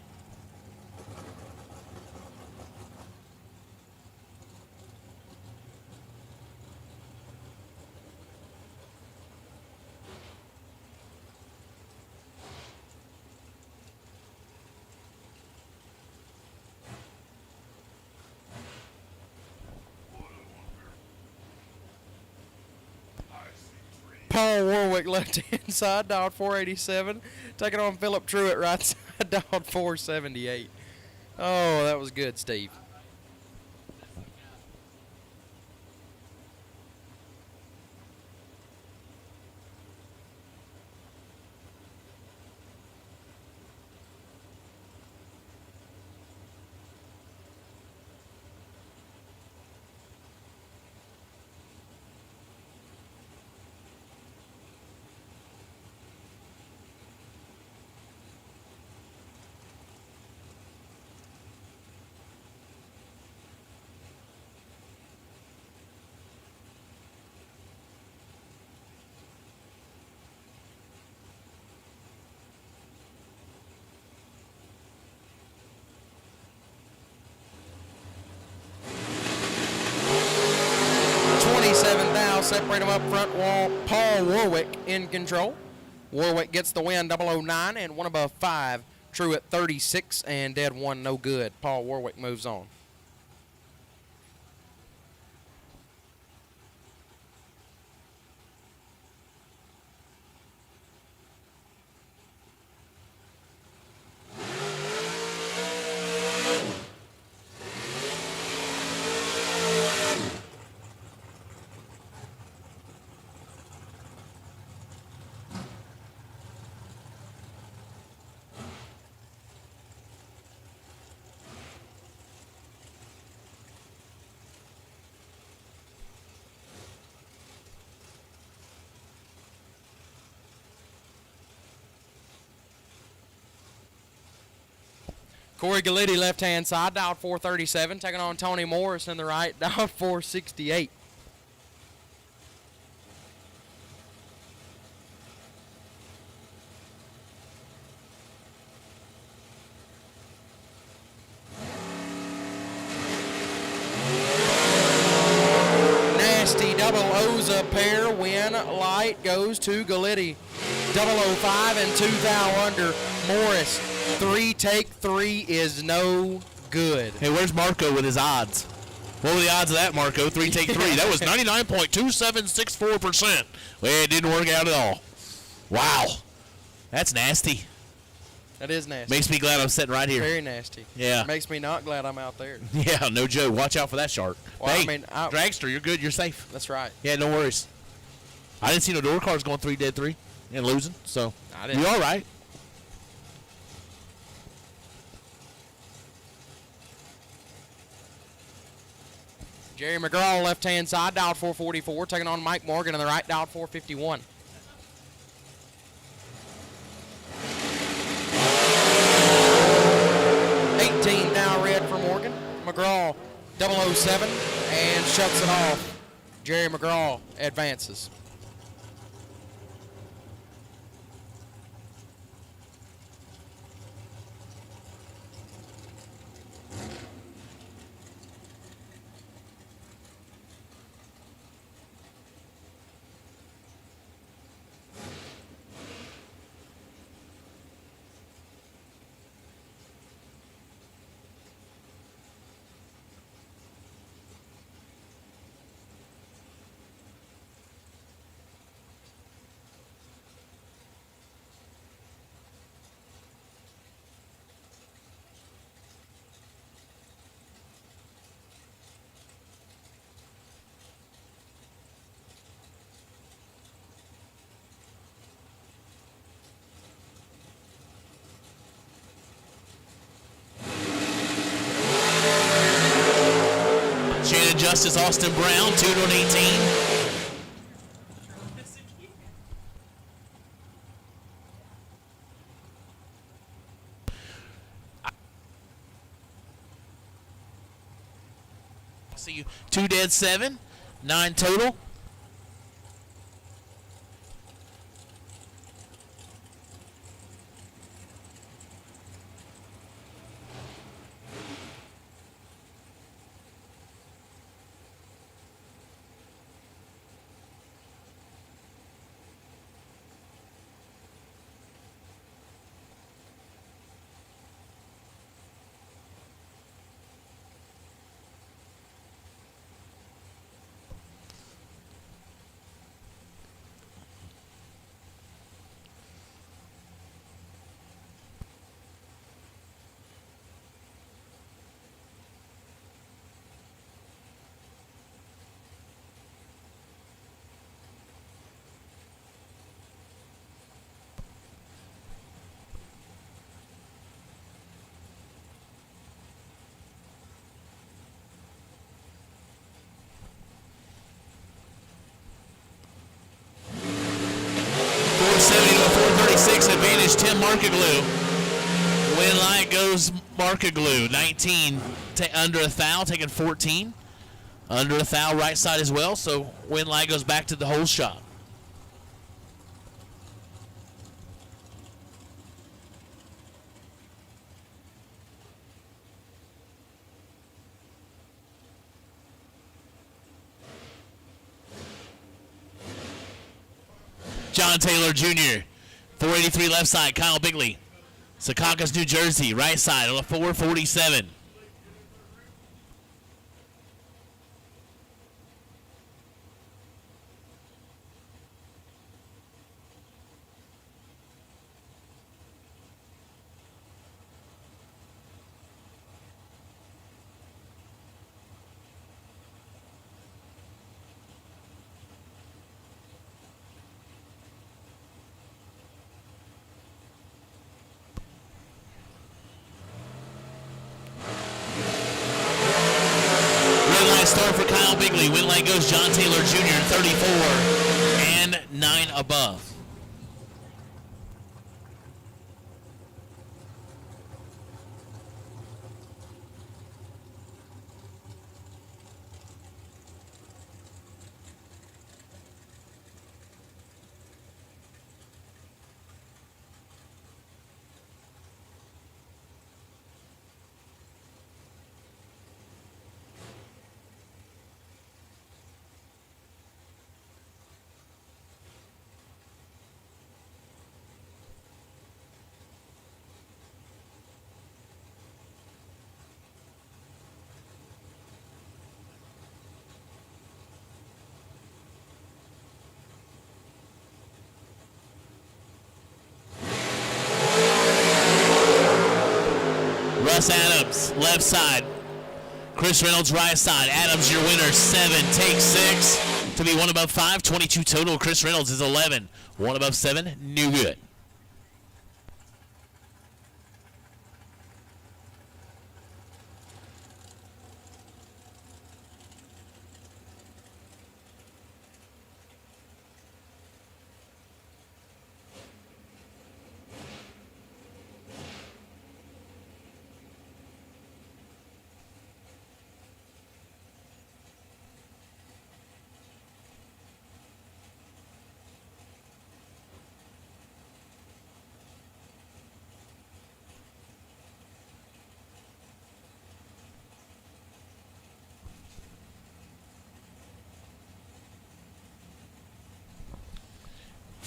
Paul Warwick, left-hand side, dialed 487. Taking on Philip Truitt, right side, dialed 478. Oh, that was good, Steve. Separate them up front. Paul Warwick in control. Warwick gets the win, 009 and 1 above 5. Truitt 36 and dead 1, no good. Paul Warwick moves on. Corey Gallitti, left-hand side, dialed 437, taking on Tony Morris in the right, dialed 468. Nasty double O's a pair. Win light goes to Gallitti. 005 and 2 thou under. Morris, 3 take 3 is no good. Hey, where's Marco with his odds? What were the odds of that, Marco? 3 take 3. That was 99.2764%. Well, it didn't work out at all. Wow. That's nasty. That is nasty. Makes me glad I'm sitting right here. Very nasty. Yeah. Makes me not glad I'm out there. Yeah, no joke. Watch out for that shark. Well, hey, I mean, dragster, you're good. You're safe. That's right. Yeah, no worries. I didn't see no door cars going 3 dead 3 and losing, so I didn't. you're all right. Jerry McGraw, left-hand side, dialed 444, taking on Mike Morgan on the right, dialed 451. Now red for Morgan. McGraw 007 and shuts it off. Jerry McGraw advances. Shannon Justice, Austin Brown, 2-18. I see you. 2 dead 7, 9 total. Advantage Tim Markaglew. Win light goes Markaglew. 19 under a thou, taking 14. Under a thou right side as well, so win light goes back to the whole shot. John Taylor Jr., 483 left side, Kyle Bigley. Secaucus, New Jersey, right side on a 447. Start for Kyle Bigley. Win lane goes John Taylor Jr. 34 and 9 above. Gus Adams, left side. Chris Reynolds, right side. Adams, your winner, 7. Take 6 to be 1 above 5. 22 total. Chris Reynolds is 11. 1 above 7, no good.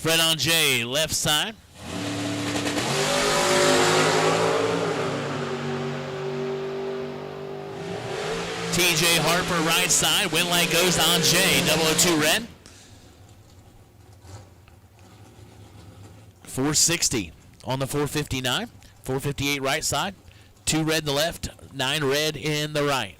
Fred Anjay, left side. TJ Harper, right side. Win light goes to Anjay. 002 red. 460 on the 459. 458 right side. 2 red in the left. 9 red in the right.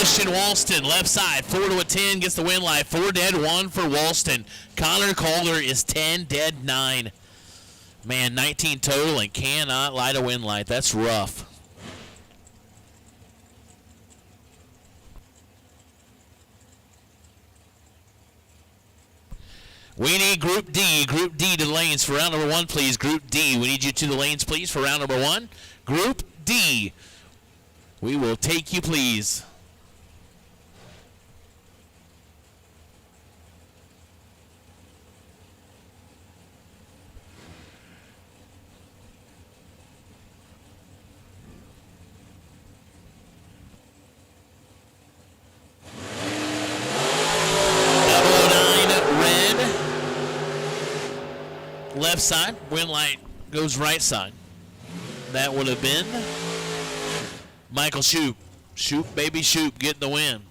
Christian Walston, left side, 4 to a 10, gets the win light. 4 dead, 1 for Walston. Connor Calder is 10 dead, 9. Man, 19 total and cannot light a win light. That's rough. We need Group D. Group D to the lanes for round number 1, please. Group D. We need you to the lanes, please, for round number 1. Group D. We will take you, please. Left side, win light goes right side. That would have been Michael Shoop. Shoop, baby Shoop, getting the win.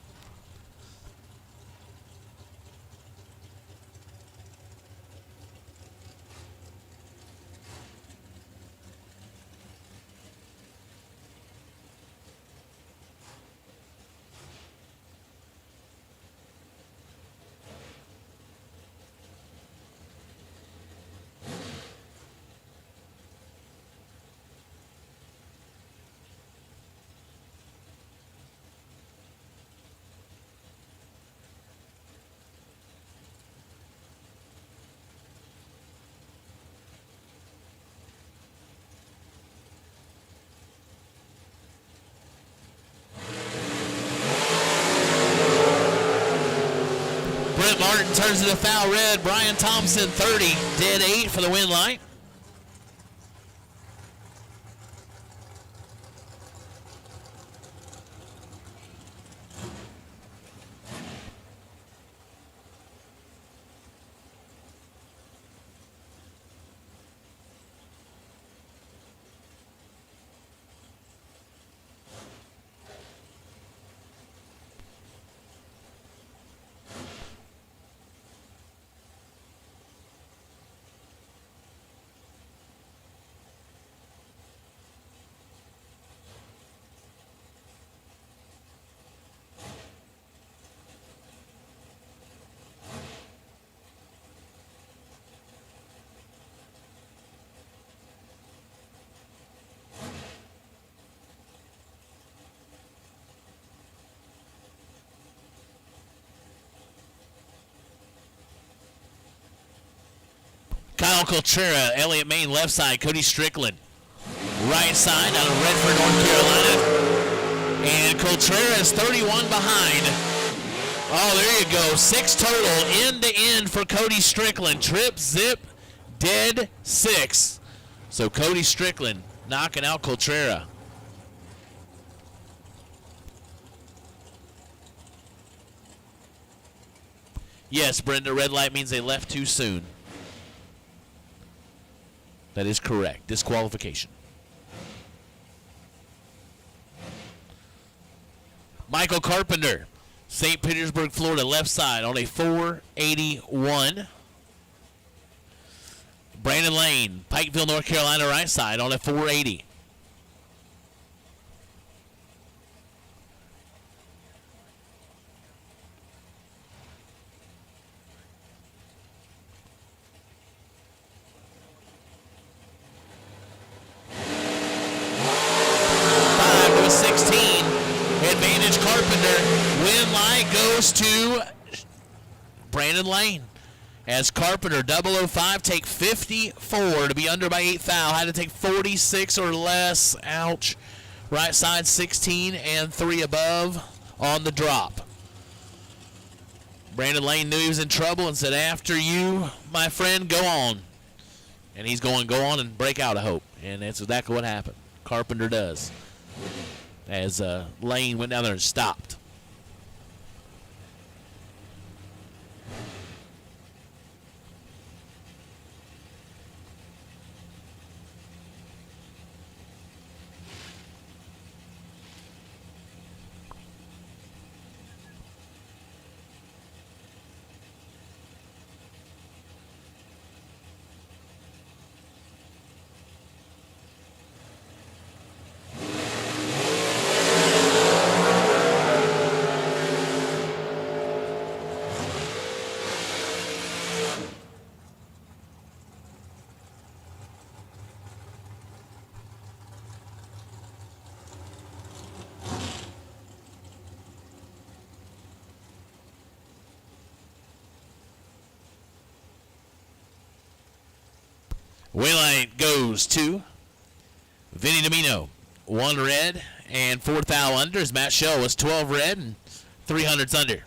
Brent Martin turns it to foul red. Brian Thompson, 30, dead 8 for the win light. Kyle Coltrera, Elliott Main left side, Cody Strickland right side out of Redford, North Carolina. And Coltrera is 31 behind. Oh, there you go. 6 total, end to end for Cody Strickland. Trip, zip, dead 6. So Cody Strickland knocking out Coltrera. Yes, Brenda, red light means they left too soon. That is correct. Disqualification. Michael Carpenter, St. Petersburg, Florida, left side on a 481. Brandon Lane, Pikeville, North Carolina, right side on a 480. Advantage Carpenter. Win light goes to Brandon Lane. As Carpenter 005 take 54 to be under by 8 foul. Had to take 46 or less. Ouch. Right side 16 and 3 above on the drop. Brandon Lane knew he was in trouble and said, after you, my friend, go on. And he's going, go on and break out, I hope. And that's exactly what happened. Carpenter does. As Lane went down there and stopped. Win light goes to Vinny Domino, 1 red and 4 thou under. As Matt Shell was 12 red and 300s under.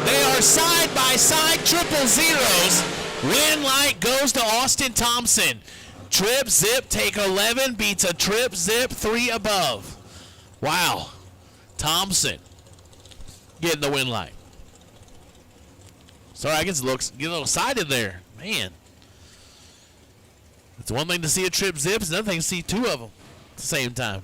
They are side-by-side triple zeros. Win light goes to Austin Thompson. Trip, zip, take 11, beats a trip, zip, 3 above. Wow. Thompson getting the win light. Sorry, I guess it looks get a little sided there. Man. It's one thing to see a trip zip, it's another thing to see 2 of them at the same time.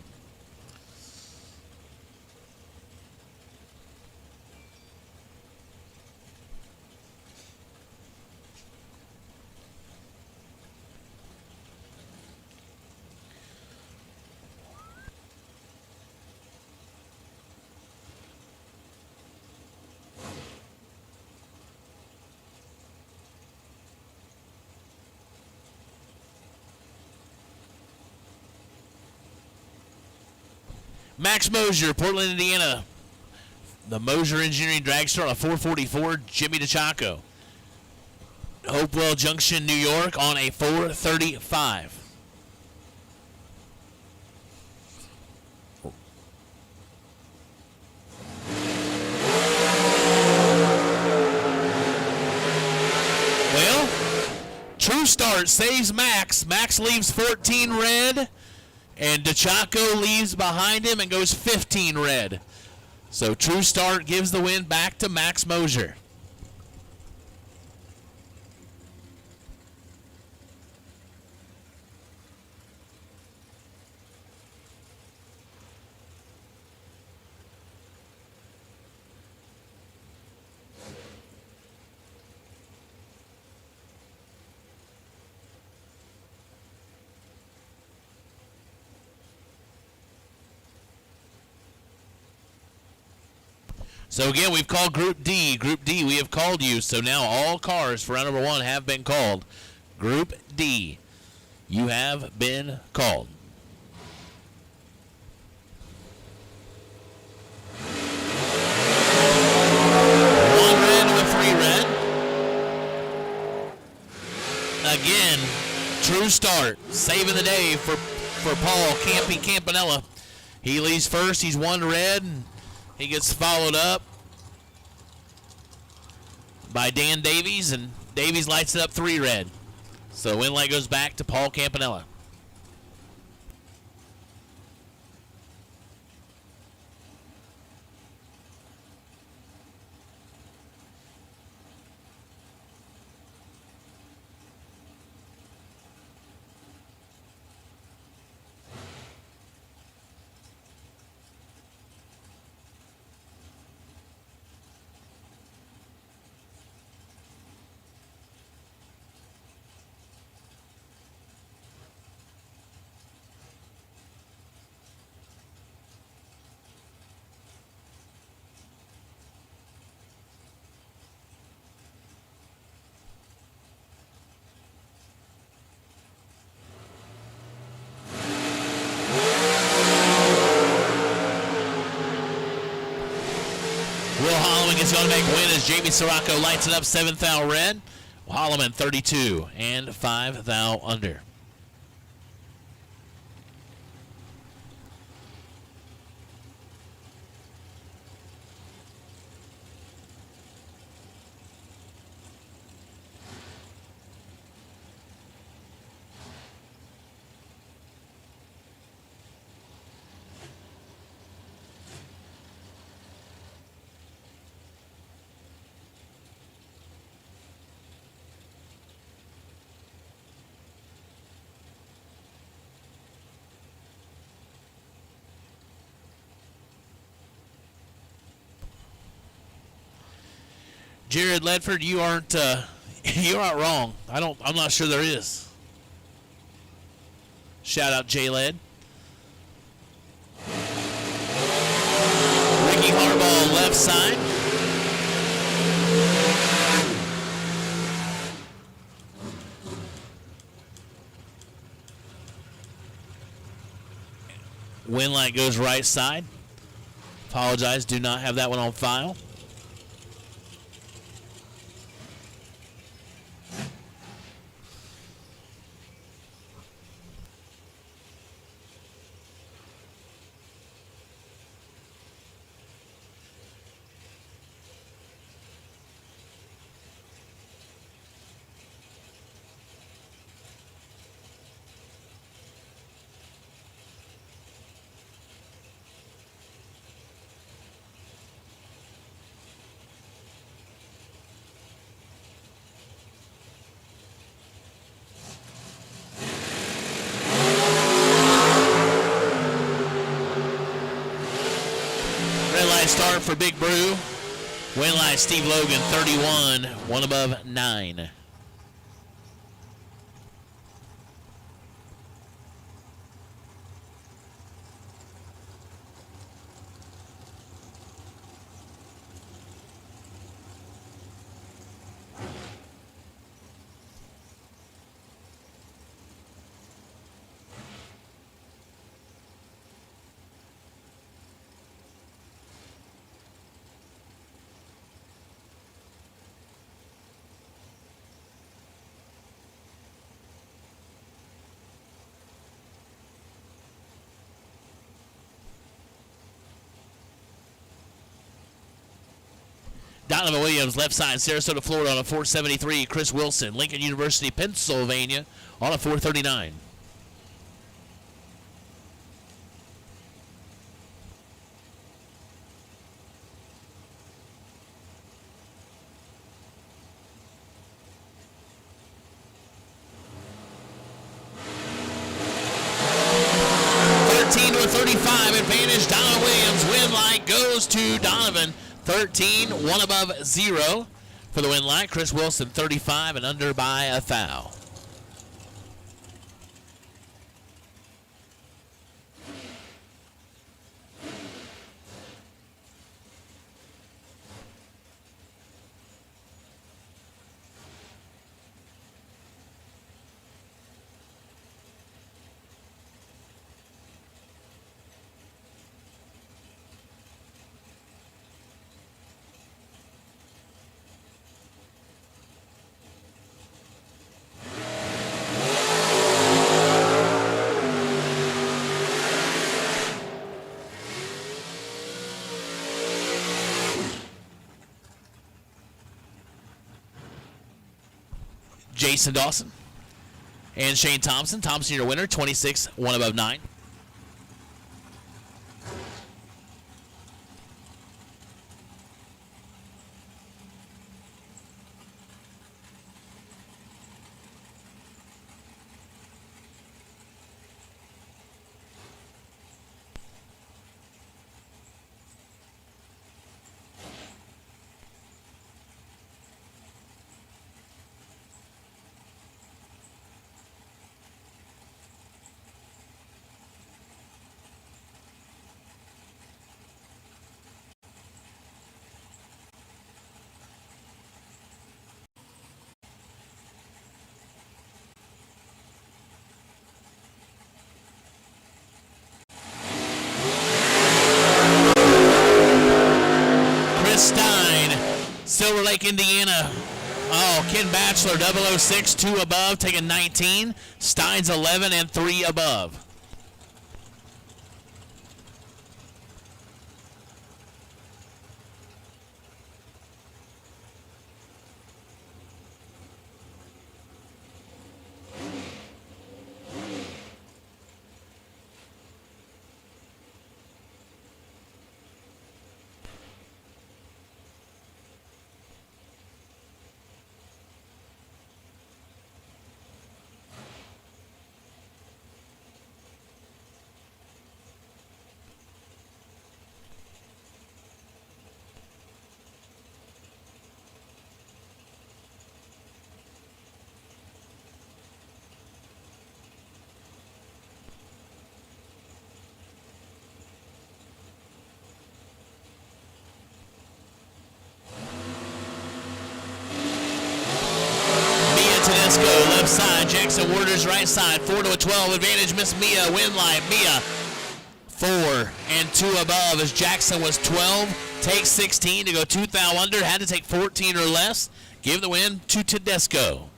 Max Mosier, Portland, Indiana. The Mosier Engineering Dragster on a 444. Jimmy DeChaco. Hopewell Junction, New York on a 435. Well, True Start saves Max. Max leaves 14 red. And DeChaco leaves behind him and goes 15 red. So True Start gives the win back to Max Mosier. So again, we've called Group D. Group D, we have called you. So now all cars for round number 1 have been called. Group D, you have been called. One red with 3 red. Again, true start, saving the day for Paul Campy Campanella. He leads first. He's 1 red. He gets followed up by Dan Davies, and Davies lights it up 3 red. So win light goes back to Paul Campanella. Will Holloman gets going to make win as Jamie Sirocco lights it up 7th thou red. Holloman 32 and 5 thou under. Jared Ledford, you aren't wrong. I'm not sure there is. Shout out J Led. Ricky Harbaugh left side. Winlight goes right side. Apologize, do not have that one on file. Start for Big Brew. Win line Steve Logan 31, 1 above 9. Donovan Williams, left side, Sarasota, Florida on a 473. Chris Wilson, Lincoln University, Pennsylvania on a 439. To a 35 advantage. Donovan Williams. Win light goes to Donovan. 13, 1 above 0 for the win light. Chris Wilson 35 and under by a foul. Jason Dawson and Shane Thompson. Thompson, your winner, 26, 1 above 9. Stein, Silver Lake, Indiana. Oh, Ken Batchelor, 006, 2 above, taking 19. Stein's 11 and 3 above. Tedesco, left side. Jackson Waters, right side. 4 to a 12 advantage. Miss Mia, win line. Mia, 4 and 2 above as Jackson was 12. Takes 16 to go 2 thou under. Had to take 14 or less. Give the win to Tedesco.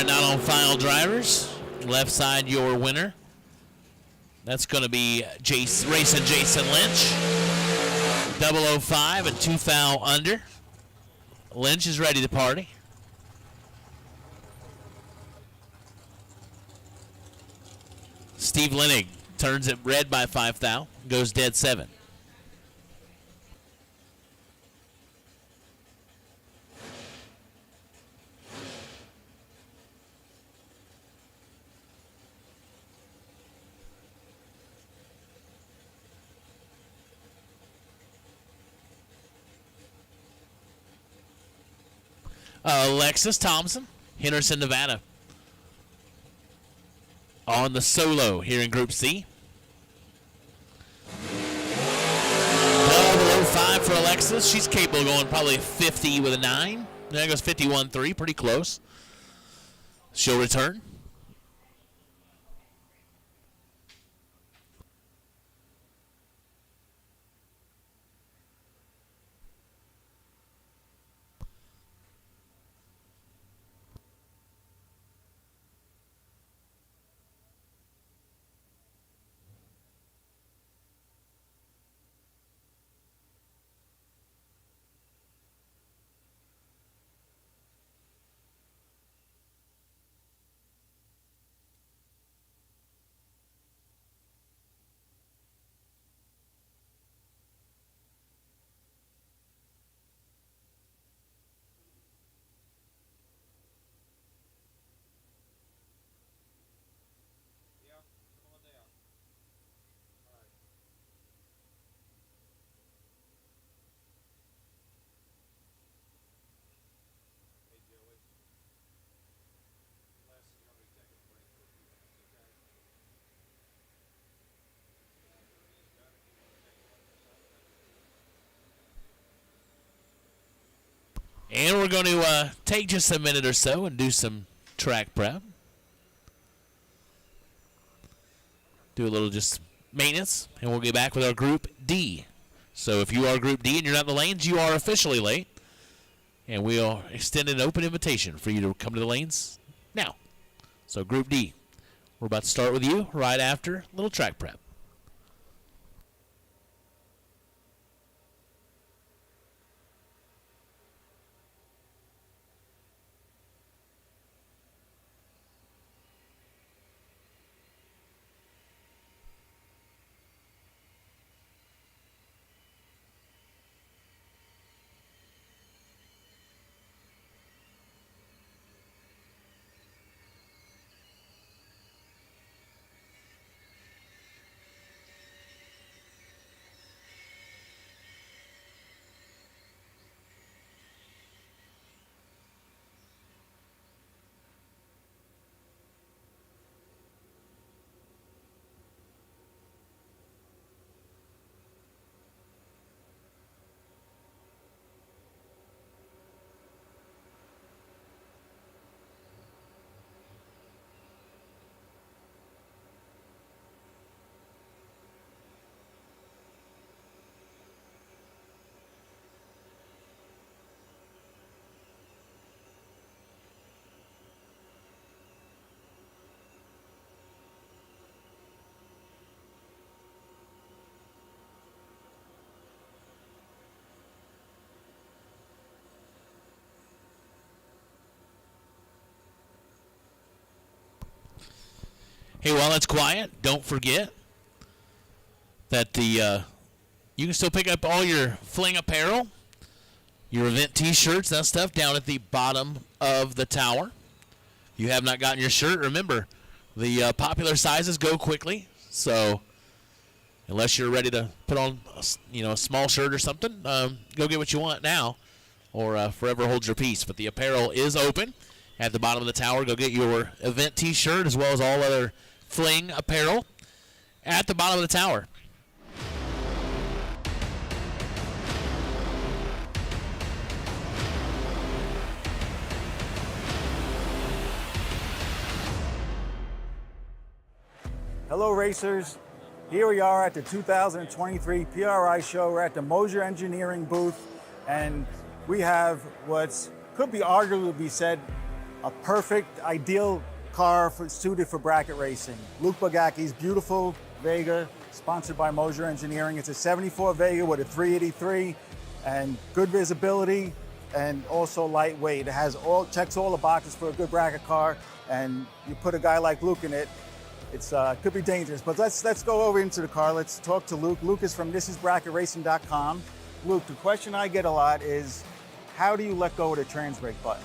Not on final drivers. Left side, your winner. That's going to be racing Jason Lynch. 005 and 2 thou under. Lynch is ready to party. Steve Lenig turns it red by 5 thou. Goes dead 7. Alexis Thompson, Henderson, Nevada. On the solo here in Group C. 005 for Alexis. She's capable of going probably 50 with a 9. There goes 51-3, pretty close. She'll return. And we're going to take just a minute or so and do some track prep. Do a little just maintenance, and we'll get back with our Group D. So if you are Group D and you're not in the lanes, you are officially late. And we'll extend an open invitation for you to come to the lanes now. So Group D, we're about to start with you right after a little track prep. Hey, while it's quiet, don't forget that you can still pick up all your Fling apparel, your event T-shirts, that stuff down at the bottom of the tower. If you have not gotten your shirt, remember the popular sizes go quickly. So unless you're ready to put on a small shirt or something, go get what you want now, or forever hold your peace. But the apparel is open at the bottom of the tower. Go get your event T-shirt as well as all other Fling apparel at the bottom of the tower. Hello racers, here we are at the 2023 PRI show. We're at the Moser Engineering booth, and we have what could be arguably be said a perfect, ideal car suited for bracket racing. Luke Bagaki's beautiful Vega, sponsored by Moser Engineering. It's a 74 Vega with a 383 and good visibility and also lightweight. It has checks all the boxes for a good bracket car, and you put a guy like Luke in it, it's could be dangerous. But let's go over into the car. Let's talk to Luke. Luke is from thisisbracketracing.com. Luke, the question I get a lot is, how do you let go of the trans brake button?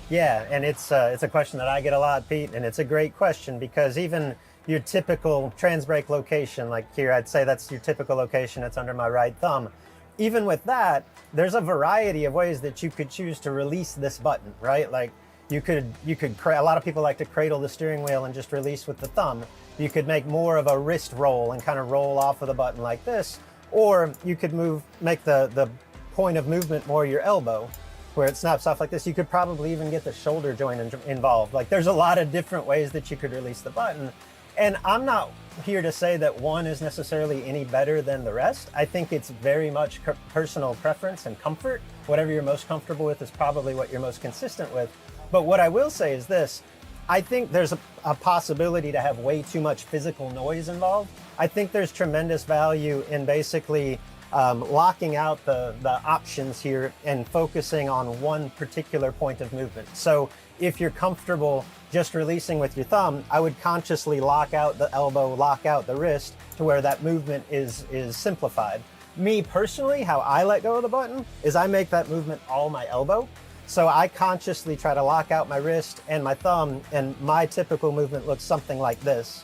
Yeah, and it's a question that I get a lot, Pete, and it's a great question because even your typical trans brake location, like here, I'd say that's your typical location, it's under my right thumb. Even with that, there's a variety of ways that you could choose to release this button, right? Like you could a lot of people like to cradle the steering wheel and just release with the thumb. You could make more of a wrist roll and kind of roll off of the button like this, or you could make the point of movement more your elbow, where it snaps off like this. You could probably even get the shoulder joint involved. Like there's a lot of different ways that you could release the button. And I'm not here to say that one is necessarily any better than the rest. I think it's very much personal preference and comfort. Whatever you're most comfortable with is probably what you're most consistent with. But what I will say is this, I think there's a possibility to have way too much physical noise involved. I think there's tremendous value in basically locking out the options here and focusing on one particular point of movement. So if you're comfortable just releasing with your thumb, I would consciously lock out the elbow, lock out the wrist to where that movement is simplified. Me personally, how I let go of the button is I make that movement all my elbow. So I consciously try to lock out my wrist and my thumb, and my typical movement looks something like this.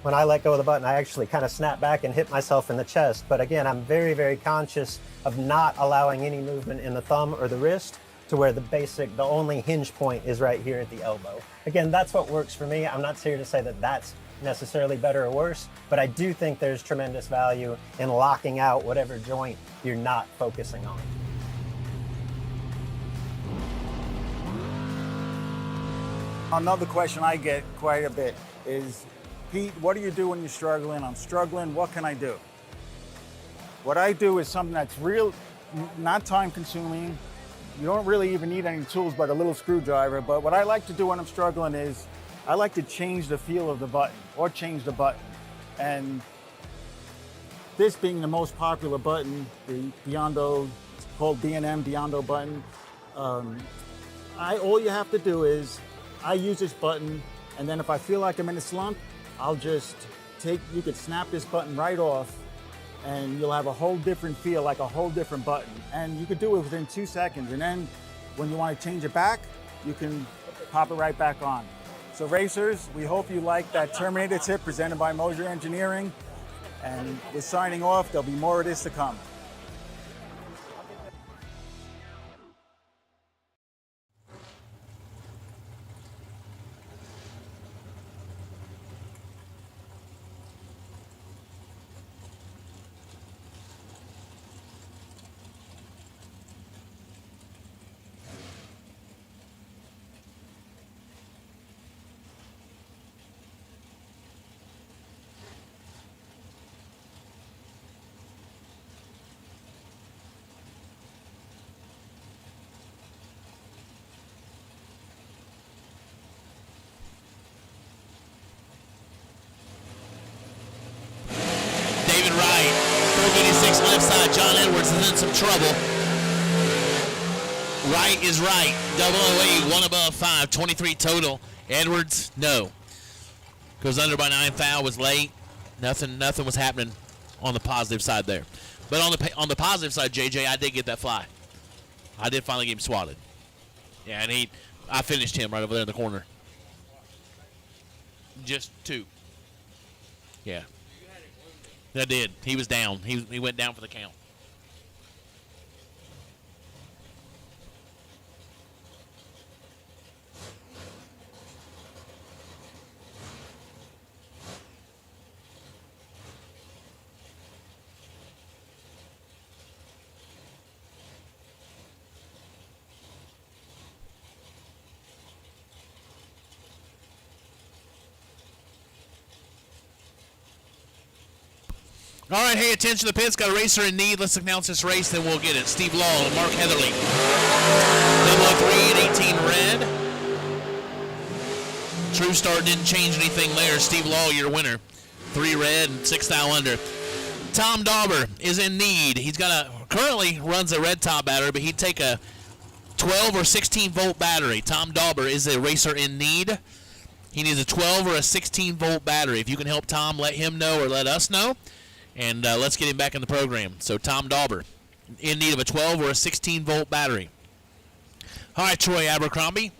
When I let go of the button, I actually kind of snap back and hit myself in the chest. But again, I'm very, very conscious of not allowing any movement in the thumb or the wrist to where the only hinge point is right here at the elbow. Again, that's what works for me. I'm not here to say that that's necessarily better or worse, but I do think there's tremendous value in locking out whatever joint you're not focusing on. Another question I get quite a bit is, Pete, what do you do when you're struggling? I'm struggling, what can I do? What I do is something that's real, not time consuming. You don't really even need any tools but a little screwdriver. But what I like to do when I'm struggling is I like to change the feel of the button or change the button. And this being the most popular button, the Biondo, it's called B&M Biondo button. All you have to do is, I use this button, and then if I feel like I'm in a slump, I'll just you could snap this button right off, and you'll have a whole different feel, like a whole different button. And you could do it within 2 seconds. And then when you want to change it back, you can pop it right back on. So racers, we hope you like that Terminator tip presented by Moser Engineering. And we're signing off. There'll be more of this to come. Left side, John Edwards is in some trouble. Right is right. 008, 1 above 5, 23 total. Edwards, no. Goes under by 9 foul, was late. Nothing was happening on the positive side there. But on the positive side, JJ, I did get that fly. I did finally get him swatted. Yeah, and I finished him right over there in the corner. Just 2. Yeah. I did. He was down. He went down for the count. All right, hey, attention to the pits. Got a racer in need. Let's announce this race, then we'll get it. Steve Law and Mark Heatherly. 003 and 18 red. True Star didn't change anything there. Steve Law, your winner. 3 red and 6 thou under. Tom Dauber is in need. He's currently runs a red top battery, but he'd take a 12 or 16 volt battery. Tom Dauber is a racer in need. He needs a 12 or a 16 volt battery. If you can help Tom, let him know or let us know. And let's get him back in the program. So Tom Dauber, in need of a 12 or a 16 volt battery. All right, Troy Abercrombie.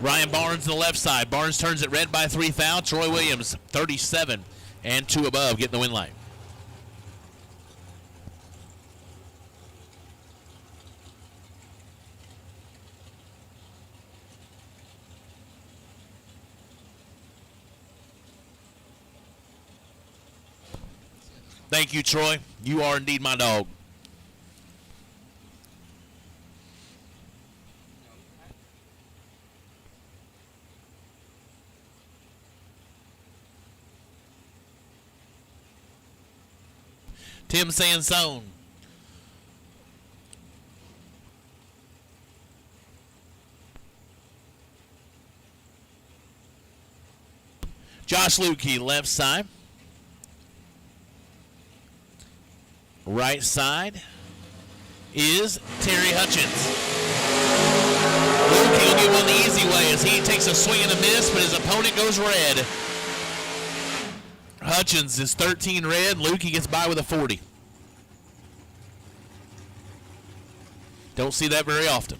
Ryan Barnes on the left side. Barnes turns it red by 3 foul. Troy Williams, 37 and 2 above, getting the win light. Thank you, Troy. You are indeed my dog. Tim Sansone. Josh Lukey, left side. Right side is Terry Hutchins. Lukey will get one the easy way as he takes a swing and a miss, but his opponent goes red. Hutchins is 13 red. Luke, he gets by with a 40. Don't see that very often.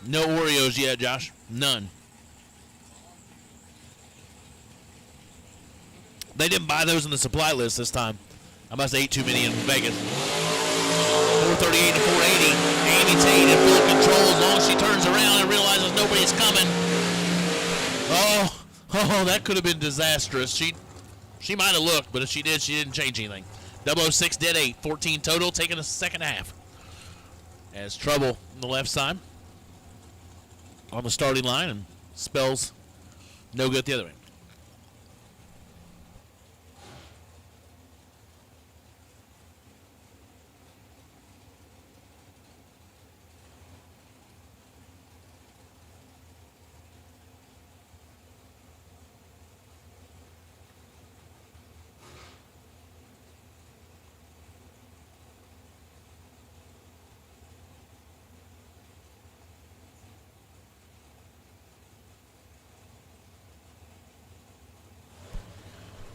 No Oreos yet, Josh. None. They didn't buy those in the supply list this time. I must have ate too many in Vegas. 438 to 480. Amy Tate in full control as long as she turns around and realizes nobody's coming. Oh, that could have been disastrous. She might have looked, but if she did, she didn't change anything. 006 dead 8. 14 total, taking a second half. As trouble on the left side on the starting line, and spells no good the other way.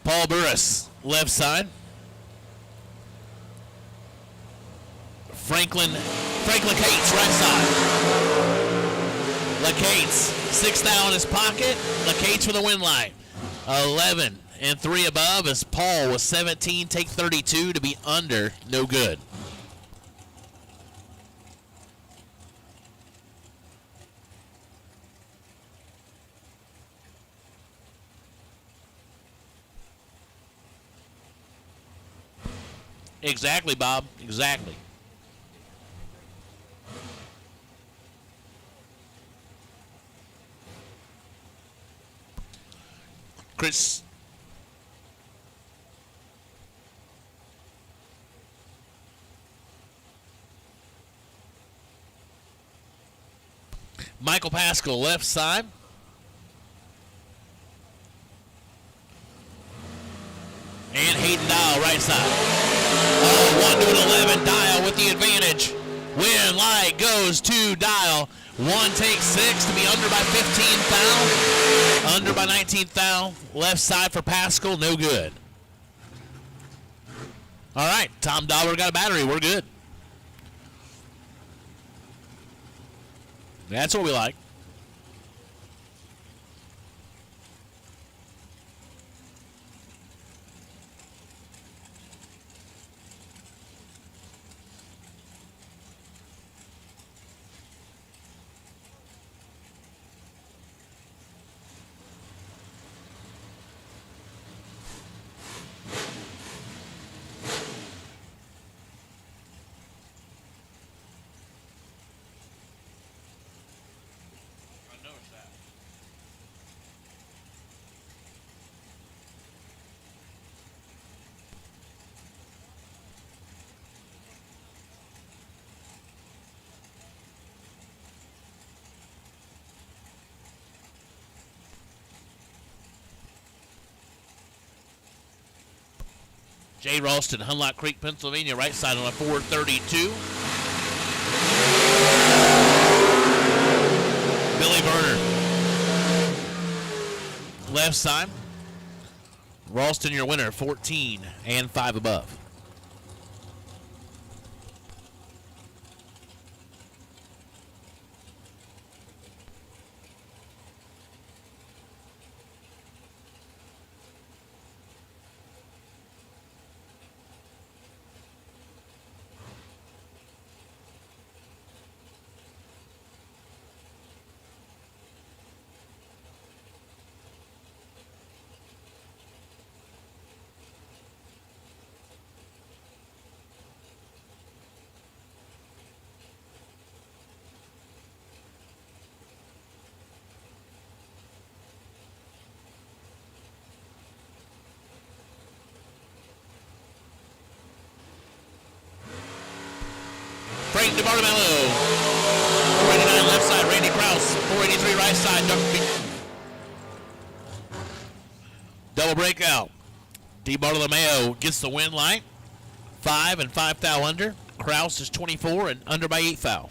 Paul Burris, left side. Franklin Cates, right side. LaCates, 6 thou in his pocket. LaCates for the win line. 11 and 3 above as Paul was 17, take 32 to be under, no good. Exactly, Bob. Exactly. Chris. Michael Pascal, left side. And Hayden Dial, right side. 1 to 11, Dial with the advantage. Win light goes to Dial. 1 takes 6 to be under by 15 thou. Under by 19 thou. Left side for Pascal, no good. All right, Tom Dollar got a battery. We're good. That's what we like. Jay Ralston, Hunlock Creek, Pennsylvania, right side on a 432. Billy Burner, left side. Ralston, your winner, 14 and 5 above. Hayden DeBartolomeo. 489 left side, Randy Krause. 483 right side, double breakout. DeBartolomeo gets the win light. 5 and 5 thou under. Krause is 24 and under by 8 thou.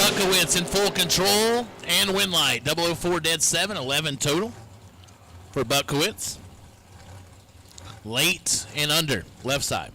Buckowitz in full control and win light. 004 dead 7, 11 total for Buckowitz. Late and under, left side.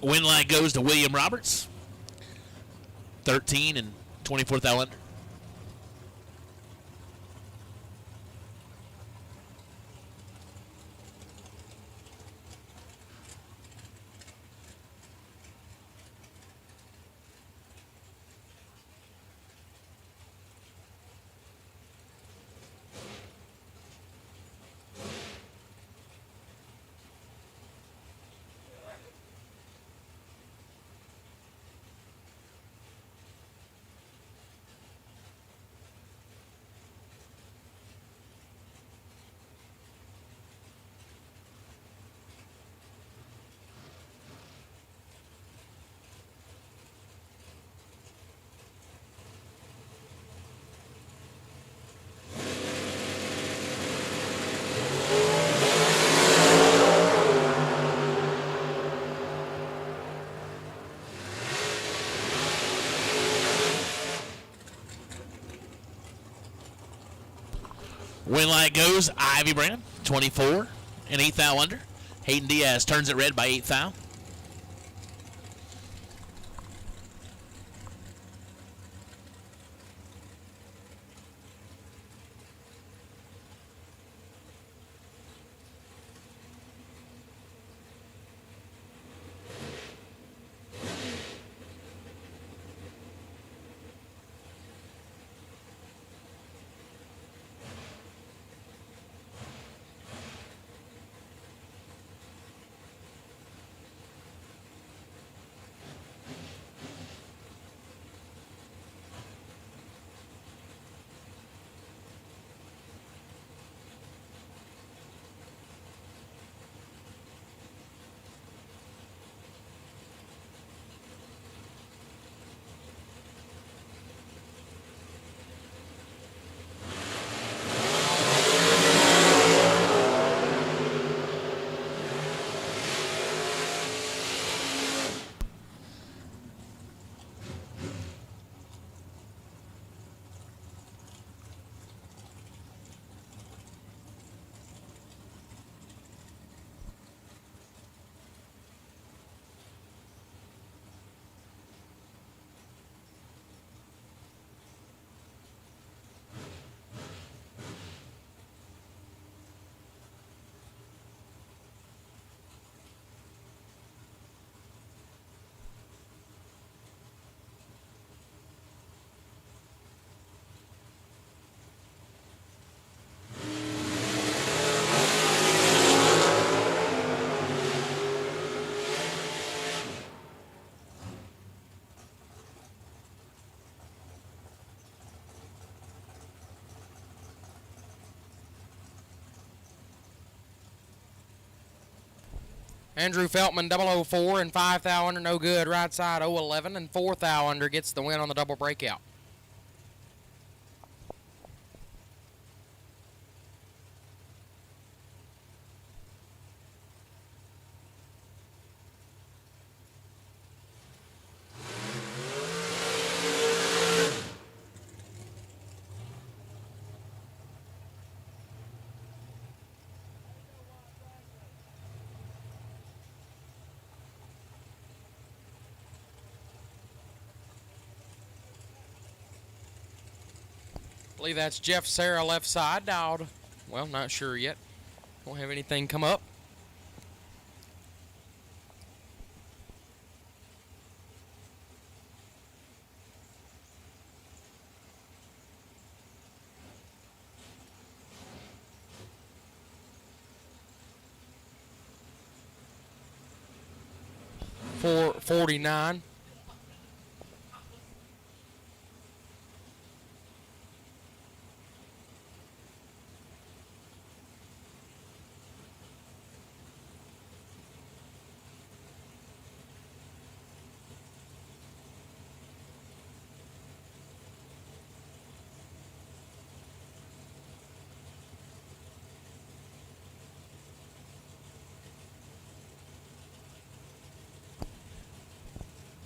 Win light goes to William Roberts. 13 and 24 thou under. Win light goes Ivy Brand, 24 and 8 thou under. Hayden Diaz turns it red by 8 thou. Andrew Feltman, 004 and 5 thou under, no good. Right side, 011 and 4 thou under gets the win on the double breakout. I believe that's Jeff Sarah left side, dialed. Well, not sure yet. Don't have anything come up. $4.49.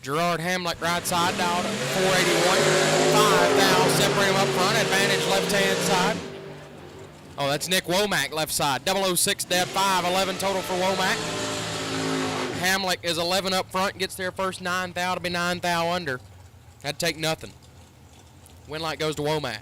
Gerard Hamlet right side, down 481. 5 thou, separate him up front, advantage left-hand side. Oh, that's Nick Womack left side. 006 dead, 5, 11 total for Womack. Hamlet is 11 up front, gets their first 9 thou to be 9 thou under. That'd take nothing. Win light goes to Womack.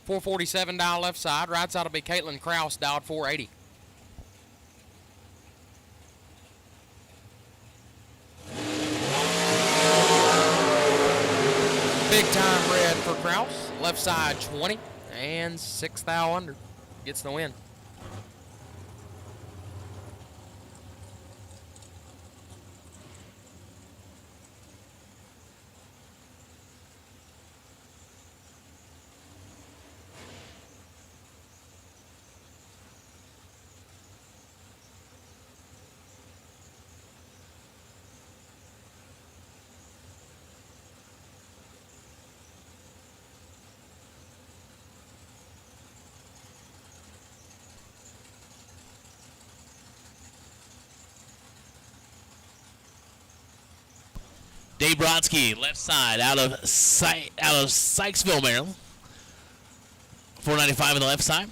$4.47 dial left side. Right side will be Caitlin Kraus, dialed 480. Big time red for Kraus. Left side 20 and 6 thou under. Gets the win. Dave Brodsky, left side, out of Sykesville, Maryland. $4.95 on the left side.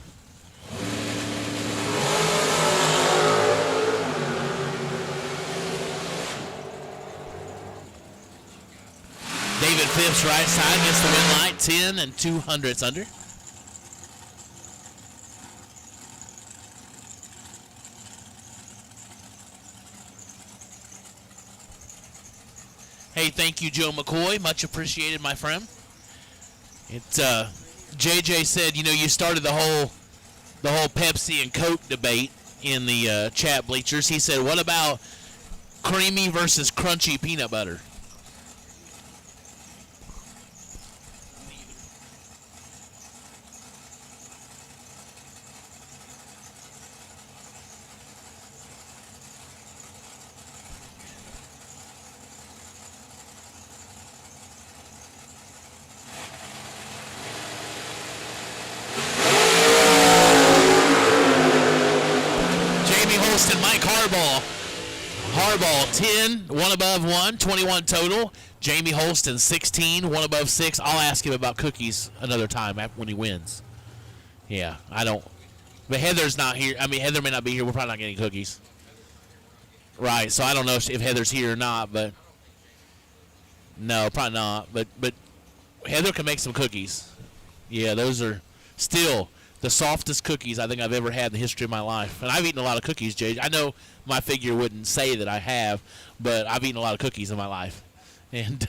David Phipps, right side, gets the win light, 10 and 200 under. Hey, thank you, Joe McCoy. Much appreciated, my friend. JJ said, you know, you started the whole Pepsi and Coke debate in the chat bleachers. He said, what about creamy versus crunchy peanut butter? Harbaugh, 10, 1 above 1, 21 total. Jamie Holston, 16, 1 above 6. I'll ask him about cookies another time when he wins. Yeah, I don't. But Heather's not here. I mean, Heather may not be here. We're probably not getting cookies. Right, so I don't know if Heather's here or not, but no, probably not. But Heather can make some cookies. Yeah, those are Still, the softest cookies I think I've ever had in the history of my life. And I've eaten a lot of cookies, Jay. I know my figure wouldn't say that I have, but I've eaten a lot of cookies in my life. And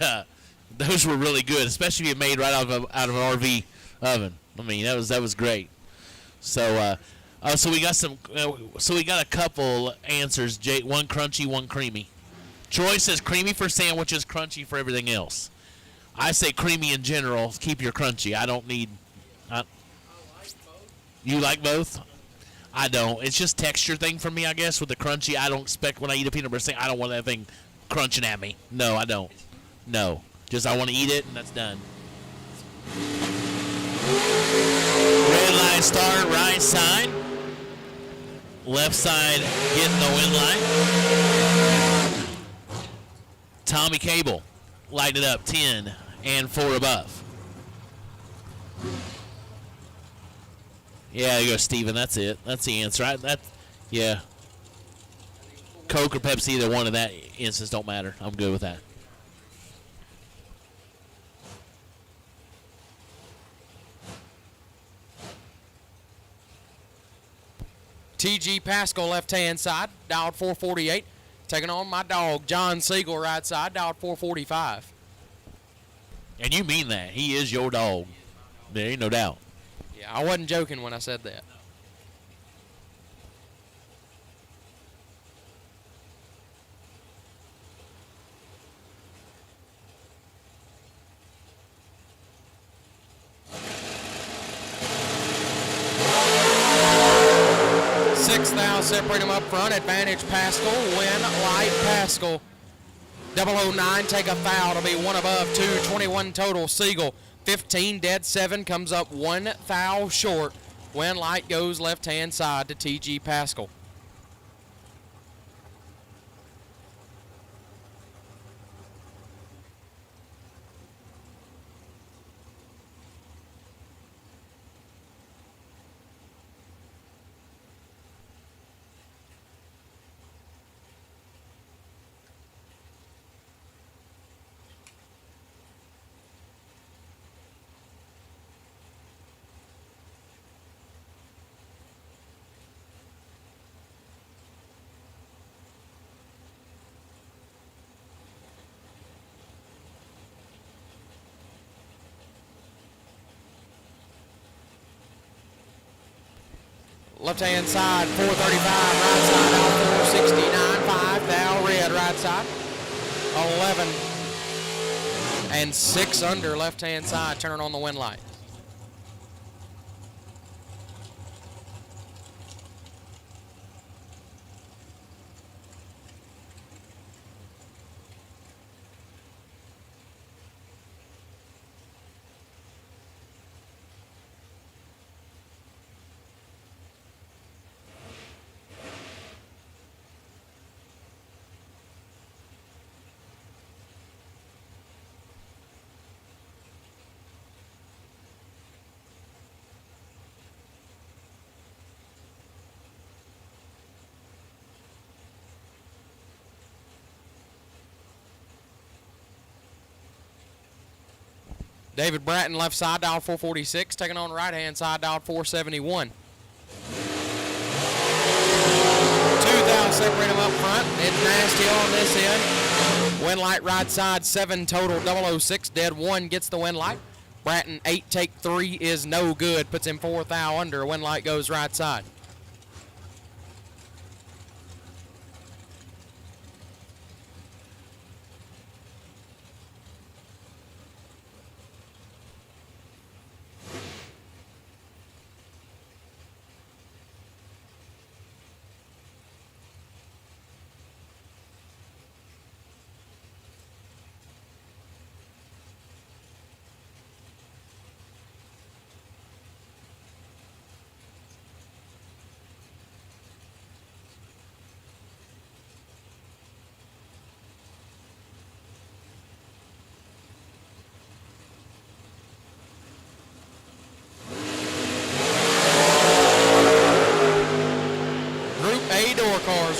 those were really good, especially if you made right out of an RV oven. I mean, that was great. So so we got a couple answers, Jay. One crunchy, one creamy. Troy says creamy for sandwiches, crunchy for everything else. I say creamy in general. Keep your crunchy. I don't need. You like both? I don't. It's just texture thing for me, I guess. With the crunchy, I don't expect when I eat a peanut butter sandwich, I don't want that thing crunching at me. No, I don't. No, just I want to eat it and that's done. Red line start, right side. Left side getting the wind line. Tommy Cable lighting it up 10 and 4 above. Yeah, there you go, Steven. That's it. That's the answer. Yeah. Coke or Pepsi, either one in that instance don't matter. I'm good with that. T.G. Pascal, left-hand side, dialed 448. Taking on my dog, John Siegel, right side, dialed 445. And you mean that. He is your dog. There ain't no doubt. Yeah, I wasn't joking when I said that. Sixth out, separate him up front. Advantage Pascal, win light Pascal. 009, take a foul to be 1 above 2, 21 total. Siegel, 15 dead 7, comes up 1 foul short. Win light goes left-hand side to T.G. Pascal. Left-hand side, 435, right side, out 469, 5 thou, red, right side, 11, and 6 under, left-hand side, turning on the wind light. David Bratton, left side, dial 446, taking on right-hand side, dial 471. 2,000, separate him up front. It's nasty on this end. Wind light right side, 7 total, 006, dead 1 gets the wind light. Bratton, 8, take 3 is no good, puts him 4 thou under. Wind light goes right side.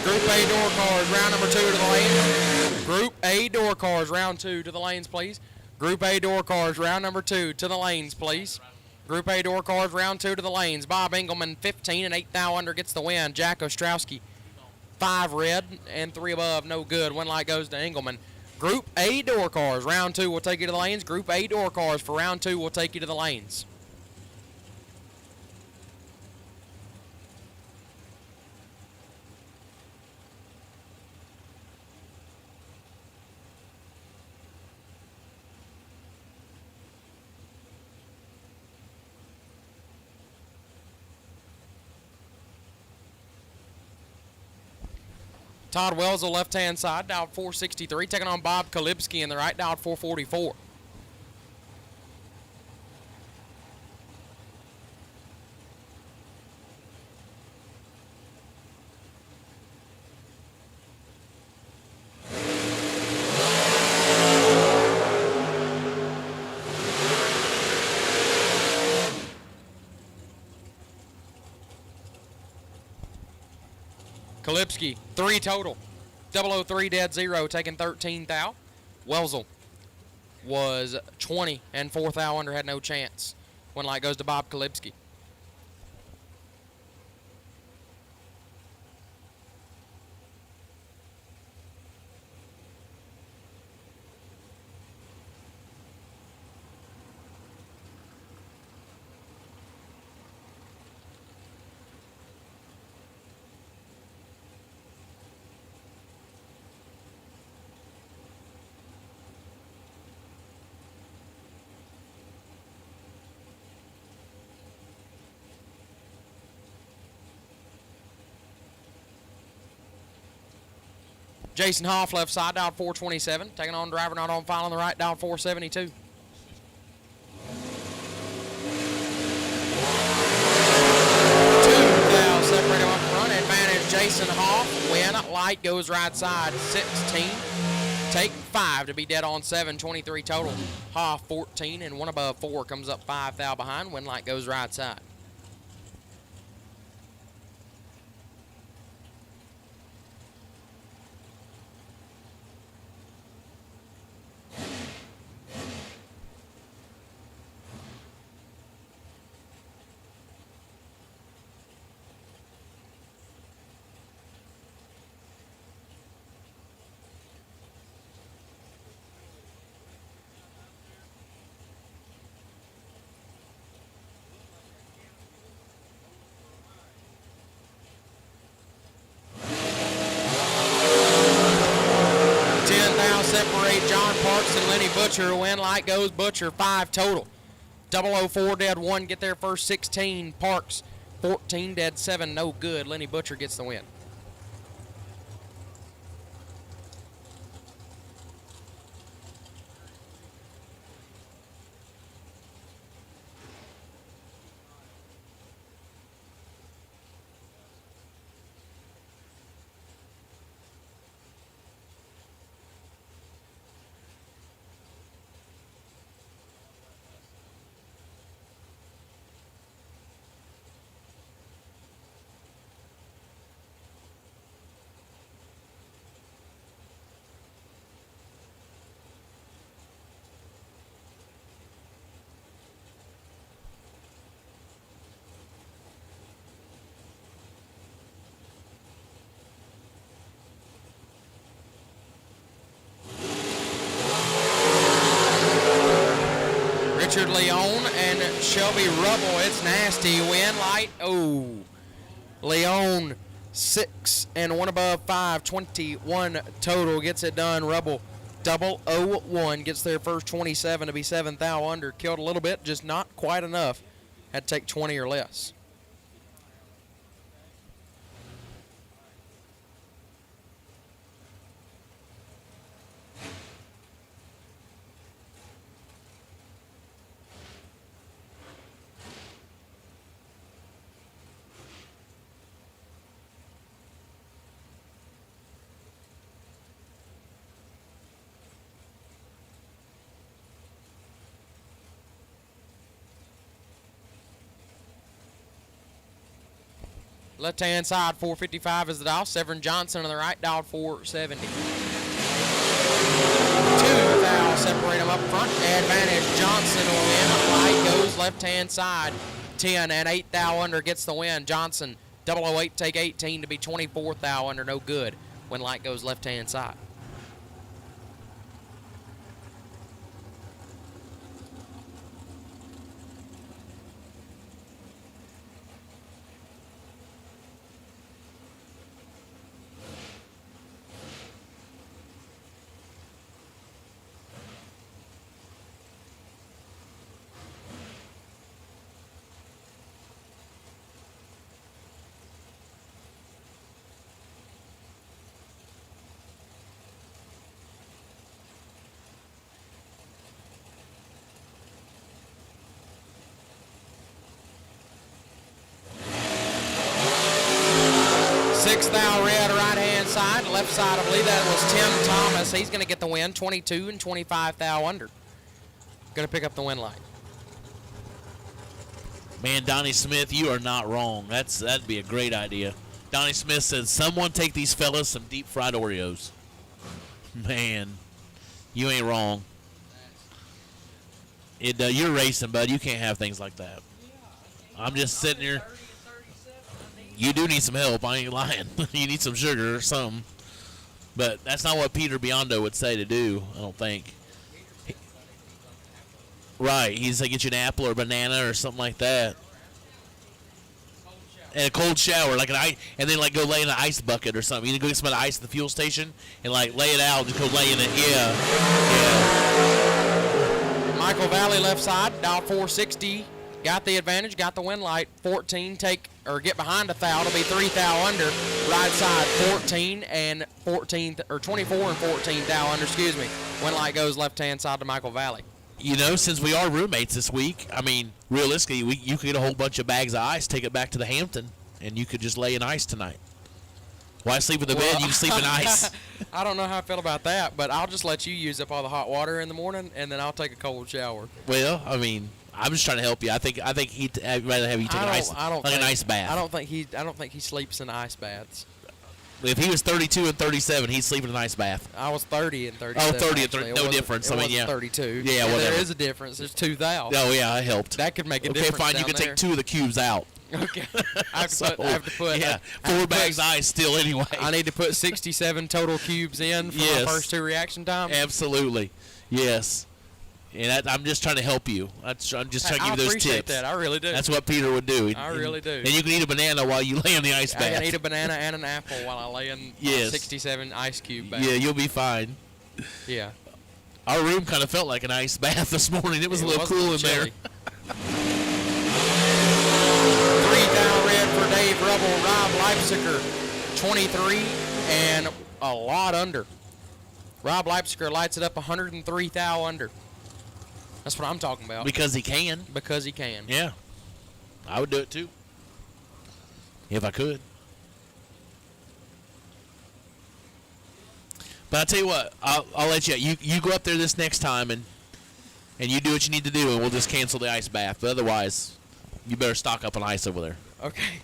Group A door cars, round number 2 to the lanes. Group A door cars, round 2 to the lanes, please. Group A door cars, round number 2 to the lanes, please. Group A door cars, round 2 to the lanes. Bob Engelman, 15 and 8 thou under gets the win. Jack Ostrowski, 5 red and 3 above, no good. One light goes to Engelman. Group A door cars, round 2 will take you to the lanes. Group A door cars for round 2 will take you to the lanes. Todd Wells, the left-hand side, dialed 463, taking on Bob Kalibski in the right, dialed 444. Kalipski, 3 total. 003 dead 0, taking 13 thou. Welzel was 20 and 4 thou under, had no chance. One light goes to Bob Kalipski. Jason Hoff, left side, dialed 427. Taking on driver not on file on the right, dialed 472. Separated up front, advantage Jason Hoff. Win, light goes right side, 16. Take 5 to be dead on 7, 23 total. Hoff 14 and 1 above 4 comes up 5 thou behind. Win, light goes right side. Separate John Parks and Lenny Butcher. Win, light goes Butcher, 5 total. 004 dead 1, get there first 16. Parks 14 dead 7, no good. Lenny Butcher gets the win. Richard Leon and Shelby Rubble. It's nasty. Win, light. Oh. Leon 6 and 1 above 5. 21 total. Gets it done. Rubble 001 gets their first 27 to be 7 thou under. Killed a little bit, just not quite enough. Had to take 20 or less. Left-hand side, 455 is the dial. Severin Johnson on the right, dialed 470. 2,000 I'll separate them up front. Advantage Johnson will win. Light goes left-hand side. 10 and 8 thou under gets the win. Johnson, 008, take 18 to be 24 thou under, no good when light goes left-hand side. Six thou red right-hand side. Left side, I believe that was Tim Thomas. He's going to get the win, 22 and 25 thou under. Going to pick up the win light. Man, Donnie Smith, you are not wrong. That'd be a great idea. Donnie Smith says, someone take these fellas some deep-fried Oreos. Man, you ain't wrong. You're racing, bud. You can't have things like that. I'm just sitting here. You do need some help. I ain't lying. You need some sugar or something. But that's not what Peter Biondo would say to do, I don't think. Right. He's like, get you an apple or a banana or something like that. And a cold shower, like and then like go lay in an ice bucket or something. You need to go get some of the ice at the fuel station and like lay it out. Just go lay in it. Yeah. Michael Valley left side, dial 460. Got the advantage, got the win light. 14, get behind a thou to be 3 thou under. Right side, 14 and 14, or 24 and 14 thou under, excuse me. Win light goes left-hand side to Michael Valley. You know, since we are roommates this week, I mean, realistically, you could get a whole bunch of bags of ice, take it back to the Hampton, and you could just lay in ice tonight. Why sleep in the bed? You can sleep in ice. I don't know how I feel about that, but I'll just let you use up all the hot water in the morning, and then I'll take a cold shower. Well, I mean, I'm just trying to help you. I think I'd rather have you take an ice bath. I don't think he sleeps in ice baths. If he was 32 and 37, he'd sleep in an ice bath. I was 30 and 37. Oh, 30 and 30. No difference. I mean, yeah. 32. Yeah, whatever. There is a difference. There's 2 thou. Oh, yeah, it helped. That could make a difference. Okay, fine. You can take 2 of the cubes out. Okay. I have to put 4 bags of ice still anyway. I need to put 67 total cubes in for my first 2 reaction times. Absolutely. Yes. And I'm just trying to help you. I'm just trying to give you those tips. I appreciate that. I really do. That's what Peter would do. I really do. And you can eat a banana while you lay in the ice bath. I can eat a banana and an apple while I lay in 67 ice cube bath. Yeah, you'll be fine. Yeah. Our room kind of felt like an ice bath this morning. It was a little cool in there. 3 thou red for Dave Rubble. Rob Leipziger, 23 and a lot under. Rob Leipziger lights it up 103 thou under. That's what I'm talking about. Because he can. Because he can. Yeah. I would do it too. If I could. But I'll tell you what, I'll let you, you go up there this next time and you do what you need to do and we'll just cancel the ice bath. But otherwise, you better stock up on ice over there. Okay.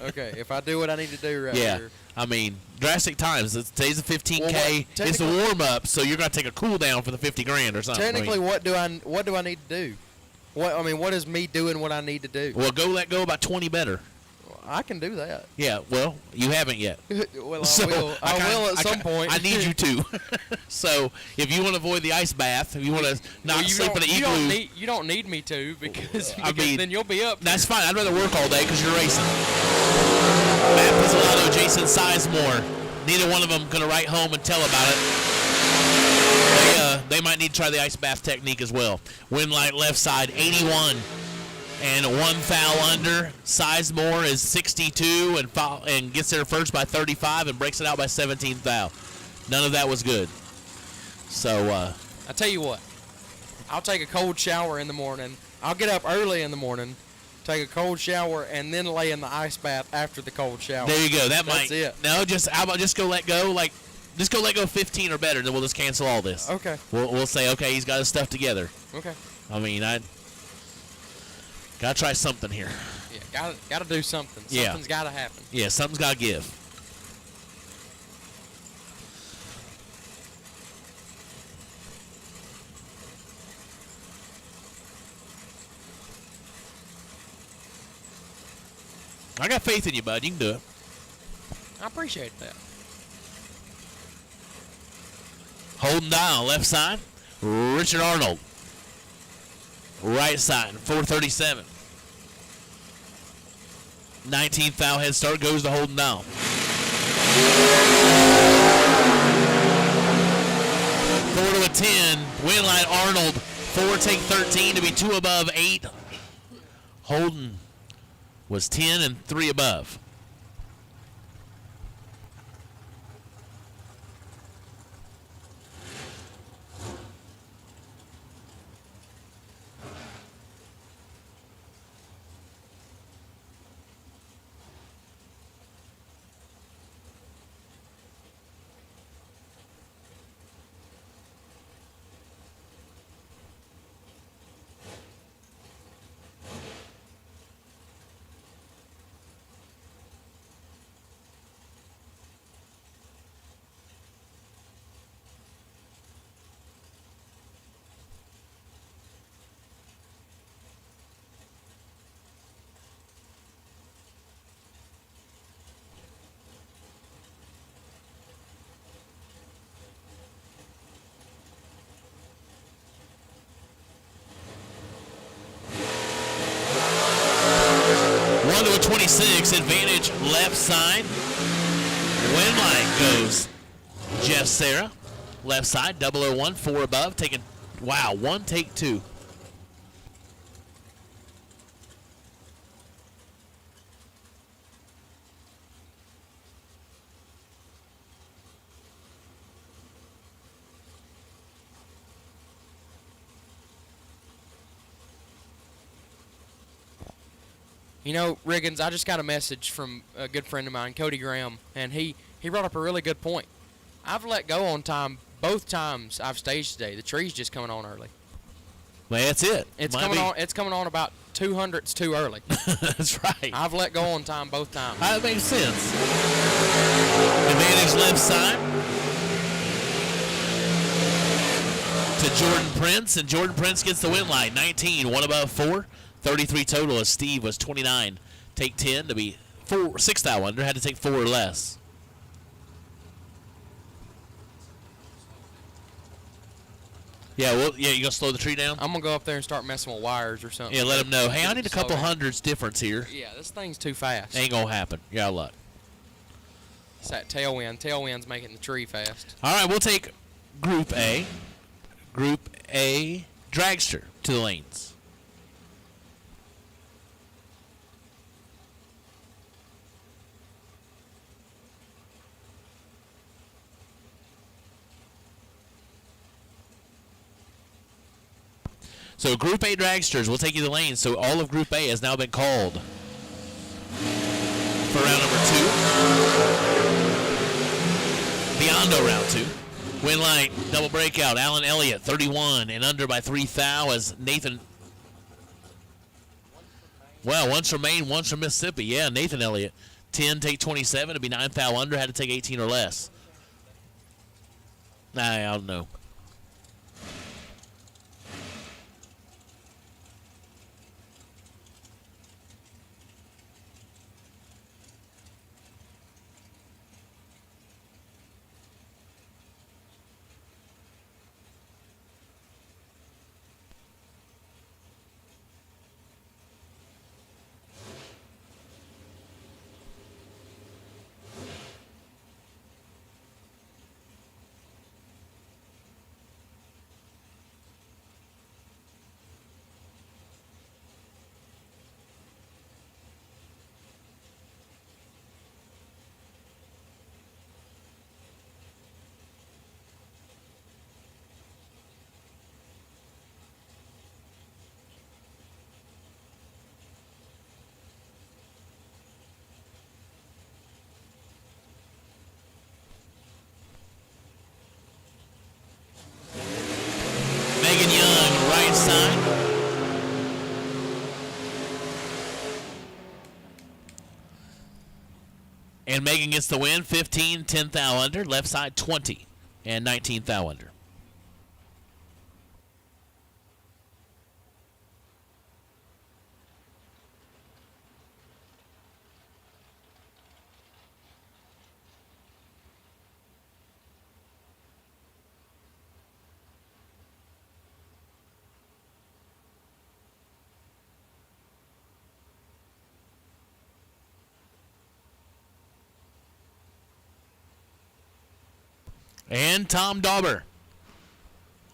Okay, if I do what I need to do right yeah. here. I mean, drastic times. Today's a 15K. It's a warm-up, so you're going to take a cool down for the 50 grand or something. Technically, what do I need to do? What is me doing what I need to do? Well, go let go about 20 better. I can do that. Yeah, well, you haven't yet. Well, I will at some point. I need you to. So, if you want to avoid the ice bath, if you want to not sleep in an igloo. You don't need me to because then you'll be up. That's fine. I'd rather work all day because you're racing. Matt Pizzolatto, Jason Sizemore. Neither one of them going to write home and tell about it. They might need to try the ice bath technique as well. Wind light left side, 81. And 1 foul under. Sizemore is 62 and gets there first by 35 and breaks it out by 17 foul. None of that was good. So, I tell you what. I'll take a cold shower in the morning. I'll get up early in the morning, take a cold shower, and then lay in the ice bath after the cold shower. There you go. That's it. No, how about just go let go? Just go let go 15 or better, then we'll just cancel all this. Okay. We'll say, okay, he's got his stuff together. Okay. I mean, gotta try something here. Yeah, gotta do something. Something's gotta happen. Yeah, something's gotta give. I got faith in you, bud. You can do it. I appreciate that. Holding down, left side. Richard Arnold. Right side, 437. 19th foul head start goes to Holden down. 4 to a 10. Win line Arnold. 4 take 13 to be 2 above 8. Holden was 10 and 3 above. To a 26, advantage left side. Win line goes Jeff Sarah. Left side, 001, 4 above. Taking, wow, 1 take 2. You know, Riggins, I just got a message from a good friend of mine, Cody Graham, and he brought up a really good point. I've let go on time both times I've staged today. The tree's just coming on early. Well, that's it. It's coming on. It's coming on about 200ths too early. That's right. I've let go on time both times. That makes sense. Advantage left side to Jordan Prince, and Jordan Prince gets the win line. 19, 1 above 4. 33 total as Steve was 29. Take 10 to be 6 thou under. Had to take 4 or less. Yeah, well, yeah, you gonna slow the tree down? I'm gonna go up there and start messing with wires or something. Yeah, let them know. Hey, I need a couple Slow down. hundreds difference here. Yeah, this thing's too fast. Ain't gonna happen. You got luck. It's that tailwind. Tailwind's making the tree fast. All right, we'll take Group A. Group A dragster to the lanes. So Group A dragsters, we'll take you to the lanes. So all of Group A has now been called for round number 2. Biondo round 2. Win line, double breakout. Alan Elliott, 31 and under by 3 thou as Nathan. Well, one's from Maine, one's from Mississippi. Yeah, Nathan Elliott. 10, take 27 to be 9 thou under. Had to take 18 or less. I don't know. Megan Young, right side. And Megan gets the win, 15, 10 thou under. Left side, 20 and 19 thou under. And Tom Dauber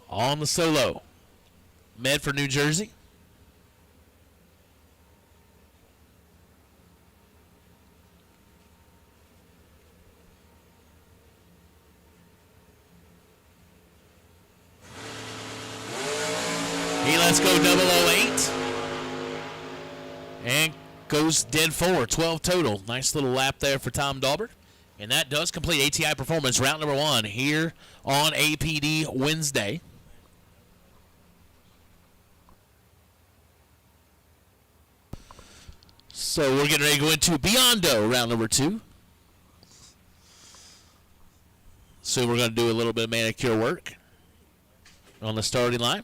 on the solo. Medford, New Jersey. He lets go 008 and goes dead forward, 12 total. Nice little lap there for Tom Dauber. And that does complete ATI Performance round number 1 here on APD Wednesday. So we're getting ready to go into Beyond-O round number 2. So we're going to do a little bit of manicure work on the starting line.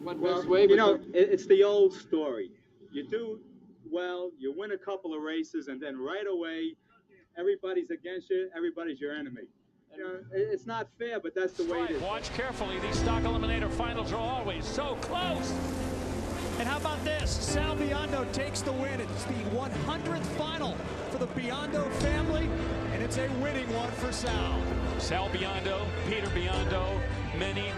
Well, you know, it's the old story. You do well, you win a couple of races, and then right away, everybody's against you, everybody's your enemy. You know, it's not fair, but that's the way it is. Watch carefully. These stock eliminator finals are always so close. And how about this? Sal Biondo takes the win. It's the 100th final for the Biondo family, and it's a winning one for Sal. Sal Biondo, Peter Biondo, many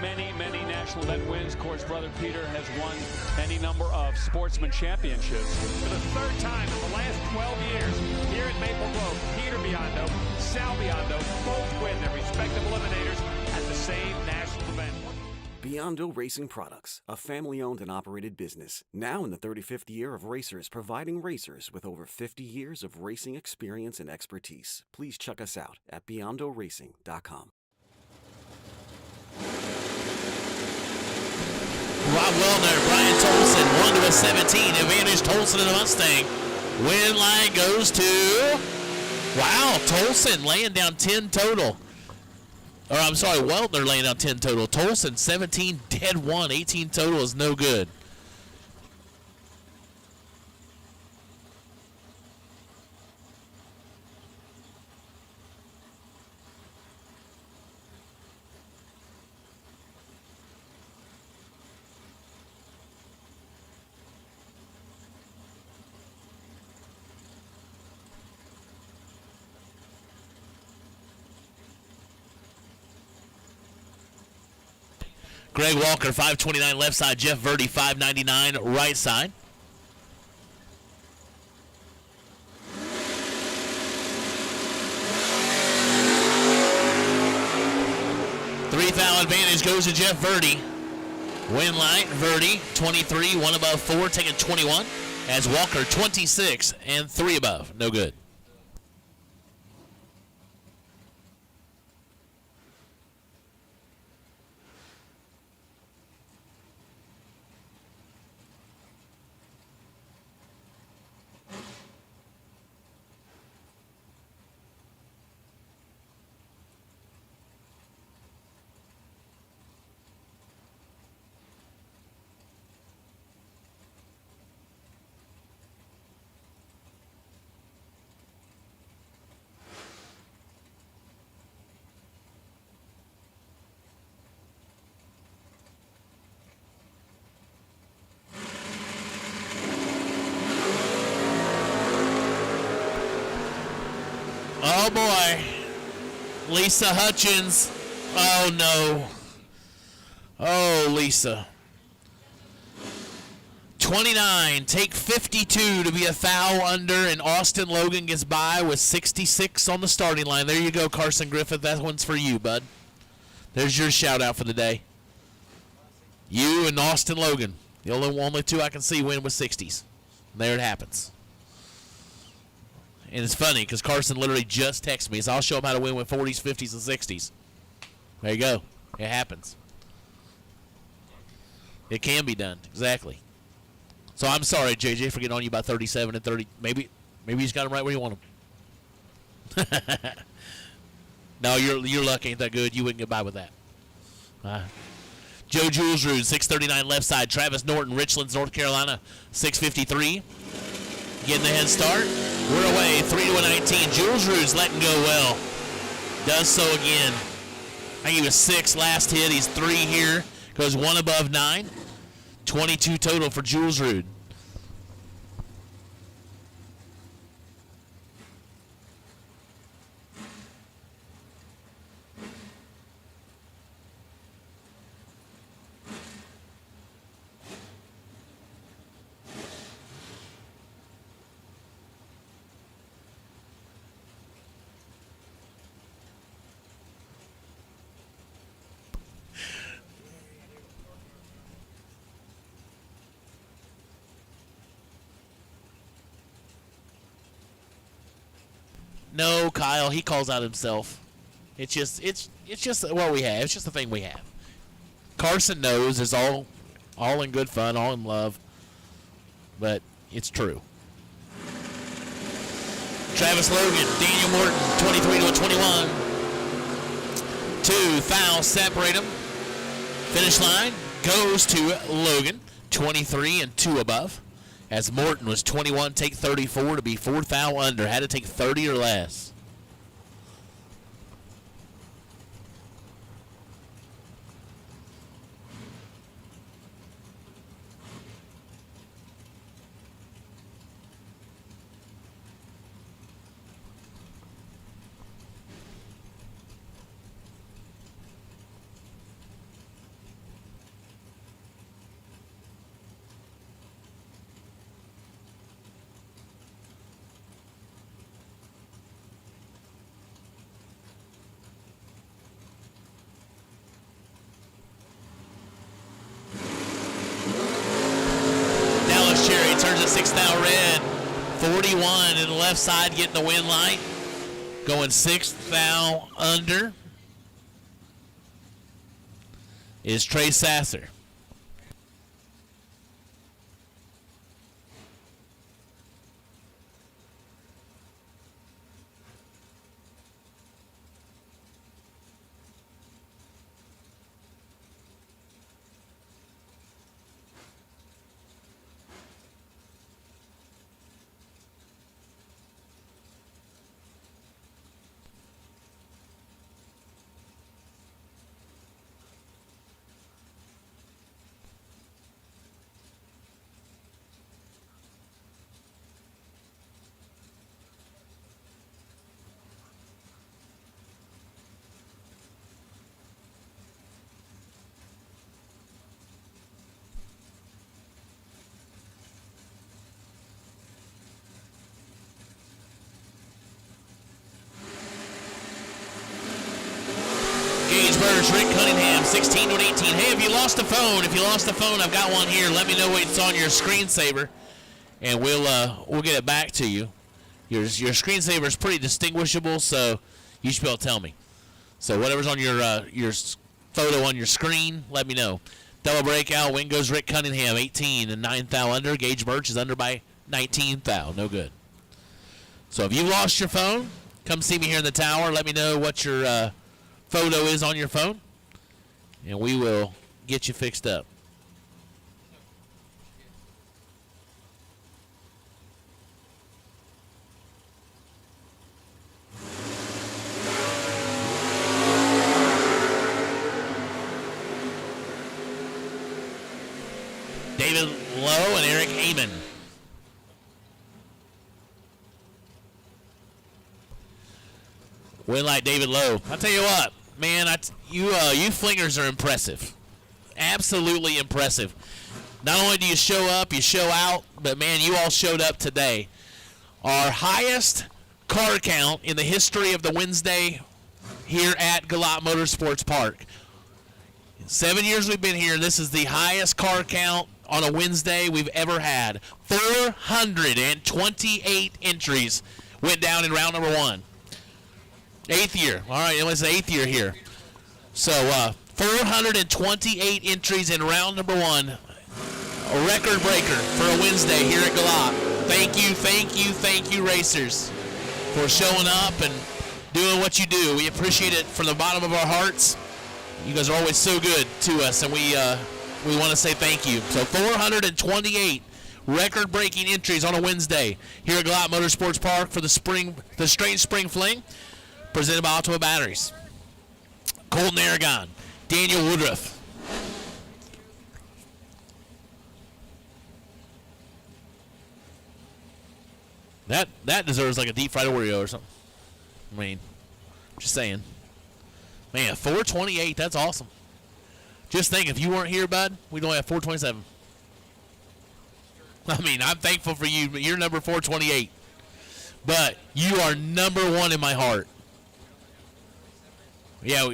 national event wins. Of course, brother Peter has won any number of sportsman championships. For the third time in the last 12 years here at Maple Grove, Peter Biondo, Sal Biondo both win their respective eliminators at the same national event. Biondo Racing Products, a family-owned and operated business, now in the 35th year of racers, providing racers with over 50 years of racing experience and expertise. Please check us out at beyondoracing.com. Rob Wellner, Brian Tolson, 1-17. Advantage Tolson in the Mustang. Win line goes to, wow, Tolson laying down 10 total. Or I'm sorry, Weltner laying down 10 total. Tolson 17, dead 1, 18 total is no good. Greg Walker, 529 left side. Jeff Verdi, 599 right side. $3,000 advantage goes to Jeff Verdi. Win line, Verdi, 23, 1 above 4, taking 21. As Walker, 26 and 3 above. No good. Oh boy. Lisa Hutchins. Oh no. Oh, Lisa. 29. Take 52 to be a foul under, and Austin Logan gets by with 66 on the starting line. There you go, Carson Griffith. That one's for you, bud. There's your shout out for the day. You and Austin Logan. The only two I can see win with 60s. There it happens. And it's funny because Carson literally just texted me. So I'll show him how to win with 40s, 50s, and 60s. There you go. It happens. It can be done. Exactly. So I'm sorry, JJ, for getting on you about 37 and 30. Maybe you just got them right where you want them. No, your luck ain't that good. You wouldn't get by with that. Joe Jules Rude, 639 left side. Travis Norton, Richlands, North Carolina, 653. Getting the head start. We're away, 3-19. Jules Rude's letting go well. Does so again. I think he was 6 last hit. He's 3 here. Goes 1 above 9. 22 total for Jules Rude. No, Kyle, he calls out himself. It's just what we have. It's just the thing we have. Carson knows it's all in good fun, all in love, but it's true. Travis Logan, Daniel Morton, 23-21. 2 fouls separate them. Finish line goes to Logan, 23 and 2 above. As Morton was 21, take 34 to be 4th foul under. Had to take 30 or less. Turns a 6th foul red. 41 in the left side getting the win light. Going 6th foul under is Trey Sasser. Rick Cunningham, 16-18. Hey, if you lost a phone, I've got one here. Let me know what's on your screensaver, and we'll get it back to you. Your screensaver is pretty distinguishable, so you should be able to tell me. So whatever's on your photo on your screen, let me know. Double breakout, win goes Rick Cunningham, 18 and 9 foul under. Gage Birch is under by 19 foul, no good. So if you lost your phone, come see me here in the tower. Let me know what your photo is on your phone, and we will get you fixed up. David Lowe and Eric Amon. Win like David Lowe. I'll tell you what, man, you flingers are impressive. Absolutely impressive. Not only do you show up, you show out, but, man, you all showed up today. Our highest car count in the history of the Wednesday here at Galot Motorsports Park. 7 years we've been here. This is the highest car count on a Wednesday we've ever had. 428 entries went down in round number 1. 8th year. All right, it was the 8th year here. So 428 entries in round number 1. A record breaker for a Wednesday here at Galot. Thank you, racers, for showing up and doing what you do. We appreciate it from the bottom of our hearts. You guys are always so good to us, and we want to say thank you. So 428 record-breaking entries on a Wednesday here at Galot Motorsports Park for the Strange Spring Fling, presented by Optima Batteries. Colton Aragon, Daniel Woodruff. That deserves like a deep fried Oreo or something. I mean, just saying. Man, 428, that's awesome. Just think, if you weren't here, bud, we'd only have 427. I mean, I'm thankful for you, but you're number 428. But you are number 1 in my heart. Yeah,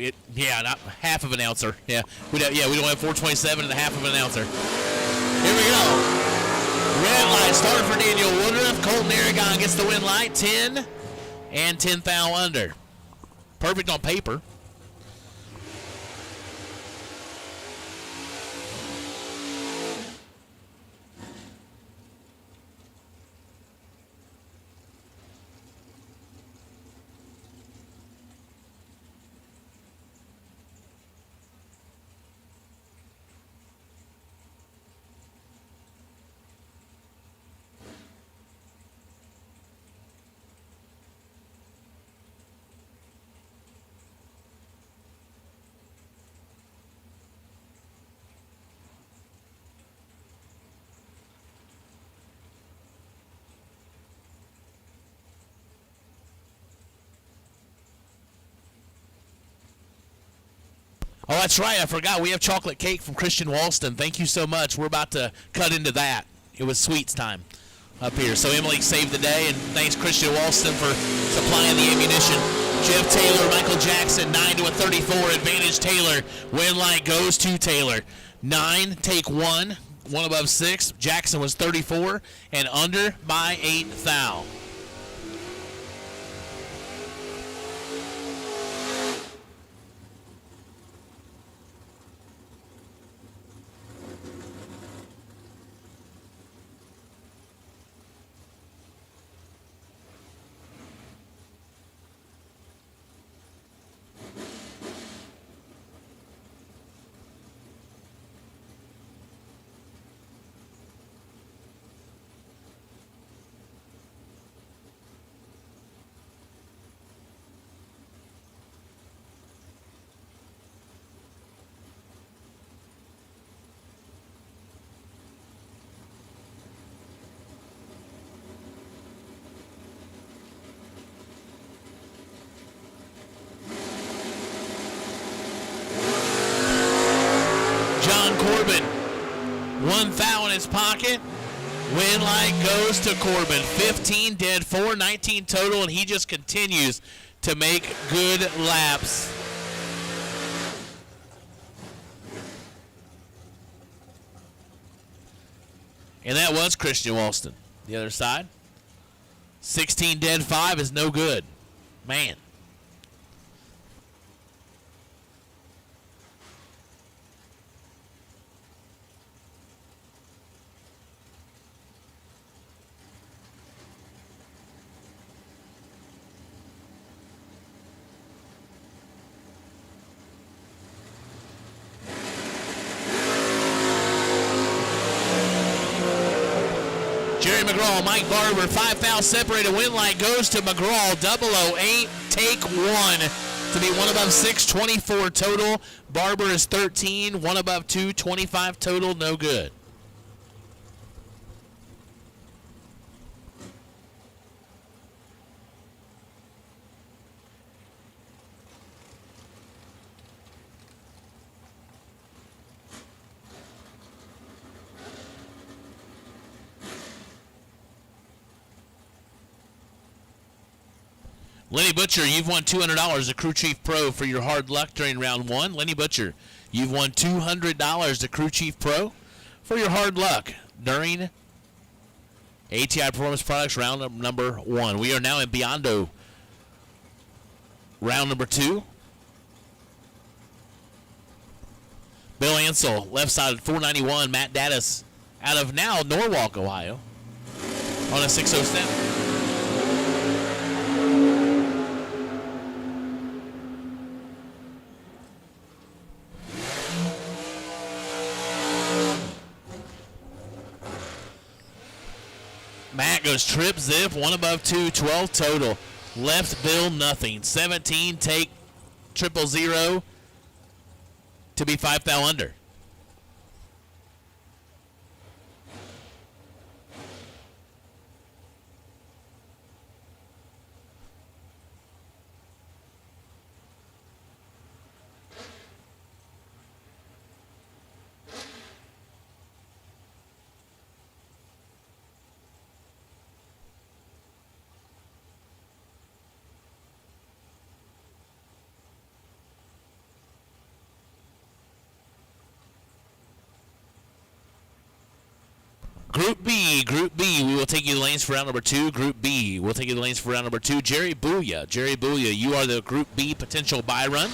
not half of an ouncer. Yeah, we don't have 427 and a half of an ouncer. Here we go. Red light started for Daniel Woodruff. Colton Aragon gets the win light, 10 and 10 thou under. Perfect on paper. Oh, that's right. I forgot. We have chocolate cake from Christian Walston. Thank you so much. We're about to cut into that. It was sweets time up here. So Emily saved the day, and thanks Christian Walston for supplying the ammunition. Jeff Taylor, Michael Jackson, 9 to a 34. Advantage Taylor. Win light goes to Taylor. 9, take 1. 1 above 6. Jackson was 34 and under by 8 thou. Corbin, 1 thou in his pocket. Win light goes to Corbin. 15 dead, 419 total, and he just continues to make good laps. And that was Christian Walston. The other side. 16 dead, 5 is no good. Man. McGraw, Mike Barber, 5 thou separated. Win light goes to McGraw. 008, take 1 to be 1 above 6, 24 total. Barber is 13, 1 above 2, 25 total, no good. Lenny Butcher, you've won $200 to Crew Chief Pro for your hard luck during round 1. Lenny Butcher, you've won $200 to Crew Chief Pro for your hard luck during ATI Performance Products round number 1. We are now in Biondo round number 2. Bill Ansel, left side at 491. Matt Dattis out of now Norwalk, Ohio on a 607. Matt goes trip, zip, 1 above 2, 12 total. Left Bill, nothing. 17, take 000 to be 5 thou under. Group B, we will take you the lanes for round number 2. Group B, we'll take you the lanes for round number 2. Jerry Booyah, you are the Group B potential buy run.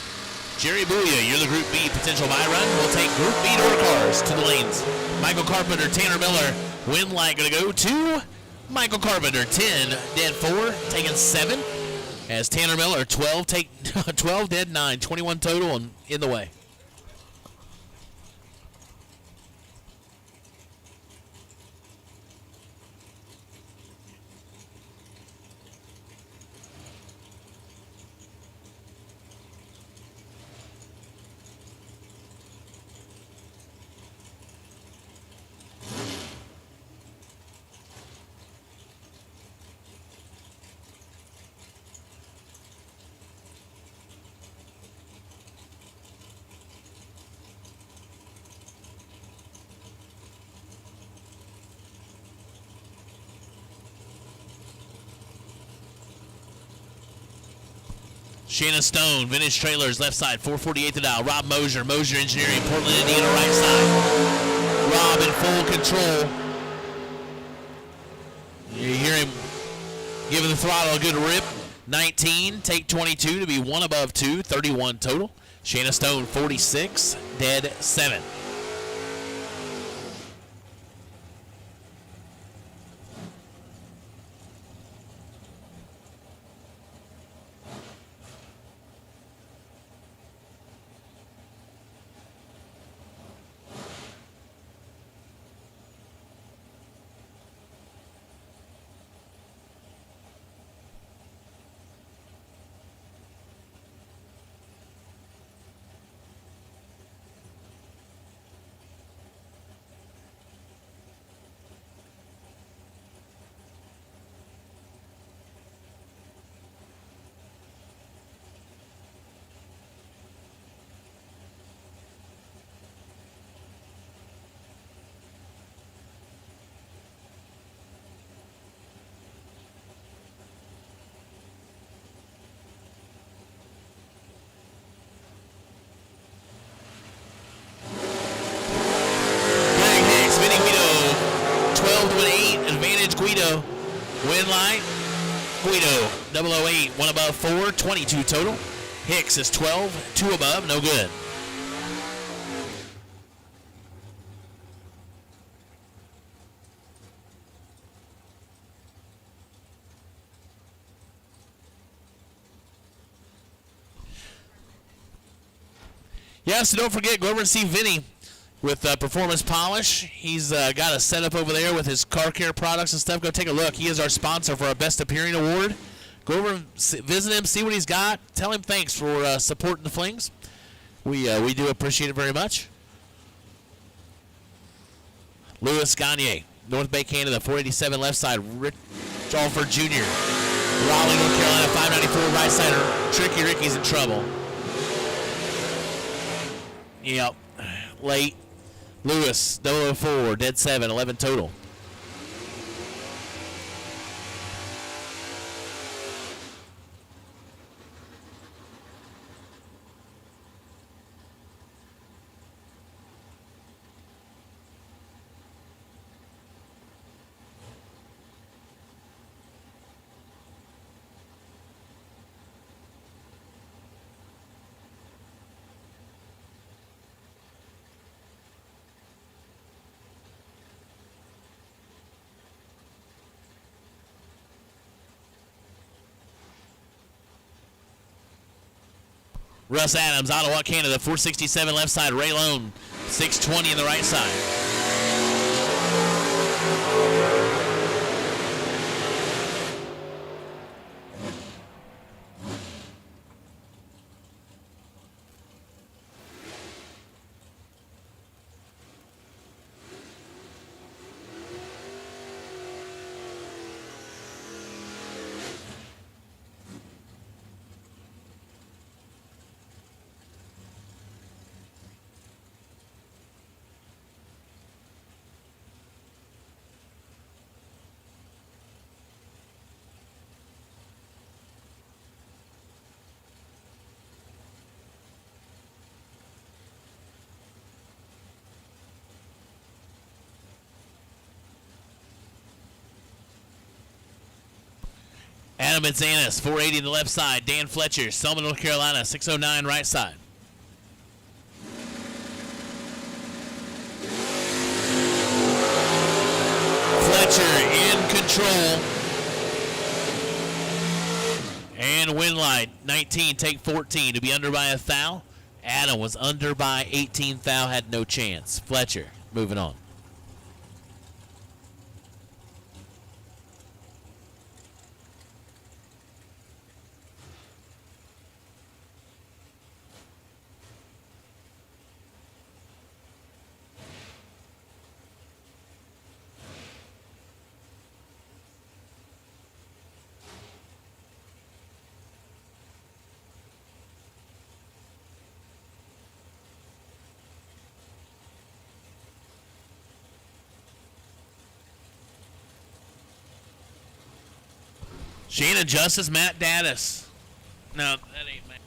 Jerry Booyah, you're the Group B potential buy run. We'll take Group B door cars to the lanes. Michael Carpenter, Tanner Miller, win light going to go to Michael Carpenter. 10, dead 4, taking 7. As Tanner Miller, 12, take 12, dead 9, 21 total and in the way. Shanna Stone, Vintage Trailers, left side, 448 to dial. Rob Mosier Engineering, Portland, Indiana, right side. Rob in full control. You hear him giving the throttle a good rip. 19, take 22 to be 1 above 2, 31 total. Shanna Stone, 46, dead 7. Guido, win line, Guido, 008, 1 above 4, 22 total. Hicks is 12, 2 above, no good. Yeah, so don't forget, go over and see Vinny with Performance Polish. He's got a setup over there with his car care products and stuff. Go take a look. He is our sponsor for our Best Appearing Award. Go over and visit him, see what he's got. Tell him thanks for supporting the Flings. We do appreciate it very much. Louis Gagne, North Bay, Canada, 487 left side. Rich Alford Jr., Raleigh, North Carolina, 594 right side. Tricky Ricky's in trouble. Yep, late. Lewis, 004, dead 7, 11 total. Russ Adams, Ottawa, Canada, 467 left side. Ray Lone, 620 in the right side. Adam Manzanas, 480 in the left side. Dan Fletcher, Selma, North Carolina, 609 right side. Fletcher in control. And Winlight, 19, take 14 to be under by a thou. Adam was under by 18 thou, had no chance. Fletcher, moving on. Shannon Justice, Matt Daddis. No, that ain't Matt.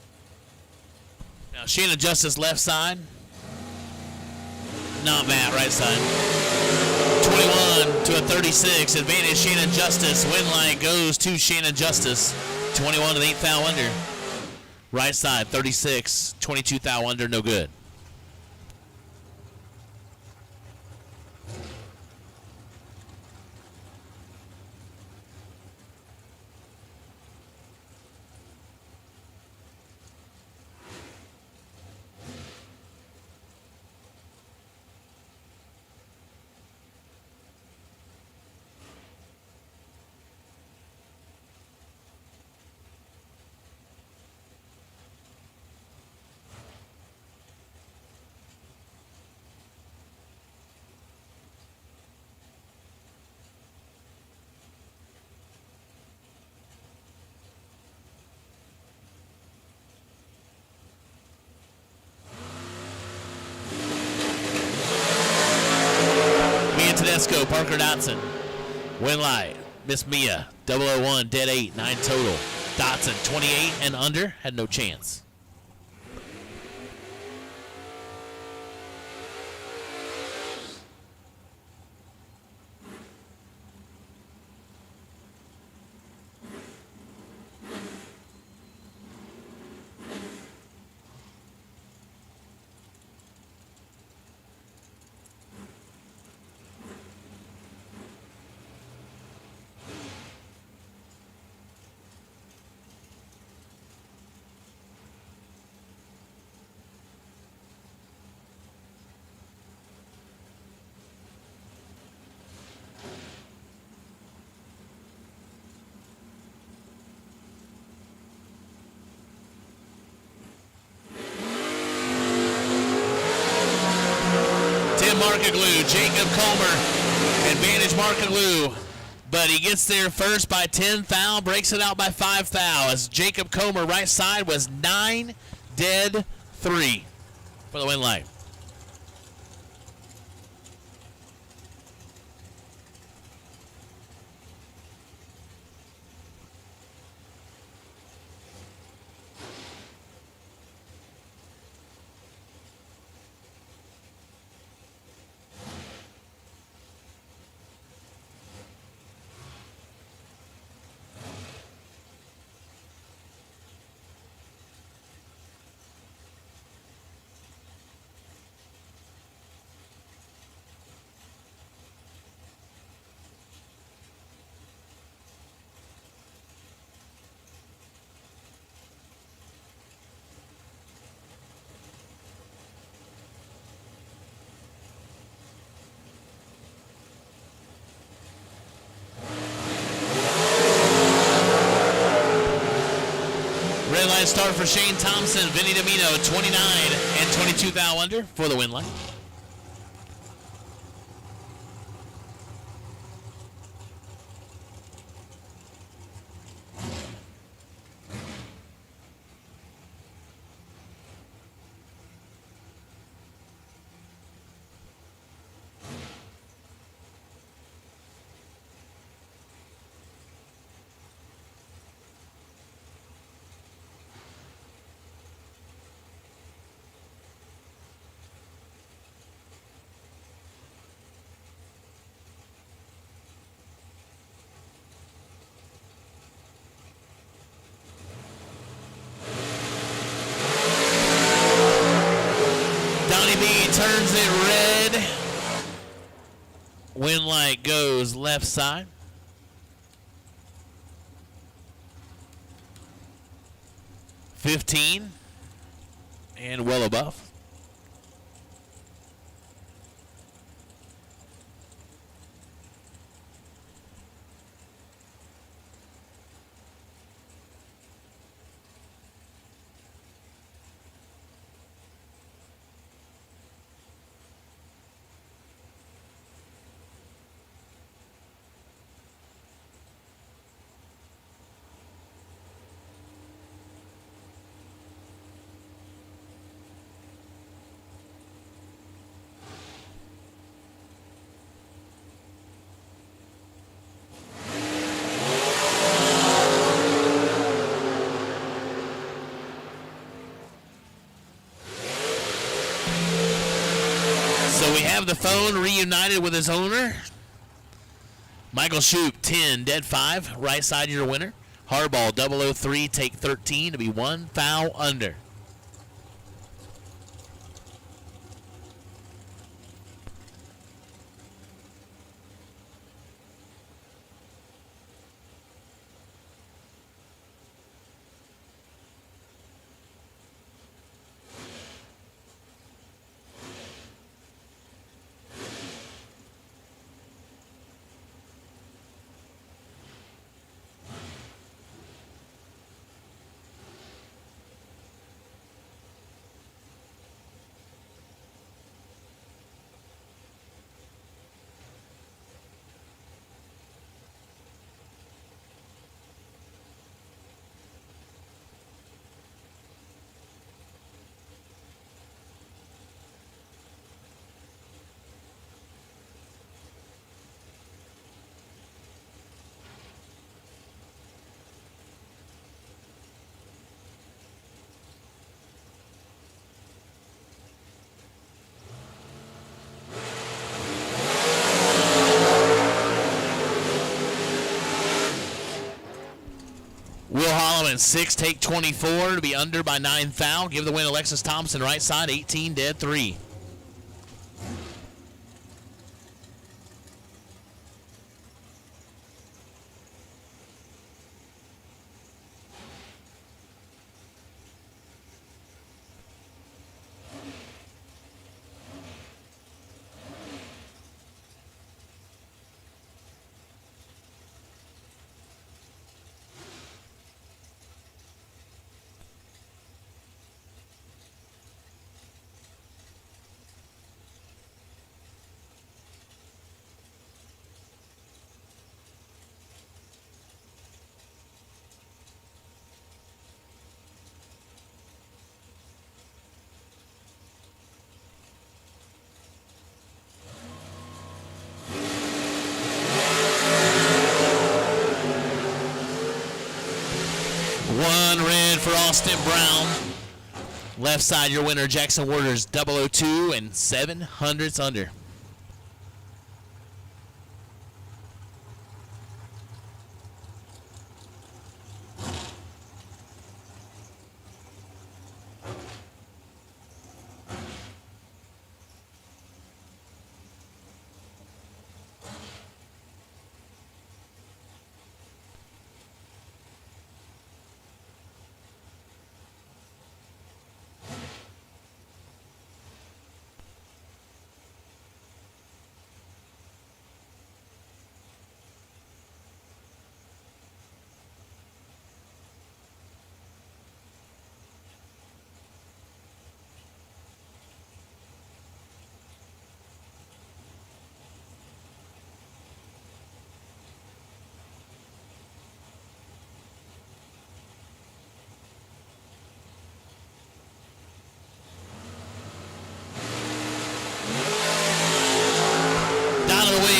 Now, Shannon Justice, left side. Not Matt, right side. 21 to a 36. Advantage Shannon Justice. Win line goes to Shannon Justice. 21 to the 8th thou under. Right side, 36. 22 thou under, no good. Tedesco, Parker Dotson. Winlight, Miss Mia, 001, dead 8, 9 total. Dotson, 28 and under, had no chance. Markaglu, Jacob Comer, advantage Markaglu, but he gets there first by 10 thou, breaks it out by 5 thou as Jacob Comer right side was 9 dead 3 for the win line. Qualifying start for Shane Thompson, Vinny Domino, 29 and 22 thou under for the win line. Turns it red. Win light goes left side. $15 and well above. So we have the phone reunited with his owner. Michael Shoup, 10, dead 5, right side your winner. Hardball, 003, take 13 to be 1 foul under. Will Holloman, 6, take 24 to be under by 9 foul. Give the win Alexis Thompson, right side, 18, dead 3. One red for Austin Brown. Left side, your winner, Jackson Waters, 002 and 700s under.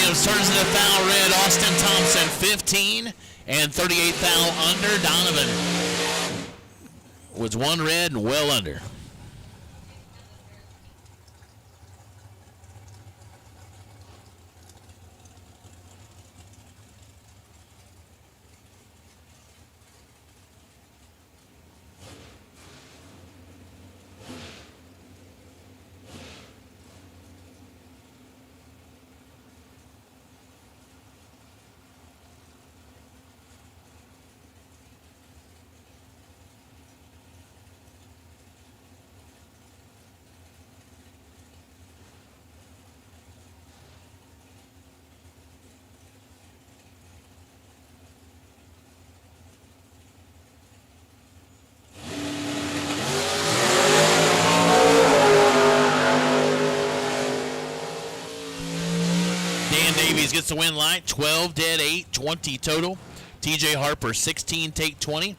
Williams turns into foul red. Austin Thompson 15 and 38 foul under. Donovan was one red and well under. Gets the win light, 12 dead, 8, 20 total. TJ Harper, 16 take 20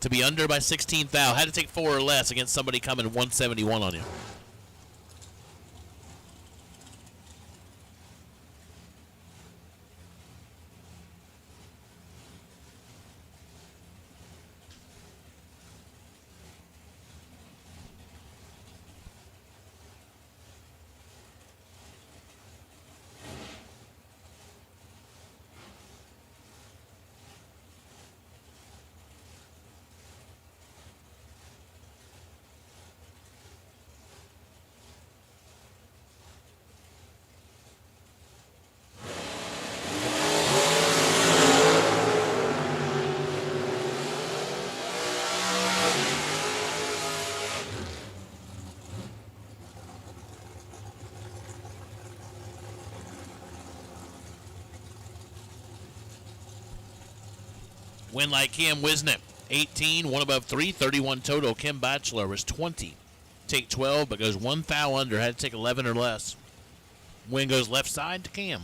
to be under by 16 foul. Had to take 4 or less against somebody coming 171 on you. Win like Kim Wisnick, 18, 1 above 3, 31 total. Kim Batchelor was 20. Take 12, but goes 1 foul under. Had to take 11 or less. Win goes left side to Cam.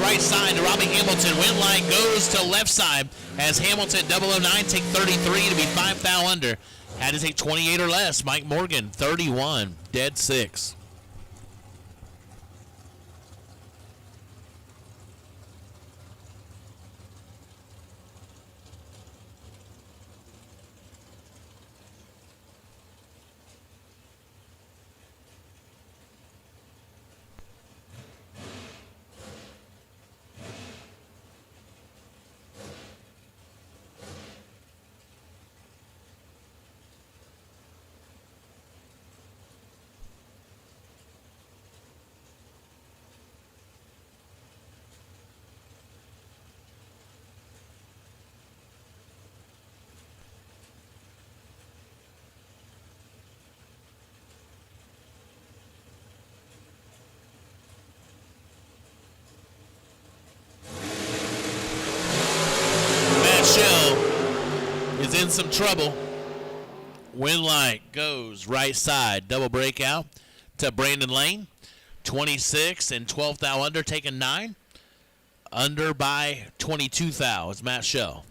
Right side to Robbie Hamilton. Win line goes to left side as Hamilton 009 take 33 to be 5 foul under. Had to take 28 or less. Mike Morgan 31 dead 6. Is in some trouble. Win light goes right side. Double breakout to Brandon Lane. 26 and 12 thou under, taking 9. Under by 22 thou. It's Matt Shell.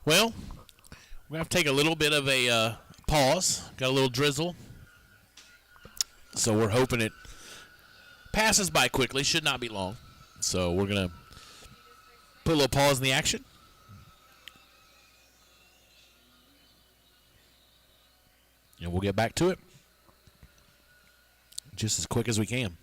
Well, we have to take a little bit of a pause. Got a little drizzle. So we're hoping it passes by quickly. Should not be long. So we're going to put a little pause in the action. And we'll get back to it just as quick as we can.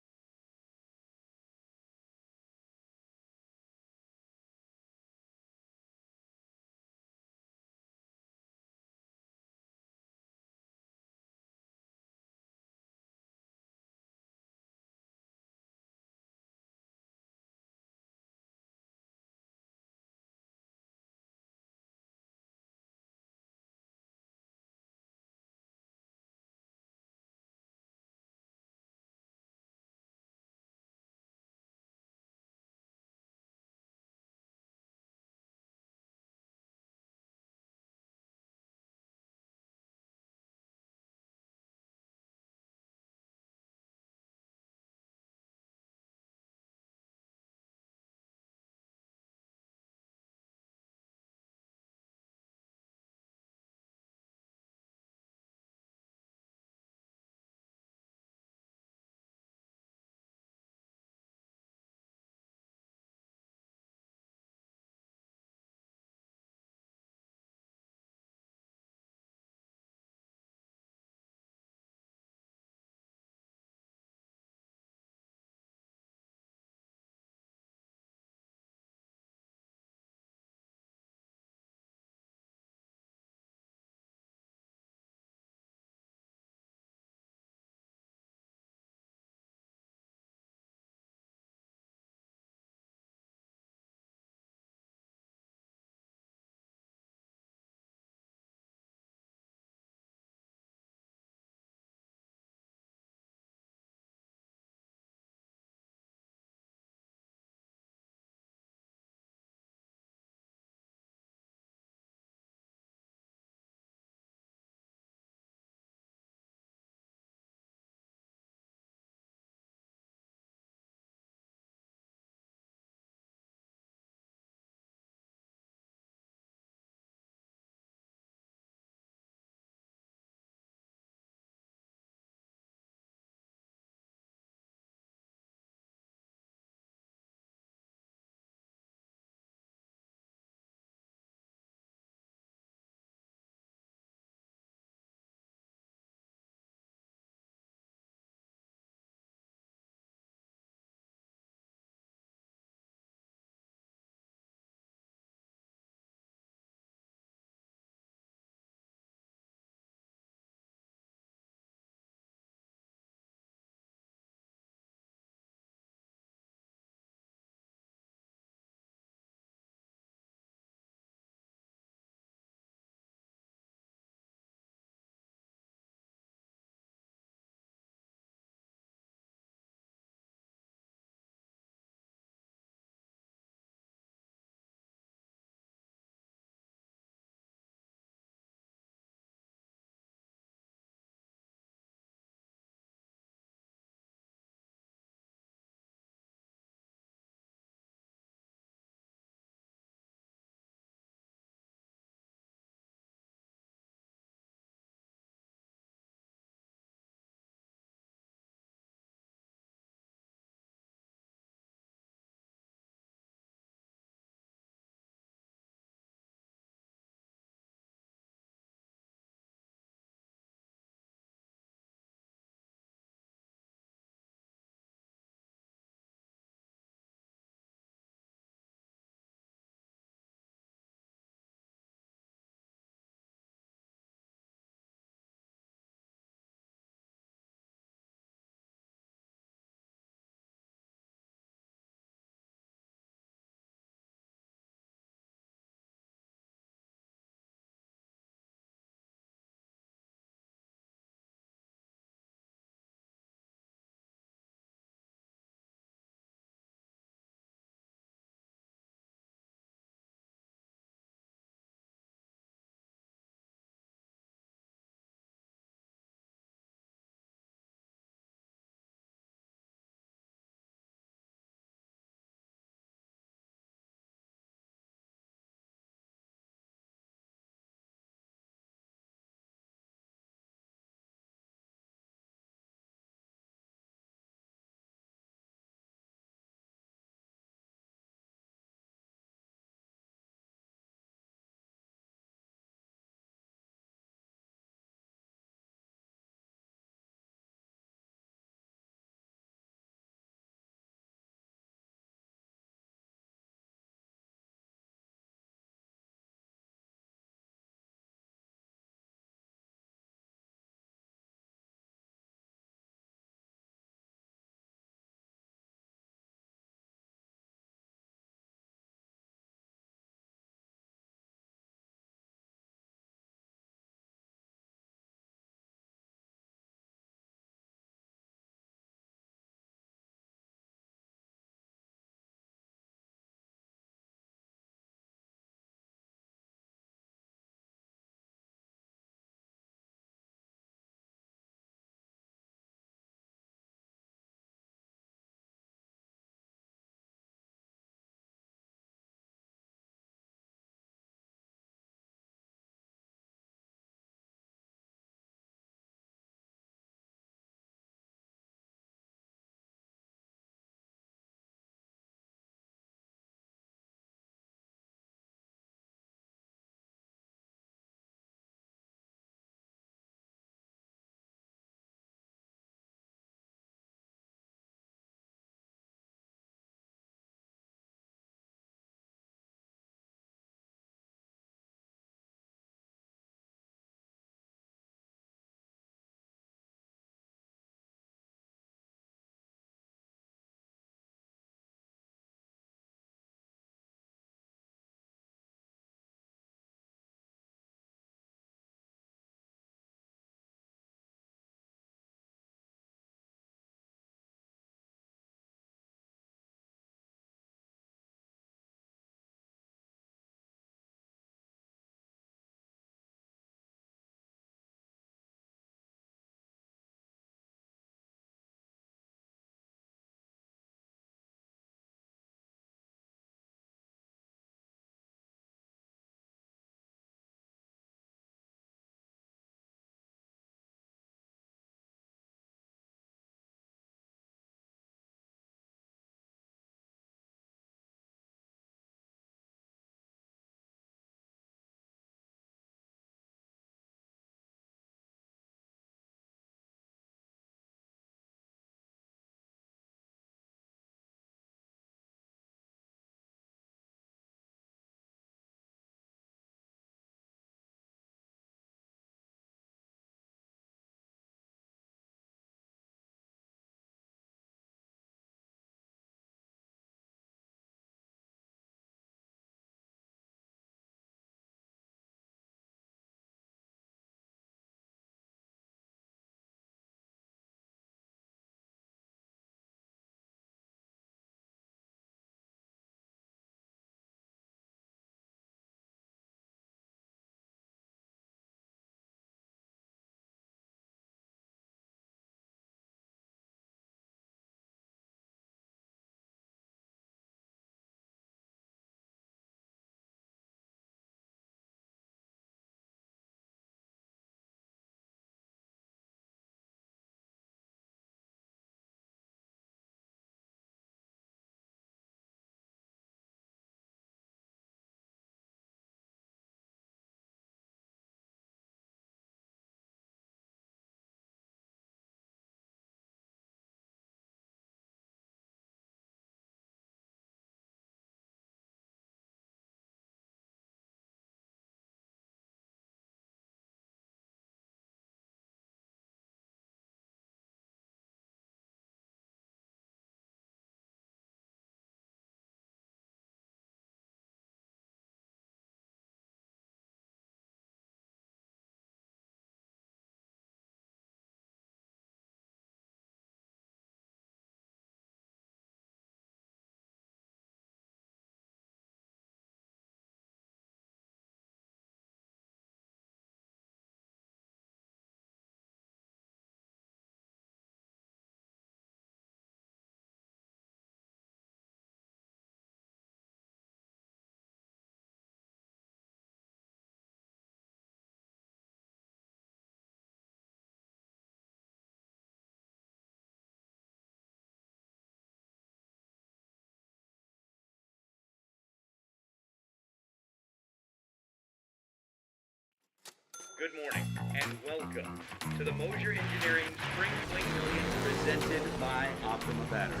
Good morning and welcome to the Mosier Engineering Spring Fling Million presented by Optima Batteries.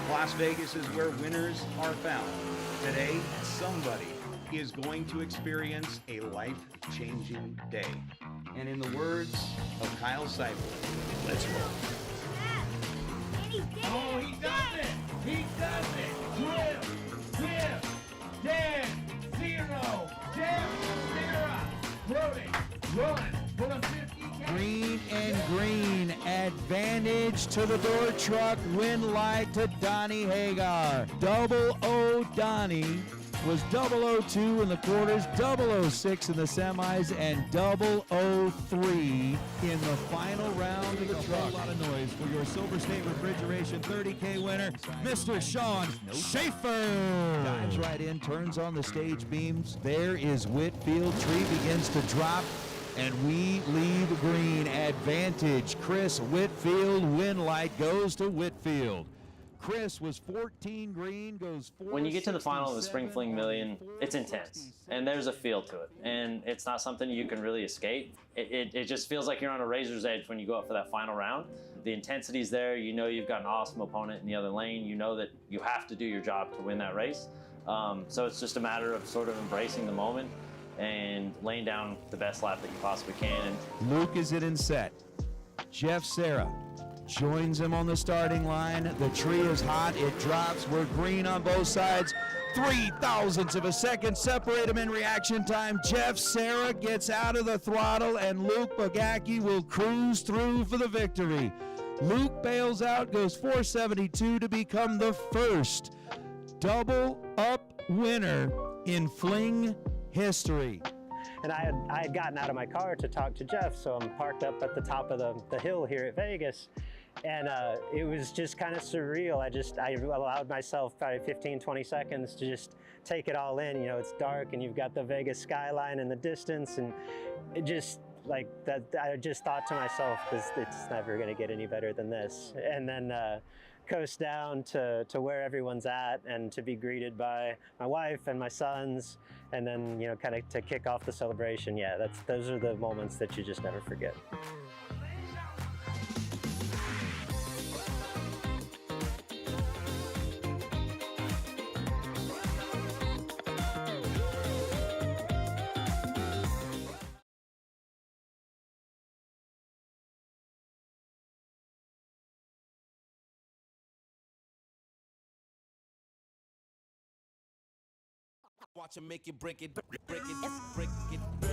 Las Vegas is where winners are found. Today, somebody is going to experience a life-changing day. And in the words of Kyle Seifert, let's roll. Oh, he does it! He does it! Whip! Dead! Zero! Dead! Zero! Loading! Run! For the 50K! Green and green. Advantage to the door truck. Win light to Donnie Hagar. 00 Donnie was 002 in the quarters, 006 in the semis, and 003 in the final round of the truck. A lot of noise for your Silver State Refrigeration 30K winner, Mr. Sean Schaefer. Dives right in, turns on the stage beams. There is Whitfield. Tree begins to drop, and we leave green. Advantage, Chris Whitfield. Win light goes to Whitfield. Chris was 14 green, goes 4. When you get to the final of the Spring Fling Million, it's intense, and there's a feel to it, and it's not something you can really escape. It just feels like you're on a razor's edge when you go up for that final round. The intensity's there. You know you've got an awesome opponent in the other lane. You know that you have to do your job to win that race. So it's just a matter of sort of embracing the moment and laying down the best lap that you possibly can. And Luke is in set. Jeff Serra joins him on the starting line. The tree is hot. It drops. We're green on both sides. 0.003 of a second separate them in reaction time. Jeff Serra gets out of the throttle, and Luke Bagacki will cruise through for the victory. Luke bails out, goes 472 to become the first double-up winner in Fling history. And I had gotten out of my car to talk to Jeff, so I'm parked up at the top of the hill here at Vegas. And it was just kind of surreal. I allowed myself probably 15, 20 seconds to just take it all in. You know, it's dark and you've got the Vegas skyline in the distance, and it just like that. I just thought to myself, it's never gonna get any better than this. And then coast down to where everyone's at, and to be greeted by my wife and my sons, and then, you know, kind of to kick off the celebration. Yeah, those are the moments that you just never forget. Watch him make it, break it, break it, break it down.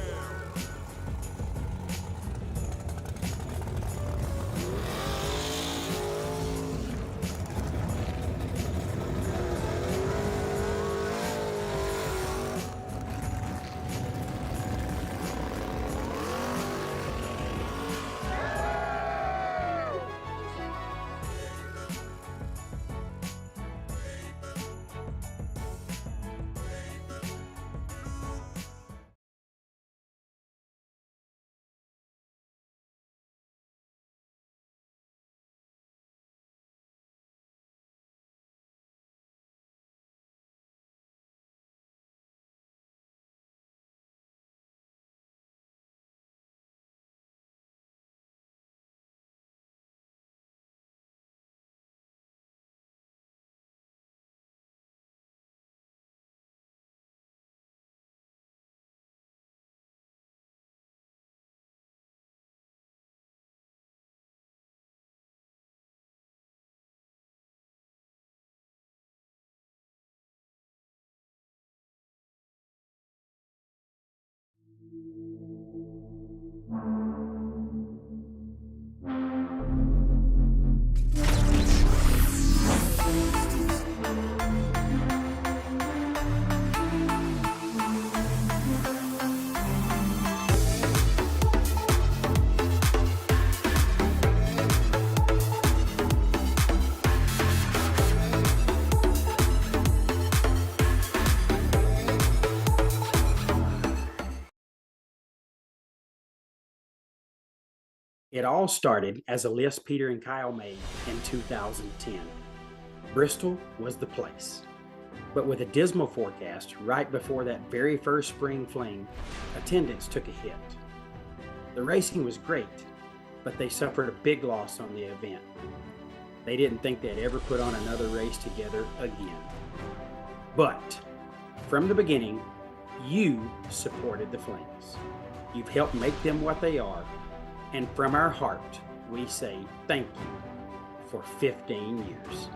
It all started as a list Peter and Kyle made in 2010. Bristol was the place. But with a dismal forecast right before that very first spring fling, attendance took a hit. The racing was great, but they suffered a big loss on the event. They didn't think they'd ever put on another race together again. But from the beginning, you supported the Flings. You've helped make them what they are, and from our heart, we say thank you for 15 years.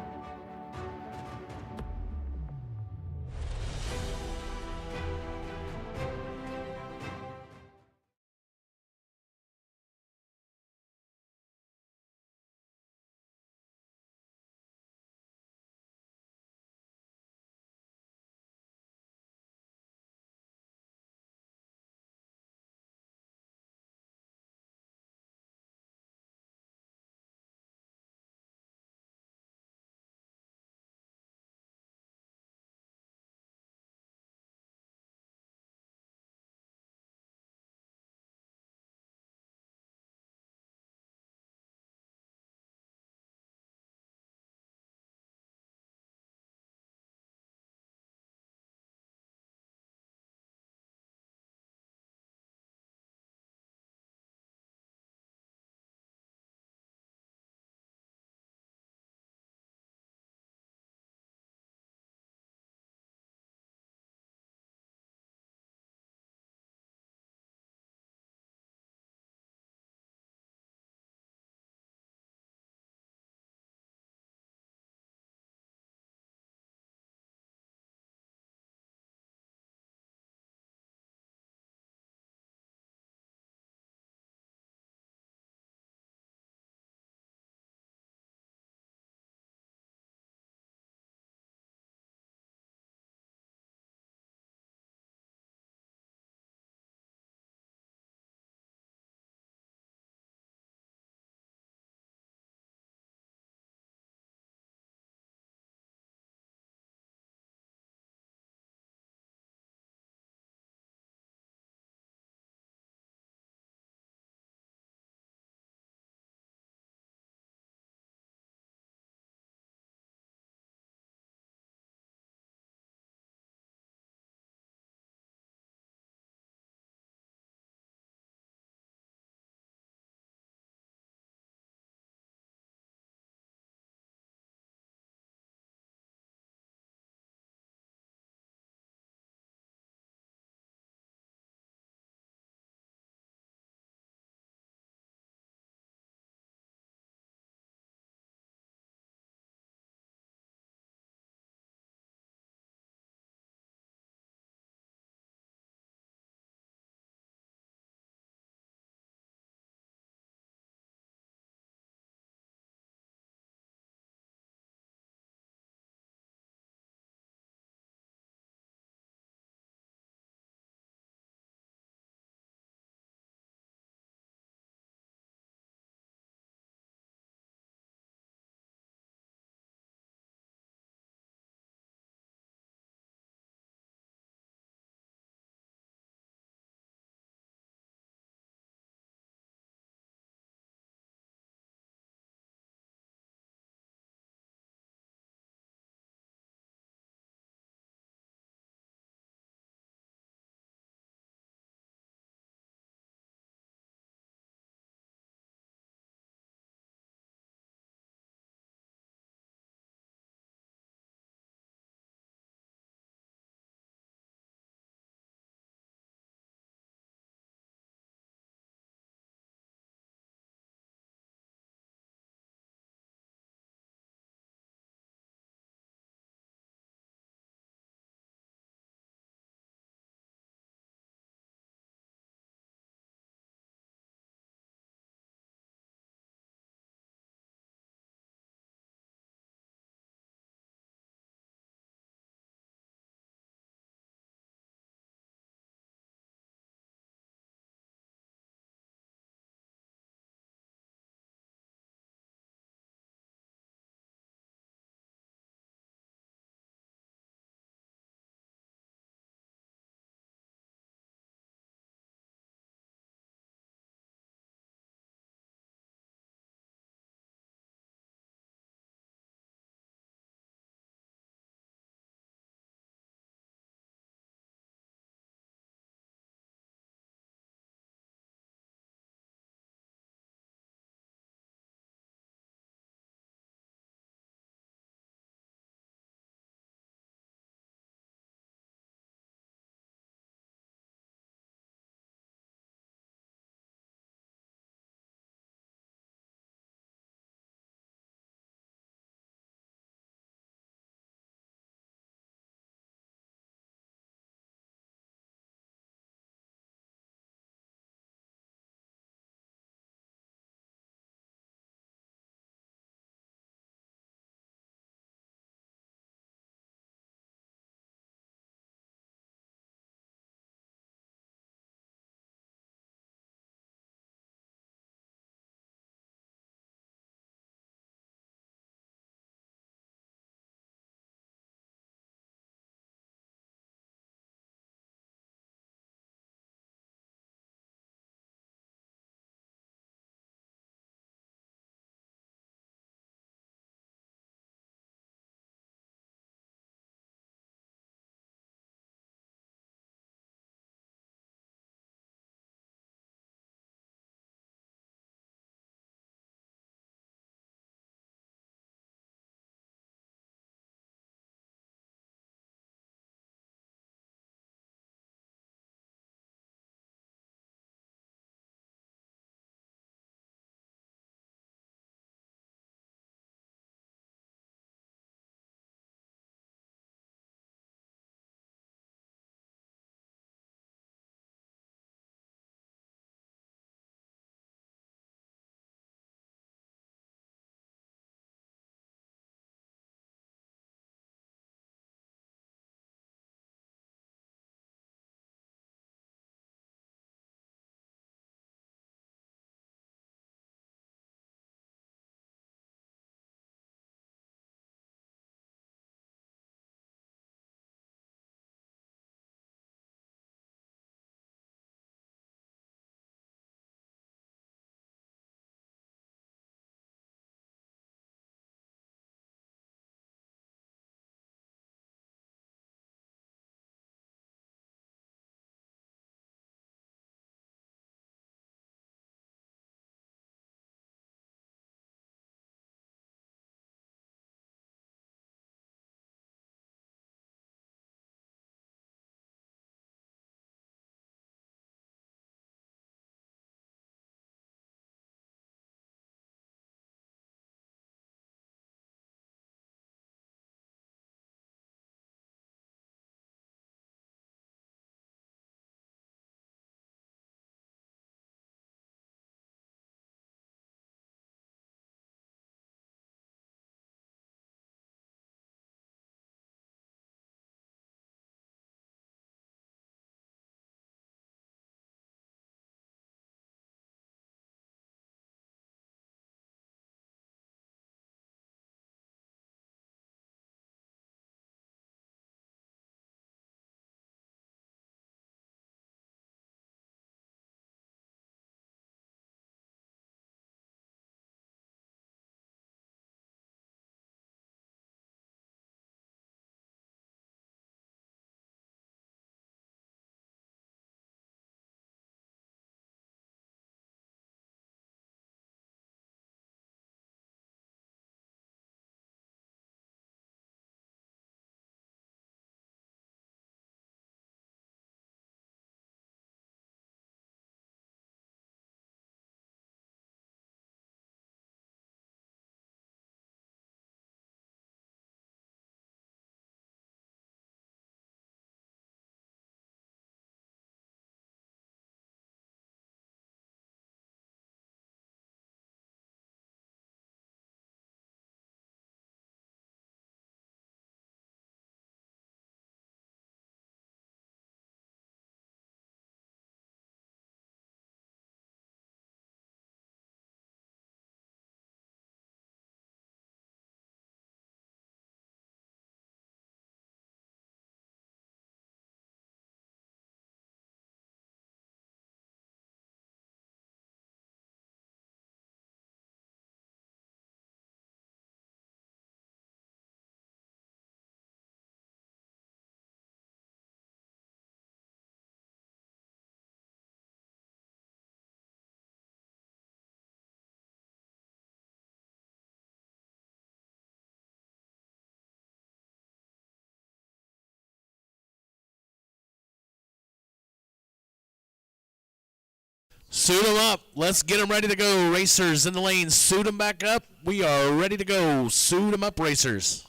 Suit them up. Let's get them ready to go. Racers in the lane. Suit them back up. We are ready to go. Suit them up, racers.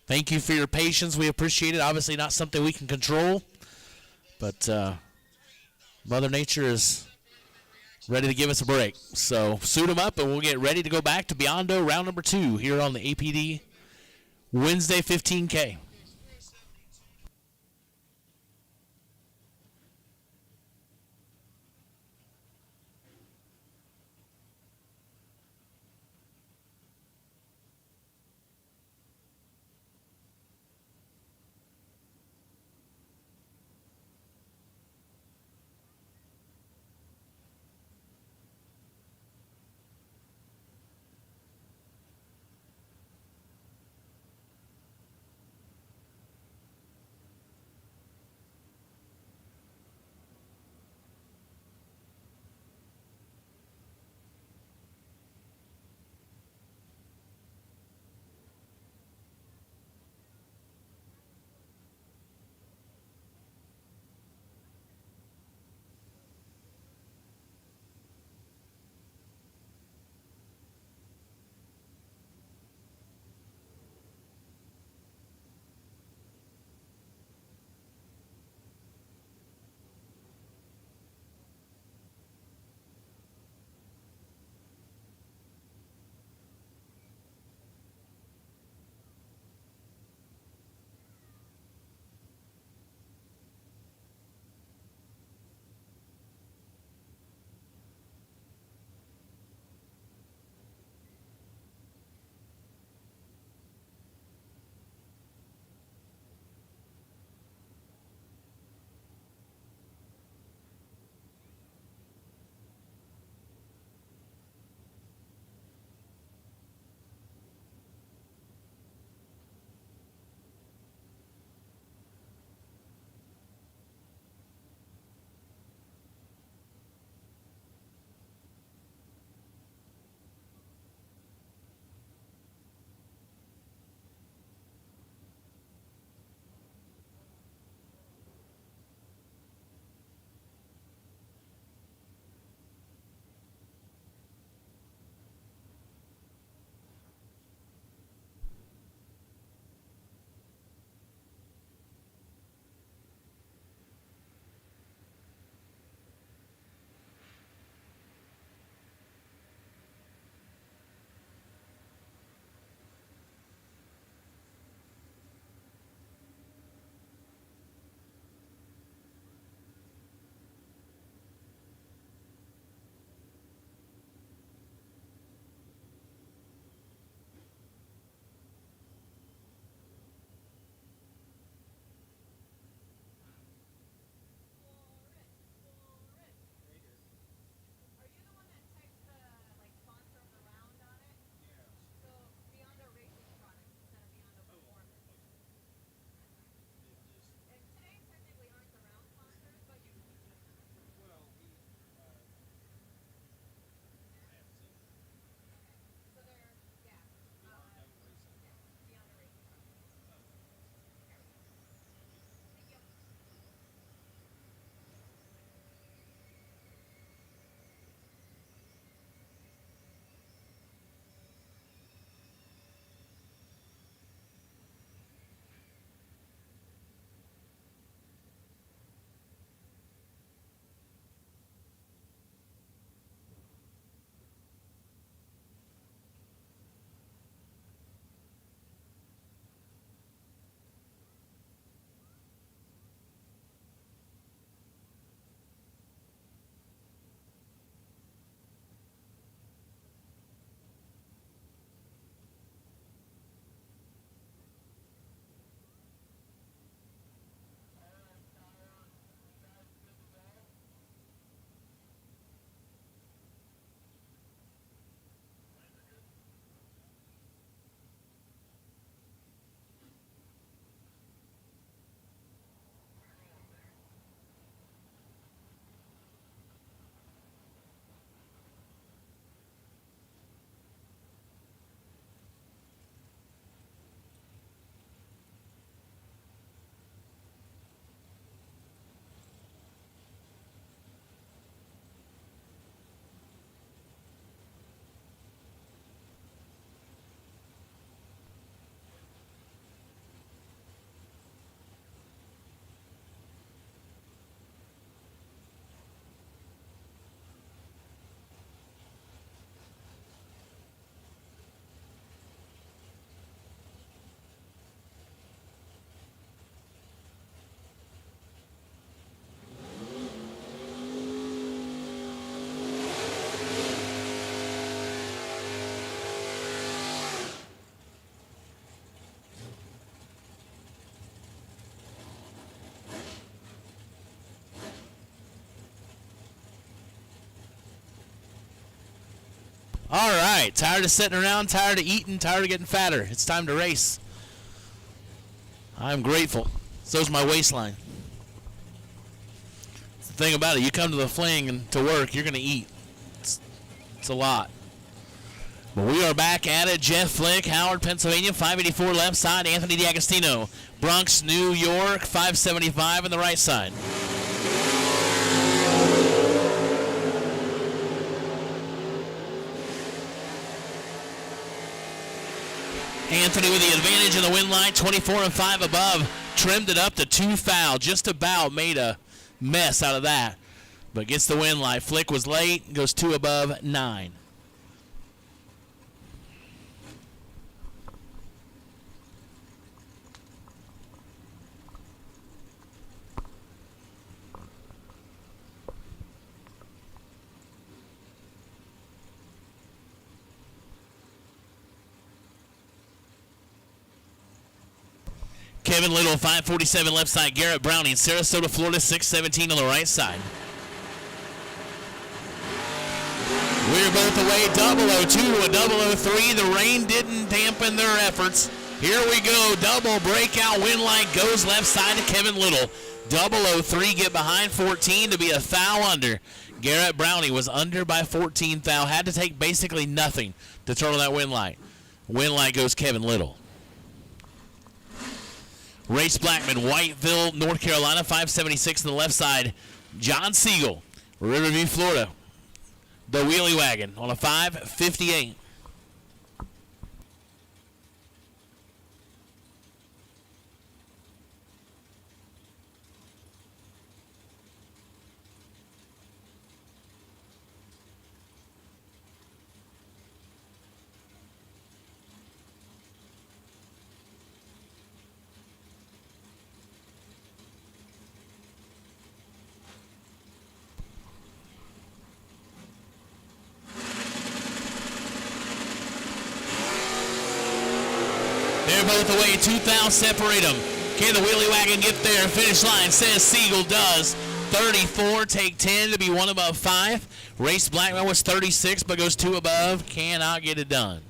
Thank you for your patience. We appreciate it. Obviously not something we can control, but Mother Nature is ready to give us a break. So suit them up, and we'll get ready to go back to Biondo round number 2 here on the APD Wednesday 15K. All right, tired of sitting around, tired of eating, tired of getting fatter. It's time to race. I'm grateful. So's my waistline. That's the thing about it. You come to the Fling and to work, you're going to eat. It's a lot. But we are back at it. Jeff Flick, Howard, Pennsylvania, 584 left side. Anthony D'Agostino, Bronx, New York, 575 on the right side. Anthony with the advantage in the win line, 24 and 5 above. Trimmed it up to 2 foul. Just about made a mess out of that. But gets the win line. Flick was late, goes 2 above 9. Kevin Little, 547 left side. Garrett Browning, Sarasota, Florida, 617 on the right side. We're both away, 002 to 003. The rain didn't dampen their efforts. Here we go, double breakout win line goes left side to Kevin Little. 003 get behind 14 to be a foul under. Garrett Browning was under by 14 foul. Had to take basically nothing to turn on that win line. Win line goes Kevin Little. Race Blackman, Whiteville, North Carolina, 576 on the left side. John Siegel, Riverview, Florida. The wheelie wagon on a 558. They're both away. 2 fouls separate them. Can the wheelie wagon get there? Finish line says Siegel does. 34, take 10 to be 1 above 5. Race Blackman was 36, but goes 2 above. Cannot get it done.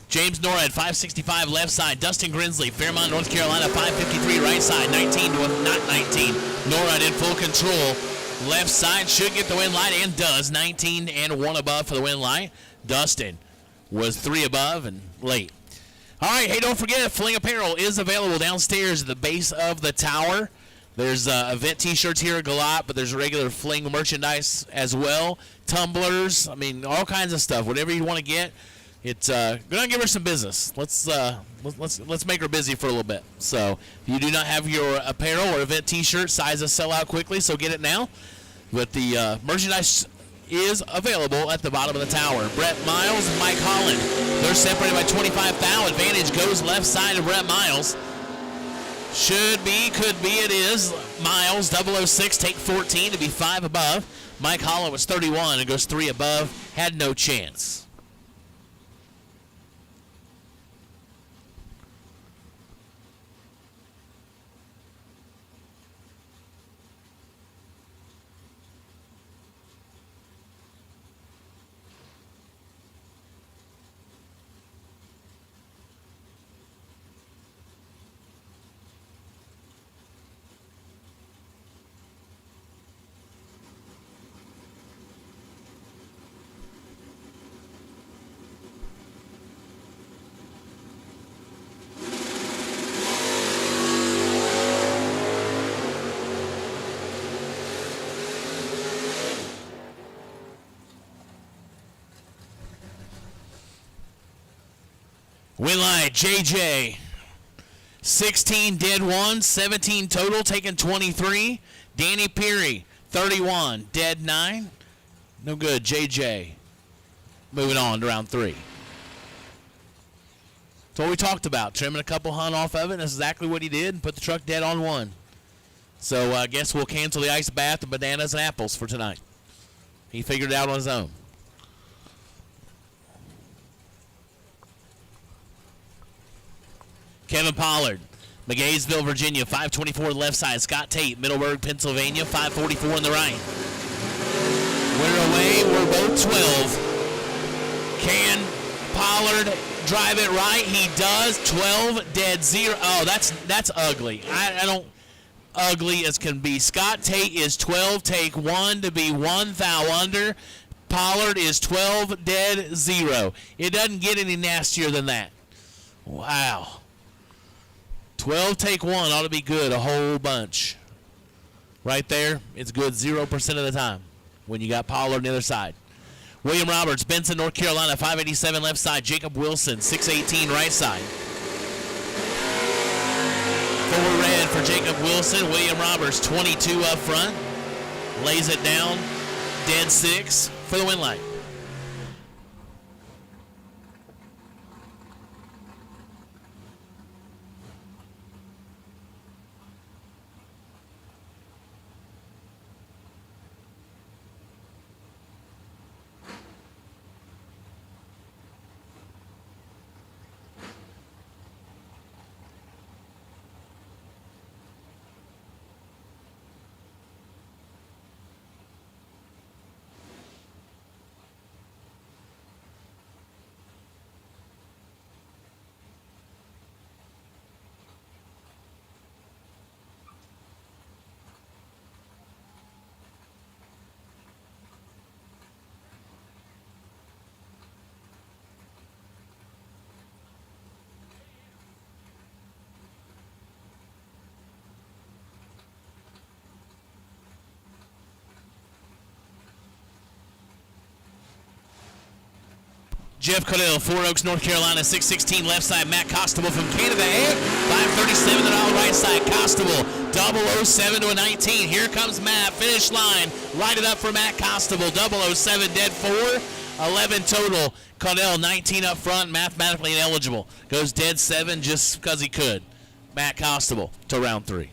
James Norad, 565 left side. Dustin Grinsley, Fairmont, North Carolina, 553 right side. 19 to not 19. Norad in full control. Left side should get the win line and does. 19 and 1 above for the win line. Dustin was 3 above and late. All right, hey, don't forget, Fling Apparel is available downstairs at the base of the tower. There's event t-shirts here at Galot, but there's regular Fling merchandise as well. Tumblers, I mean, all kinds of stuff. Whatever you want to get. It's gonna give her some business. Let's make her busy for a little bit. So if you do not have your apparel or event T-shirt, sizes sell out quickly, so get it now. But the merchandise is available at the bottom of the tower. Brett Miles, Mike Holland. They're separated by 25 foul. Advantage goes left side of Brett Miles. Should be, could be, it is. Miles 006 take 14 to be 5 above. Mike Holland was 31 and goes 3 above. Had no chance. Win line, JJ. 16 dead 1, 17 total, taking 23. Danny Peary, 31, dead 9. No good. JJ. Moving on to round 3. That's what we talked about. Trimming a couple hunt off of it. That's exactly what he did. And put the truck dead on 1. So I guess we'll cancel the ice bath, the bananas, and apples for tonight. He figured it out on his own. Kevin Pollard. McGaysville, Virginia, 524 left side. Scott Tate, Middleburg, Pennsylvania, 544 on the right. We're away. We're both 12. Can Pollard drive it right? He does. 12, dead 0. Oh, that's ugly. I don't. Ugly as can be. Scott Tate is 12, take 1 to be 1 thou under. Pollard is 12, dead 0. It doesn't get any nastier than that. Wow. 12 take 1 ought to be good a whole bunch. Right there, it's good 0% of the time when you got Pollard on the other side. William Roberts, Benson, North Carolina, 587 left side. Jacob Wilson, 618 right side. 4 red for Jacob Wilson. William Roberts, 22 up front. Lays it down. Dead 6 for the win light. Jeff Codell, 4 Oaks, North Carolina, 616 left side. Matt Costable from Canada, 537 on the right side. Costable, 007 to a 19. Here comes Matt, finish line. Light it up for Matt Costable, 007, dead 4, 11 total. Codell, 19 up front, mathematically ineligible. Goes dead 7 just because he could. Matt Costable to round 3.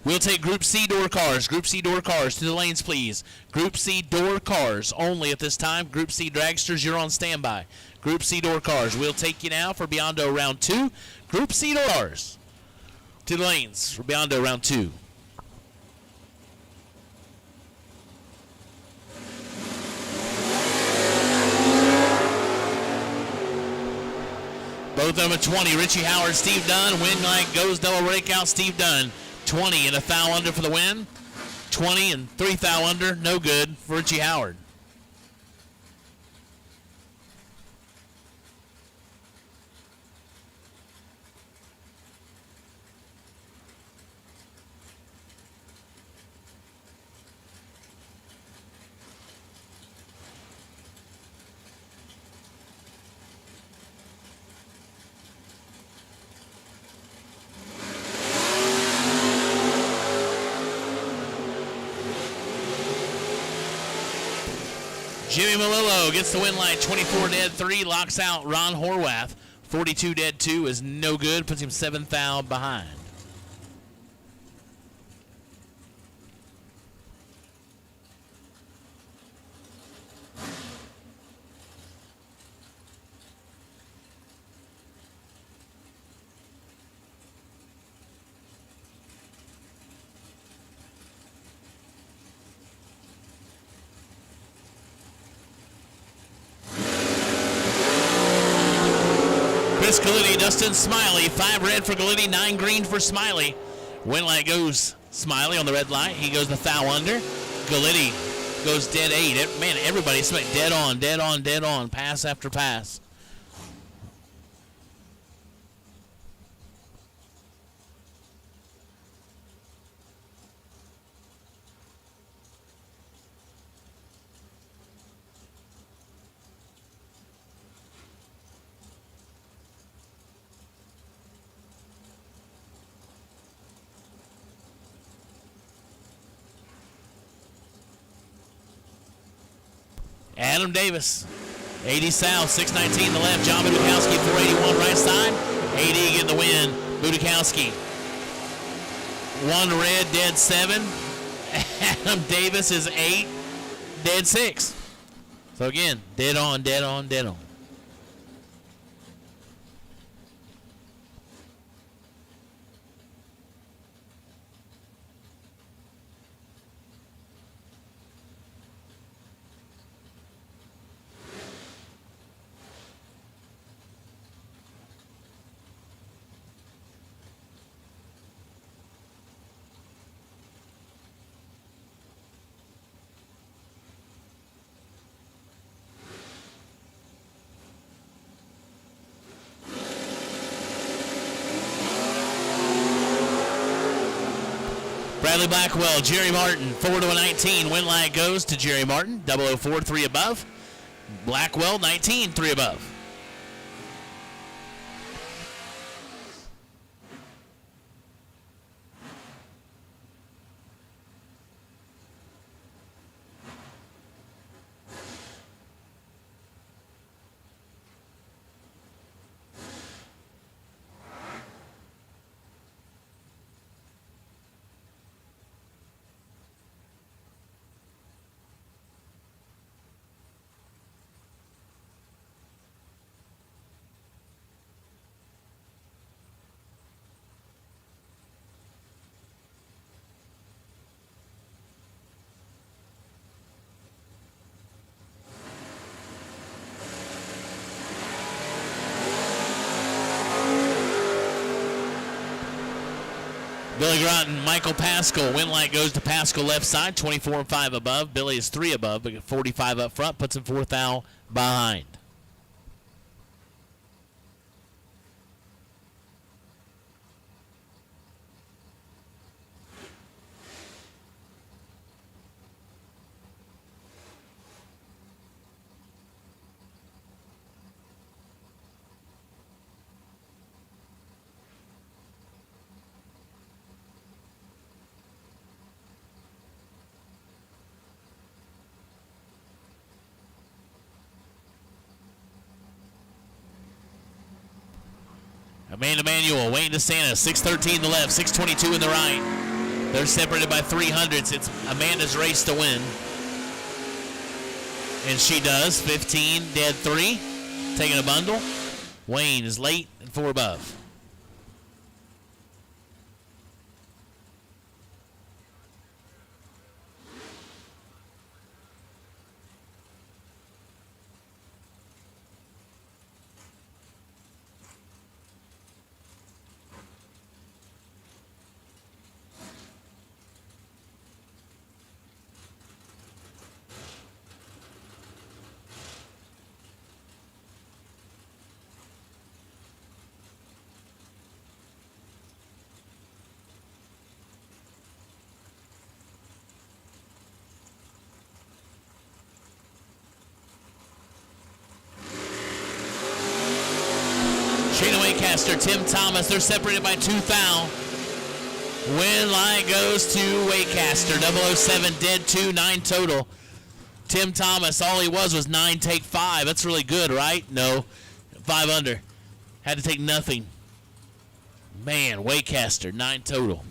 We'll take Group C door cars. Group C door cars to the lanes, please. Group C door cars only at this time. Group C dragsters, you're on standby. Group C door cars. We'll take you now for Biondo round 2. Group C door cars to the lanes for Biondo round 2. Both of them at 20. Richie Howard, Steve Dunn. Win light goes double breakout. Steve Dunn. 20 and a thou under for the win. 20 and 3 thou under, no good for Richie Howard. Jimmy Malillo gets the win line, 24 dead 3, locks out Ron Horwath. 42 dead 2 is no good, puts him 7 thou behind. Chris Galiti, Dustin Smiley, 5 red for Galiti, 9 green for Smiley. Win light goes Smiley on the red light. He goes the thou under. Galiti goes dead 8. Man, everybody's dead on, dead on, dead on, pass after pass. Adam Davis, 80 south, 619 the left. John Budakowski, 481 right side. 80 getting the win. Budakowski. 1 red, dead 7. Adam Davis is 8, dead 6. So again, dead on, dead on, dead on. Bradley Blackwell, Jerry Martin, 4 to a 19. Win line goes to Jerry Martin, 004, 3 above. Blackwell, 19, 3 above. Billy Groton, Michael Pascal. Win light goes to Pascal left side, 24 and 5 above. Billy is 3 above, but 45 up front, puts him 4th out behind. Amanda Manuel, Wayne DeSanta, 613 in the left, 622 in the right. They're separated by 300s. It's Amanda's race to win. And she does. 15, dead 3. Taking a bundle. Wayne is late and 4 above. Shayna Waycaster, Tim Thomas, they're separated by 2 thou. Win line goes to Waycaster, 007, dead 2, 9 total. Tim Thomas, all he was 9, take 5. That's really good, right? No, 5 under. Had to take nothing. Man, Waycaster, 9 total.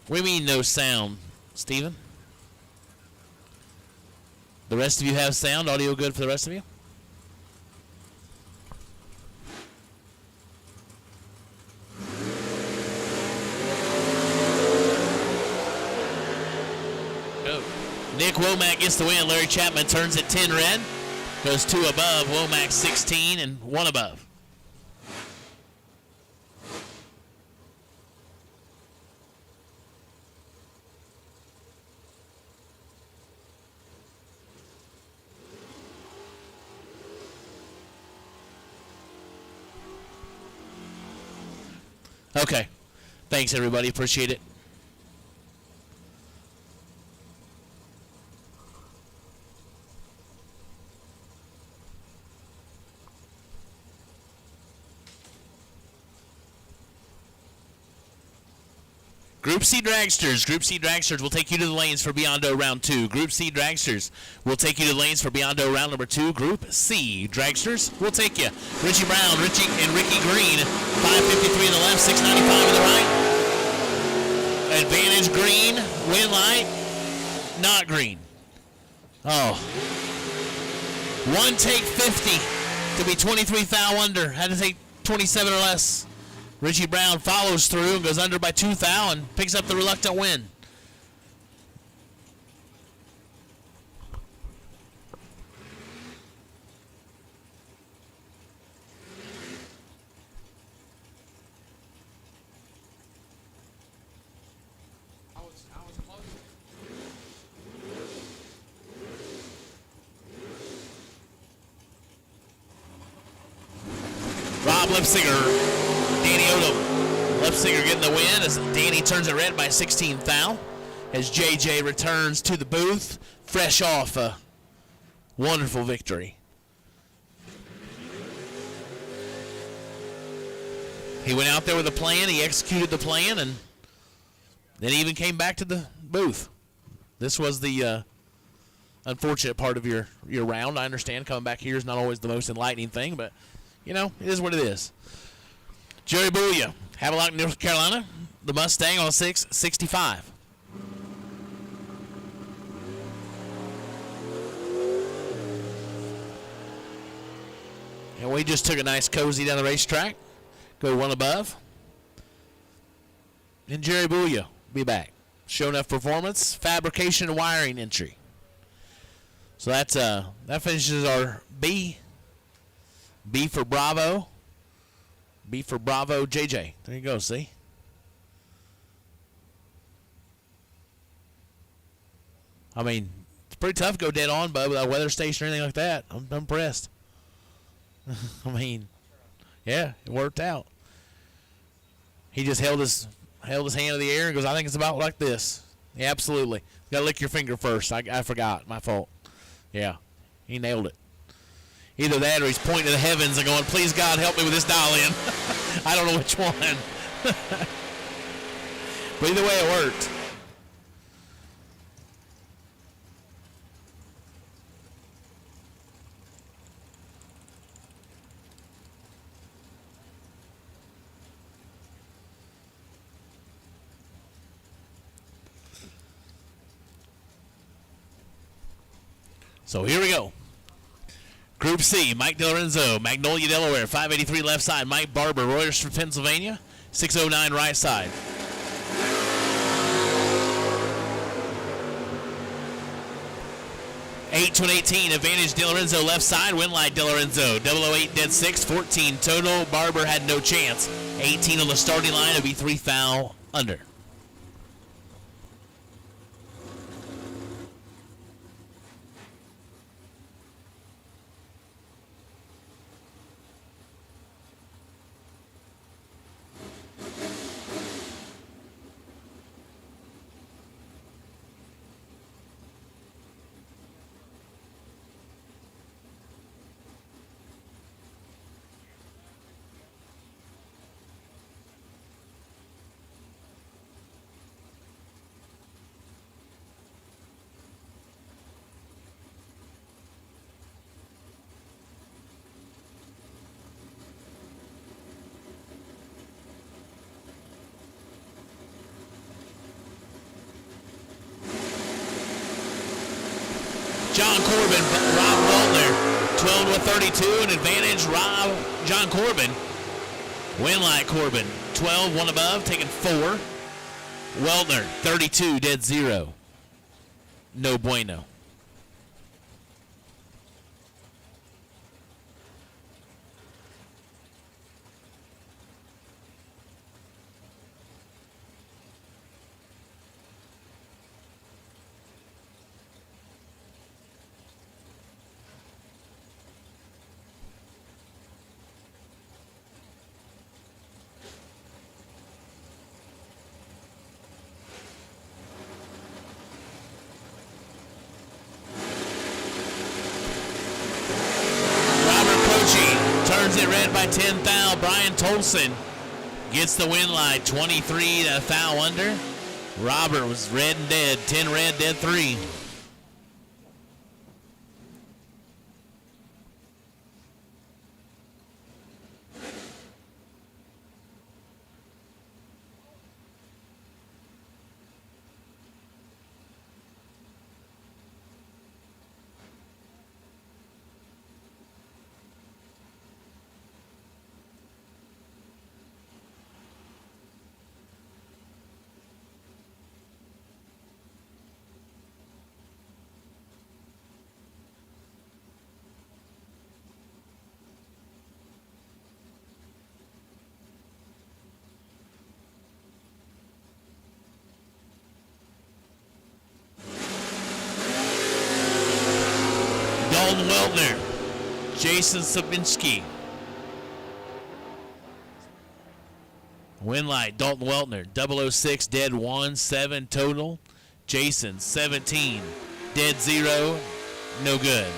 What do you mean no sound, Steven? The rest of you have sound? Audio good for the rest of you? Oh. Nick Womack gets the win. Larry Chapman turns it 10 red. Goes 2 above. Womack 16 and 1 above. Okay. Thanks, everybody. Appreciate it. Group C dragsters will take you to the lanes for Biondo round 2. Group C dragsters will take you to the lanes for Biondo round number 2. Group C dragsters will take you. Richie Brown, Richie and Ricky Green, 553 on the left, 695 on the right. Advantage green, win light, not green. Oh. One take 50 to be 23 thou under. Had to take 27 or less. Richie Brown follows through and goes under by 2 thou and picks up the reluctant win. Rob Lipsinger, Danny Odom. Lipsinger getting the win as Danny turns it red by 16 thou. As JJ returns to the booth, fresh off a wonderful victory. He went out there with a plan, he executed the plan, and then he even came back to the booth. This was the unfortunate part of your round. I understand coming back here is not always the most enlightening thing, but you know, it is what it is. Jerry Booyah, Havelock, North Carolina. The Mustang on 665. And we just took a nice cozy down the racetrack. Go one above. And Jerry Booyah be back. Show enough performance, fabrication, and wiring entry. So that's that finishes our B. B for Bravo. B for Bravo, JJ. There you go, see? I mean, it's pretty tough to go dead on, bud, without a weather station or anything like that. I'm impressed. I mean, yeah, it worked out. He just held his hand in the air and goes, I think it's about like this. Yeah, absolutely. You got to lick your finger first. I forgot. My fault. Yeah, he nailed it. Either that or he's pointing to the heavens and going, please, God, help me with this dial-in. I don't know which one. But either way, it worked. So here we go. Group C, Mike DeLorenzo, Magnolia, Delaware, 583 left side. Mike Barber, Royersford, Pennsylvania, 609 right side. Eight to an 18, advantage DeLorenzo left side, win light DeLorenzo, 008 dead 6, 14 total. Barber had no chance. 18 on the starting line, it'll be 3 thou under. John Corbin, Rob Weltner, 12 to 32, an advantage, John Corbin. Win light Corbin, 12, one above, taking 4. Weltner, 32, dead 0. No bueno. Turns it red by 10 thou. Brian Tolson gets the win light, 23 to thou under. Robert was red and dead. 10 red, dead 3. Dalton Weltner, Jason Sabinski. Win light, Dalton Weltner, 006, dead 1, 7 total. Jason, 17, dead 0, no good.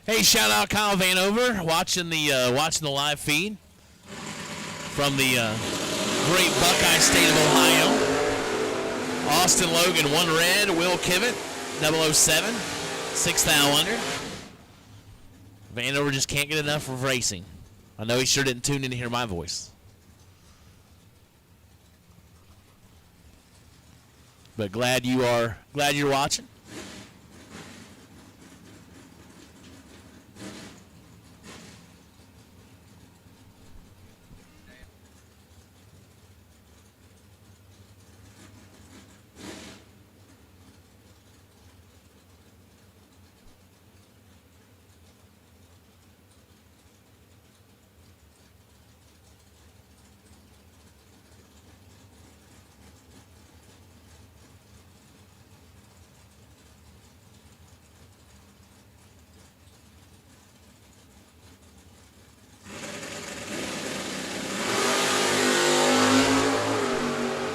Hey, shout out Kyle Vanover watching the live feed from the great Buckeye state of Ohio. Austin Logan, 1 red. Will Kivett, 007, 6th thou under. Vanover just can't get enough of racing. I know he sure didn't tune in to hear my voice. But glad you're watching.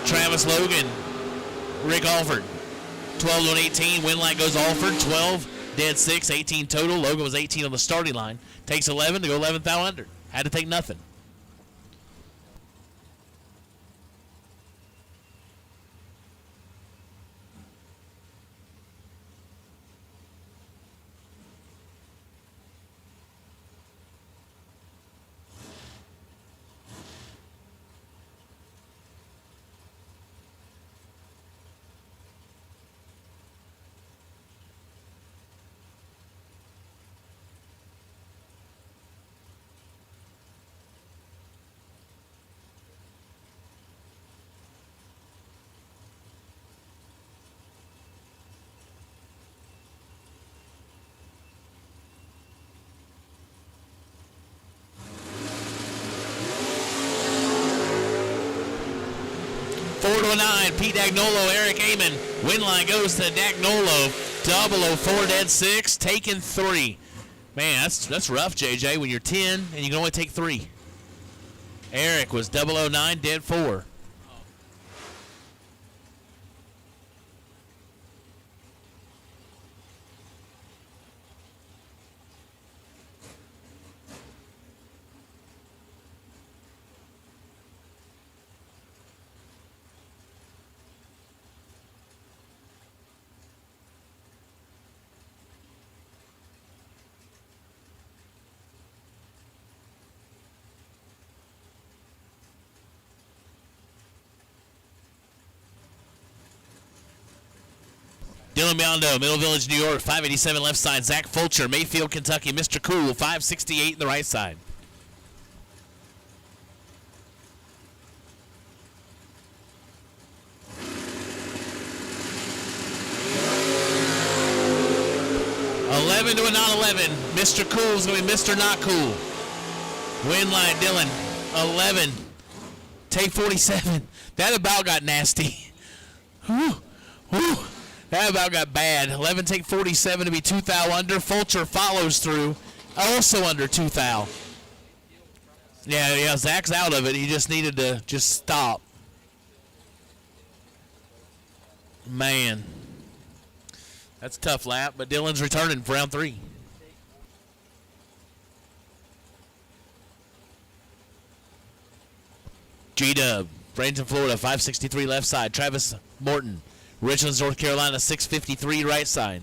Travis Logan, Rick Alford, 12 on 18. Win light goes Alford, 12, dead 6, 18 total. Logan was 18 on the starting line. Takes 11 to go 11th thou under. Had to take nothing. Forward to 9, Pete Dagnolo, Eric Amon. Win line goes to Dagnolo. 004, dead 6, taking 3. Man, that's rough, JJ, when you're 10 and you can only take 3. Eric was 009, dead 4. Dylan Biondo, Middle Village, New York, 587 left side. Zach Fulcher, Mayfield, Kentucky, Mr. Cool, 568 in the right side. $11 to a not 11. Mr. Cool is going to be Mr. Not Cool. Win line, Dylan. 11. Take 47. That about got nasty. Whew. Whew. That about got bad. 11 take 47 to be 2 thou under. Fulcher follows through. Also under 2 thou. Yeah, Zach's out of it. He just needed to just stop. Man. That's a tough lap, but Dylan's returning for round 3. G-Dub, Bradenton, Florida, 563 left side. Travis Morton, Richlands, North Carolina, 653 right side.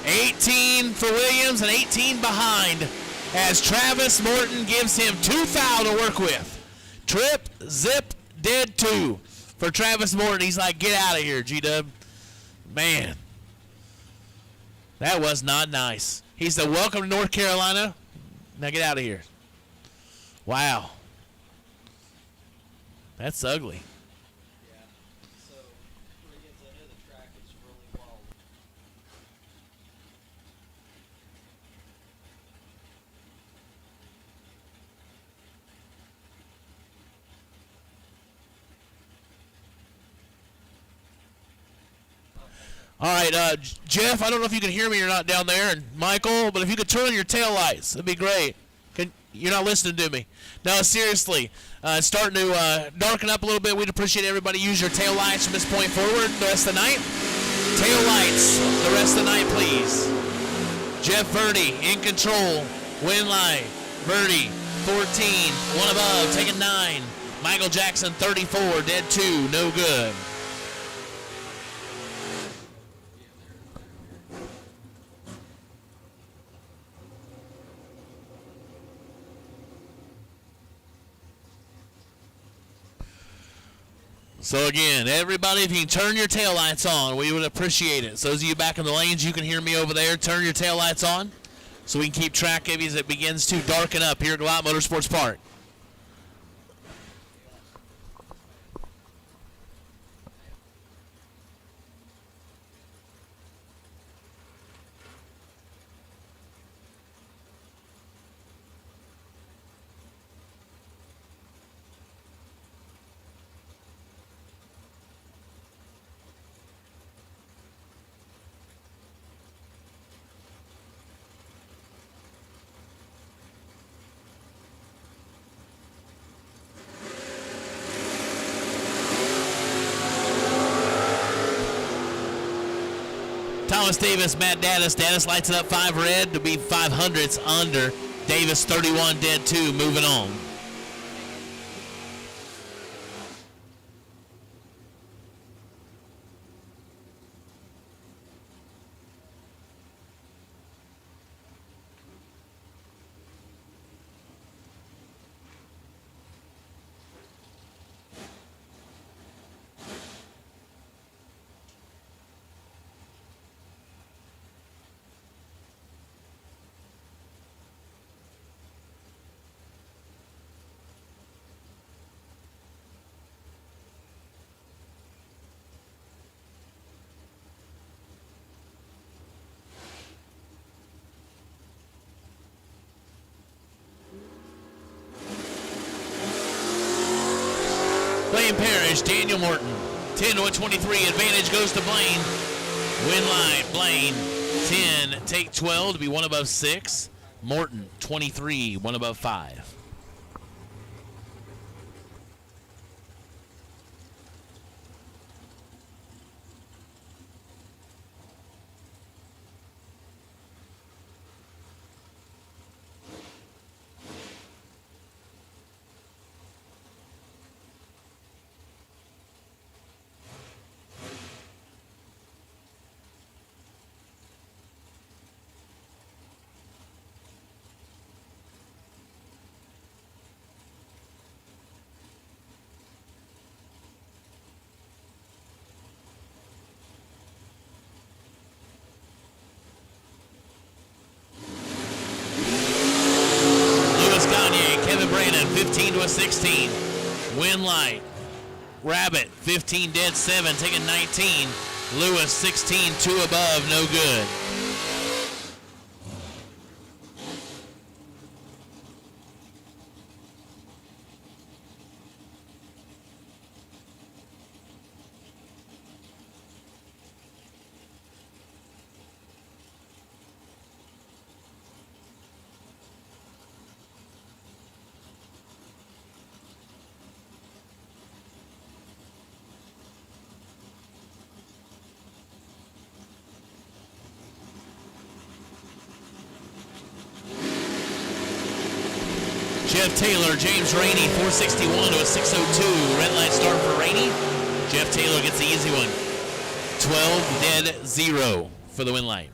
$18 for Williams and 18 behind as Travis Morton gives him 2 thou to work with. Trip, zip, dead 2 for Travis Morton. He's like, get out of here, G-Dub. Man. That was not nice. He said, welcome to North Carolina. Now get out of here. Wow. That's ugly. All right, Jeff, I don't know if you can hear me or not down there, and Michael, but if you could turn on your taillights, that'd be great. You're not listening to me. No, seriously, it's starting to darken up a little bit. We'd appreciate everybody use your taillights from this point forward the rest of the night. Taillights the rest of the night, please. Jeff Verdi in control. Win line. Verdi, 14. One above, taking 9. Michael Jackson, 34. Dead 2. No good. So again, everybody, if you can turn your taillights on, we would appreciate it. So those of you back in the lanes, you can hear me over there. Turn your taillights on so we can keep track of you as it begins to darken up here at Galot Motorsports Park. Thomas Davis, Matt Daddis. Daddis lights it up 5 red to be 500ths under. Davis 31 dead 2, moving on. Blaine Parrish, Daniel Morton, 10 to a 23. Advantage goes to Blaine. Win line, Blaine, 10, take 12 to be 1 above 6. Morton, 23, 1 above 5. a 16. Winlight. Rabbit, 15 dead 7, taking 19. Lewis, 16, 2 above, no good. Jeff Taylor, James Rainey, 461 to a 602. Red light start for Rainey. Jeff Taylor gets the easy one. 12 dead 0 for the win light.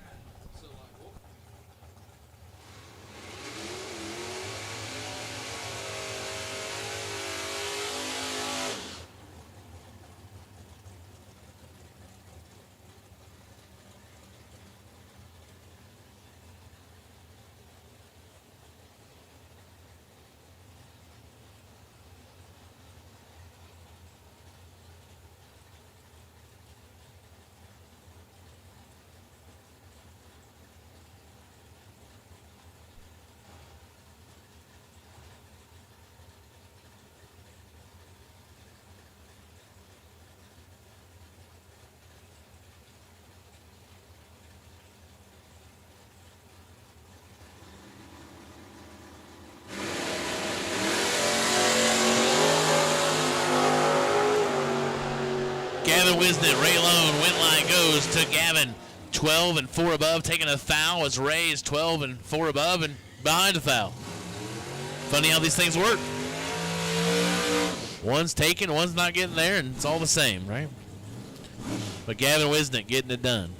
Gavin Wisnett, Ray Lone, win line goes to Gavin. 12 and 4 above, taking a foul as Ray's 12 and 4 above and behind a foul. Funny how these things work. One's taken, one's not getting there, and it's all the same, right? But Gavin Wisnett getting it done.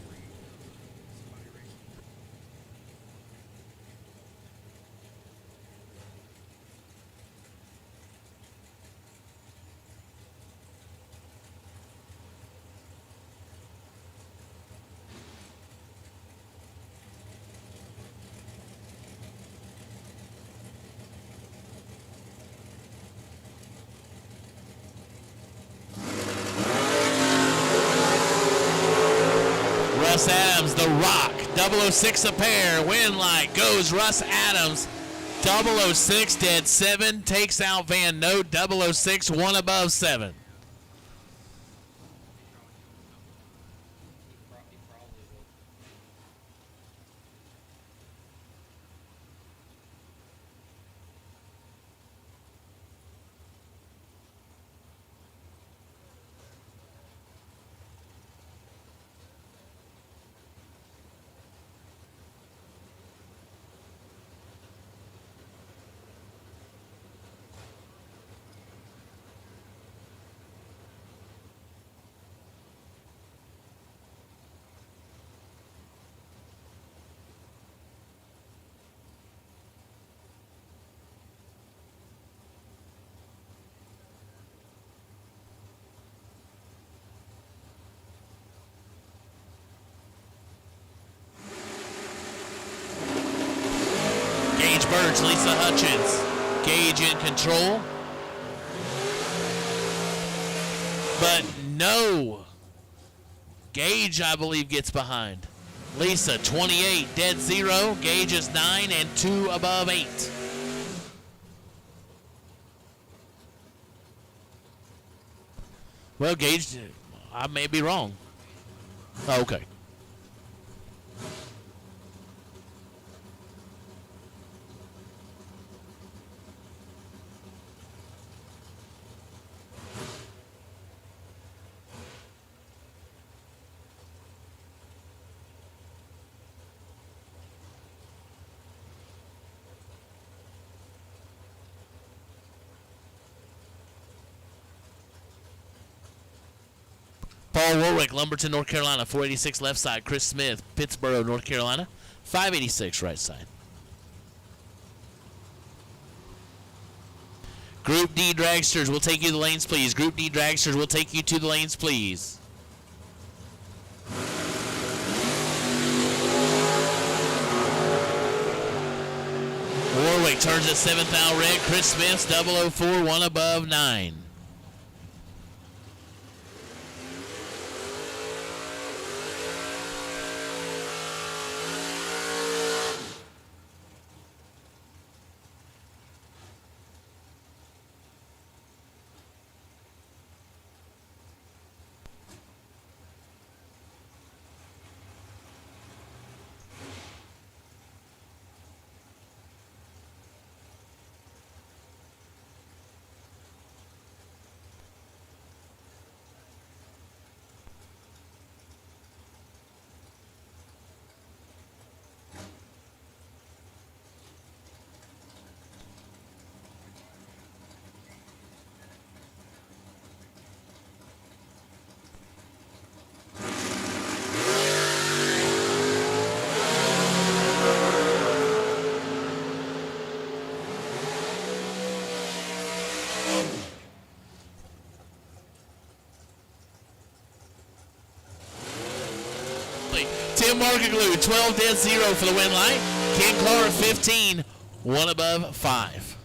Russ Adams, the Rock, 006 a pair, win light, goes Russ Adams, 006 dead 7, takes out Van Note, 006, 1 above 7. Gage Birch, Lisa Hutchins. Gage in control. But no. Gage, I believe, gets behind. Lisa, 28, dead 0. Gage is 9 and 2 above 8. Well, Gage, I may be wrong. Oh, okay. Paul Warwick, Lumberton, North Carolina, 486 left side. Chris Smith, Pittsboro, North Carolina, 586 right side. Group D dragsters will take you to the lanes, please. Group D dragsters will take you to the lanes, please. Warwick turns at 7th out red. Chris Smith's 004, one above 9. Tim Markaglu, 12-0 for the win light. Ken Clark, 15, one above 5.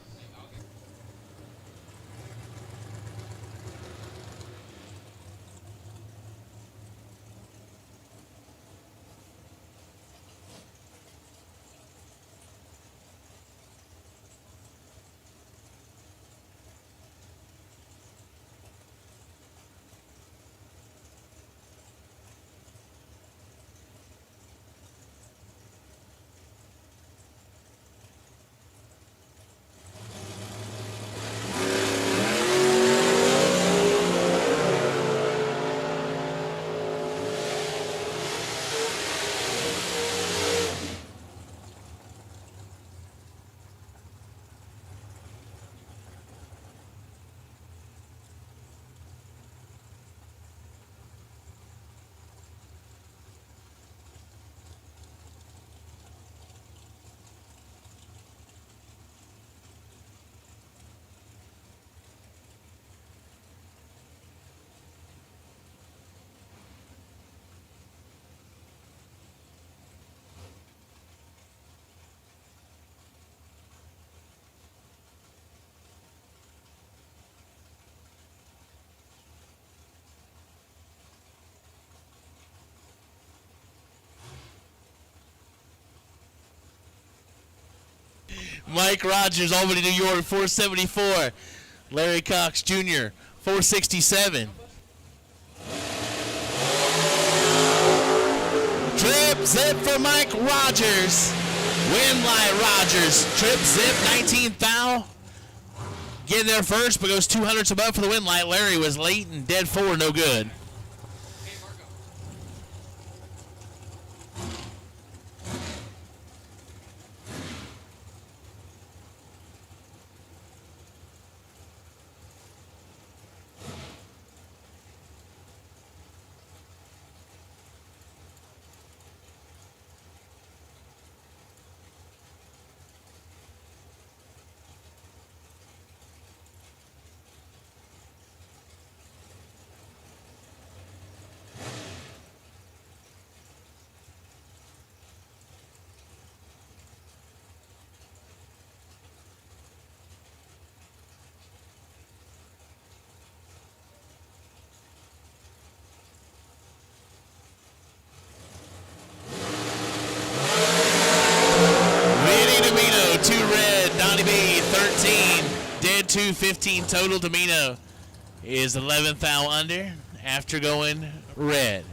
Mike Rogers, Albany, New York, 474. Larry Cox Jr., 467. Trip zip for Mike Rogers. Winlight Rogers. Trip zip, 19th foul. Getting there first, but goes 200s above for the Winlight. Larry was late and dead forward, no good. Donnie B, 13. Dead 2, 15 total. Domino is 11th foul under after going red.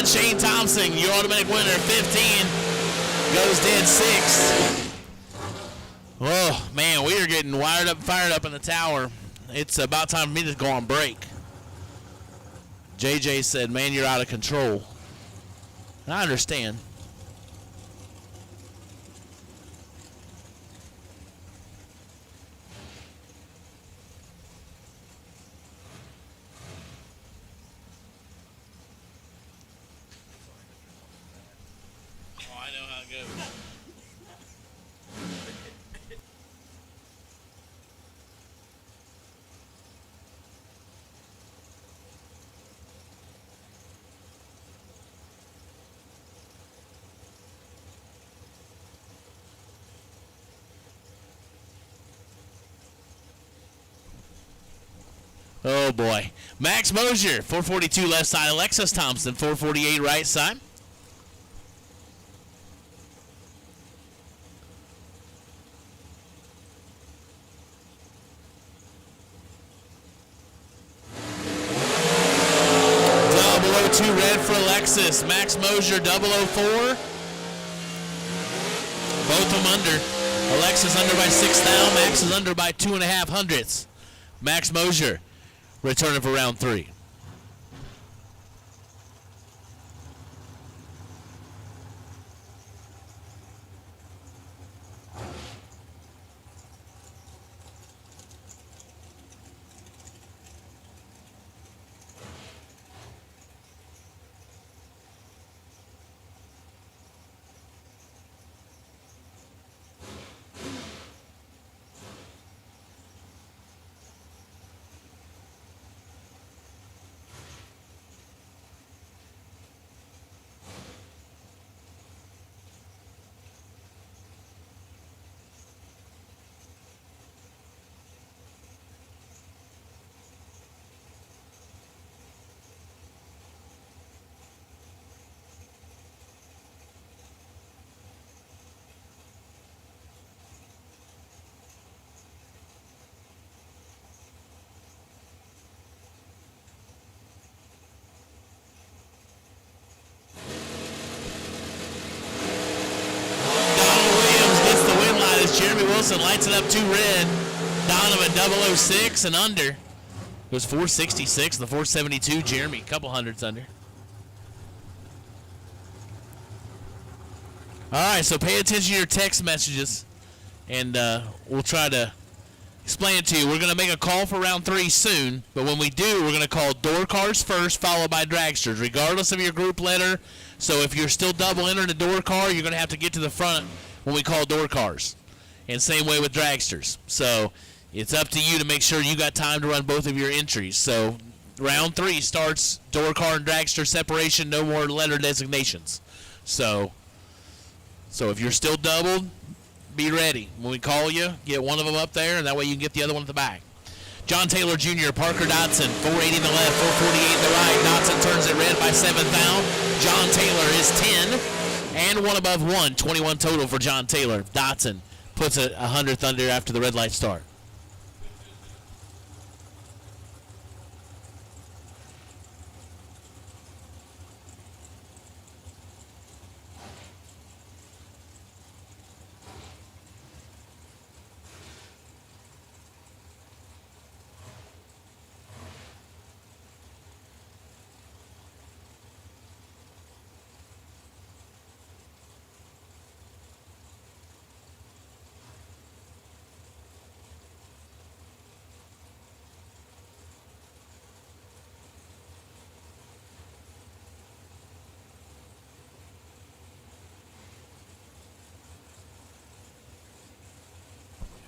Shane Thompson, your automatic winner, 15, goes dead 6. Oh, man, we are getting wired up, fired up in the tower. it's about time for me to go on break. JJ said, man, you're out of control. And I understand. Oh, I know how it goes. Oh, boy. Max Mosier, 442 left side. Alexis Thompson, 448 right side. Double 02 red for Alexis. Max Mosier, 004. Both of them under. Alexis under by 6 now. Max is under by 2.5 hundredths. Max Mosier returning for round 3. Jeremy Wilson lights it up 2 red. Donovan 006 and under. It was 466, the 472. Jeremy, a couple hundreds under. All right, so pay attention to your text messages, and we'll try to explain it to you. We're going to make a call for round 3 soon, but when we do, we're going to call door cars first, followed by dragsters, regardless of your group letter. So if you're still double entering a door car, you're going to have to get to the front when we call door cars. And same way with dragsters. So it's up to you to make sure you got time to run both of your entries. So round 3 starts door car and dragster separation, no more letter designations. So if you're still doubled, be ready. When we call you, get one of them up there, and that way you can get the other one at the back. John Taylor Jr., Parker Dotson, 480 in the left, 448 in the right. Dotson turns it red by 7th down. John Taylor is 10, and one above 1, 21 total for John Taylor. Dotson puts a 100th under after the red light start.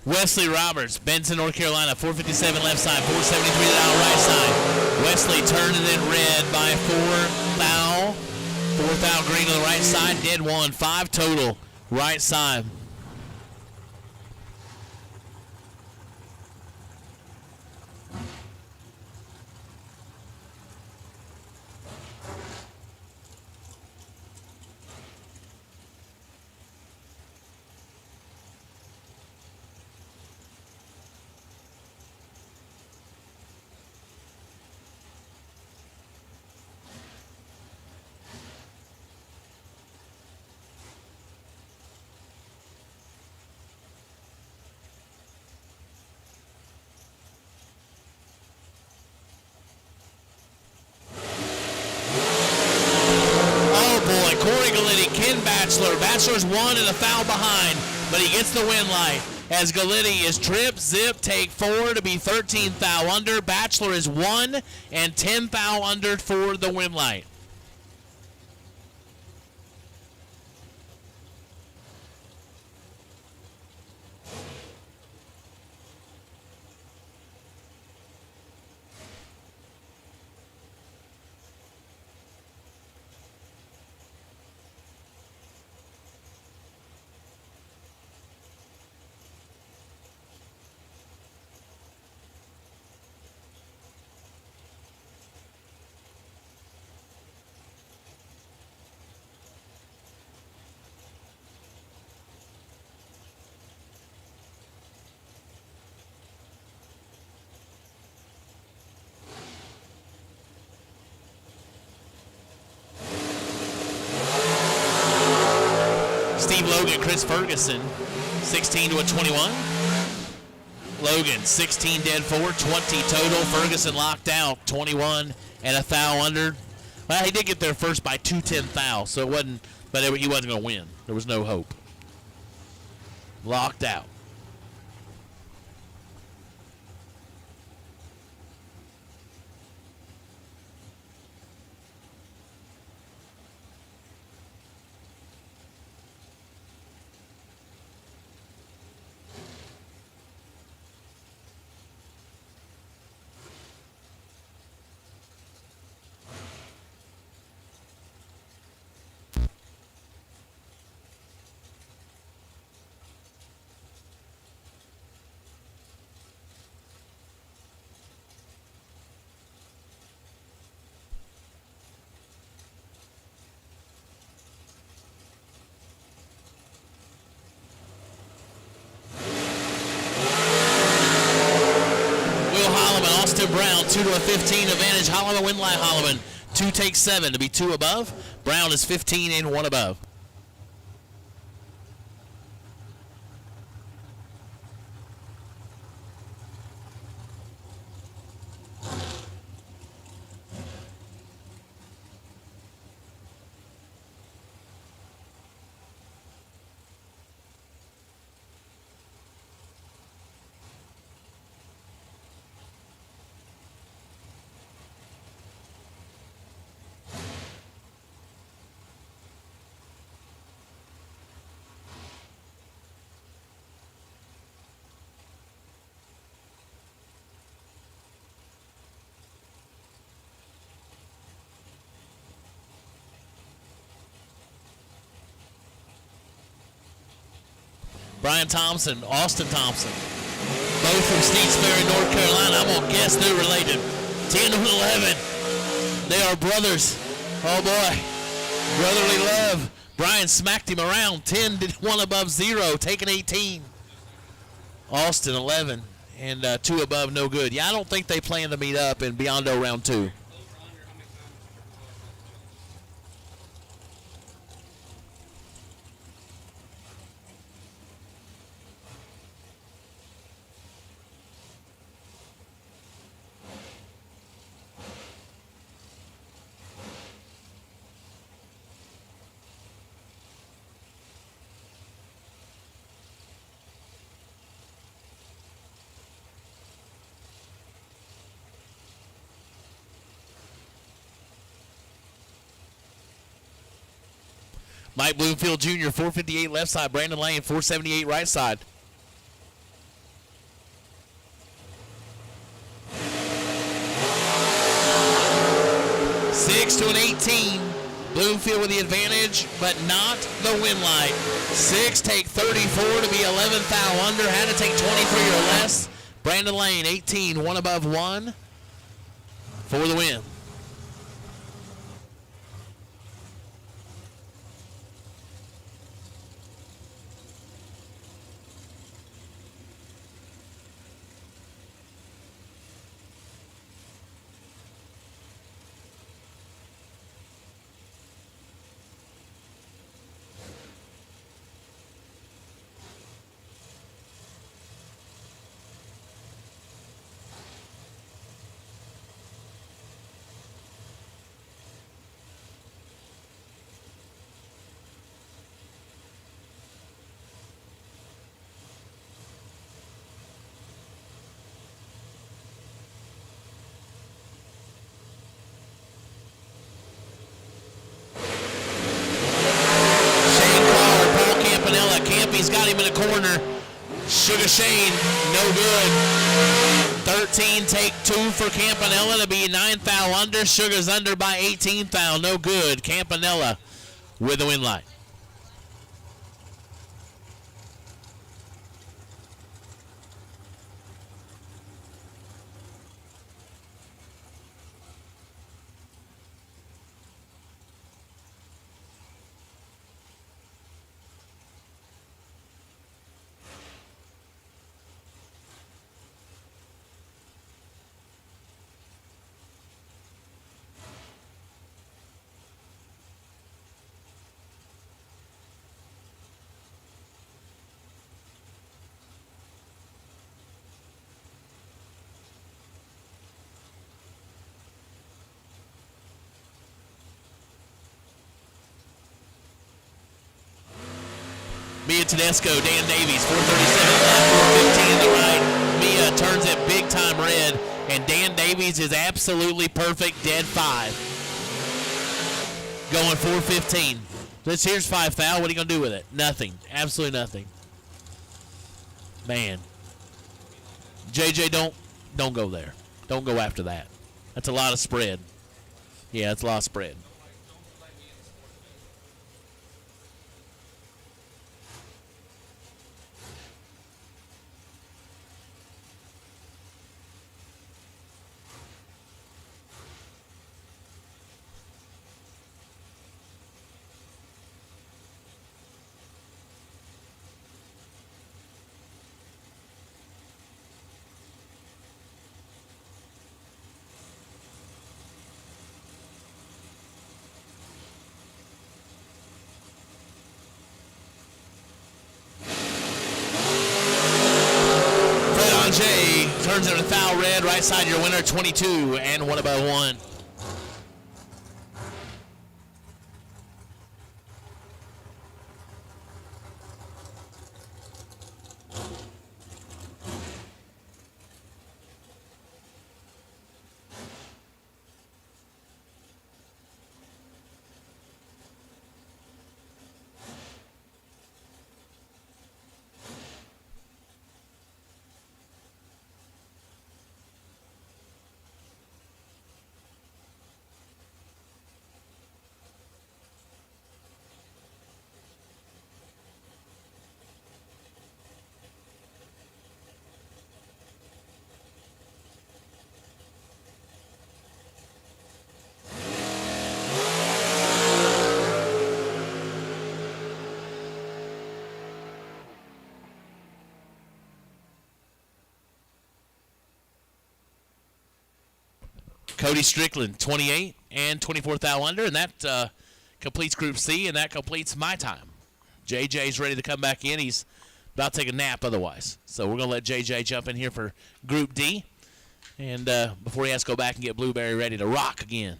Wesley Roberts, Benton, North Carolina, 457 left side, 473 down right side. Wesley turning it red by 4 thou. 4 thou green on the right side, dead 1, 5 total, right side. Ken Bachelor. Bachelor's 1 and a foul behind, but he gets the win light. As Galitti is trip, zip, take 4 to be 13 thou under. Bachelor is 1 and 10 thou under for the win light. Steve Logan, Chris Ferguson, 16 to a 21. Logan, 16 dead 4, 20 total. Ferguson locked out, 21 and a thou under. Well, he did get there first by 2-10 thou, so it wasn't, but he wasn't going to win. There was no hope. Locked out. Austin Brown, 2 to a 15 advantage. Holloman win line. Holloman 2 takes 7 to be 2 above. Brown is 15 and 1 above. Brian Thompson, Austin Thompson, both from Steeds Ferry, North Carolina. I'm going to guess they're related. 10 to 11. They are brothers. Oh, boy. Brotherly love. Brian smacked him around. 10 to 1 above 0, taking 18. Austin, 11. And 2 above, no good. Yeah, I don't think they plan to meet up in Biondo round 2. Mike Bloomfield Jr., 458 left side. Brandon Lane, 478 right side. Six to an 18. Bloomfield with the advantage, but not the win light. 6 take 34 to be 11 thou under. Had to take 23 or less. Brandon Lane, 18, 1 above 1 for the win. got him in the corner. Sugar Shane, no good. 13, take 2 for Campanella to be 9 foul under. Sugar's under by 18 foul, no good. Campanella with the win line. Mia Tedesco, Dan Davies, 437 left, 415 to right. Mia turns it big time red, and Dan Davies is absolutely perfect, dead 5. Going 415. Here's 5 foul. What are you going to do with it? Nothing. Absolutely nothing. Man. JJ, don't go there. Don't go after that. That's a lot of spread. Yeah, that's a lot of spread. Turns into foul red, right side your winner, 22 and 1 by 1. Cody Strickland, 28 and 24 thou under, and that completes Group C, and that completes my time. JJ's ready to come back in. He's about to take a nap otherwise. So we're going to let JJ jump in here for Group D, and before he has to go back and get Blueberry ready to rock again.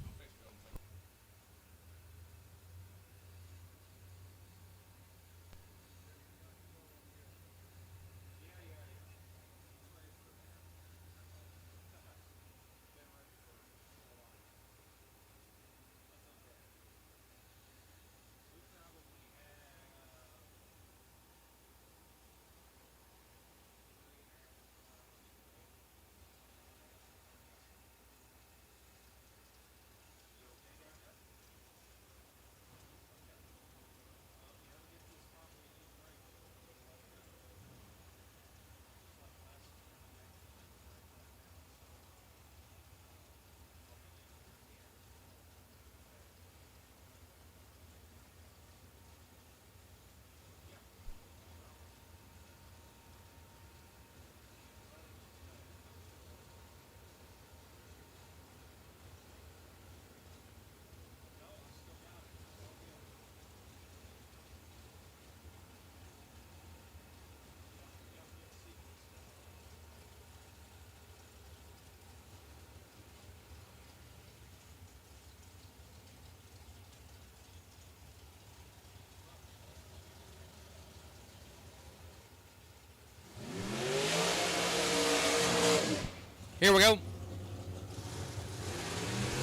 Here we go.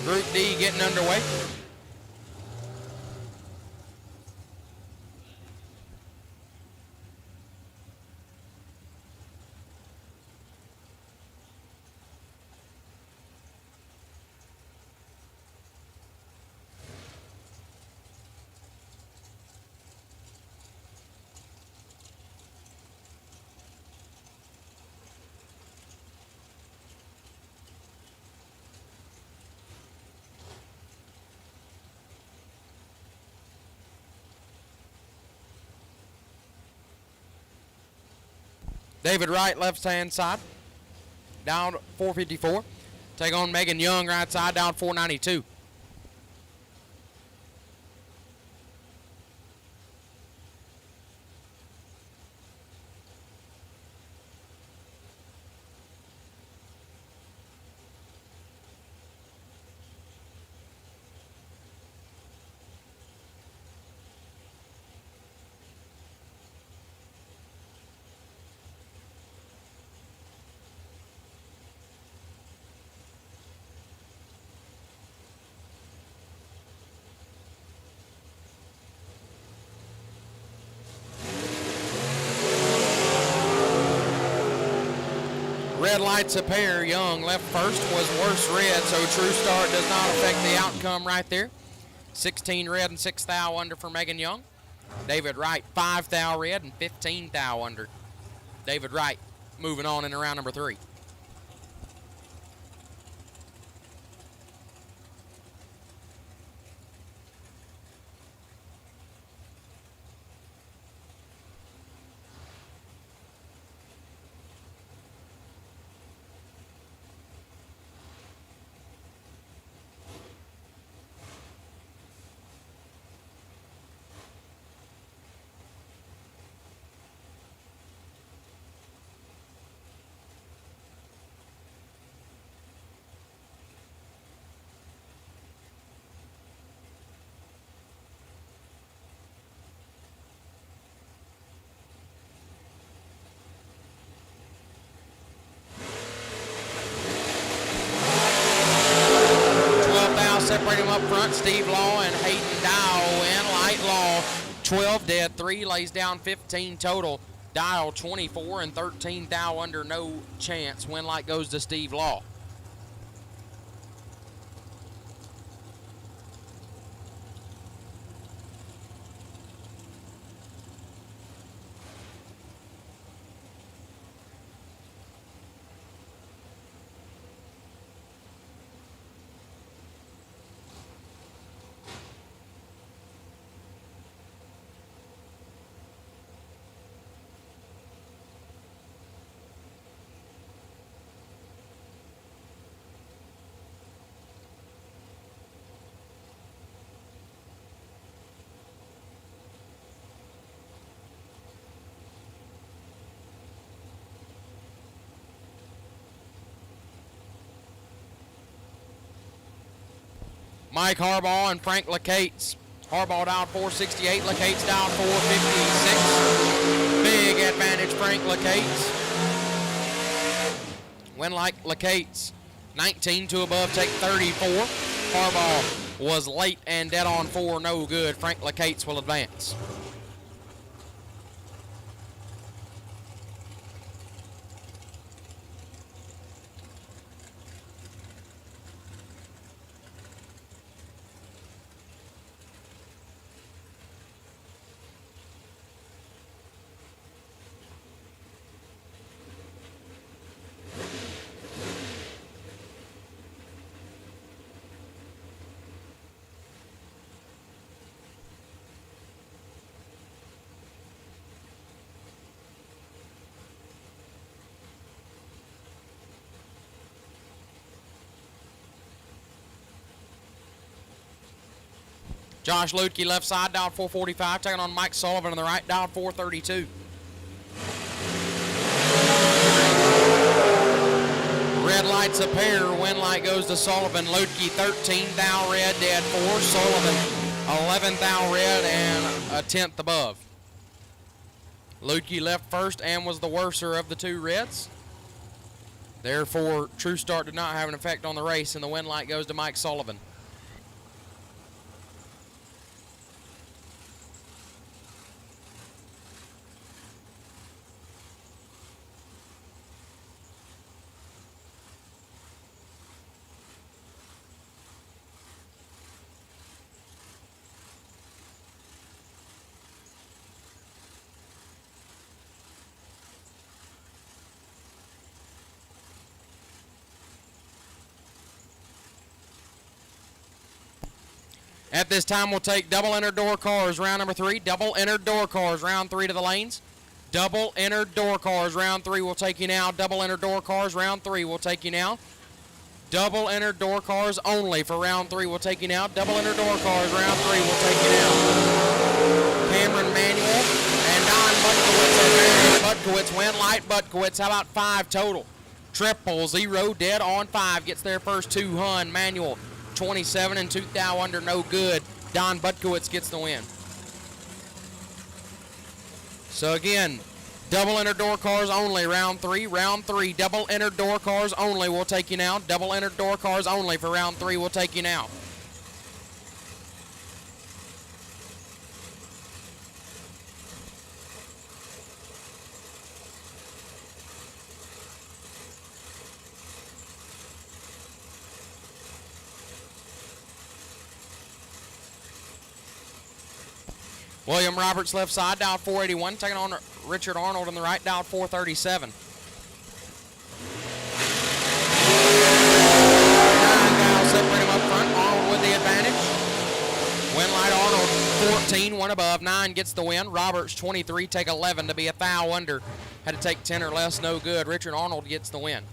Group D getting underway. David Wright, left-hand side, down 454. Take on Megan Young, right side, down 492. Red lights a pair. Young left first, was worse red, so true start does not affect the outcome right there. 16 red and 6 thou under for Megan Young. David Wright 5 thou red and 15 thou under. David Wright moving on in round number 3. Separate them up front. Steve Law and Hayden Dow win. Light Law 12 dead, 3 lays down 15 total. Dial 24 and 13 thou under, no chance. Win light goes to Steve Law. Mike Harbaugh and Frank Lacates. Harbaugh down 468, Lacates down 456. Big advantage, Frank Lacates. Win like Lacates. 19 to above, take 34. Harbaugh was late and dead on 4, no good. Frank Lacates will advance. Josh Lutke left side, down 445, taking on Mike Sullivan on the right, down 432. Red lights a pair, win light goes to Sullivan. Lutke 13 thou red, dead 4. Sullivan 11 thou red and a 10th above. Lutke left first and was the worser of the 2 reds. Therefore, true start did not have an effect on the race, and the win light goes to Mike Sullivan. At this time, we'll take double entered door cars, round number 3. Double entered door cars, round 3 to the lanes. Double entered door cars, round 3 will take you now. Double entered door cars, round 3 will take you now. Double entered door cars only for round 3 will take you now. Double entered door cars, round 3 will take you now. Cameron Manuel and Don Butkowitz win. Light Butkowitz, how about 5 total? Triple, 0, dead on 5, gets their first 2 Hun. Manuel, 27 and 2 thou under, no good. Don Butkowitz gets the win. So again, double entered door cars only, round 3. Round 3, double entered door cars only will take you now. Double entered door cars only for round 3 will take you now. William Roberts left side, dialed 481, taking on Richard Arnold on the right, dialed 437. 9 dial separate him up front, Arnold with the advantage. Win light Arnold 14, 1 above, 9 gets the win. Roberts 23, take 11 to be a thou under. Had to take 10 or less, no good. Richard Arnold gets the win.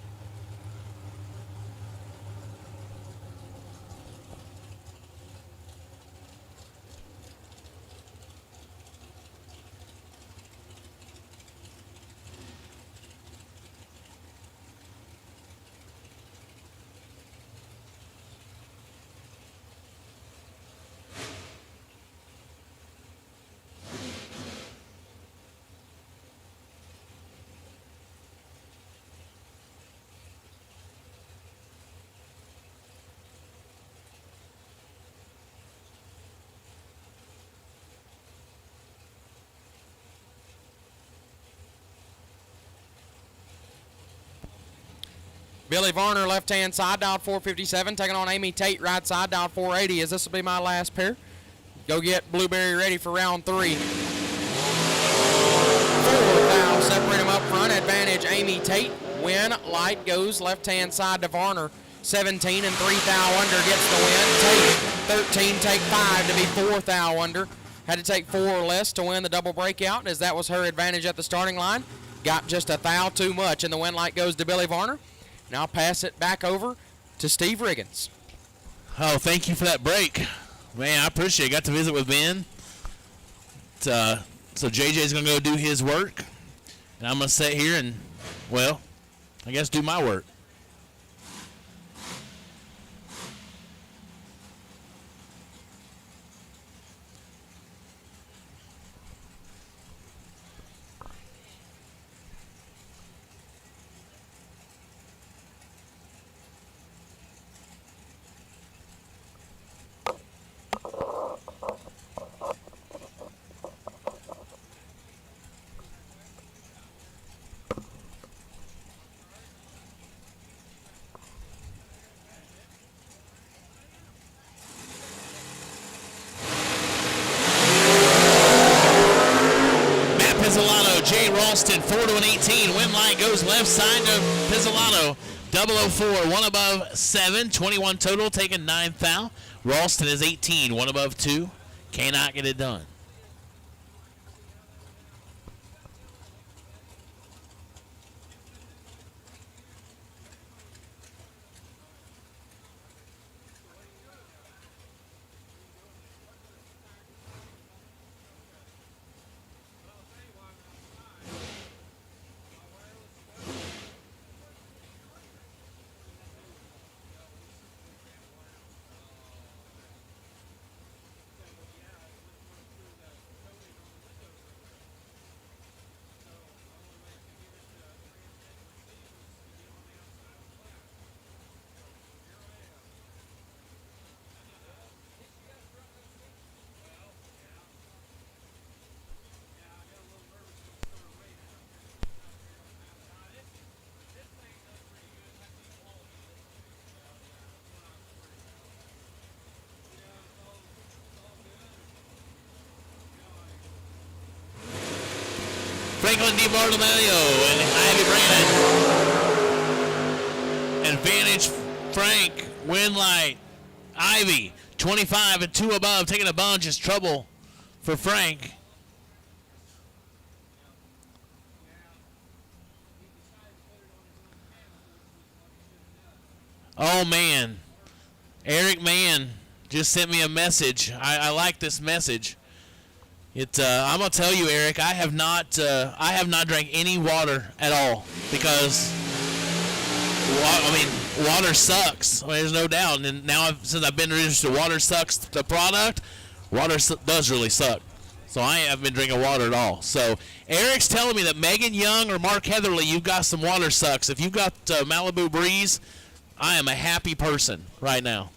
Billy Varner, left-hand side, dialed 457, taking on Amy Tate, right side, dialed 480, as this will be my last pair. Go get Blueberry ready for round 3. 4 thou, separate him up front, advantage Amy Tate. Win, light goes left-hand side to Varner. 17 and 3 thou under gets the win. Tate, 13, take 5 to be 4 thou under. Had to take 4 or less to win the double breakout, as that was her advantage at the starting line. Got just a thou too much, and the win light goes to Billy Varner. Now pass it back over to Steve Riggins. Oh, thank you for that break. Man, I appreciate it. Got to visit with Ben. So JJ's going to go do his work. And I'm going to sit here and, well, I guess do my work. Ralston, 4 to an 18. Win light goes left side to Pizzolato. 004, 1 above 7. 21 total, taking 9 thou. Ralston is 18, 1 above 2. Cannot get it done. Franklin DiBartolomeo and Ivy Brandon. Advantage Frank, win light. Ivy, 25 and 2 above, taking a bunch is trouble for Frank. Oh, man. Eric Mann just sent me a message. I like this message. I'm gonna tell you, Eric. I have not drank any water at all because, water sucks. There's no doubt. And now, since I've been introduced to Water Sucks, the product, water does really suck. So I haven't been drinking water at all. So Eric's telling me that Megan Young or Mark Heatherly, you've got some Water Sucks. If you've got Malibu Breeze, I am a happy person right now.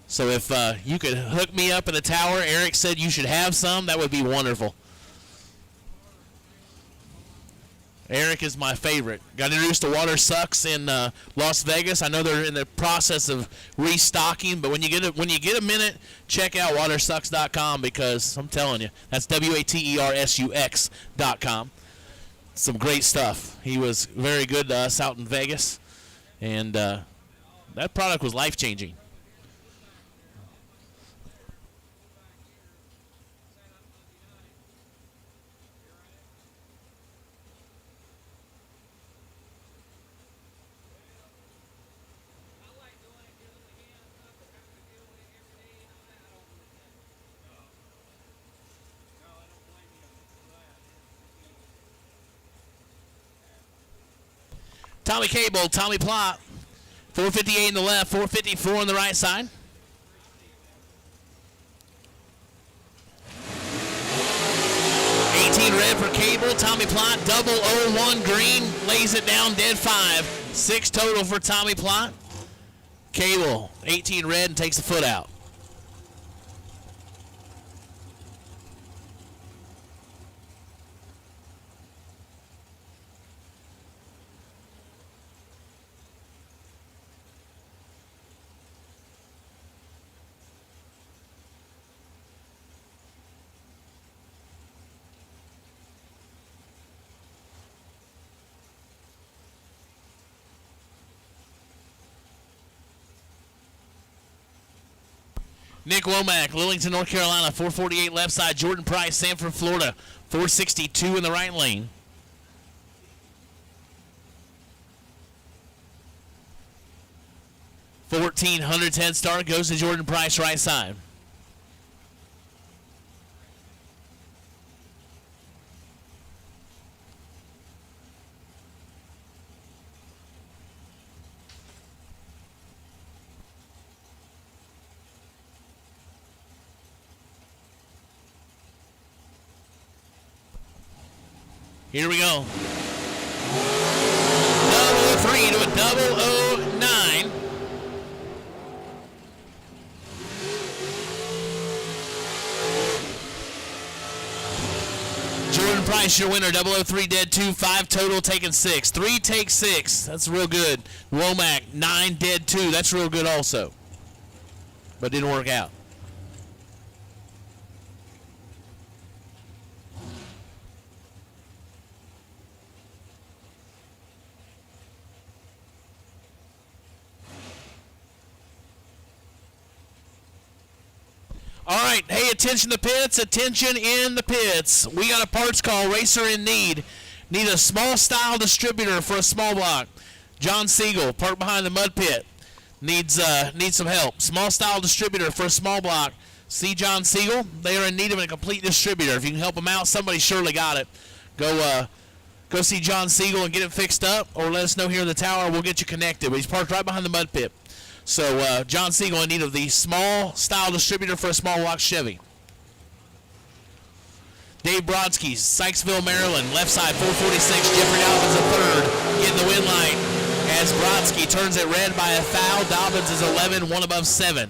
So if you could hook me up in the tower, Eric said you should have some, that would be wonderful. Eric is my favorite. Got introduced to Water Sucks in Las Vegas. I know they're in the process of restocking, but when you get a minute, check out watersucks.com because I'm telling you, that's WATERSUX.com. Some great stuff. He was very good to us out in Vegas, and that product was life-changing. Tommy Cable, Tommy Plot, 458 in the left, 454 on the right side. Red for Cable, Tommy Plot, 001 green, lays it down, dead 5. 6 total for Tommy Plot. Cable, 18 red, and takes the foot out. Nick Womack, Lillington, North Carolina, 448 left side. Jordan Price, Sanford, Florida, 462 in the right lane. $1,400 head start goes to Jordan Price, right side. Here we go. 003 to a 009. Jordan Price, your winner. 003 dead 2, 5 total, taking 6. 3 take 6. That's real good. Womack, 9 dead 2. That's real good also. But didn't work out. All right, hey, attention the pits, attention in the pits. We got a parts call, racer in need. Need a small style distributor for a small block. John Siegel, parked behind the mud pit, needs some help. Small style distributor for a small block. See John Siegel? They are in need of a complete distributor. If you can help them out, somebody surely got it. Go see John Siegel and get it fixed up, or let us know here in the tower. We'll get you connected. But he's parked right behind the mud pit. So John Siegel in need of the small style distributor for a small block Chevy. Dave Brodsky, Sykesville, Maryland, left side 446. Jeffrey Dobbins a third, getting the win line as Brodsky turns it red by a foul. Dobbins is 11, one above 7.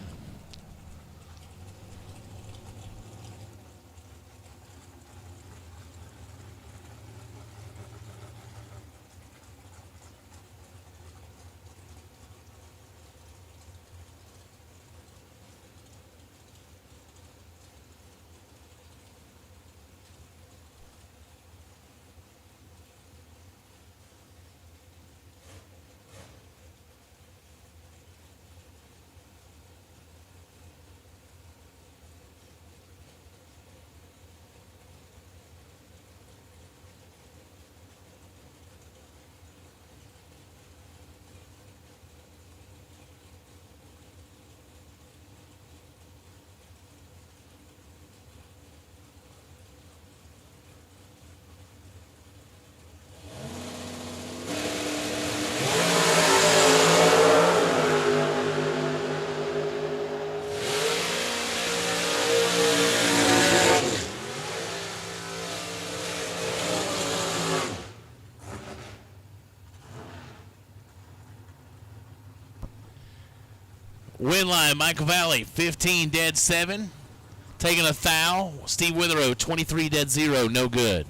Win line, Michael Valley, 15 dead 7. Taking a foul. Steve Witherow, 23 dead 0, no good.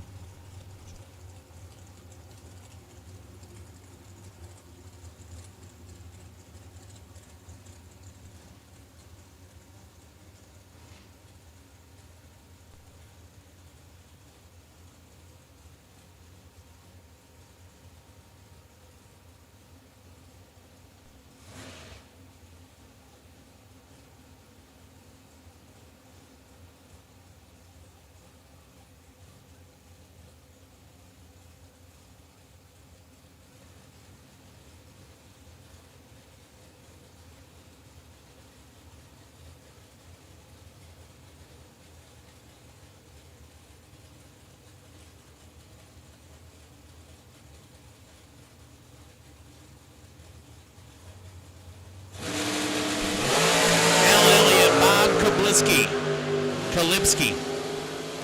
Kalipski.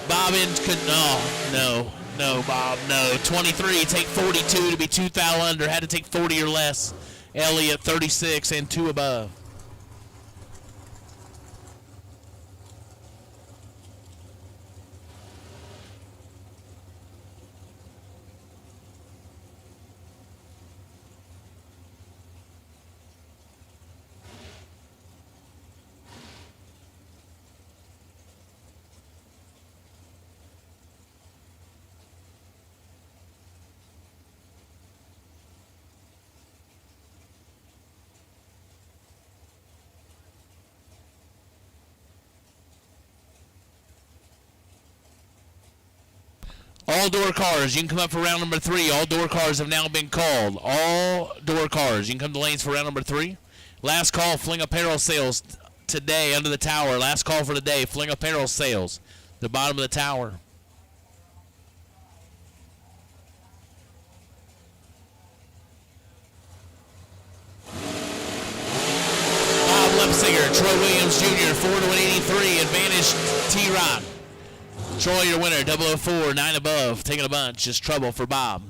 Bob in. No, Bob, no. 23, take 42 to be 2 thou under. Had to take 40 or less. Elliott, 36 and 2 above. All door cars, you can come up for round number 3. All door cars have now been called. All door cars, you can come to lanes for round number 3. Last call, Fling Apparel sales today under the tower. Last call for the day, Fling Apparel sales. The bottom of the tower. Bob Lepsinger, Troy Williams Jr., 4 to 183, advantage T-Rock. Troy, your winner, 004, 9 above, taking a bunch. Just trouble for Bob.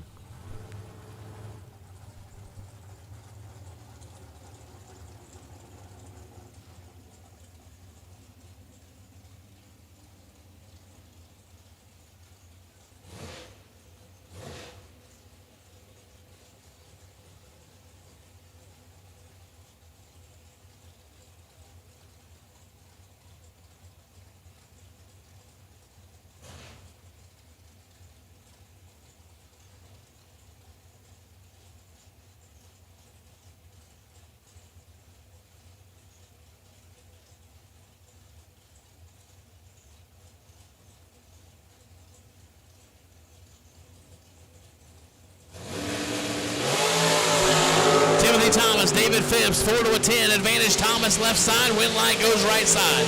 Thomas, David Phipps, 4 to 10, advantage Thomas left side, win line goes right side.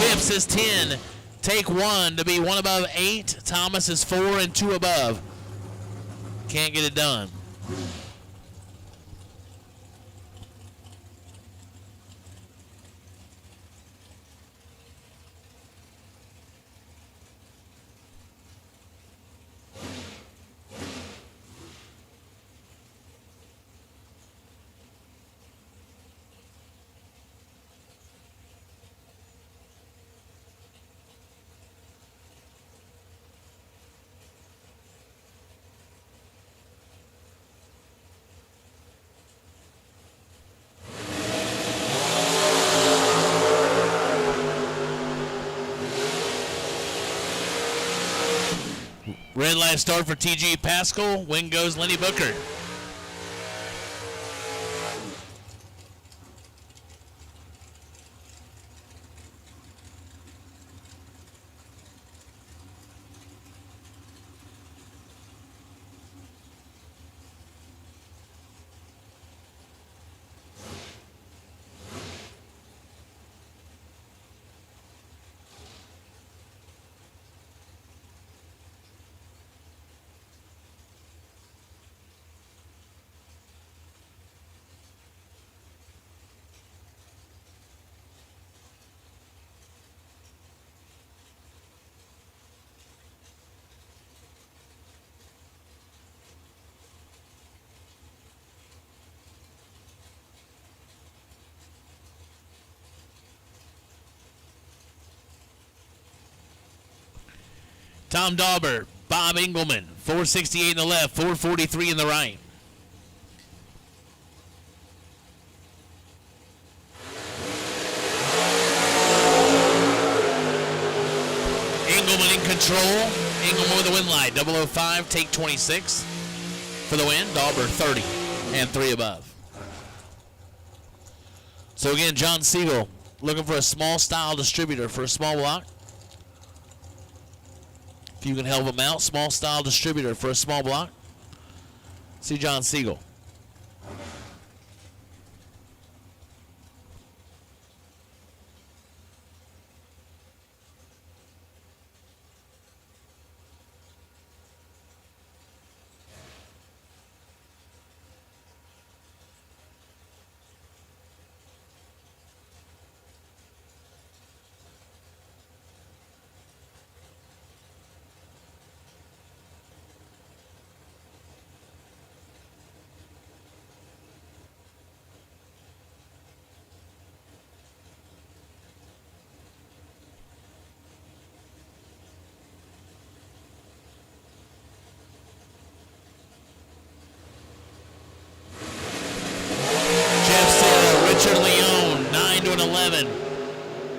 Phipps is 10, take 1 to be 1 above 8. Thomas is 4 and 2 above. Can't get it done. Red light start for TG Pascal. Win goes Lenny Booker. Tom Dauber, Bob Engelman, 468 in the left, 443 in the right. Engelman in control. Engelman with the win light. 005, take 26 for the win. Dauber 30 and 3 above. So again, John Siegel looking for a small style distributor for a small block. If you can help him out, small style distributor for a small block. See John Siegel. Richard Leone, 9 to an 11.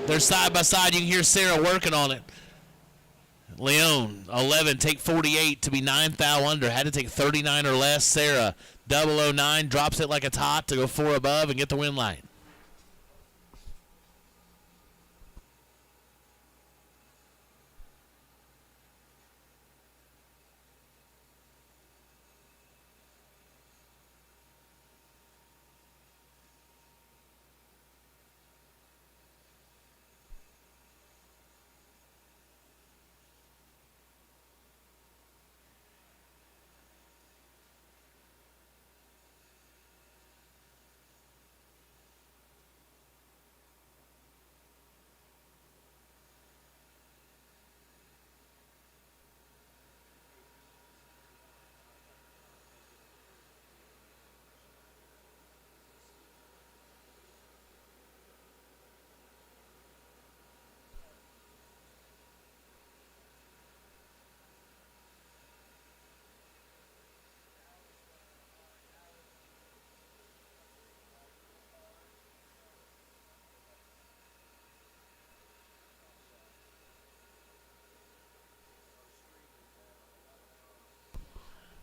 They're side by side. You can hear Sarah working on it. Leone, 11, take 48 to be 9 thou under. Had to take 39 or less. Sarah, 009, drops it like it's hot to go 4 above and get the win light.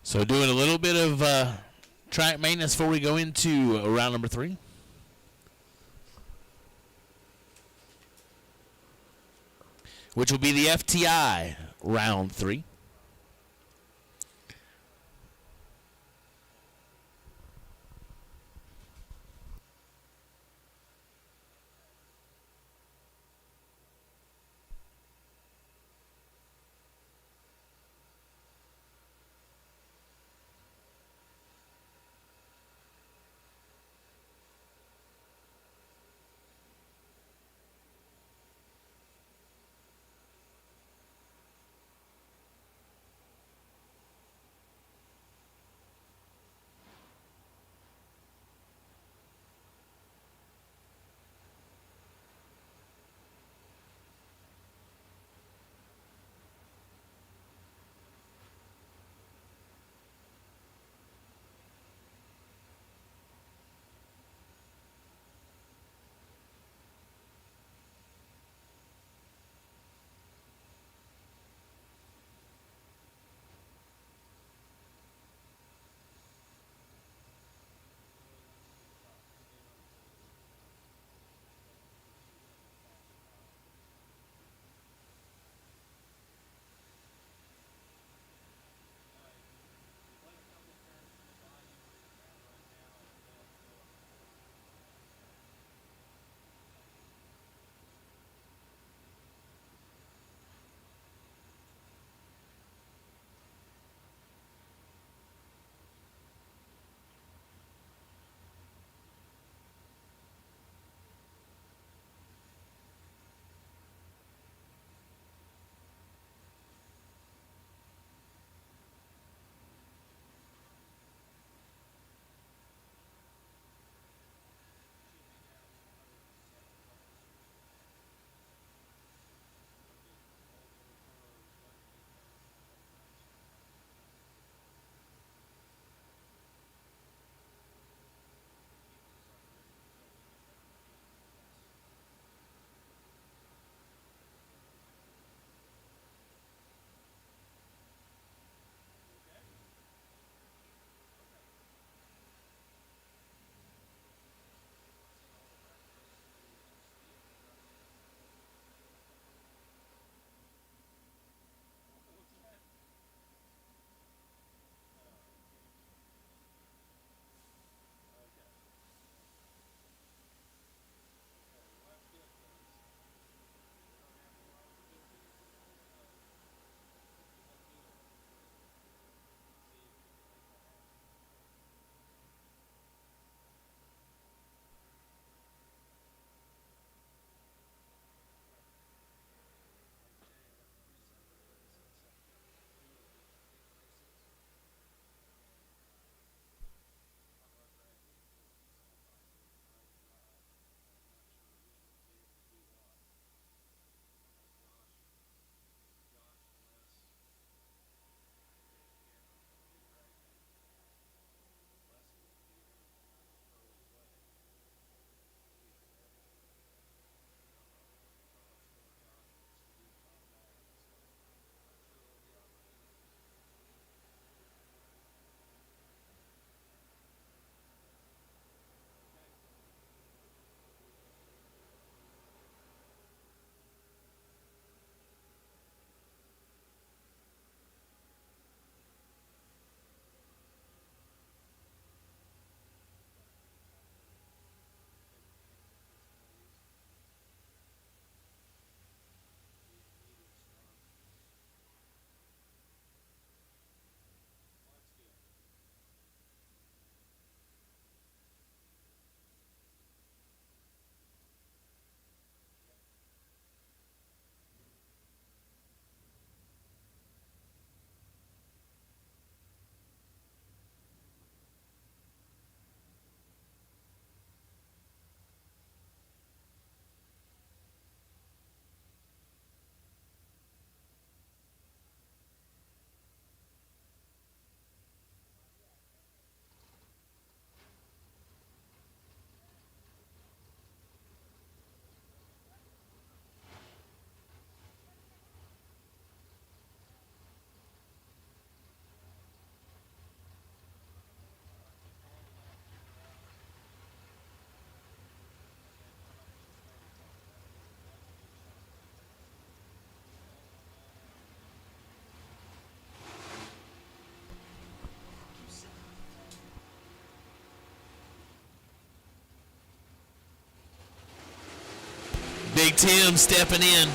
So doing a little bit of track maintenance before we go into round number 3. Which will be the FTI round 3. Tim stepping in.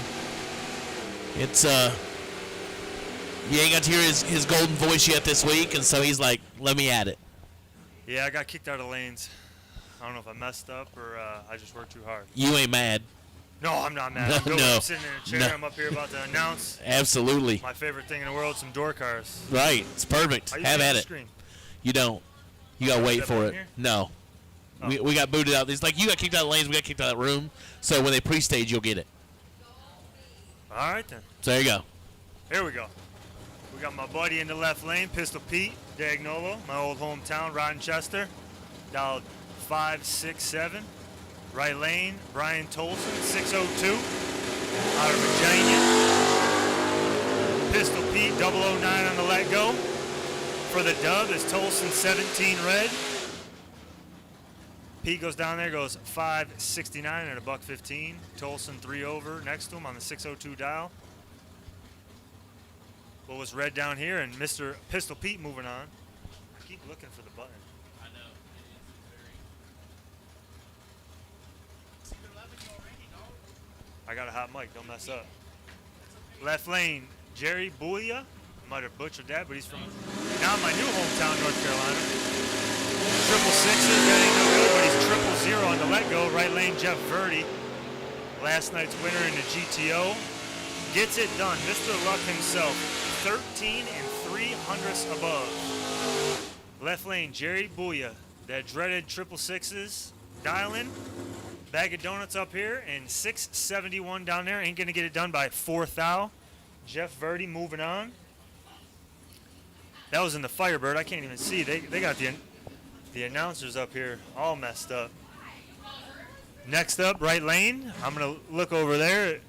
It's you ain't got to hear his golden voice yet this week, and so he's like, let me at it. Yeah, I got kicked out of lanes. I don't know if I messed up or I just worked too hard. You ain't mad. No, I'm not mad. I'm good. I'm sitting in a chair. I'm up here about to announce. Absolutely. My favorite thing in the world, some door cars. Right. It's perfect. Have at it. Screen. You don't. You got to wait for it. Here? No. Oh. We got booted out. It's like you got kicked out of lanes. We got kicked out of that room. So when they pre-stage, you'll get it. All right, then. So there you go. Here we go. We got my buddy in the left lane, Pistol Pete, Dagnolo, my old hometown, Rochester. Dialed 567. Right lane, Brian Tolson, 602. Out of Virginia. Pistol Pete, 009 on the let go. For the dub is Tolson, 17 red. Pete goes down there, goes 569 at $1.15. Tolson 3 over next to him on the 602 dial. What was red down here, and Mr. Pistol Pete moving on. I keep looking for the button. I know. I got a hot mic, don't mess up. Left lane, Jerry Bouya. I might have butchered that, but he's from now my new hometown, North Carolina. 666s, that ain't no good, but he's 000 on the let go. Right lane, Jeff Verdi. Last night's winner in the GTO. Gets it done, Mr. Luck himself. 13 3/100ths above. Left lane, Jerry Bouya. That dreaded 666s. Dialing. Bag of donuts up here, and 671 down there. Ain't going to get it done by 4th thou. Jeff Verdi moving on. That was in the Firebird. I can't even see. They got the announcers up here all messed up. Next up, right lane. I'm going to look over there.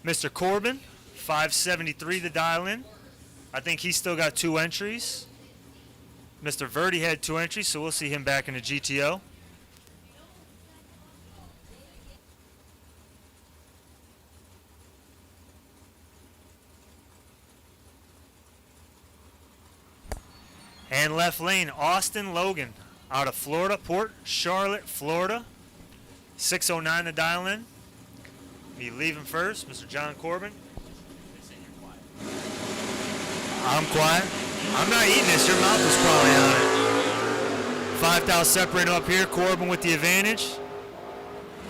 Mr. Corbin, 573 to dial in. I think he's still got 2 entries. Mr. Verdi had 2 entries, so we'll see him back in the GTO. And left lane, Austin Logan out of Florida, Port Charlotte, Florida. 609 to dial in. Be leaving first, Mr. John Corbin. I'm quiet. I'm not eating this. Your mouth is probably on it. 5 thou separate up here. Corbin with the advantage.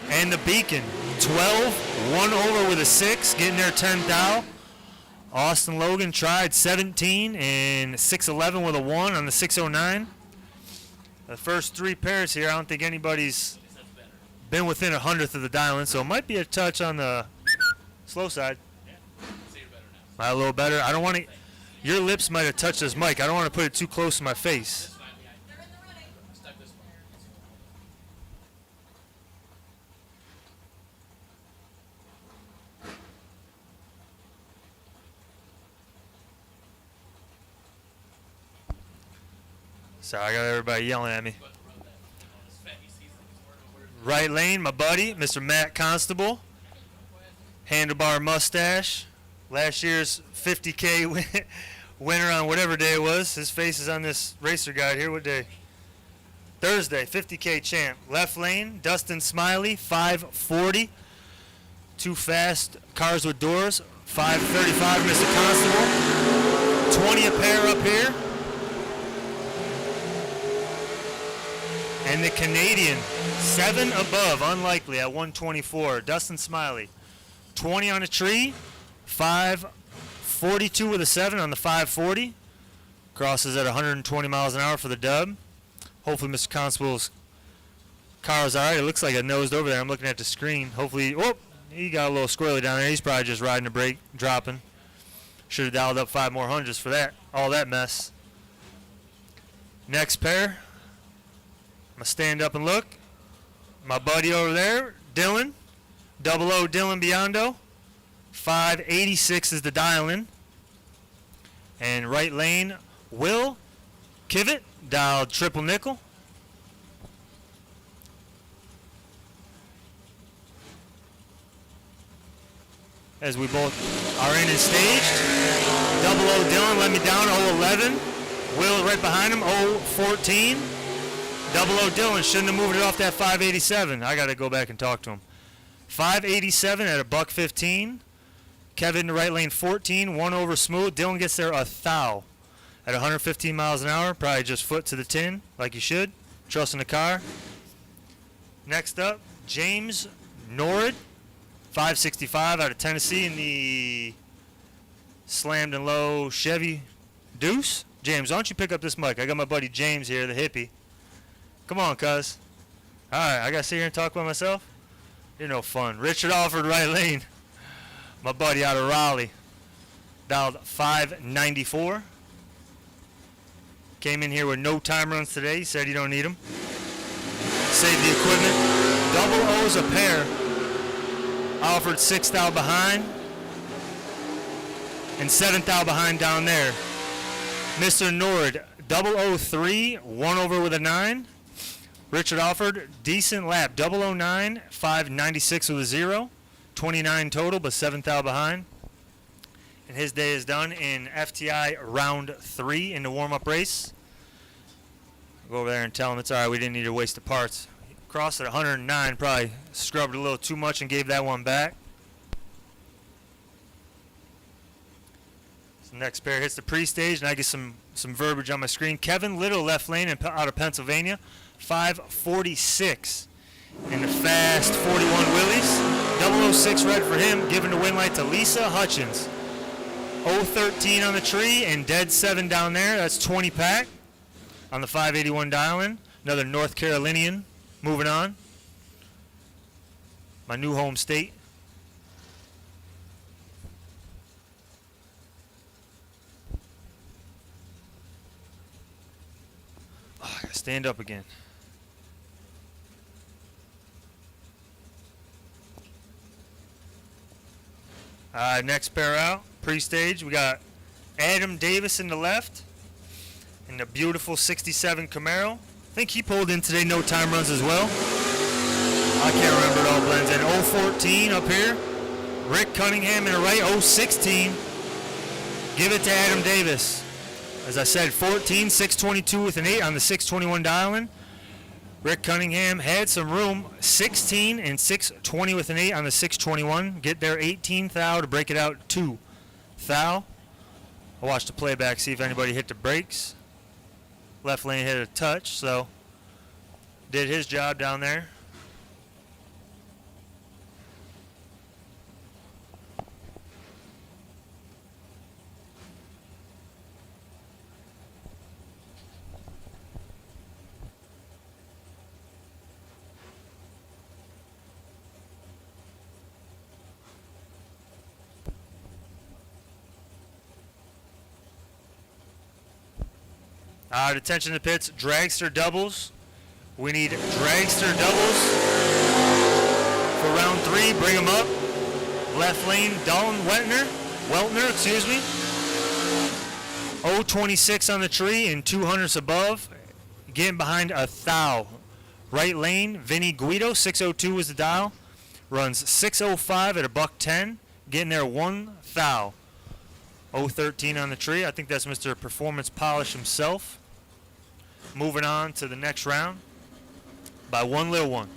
And the Beacon. 12, 1 over with a 6, getting there 10 thou. Austin Logan tried 17 and 611 with a 1 on the 609. The first 3 pairs here, I don't think anybody's been within 100th of the dial-in, so it might be a touch on the slow side. A little better. I don't want to. Your lips might have touched this mic. I don't want to put it too close to my face. Sorry, I got everybody yelling at me. Right lane, my buddy, Mr. Matt Constable. Handlebar mustache. Last year's 50K winner on whatever day it was. His face is on this racer guide here. What day? Thursday, 50K champ. Left lane, Dustin Smiley, 540. 2 fast cars with doors. 535, Mr. Constable. 20 a pair up here. And the Canadian, 7 above, unlikely at 124. Dustin Smiley, 20 on a tree, 542 with a 7 on the 540. Crosses at 120 miles an hour for the dub. Hopefully Mr. Constable's car is all right. It looks like it nosed over there. I'm looking at the screen. Hopefully, oh, he got a little squirrely down there. He's probably just riding a brake, dropping. Should have dialed up 5 more hundreds for that, all that mess. Next pair. I'm going to stand up and look. My buddy over there, Dylan. 00 Dylan Biondo. 586 is the dial-in. And right lane, Will Kivett, dialed triple nickel. As we both are in and staged. 00 Dylan let me down, 011. Will right behind him, 014. 00 Dylan shouldn't have moved it off that 587. I got to go back and talk to him. 587 at a $1.15. Kevin to right lane 14, 1 over smooth. Dylan gets there a thou at 115 miles an hour. Probably just foot to the tin like you should. Trusting the car. Next up, James Norrid, 565 out of Tennessee in the slammed and low Chevy Deuce. James, why don't you pick up this mic? I got my buddy James here, the hippie. Come on, cuz. All right, I got to sit here and talk by myself? You're no fun. Richard Alford, right lane. My buddy out of Raleigh. Dialed 594. Came in here with no time runs today. He said you don't need them. Save the equipment. Double O's a pair. Alfred 6 thou behind. And 7 thou behind down there. Mr. Nord, 003, 1 over with a 9. Richard Alford, decent lap, 009, 596 with a 0. 29 total, but 7 thou behind. And his day is done in FTI round 3 in the warm-up race. Go over there and tell him it's all right, we didn't need to waste the parts. Crossed at 109, probably scrubbed a little too much and gave that one back. So next pair hits the pre-stage, and I get some verbiage on my screen. Kevin Little, left lane out of Pennsylvania, 546 in the fast 41 Willys. 006 red for him, giving the win light to Lisa Hutchins. 013 on the tree and dead 7 down there. That's 20 pack on the 581 dial-in. Another North Carolinian moving on. My new home state. Oh, I gotta stand up again. Next pair out, pre-stage, we got Adam Davis in the left in the beautiful 67 Camaro. I think he pulled in today, no time runs as well. I can't remember, it all blends in. 014 up here. Rick Cunningham in the right, 016. Give it to Adam Davis. As I said, 14, 622 with an 8 on the 621 dial-in. Rick Cunningham had some room, 16 and 620 with an 8 on the 621. Get there 18 thou to break it out 2 thou. I'll watch the playback, see if anybody hit the brakes. Left lane hit a touch, so did his job down there. Attention to the pits, dragster doubles. We need dragster doubles for round 3. Bring them up. Left lane, Dalton Weltner, excuse me. 026 on the tree and 200s above. Getting behind a thou. Right lane, Vinny Guido, 602 was the dial. Runs 605 at a $1.10. Getting there 1 thou. 013 on the tree. I think that's Mr. Performance Polish himself. Moving on to the next round by 1 little one.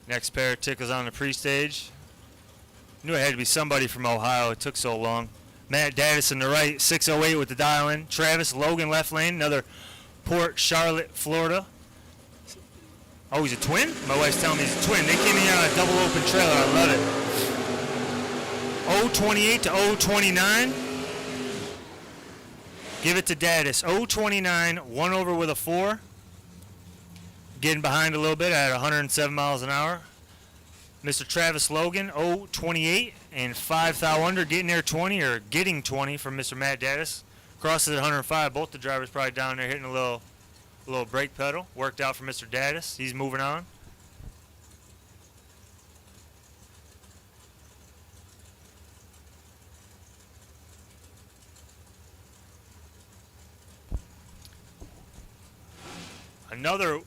Next pair tickles on the pre-stage. Knew it had to be somebody from Ohio. It took so long. Matt Daddis in the right, 608 with the dial-in. Travis Logan left lane, another Port Charlotte, Florida. Oh, he's a twin? My wife's telling me he's a twin. They came in here on a double open trailer. I love it. 028 to 029. Give it to Daddis. 029, 1 over with a 4. Getting behind a little bit at 107 miles an hour. Mr. Travis Logan, 028 and 5 thou under, getting there 20 or getting 20 from Mr. Matt Daddis. Crosses at 105. Both the drivers probably down there hitting a little brake pedal. Worked out for Mr. Daddis. He's moving on. Another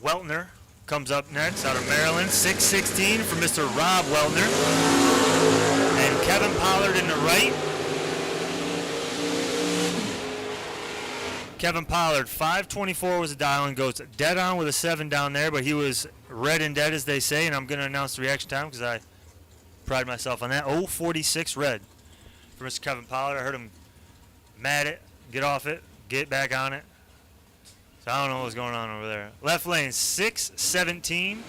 Weltner comes up next out of Maryland. 616 for Mr. Rob Weltner. And Kevin Pollard in the right. Kevin Pollard, 524 was the dial and goes dead on with a 7 down there, but he was red and dead, as they say, and I'm going to announce the reaction time because I pride myself on that. 046 red for Mr. Kevin Pollard. I heard him mad it, get off it, get back on it. So I don't know what's going on over there. Left lane, 617.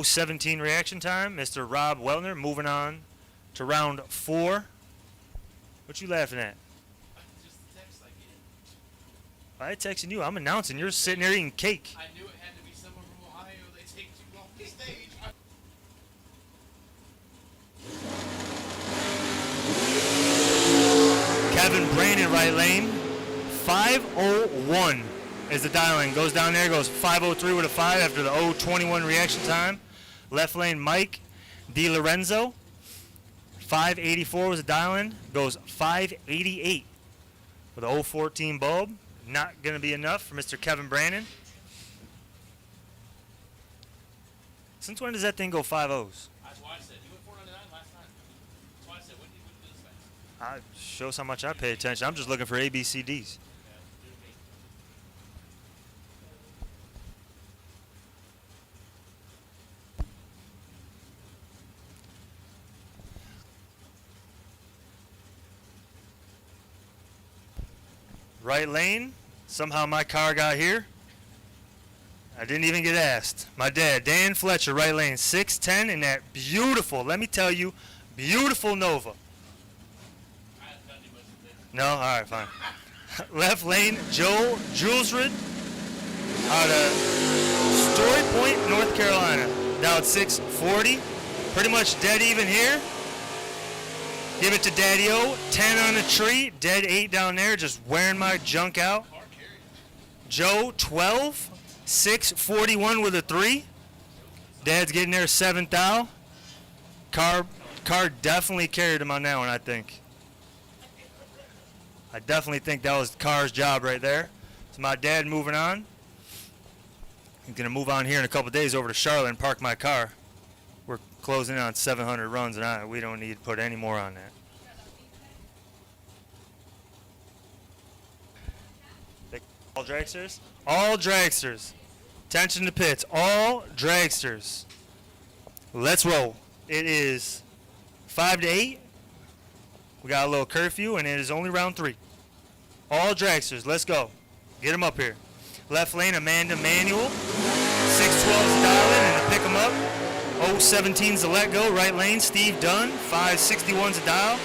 017 reaction time. Mr. Rob Weltner moving on to round 4. What you laughing at? I texting you. I'm announcing. You're sitting there eating cake. I knew it had to be someone from Ohio. They take too long to stage. Kevin Brandon, right lane. 501 is the dialing. Goes down there, goes 503 with a 5 after the 021 reaction time. Left lane, Mike DiLorenzo. 584 was the dialing. Goes 588 with a 014 bulb. Not going to be enough for Mr. Kevin Brandon. Since when does that thing go 5-0s? That's why I said he went 499 last time. That's why I said when did we do this fast? Shows how much I pay attention. I'm just looking for ABCDs. Right lane. Somehow my car got here. I didn't even get asked. My dad, Dan Fletcher, right lane, 610 in that beautiful, let me tell you, beautiful Nova. No? All right, fine. Left lane, Joe Julesrud out of Story Point, North Carolina. Down 640. Pretty much dead even here. Give it to Daddy-O. 10 on the tree. Dead 8 down there, just wearing my junk out. Joe, 12. 641 with a 3. Dad's getting there 7th thou. Car definitely carried him on that one, I think. I definitely think that was Carr's job right there. So my dad moving on. He's going to move on here in a couple days over to Charlotte and park my car. We're closing in on 700 runs, and we don't need to put any more on that. All dragsters? All dragsters. Attention to pits. All dragsters. Let's roll. It is 5 to 8. We got a little curfew, and it is only round 3. All dragsters. Let's go. Get them up here. Left lane, Amanda Manuel. 612's dialing, and to pick them up. 017's the let go. Right lane, Steve Dunn. 561's a dial.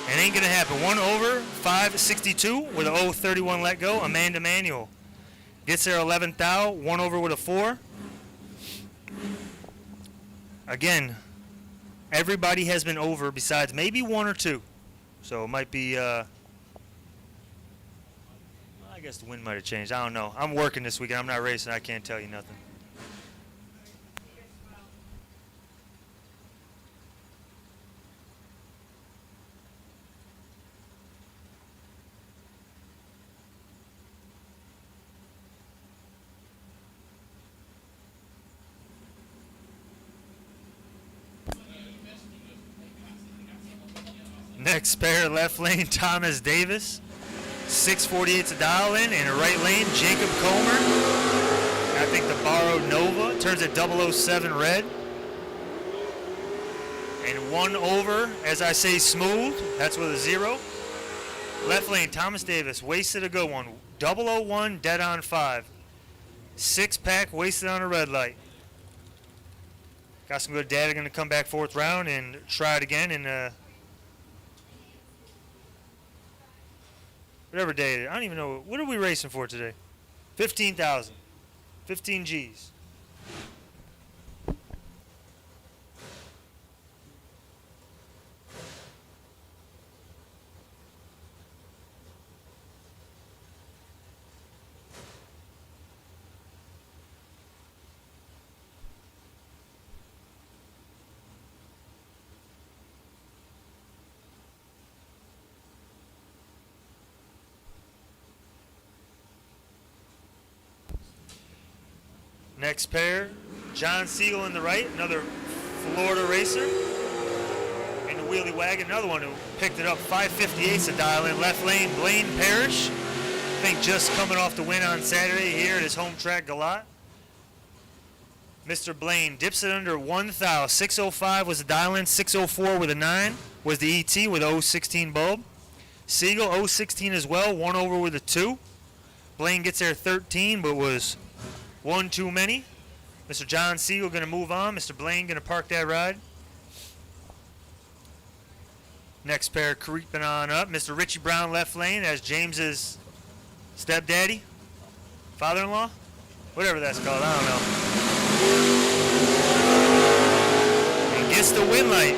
It ain't going to happen. 1 over, 562 with a 031 let go. Amanda Manuel gets there 11th thou. 1 over with a 4. Again, everybody has been over besides maybe 1 or 2. So it might be, I guess the wind might have changed. I don't know. I'm working this weekend. I'm not racing. I can't tell you nothing. Next pair, left lane, Thomas Davis. 648's a dial in, and a right lane, Jacob Comer. I think the borrowed Nova turns at 007 red. And 1 over, as I say, smooth. That's with a 0. Left lane, Thomas Davis, wasted a good one. 001, dead on 5. 6-pack, wasted on a red light. Got some good data, going to come back 4th round and try it again in whatever day it is. I don't even know. What are we racing for today? 15,000. 15 G's. Next pair, John Siegel in the right, another Florida racer. In the wheelie wagon, another one who picked it up, 558's to dial in. Left lane, Blaine Parrish. I think just coming off the win on Saturday here at his home track, Galot. Mr. Blaine dips it under 1,000. 605 was the dial in, 604 with a 9 was the ET with 016 bulb. Siegel 016 as well, 1 over with a 2. Blaine gets there 13, but was 1 too many. Mr. John Siegel going to move on. Mr. Blaine going to park that ride. Next pair creeping on up. Mr. Richie Brown left lane as James's stepdaddy, father-in-law, whatever that's called, I don't know. And gets the win light.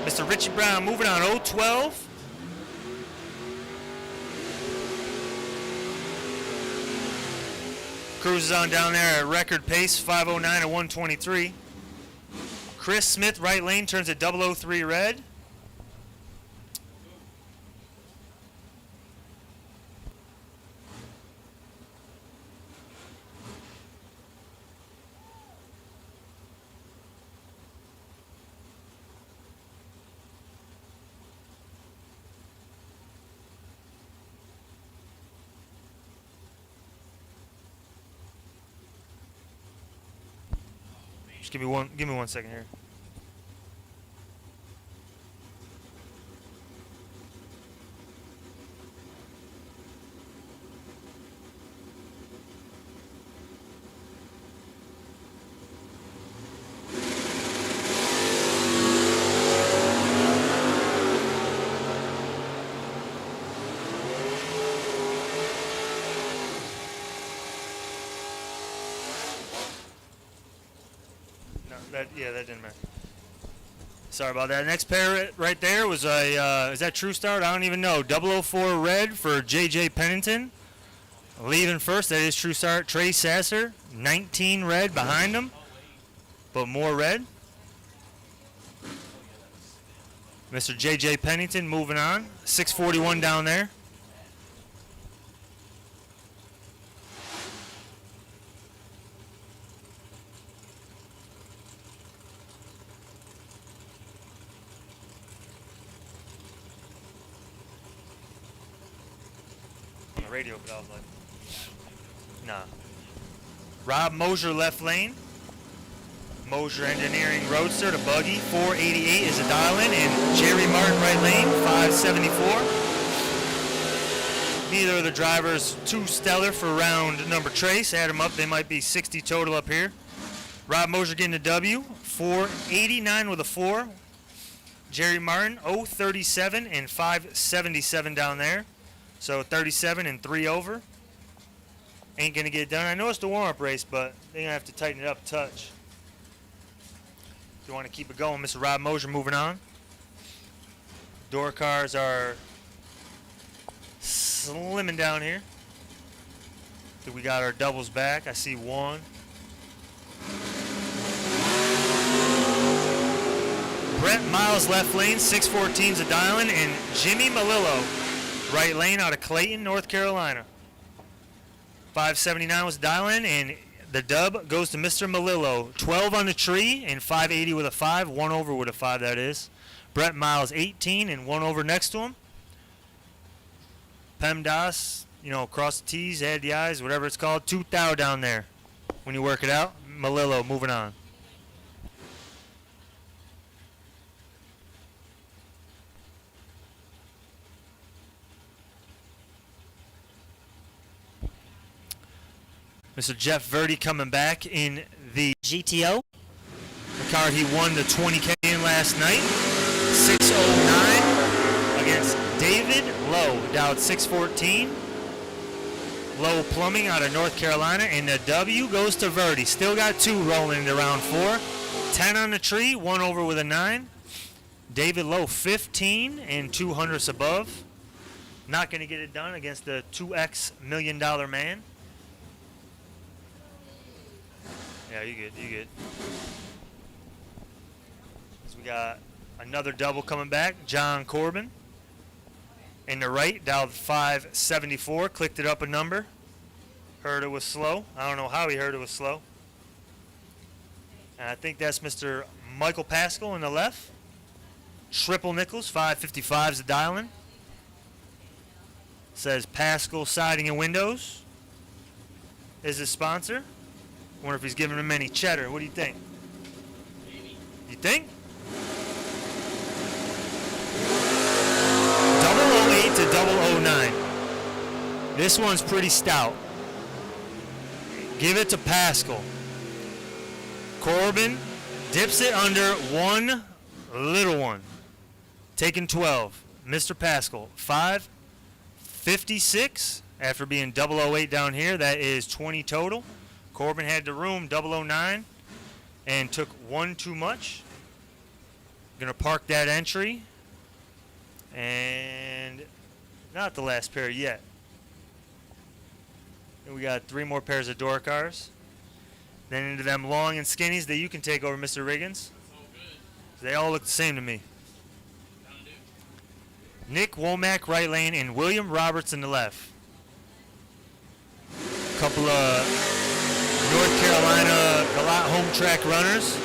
Mr. Richie Brown moving on 012. Cruises on down there at record pace, 509 at 123. Chris Smith, right lane, turns at 003 red. Just give me one second here. That didn't matter. Sorry about that. Next pair right there was a, is that True Start? I don't even know. 004 red for JJ Pennington. Leaving first, that is True Start. Trey Sasser, 19 red behind him, but more red. Mr. JJ Pennington moving on. 641 down there. Radio, but I was like, nah. Rob Mosier left lane. Mosier Engineering Roadster to buggy. 488 is a dial-in, and Jerry Martin right lane, 574. Neither of the drivers too stellar for round number trace. Add them up, they might be 60 total up here. Rob Mosier getting a W. 489 with a 4. Jerry Martin, 037 and 577 down there. So 37 and 3 over. Ain't going to get it done. I know it's the warm-up race, but they're going to have to tighten it up a touch. If you want to keep it going, Mr. Rob Mosier moving on. Door cars are slimming down here. I think we got our doubles back. I see one. Brett Miles left lane, 614's a dialing, and Jimmy Malillo right lane out of Clayton, North Carolina. 579 was dialing, and the dub goes to Mr. Malillo. 12 on the tree and 580 with a 5, 1 over with a 5 that is. Brett Miles 18 and 1 over next to him. PEMDAS, you know, across the T's, add the I's, whatever it's called. 2 thou down there when you work it out. Malillo moving on. Mr. Jeff Verdi coming back in the GTO. The car he won the 20K in last night. 609 against David Lowe, Dowd 614. Lowe Plumbing out of North Carolina, and the W goes to Verdi. Still got 2 rolling into round 4. 10 on the tree, 1 over with a 9. David Lowe 15 and 200ths above. Not going to get it done against the 2X $1 million man. Yeah, you good, you good. So we got another double coming back. John Corbin. In the right, dialed 574, clicked it up a number. Heard it was slow. I don't know how he heard it was slow. And I think that's Mr. Michael Pascal in the left. Triple nickels, 555 is the dial-in. Says Pascal Siding and Windows is his sponsor. Wonder if he's giving him any cheddar. What do you think? Maybe. You think? 008 to 009. This one's pretty stout. Give it to Pascal. Corbin dips it under one little one. Taking 12. Mr. Pascal, 556 after being 008 down here. That is 20 total. Corbin had the room 009 and took one too much. Gonna park that entry. And not the last pair yet. And we got 3 more pairs of door cars. Then into them long and skinnies that you can take over, Mr. Riggins. They all look the same to me. Nick Womack right lane and William Roberts in the left. Couple of North Carolina Galot home track runners.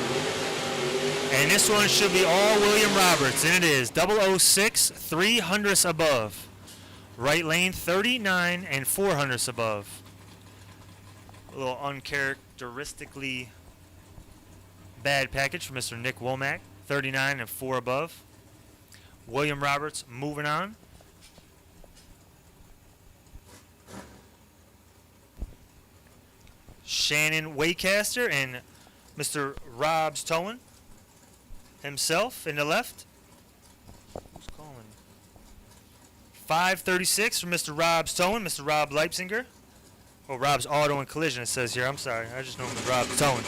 And this one should be all William Roberts, and it is 006, 300ths above. Right lane 39 and 400ths above. A little uncharacteristically bad package for Mr. Nick Womack, 39 and 4 above. William Roberts moving on. Shannon Waycaster and Mr. Rob's Towing himself in the left. Who's calling? 536 for Mr. Rob's Towing, Mr. Rob Leipziger. Oh, Rob's Auto and Collision it says here. I'm sorry. I just know him as Rob's Towing.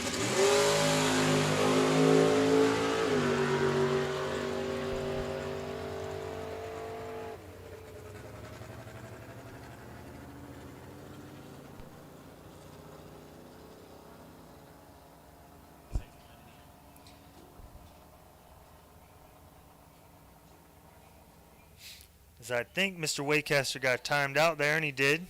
As I think Mr. Waycaster got timed out there, and he did.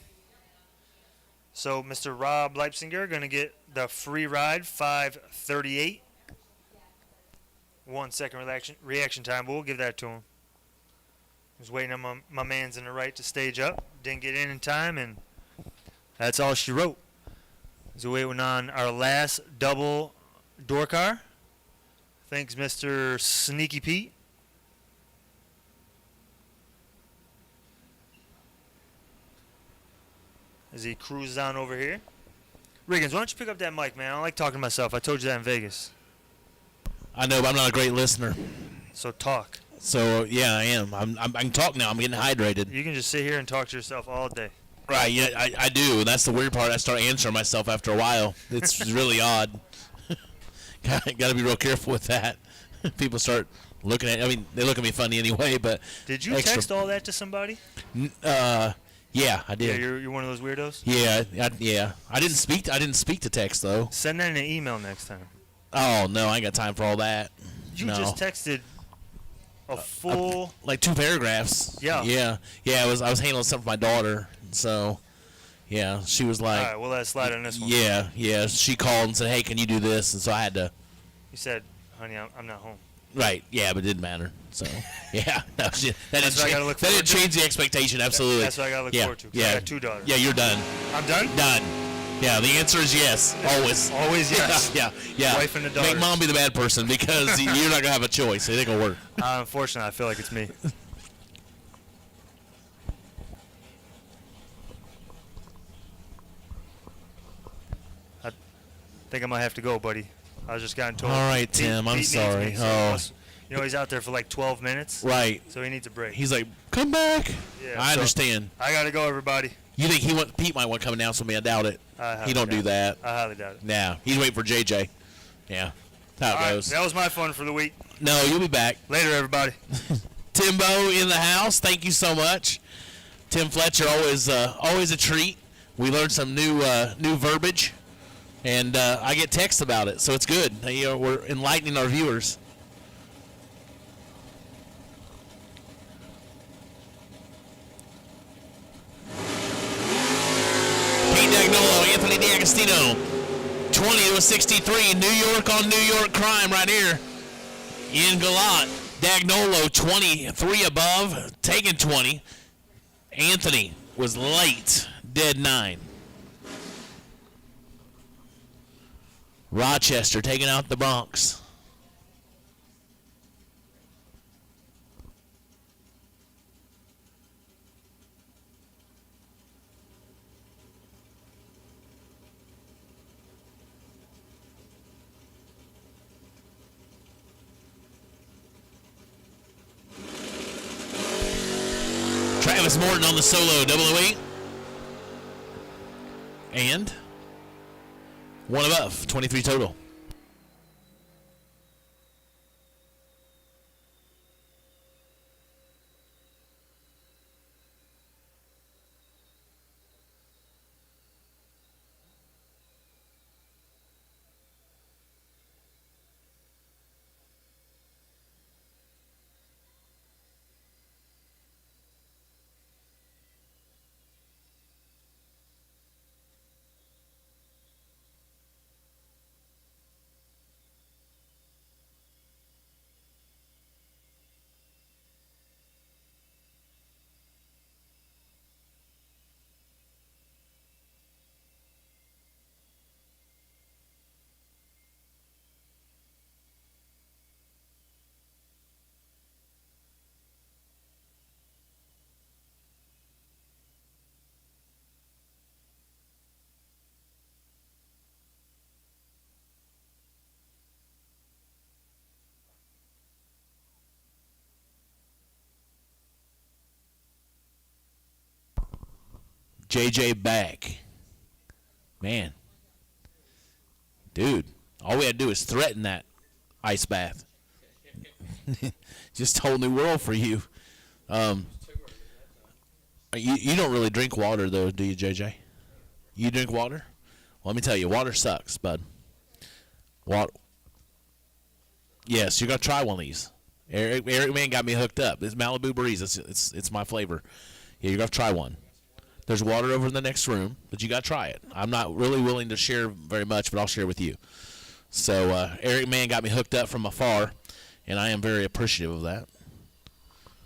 So Mr. Rob Leipziger going to get the free ride, 538. 1 second reaction time, but we'll give that to him. I was waiting on my man's in the right to stage up. Didn't get in time, and that's all she wrote. So waiting on our last double door car. Thanks, Mr. Sneaky Pete. As he cruises on over here. Riggins, why don't you pick up that mic, man? I don't like talking to myself. I told you that in Vegas. I know, but I'm not a great listener. So talk. So, yeah, I am. I can talk now. I'm getting hydrated. You can just sit here and talk to yourself all day. Right, yeah, I do. That's the weird part. I start answering myself after a while. It's really odd. Got to be real careful with that. People start looking at, I mean, they look at me funny anyway, but. Did you text all that to somebody? Yeah, I did. Yeah, you're one of those weirdos? Yeah, yeah. I didn't speak to text though. Send that in an email next time. Oh no, I ain't got time for all that. You just texted a full like 2 paragraphs. Yeah. Yeah. I was handling something for my daughter, so yeah, she was like. All right, we'll let it slide on this one. Yeah. She called and said, "Hey, can you do this?" And so I had to. You said, "Honey, I'm not home." Right. Yeah, but it didn't matter. So yeah, that didn't change the expectation. Absolutely. That's what I gotta look forward to. Yeah. I got 2 daughters. Yeah, you're done. I'm done. Done. Yeah, the answer is yes. Always. Always yes. Yeah. Wife and the daughter. Make mom be the bad person because you're not gonna have a choice. It ain't gonna work. Unfortunately, I feel like it's me. I think I might have to go, buddy. I was just gotten told. All right, Tim. I'm sorry. You know, he's out there for like 12 minutes. Right. So he needs a break. He's like, come back. Yeah, I understand. I gotta go, everybody. You think Pete might want to come announce with me? I doubt it. I He don't do that. I highly doubt it. Nah, he's waiting for JJ. Yeah, that's how it goes. That was my fun for the week. No, you'll be back. Later, everybody. Timbo in the house. Thank you so much. Tim Fletcher, always a treat. We learned some new verbiage, and I get texts about it, so it's good. You know, we're enlightening our viewers. Pete Dagnolo, Anthony D'Agostino, to a 63. New York on New York crime right here. Ian Galot, Dagnolo 23 above, taking 20. Anthony was late, dead 9. Rochester taking out the Bronx. Travis Morton on the solo 008. And 1 above, 23 total. JJ back. Man. Dude, all we had to do is threaten that ice bath. Just a whole new world for you. You don't really drink water, though, do you, JJ? You drink water? Well, let me tell you, water sucks, bud. Yes, you got to try one of these. Eric Man got me hooked up. It's Malibu Breeze. It's my flavor. Yeah, you got to try one. There's water over in the next room, but you got to try it. I'm not really willing to share very much, but I'll share with you. So Eric Man got me hooked up from afar, and I am very appreciative of that.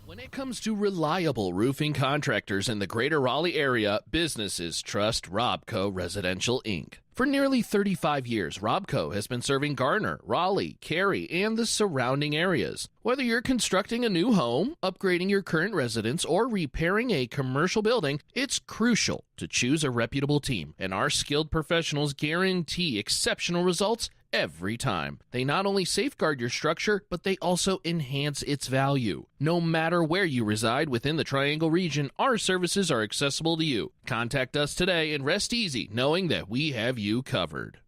When it comes to reliable roofing contractors in the greater Raleigh area, businesses trust Robco Residential, Inc. For nearly 35 years, Robco has been serving Garner, Raleigh, Cary, and the surrounding areas. Whether you're constructing a new home, upgrading your current residence, or repairing a commercial building, it's crucial to choose a reputable team, and our skilled professionals guarantee exceptional results every time. They not only safeguard your structure, but they also enhance its value. No matter where you reside within the Triangle region, our services are accessible to you. Contact us today and rest easy knowing that we have you covered.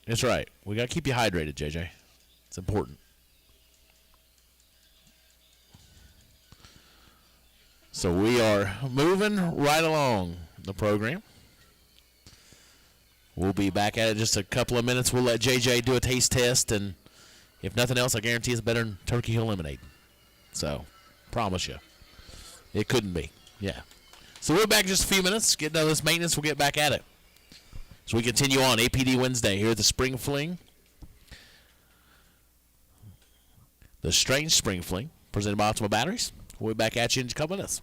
That's right. We got to keep you hydrated, JJ. It's important. So we are moving right along the program. We'll be back at it in just a couple of minutes. We'll let JJ do a taste test, and if nothing else, I guarantee it's better than Turkey Hill Lemonade. So, promise you. It couldn't be. Yeah. So we're back in just a few minutes. Get done this maintenance. We'll get back at it. So we continue on APD Wednesday here at the Spring Fling. The Strange Spring Fling, presented by Optima Batteries. We'll be back at you in a couple minutes.